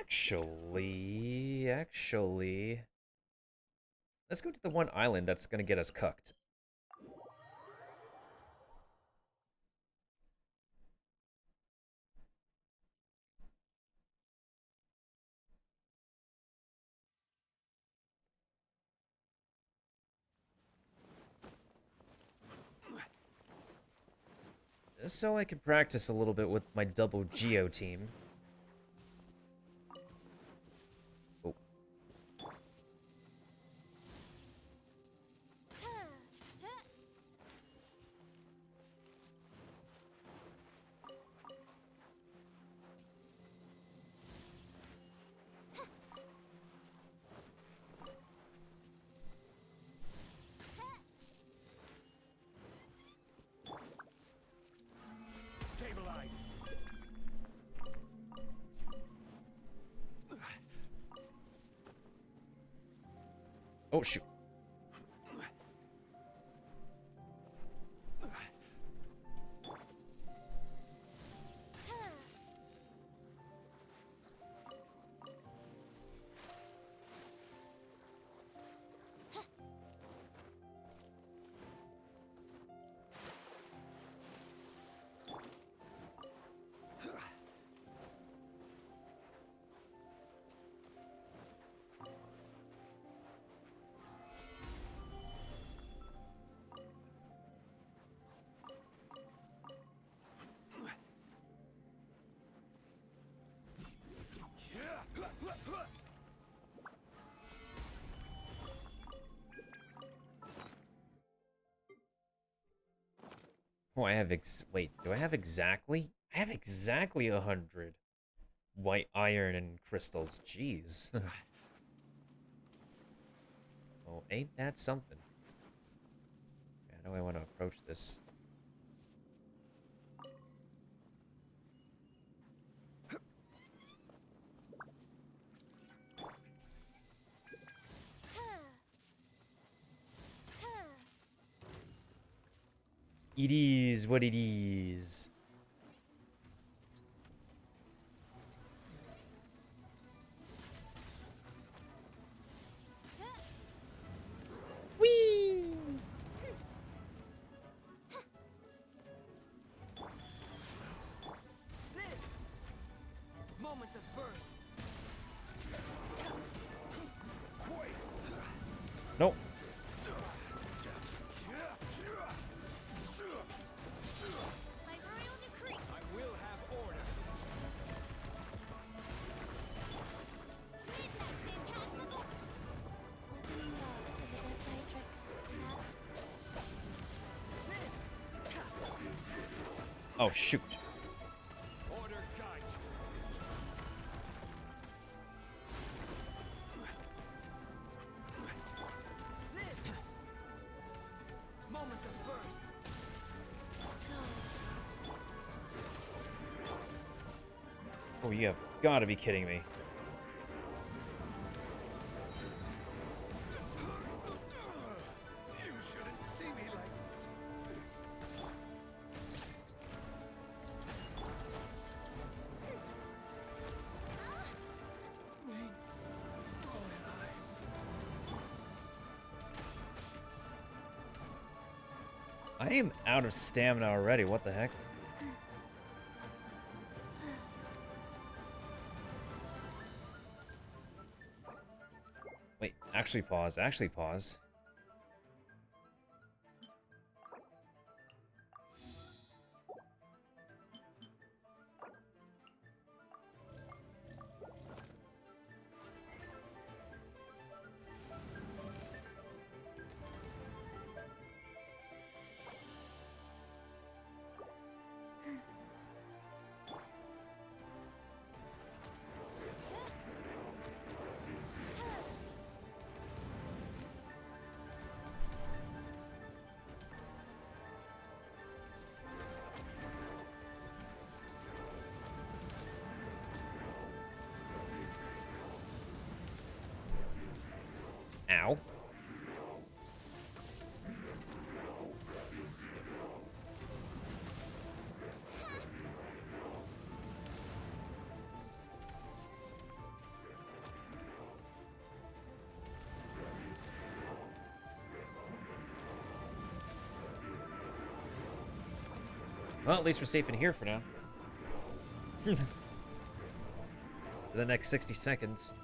Actually... Let's go to the one island that's gonna get us cucked. So I can practice a little bit with my double Geo team. Oh. Stabilize. Oh, shoot. Oh, I have wait, do I have exactly? I have exactly 100 white iron and crystals. Jeez. Oh, ain't that something? How do I want to approach this? It is what it is. Whee! Moments of birth. Nope. By royal decree. I will have order. Midnight phantasmical. Opening dogs of the dead tricks. Oh, shoot. Order guide you. Moments of birth. Oh, you have got to be kidding me. You shouldn't see me like this. I am out of stamina already. What the heck? Wait, actually pause. Actually pause. Ow. Well, at least we're safe in here for now. For the next 60 seconds.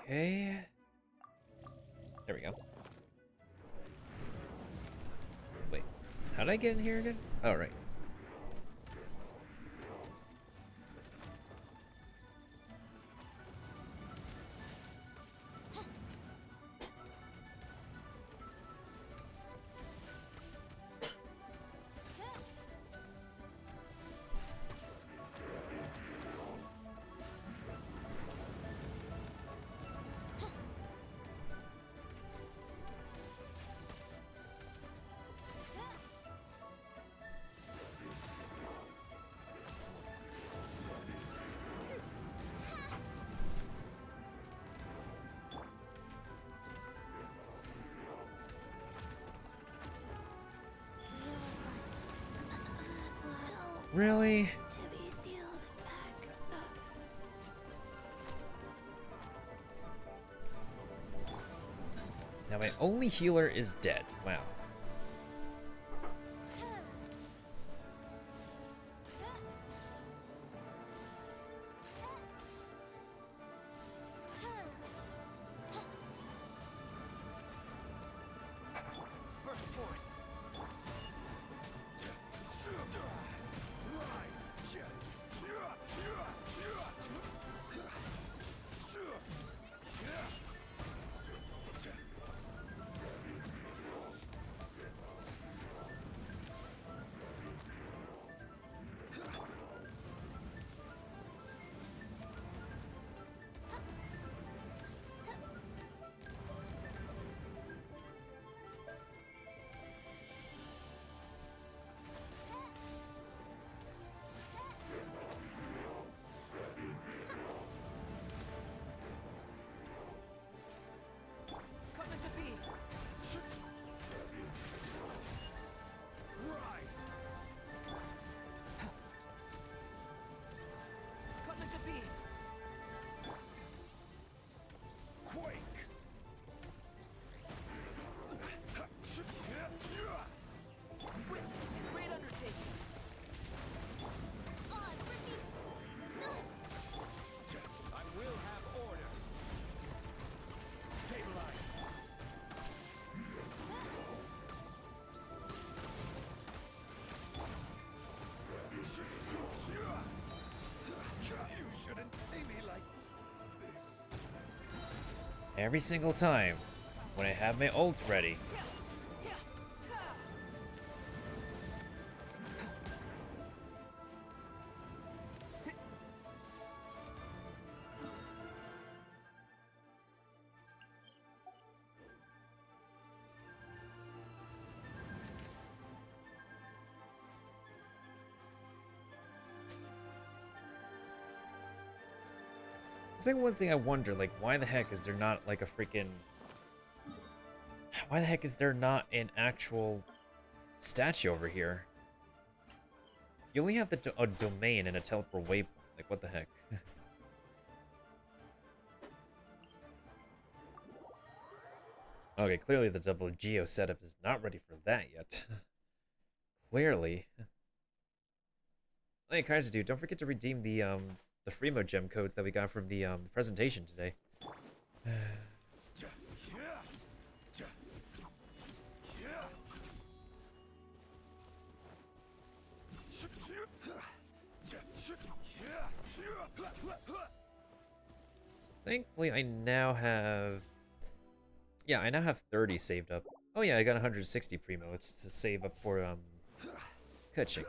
Okay. There we go. Wait, how did I get in here again? Oh, right. Really? To be sealed back up. Now my only healer is dead. Wow. Every single time when I have my ult ready. It's like one thing I wonder, like, why the heck is there not like a freaking... Why the heck is there not an actual statue over here? You only have a domain and a teleport waypoint. Like, what the heck? Okay, clearly the double geo setup is not ready for that yet. Clearly. Hey, Kaiser dude, don't forget to redeem the Freemo gem codes that we got from the presentation today. Thankfully, I now have... Yeah, I now have 30 saved up. Oh yeah, I got 160 Primo. It's to save up for, Kutching.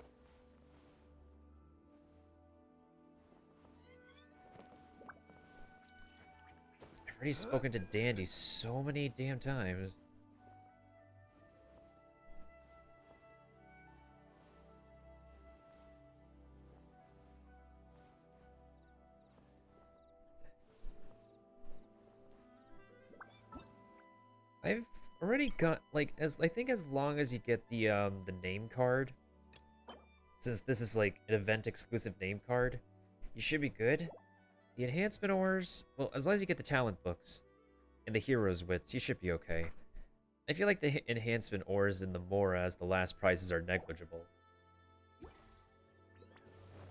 I've already spoken to Dandy so many damn times. I've already got, like, I think as long as you get the name card, since this is like an event exclusive name card, you should be good. The enhancement ores, well, as long as you get the talent books and the hero's wits, you should be okay. I feel like the enhancement ores in the Mora as the last prizes are negligible.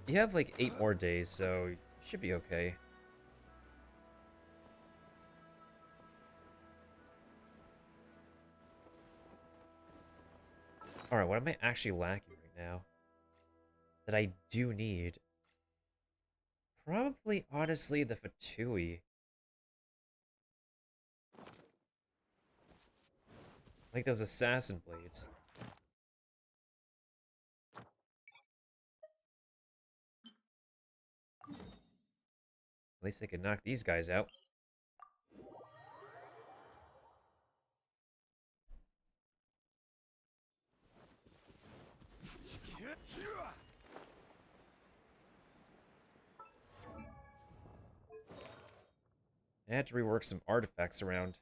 You have like 8 more days, so you should be okay. Alright, what am I actually lacking right now? That I do need? Probably, honestly, the Fatui. Like those assassin blades. At least I can knock these guys out. I had to rework some artifacts around.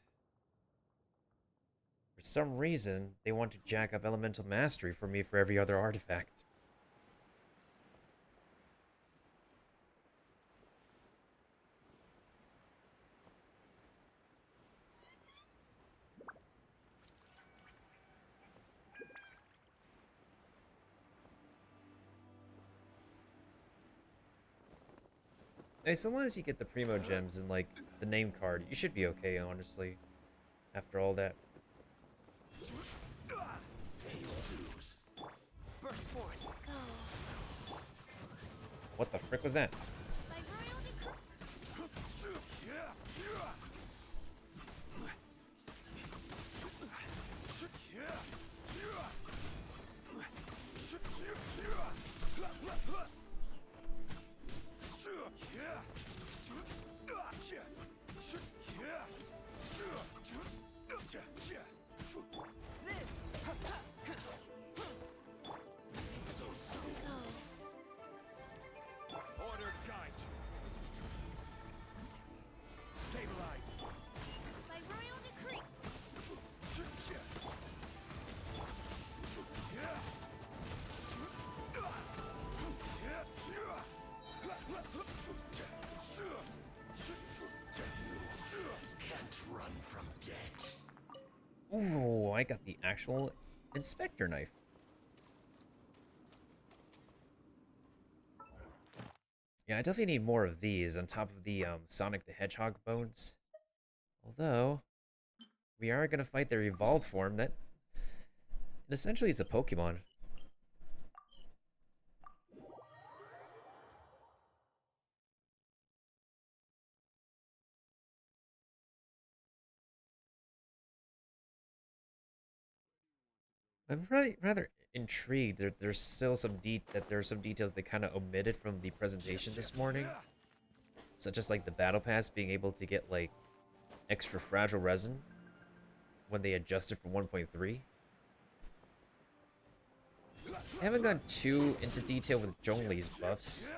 For some reason, they want to jack up elemental mastery for me for every other artifact. Hey, so long as you get the Primo Gems and, like, the name card, you should be okay, honestly. After all that. What the frick was that? Order guide you. Stabilize. By royal decree. Can't run from death. Ooh, I got the actual inspector knife. Yeah, I definitely need more of these on top of the Sonic the Hedgehog bones. Although, we are going to fight their evolved form that... And essentially, it's a Pokemon. I'm rather intrigued. There's still some there's some details they kind of omitted from the presentation this morning, such as like the battle pass being able to get like extra fragile resin when they adjusted from 1.3. I haven't gone too into detail with Zhongli's buffs.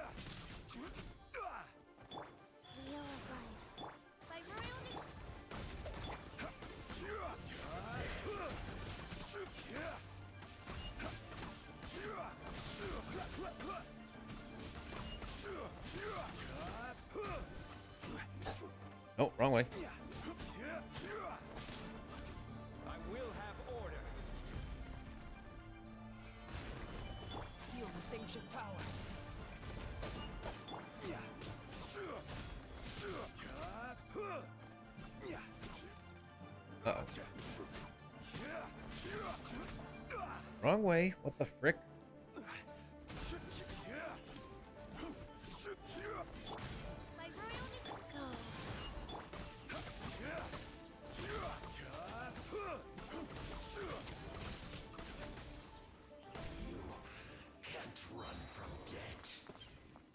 Oh, wrong way. I will have order. Feel this ancient power. Uh-oh. Wrong way. What the frick?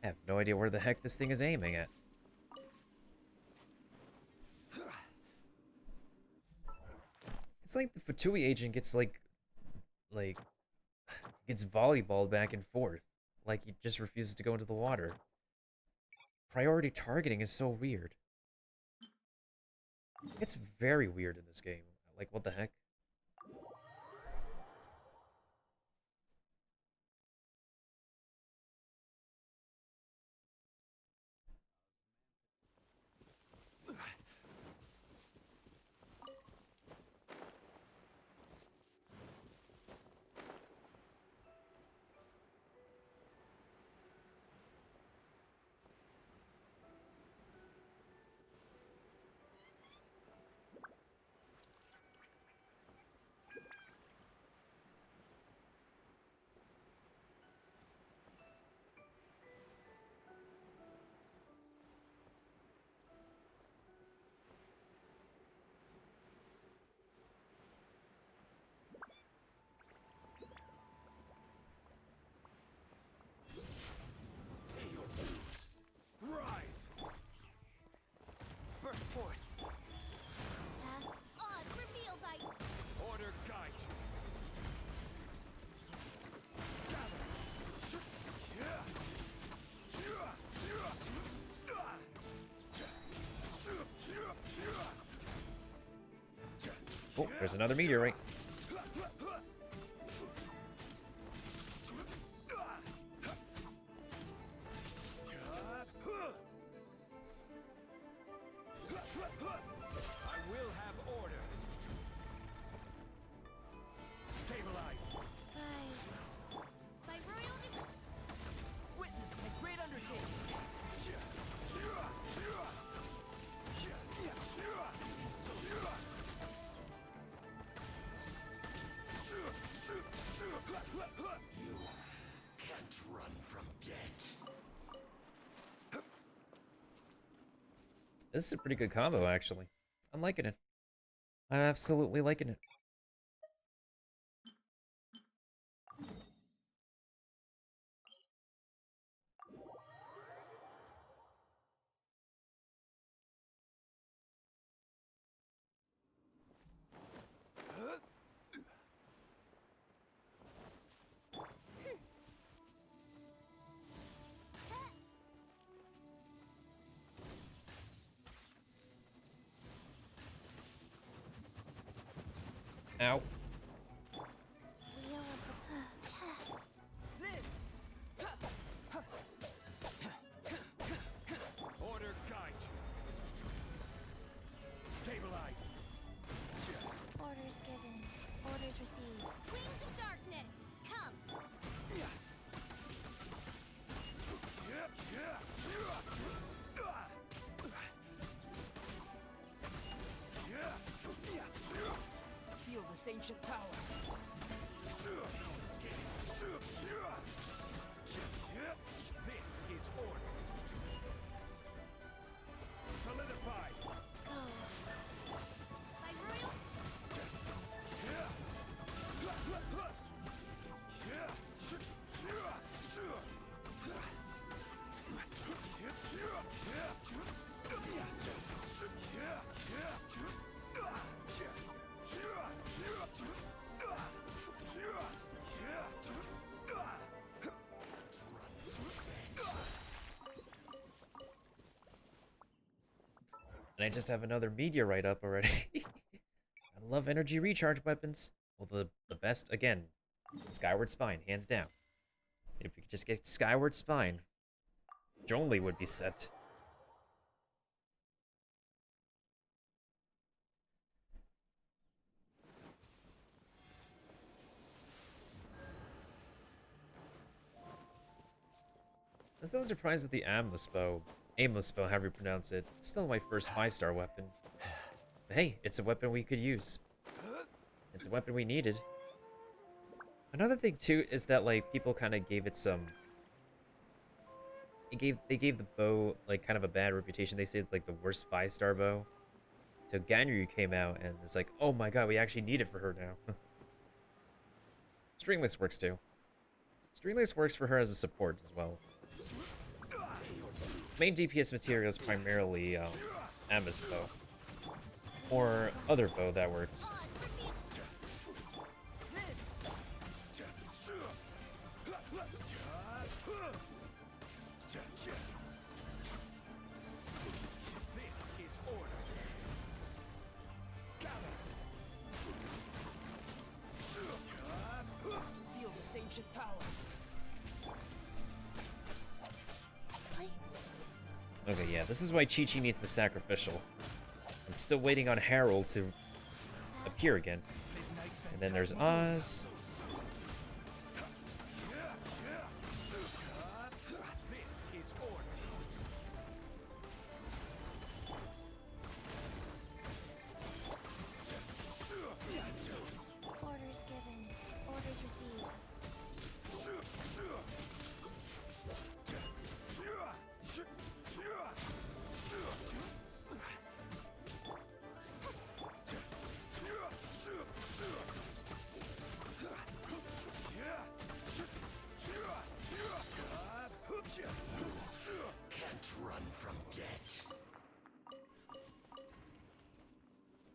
I have no idea where the heck this thing is aiming at. It's like the Fatui agent gets gets volleyballed back and forth. Like he just refuses to go into the water. Priority targeting is so weird. It's very weird in this game. Like, what the heck? Rise. Burst forth. Past odds revealed by Order guide you. Oh, there's another meteorite. I will have order. Stabilize. rise. By royal decree. Witness my great undertaking. This is a pretty good combo, actually. I'm liking it. I'm absolutely liking it. Ow. Order guide you. Stabilize. Orders given. Orders received. Wings of darkness, come! Feel this ancient power. This is order. Solidify. My royal... And I just have another meteorite up already. I love energy recharge weapons. Well, the best, again, Skyward Spine, hands down. If we could just get Skyward Spine, Jonli would be set. I'm still surprised that the aimless bow, however you pronounce it, it's still my first 5-star weapon. But hey, it's a weapon we could use. It's a weapon we needed. Another thing too is that like people kind of gave it some. They gave the bow like kind of a bad reputation. They say it's like the worst 5-star bow. So Ganryu came out and it's like, oh my god, we actually need it for her now. Stringless works too. Stringless works for her as a support as well. Main DPS material is primarily Amos bow. Or other bow that works. This is order. Feel this ancient power. Okay, yeah, this is why Chi-Chi needs the sacrificial. I'm still waiting on Harold to appear again. And then there's Oz. This is order. Orders given. Orders received. Can't run from death.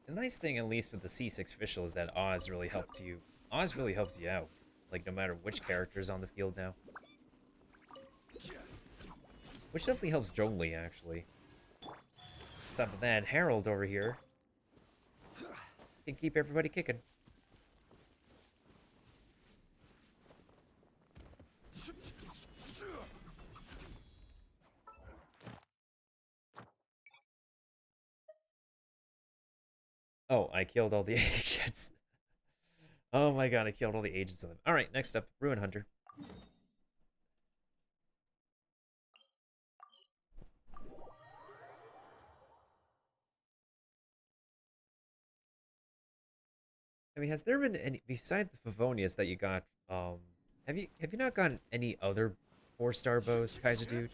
The nice thing, at least with the C6 official, is that Oz really helps you. Oz really helps you out. Like, no matter which character is on the field now. Which definitely helps Jonli, actually. On top of that, Harold over here can keep everybody kicking. Oh, I killed all the agents. Oh my god, I killed all the agents of them. Alright, next up, Ruin Hunter. I mean, has there been any, besides the Favonius that you got, have you not gotten any other 4-star bows, Kaiser Dude?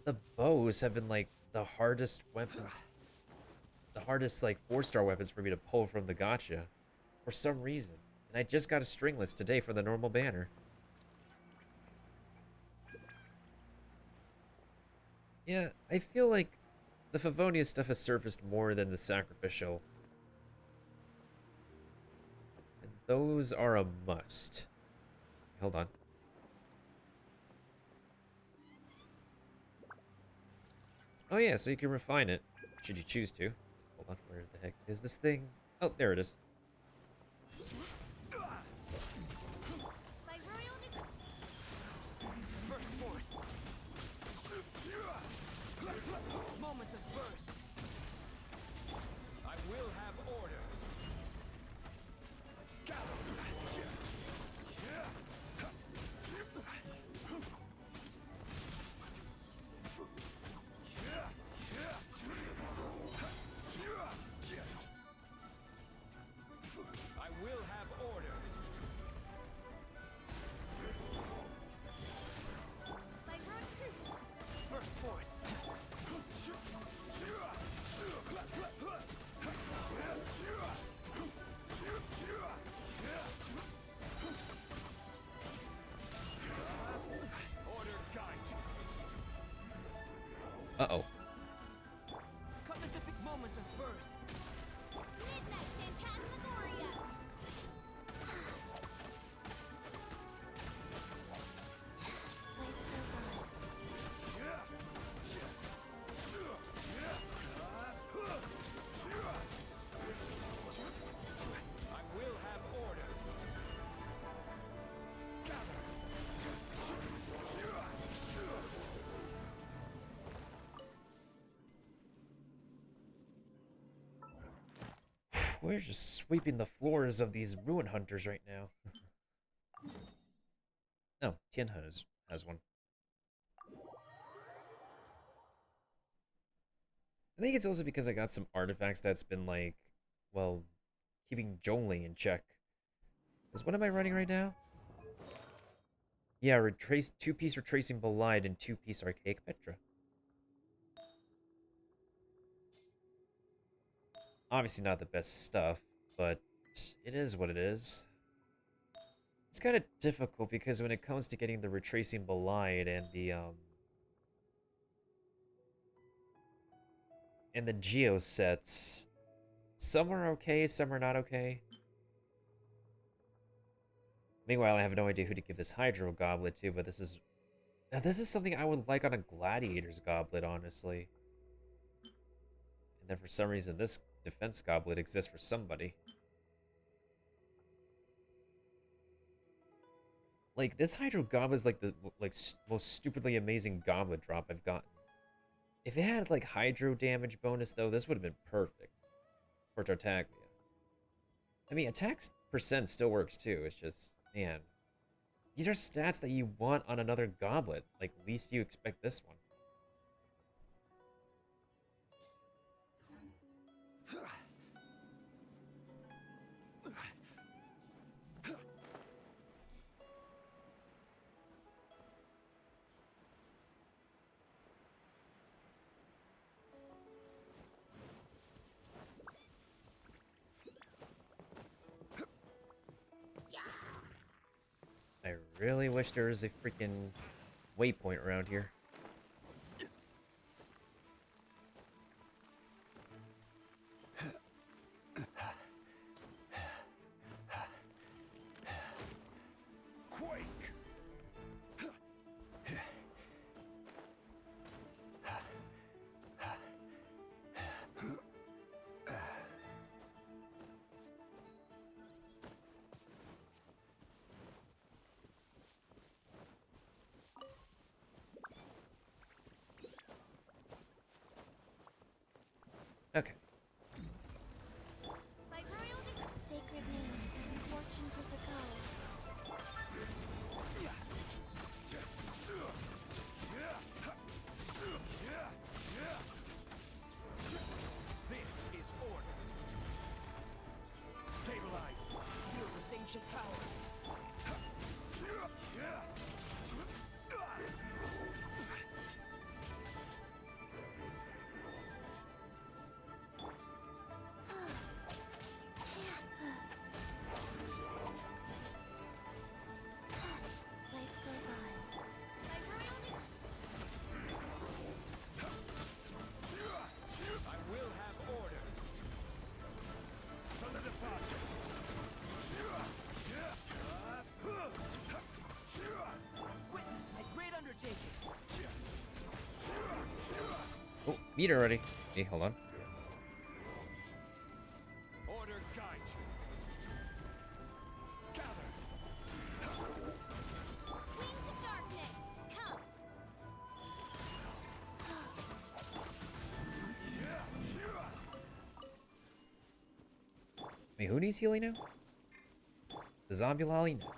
I the bows have been like the hardest weapons, the hardest like 4-star weapons for me to pull from the gacha for some reason. And I just got a stringless today for the normal banner. Yeah, I feel like the Favonius stuff has surfaced more than the sacrificial. And those are a must. Hold on. Oh yeah, so you can refine it, should you choose to. Hold on, where the heck is this thing? Oh, there it is. Moments of burst. I will have order. I will have order. Burst forth. Order guide. Uh-oh. Come into big moments of birth. Midnight Phantasmagoria! Life goes on. I will have order. We're just sweeping the floors of these ruin hunters right now. No, Tien has one. I think it's also because I got some artifacts that's been like, well, keeping Zhongli in check. Because what am I running right now? Yeah, retrace 2-piece retracing Bolide and 2-piece archaic Petra. Obviously not the best stuff, but it is what it is. It's kind of difficult because when it comes to getting the retracing Bolide and the Geo sets, some are okay, some are not okay. Meanwhile, I have no idea who to give this Hydro Goblet to, but this is something I would like on a Gladiator's Goblet, honestly. And then for some reason, this Defense Goblet exists for somebody. Like, this Hydro Goblet is like the most stupidly amazing goblet drop I've gotten. If it had like Hydro damage bonus, though, this would have been perfect for Tartaglia. I mean, attack percent still works too. It's just, man, these are stats that you want on another goblet. Like, least you expect this one. I really wish there was a freaking waypoint around here. Okay. By royal sacred name, fortune Persico. This is order. Stabilize. Feel this ancient power. Meet already. Hey, hold on. Order guide you. Gather. Wings of darkness, come! Wait, who needs healing now? The zombie lolly? No.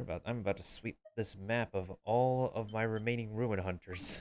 Okay. I'm about to sweep this map of all of my remaining ruin hunters.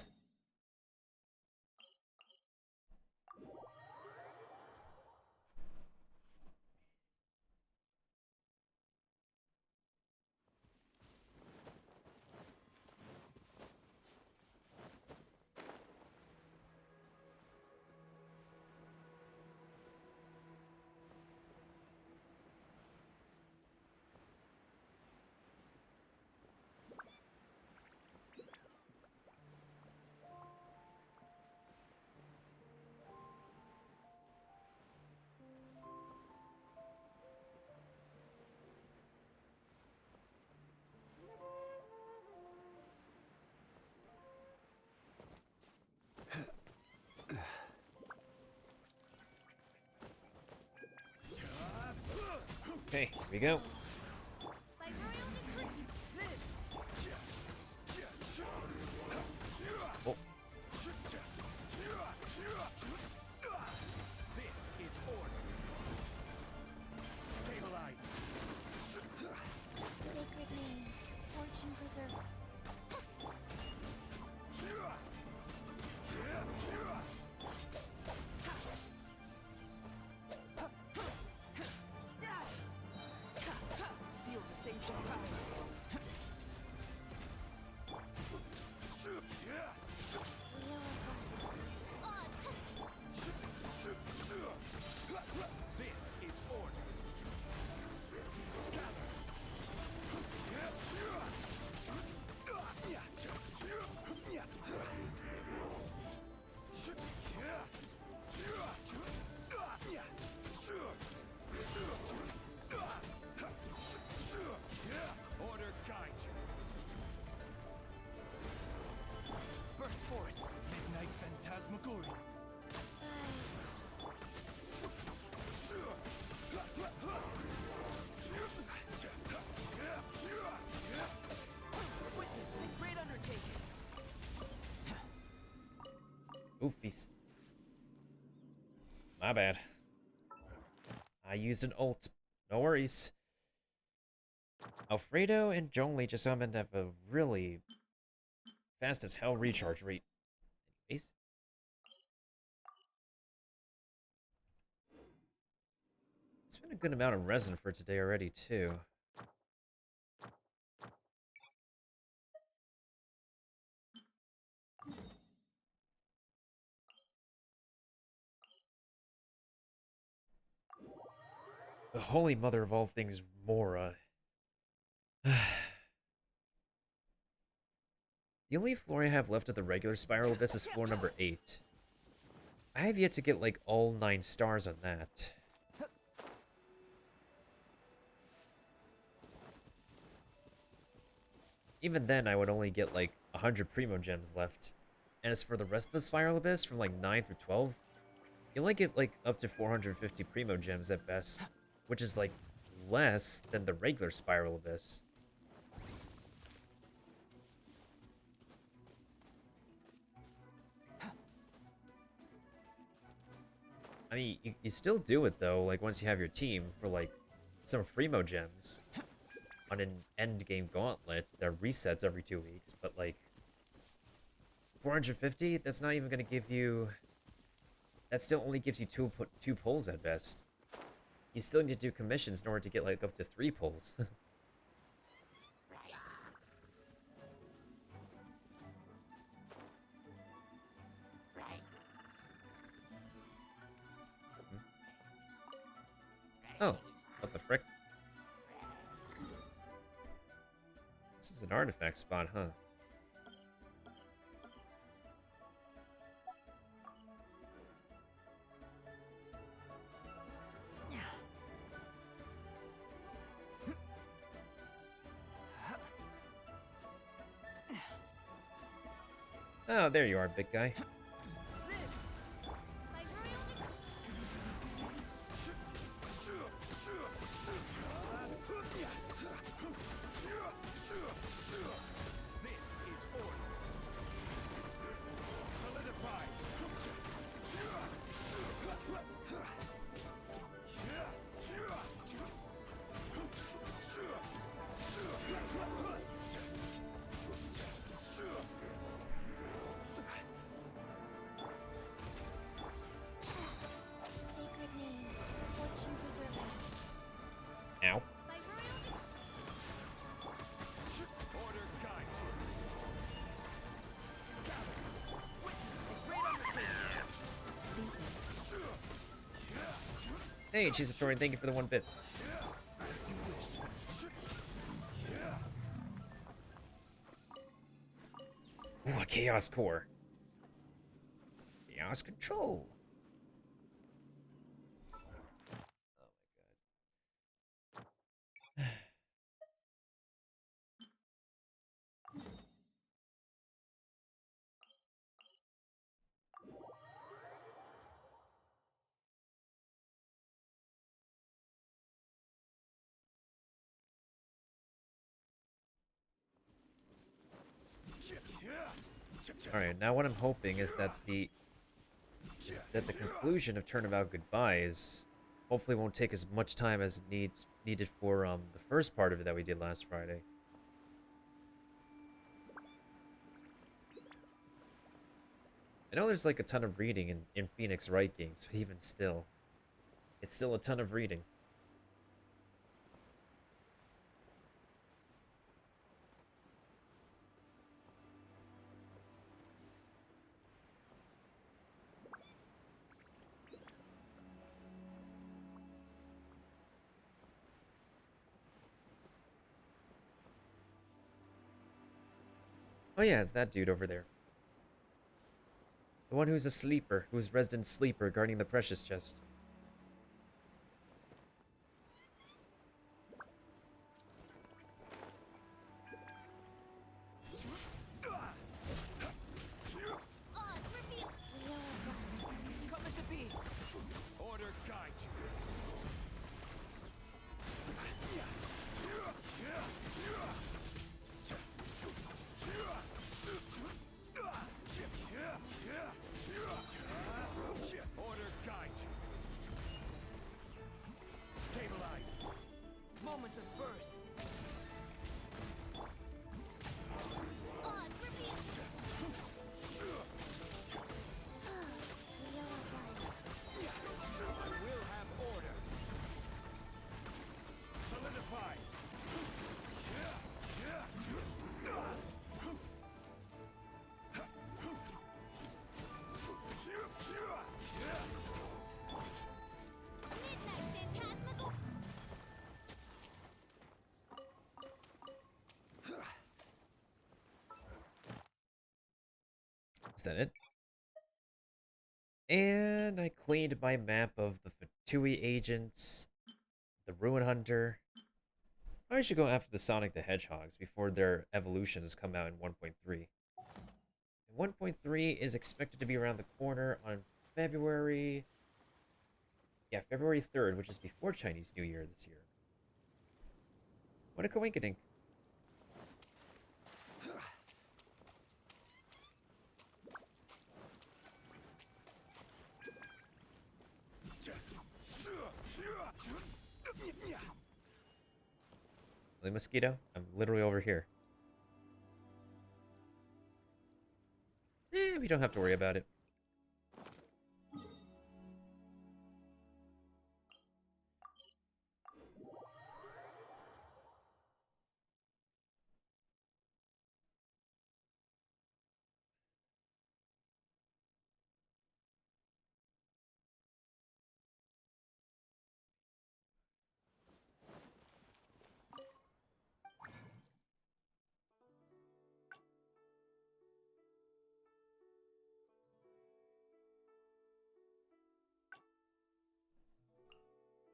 Okay, here we go. By royal decree. Oh. This is order. Stabilize. Sacred name, fortune preserver. Feel the sage power. This is order. Order guide you. Burst forth. Midnight Phantasmagoria. Witness the great undertaking. Oofies. My bad. I used an ult. No worries. Alfredo and Zhongli just happen to have a really fast as hell recharge rate. Anyways. It's been a good amount of resin for today already, too. The holy mother of all things, Mora. The only floor I have left of the regular Spiral Abyss is floor number 8. I have yet to get, like, all 9 stars on that. Even then, I would only get, like, 100 Primo Gems left. And as for the rest of the Spiral Abyss, from, like, 9 through 12, you only get, like, up to 450 Primo Gems at best. Which is, like, less than the regular Spiral Abyss. I mean, you still do it, though, like, once you have your team, for, like, some Primo Gems on an endgame gauntlet that resets every 2 weeks, but, like, 450? That's not even gonna give you... That still only gives you two pulls at best. You still need to do commissions in order to get, like, up to 3 pulls. Oh, what the frick? This is an artifact spot, huh? Oh, there you are, big guy. This is order. Solidify. Sacred name, fortune preserver. Ow. Order guide you. Hey, Chisatorin, thank you for the 1 bit. As you wish. Ooh, a Chaos Core. Chaos Control. Alright, now what I'm hoping is that the conclusion of Turnabout Goodbyes hopefully won't take as much time as it needed for the first part of it that we did last Friday. I know there's like a ton of reading in Phoenix Wright games, but even still, it's still a ton of reading. Oh yeah, it's that dude over there. The one who's a sleeper, who's resident sleeper guarding the precious chest. Order guide you. Order guide you. Stabilize. Moments of birth. I will have order. Solidify. Is that it? And I cleaned my map of the Fatui agents, the Ruin Hunter. I should go after the Sonic the Hedgehogs before their evolutions come out in 1.3. 1.3 is expected to be around the corner on February... Yeah, February 3rd, which is before Chinese New Year this year. What a coinkydink. Really, Mosquito? I'm literally over here. We don't have to worry about it.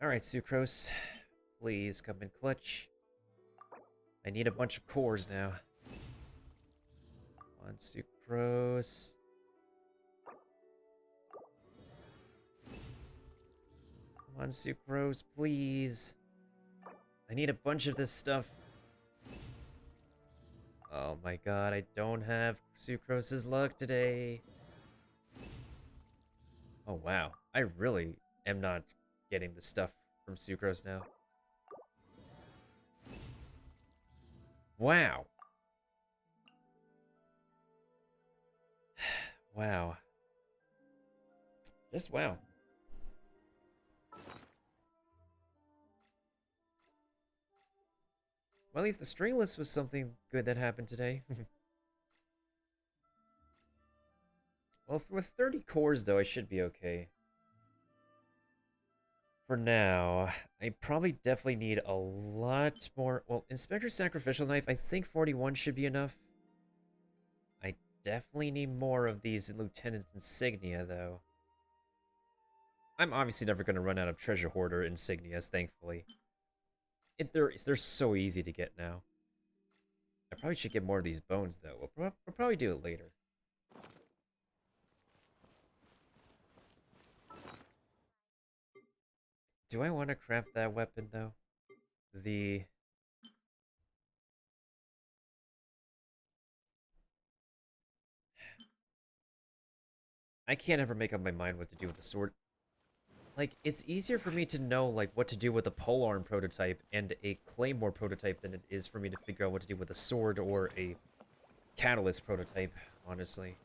Alright, Sucrose. Please come in clutch. I need a bunch of cores now. Come on, Sucrose. Come on, Sucrose, please. I need a bunch of this stuff. Oh my god, I don't have Sucrose's luck today. Oh wow, I really am not getting the stuff from Sucrose now. Wow. Wow. Just wow. Well, at least the stringless was something good that happened today. Well, with 30 cores, though, I should be okay. For now, I probably definitely need a lot more... Well, Inspector Sacrificial Knife, I think 41 should be enough. I definitely need more of these Lieutenant's Insignia, though. I'm obviously never going to run out of Treasure Hoarder Insignias, thankfully. They're so easy to get now. I probably should get more of these bones, though. We'll probably do it later. Do I want to craft that weapon, though? I can't ever make up my mind what to do with the sword. Like, it's easier for me to know, like, what to do with a polearm prototype and a claymore prototype than it is for me to figure out what to do with a sword or a catalyst prototype, honestly.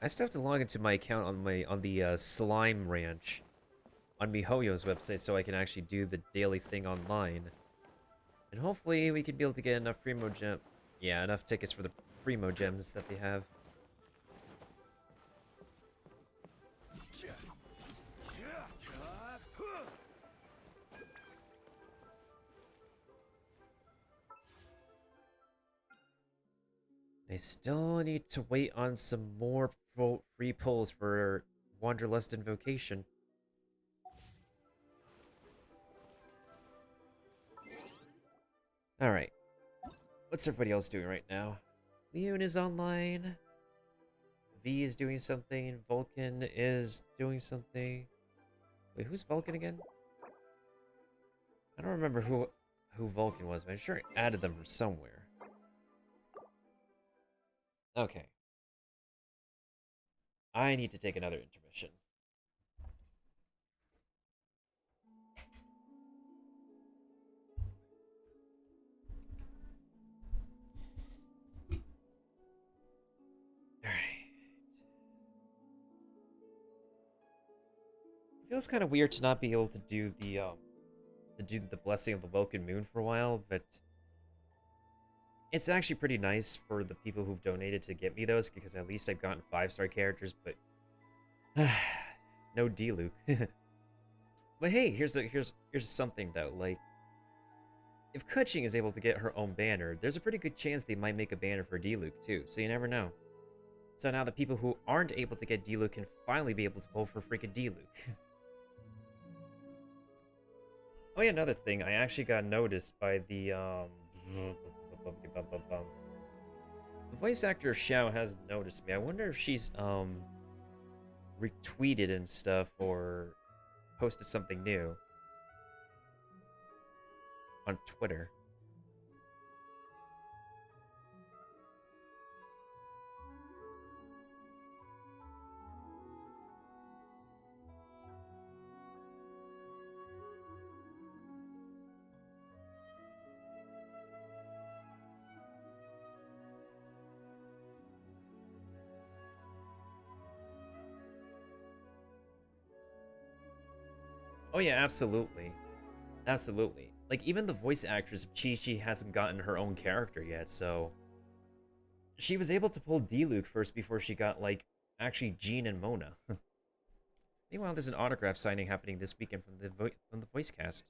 I still have to log into my account on the Slime Ranch on MiHoYo's website so I can actually do the daily thing online. And hopefully we can be able to get enough Primo Gem... Yeah, enough tickets for the Primo Gems that they have. I still need to wait on some more free pulls for Wanderlust Invocation. Alright. What's everybody else doing right now? Leon is online. V is doing something. Vulcan is doing something. Wait, who's Vulcan again? I don't remember who Vulcan was, but I'm sure I added them from somewhere. Okay. I need to take another intermission. Alright. It feels kind of weird to not be able to do the Blessing of the Vulcan Moon for a while, but it's actually pretty nice for the people who've donated to get me those, because at least I've gotten 5-star characters, but no D-Luke. But hey, here's something though, like, if Kuching is able to get her own banner, there's a pretty good chance they might make a banner for D-Luke too, so you never know. So now the people who aren't able to get D-Luke can finally be able to pull for freaking D-Luke. Oh yeah, another thing, I actually got noticed by the voice actor of Xiao has noticed me. I wonder if she's retweeted and stuff or posted something new on Twitter. Oh yeah, absolutely. Absolutely. Like, even the voice actress of Chi-Chi hasn't gotten her own character yet, so... She was able to pull D-Luke first before she got, like, actually Jean and Mona. Meanwhile, there's an autograph signing happening this weekend from the voice cast.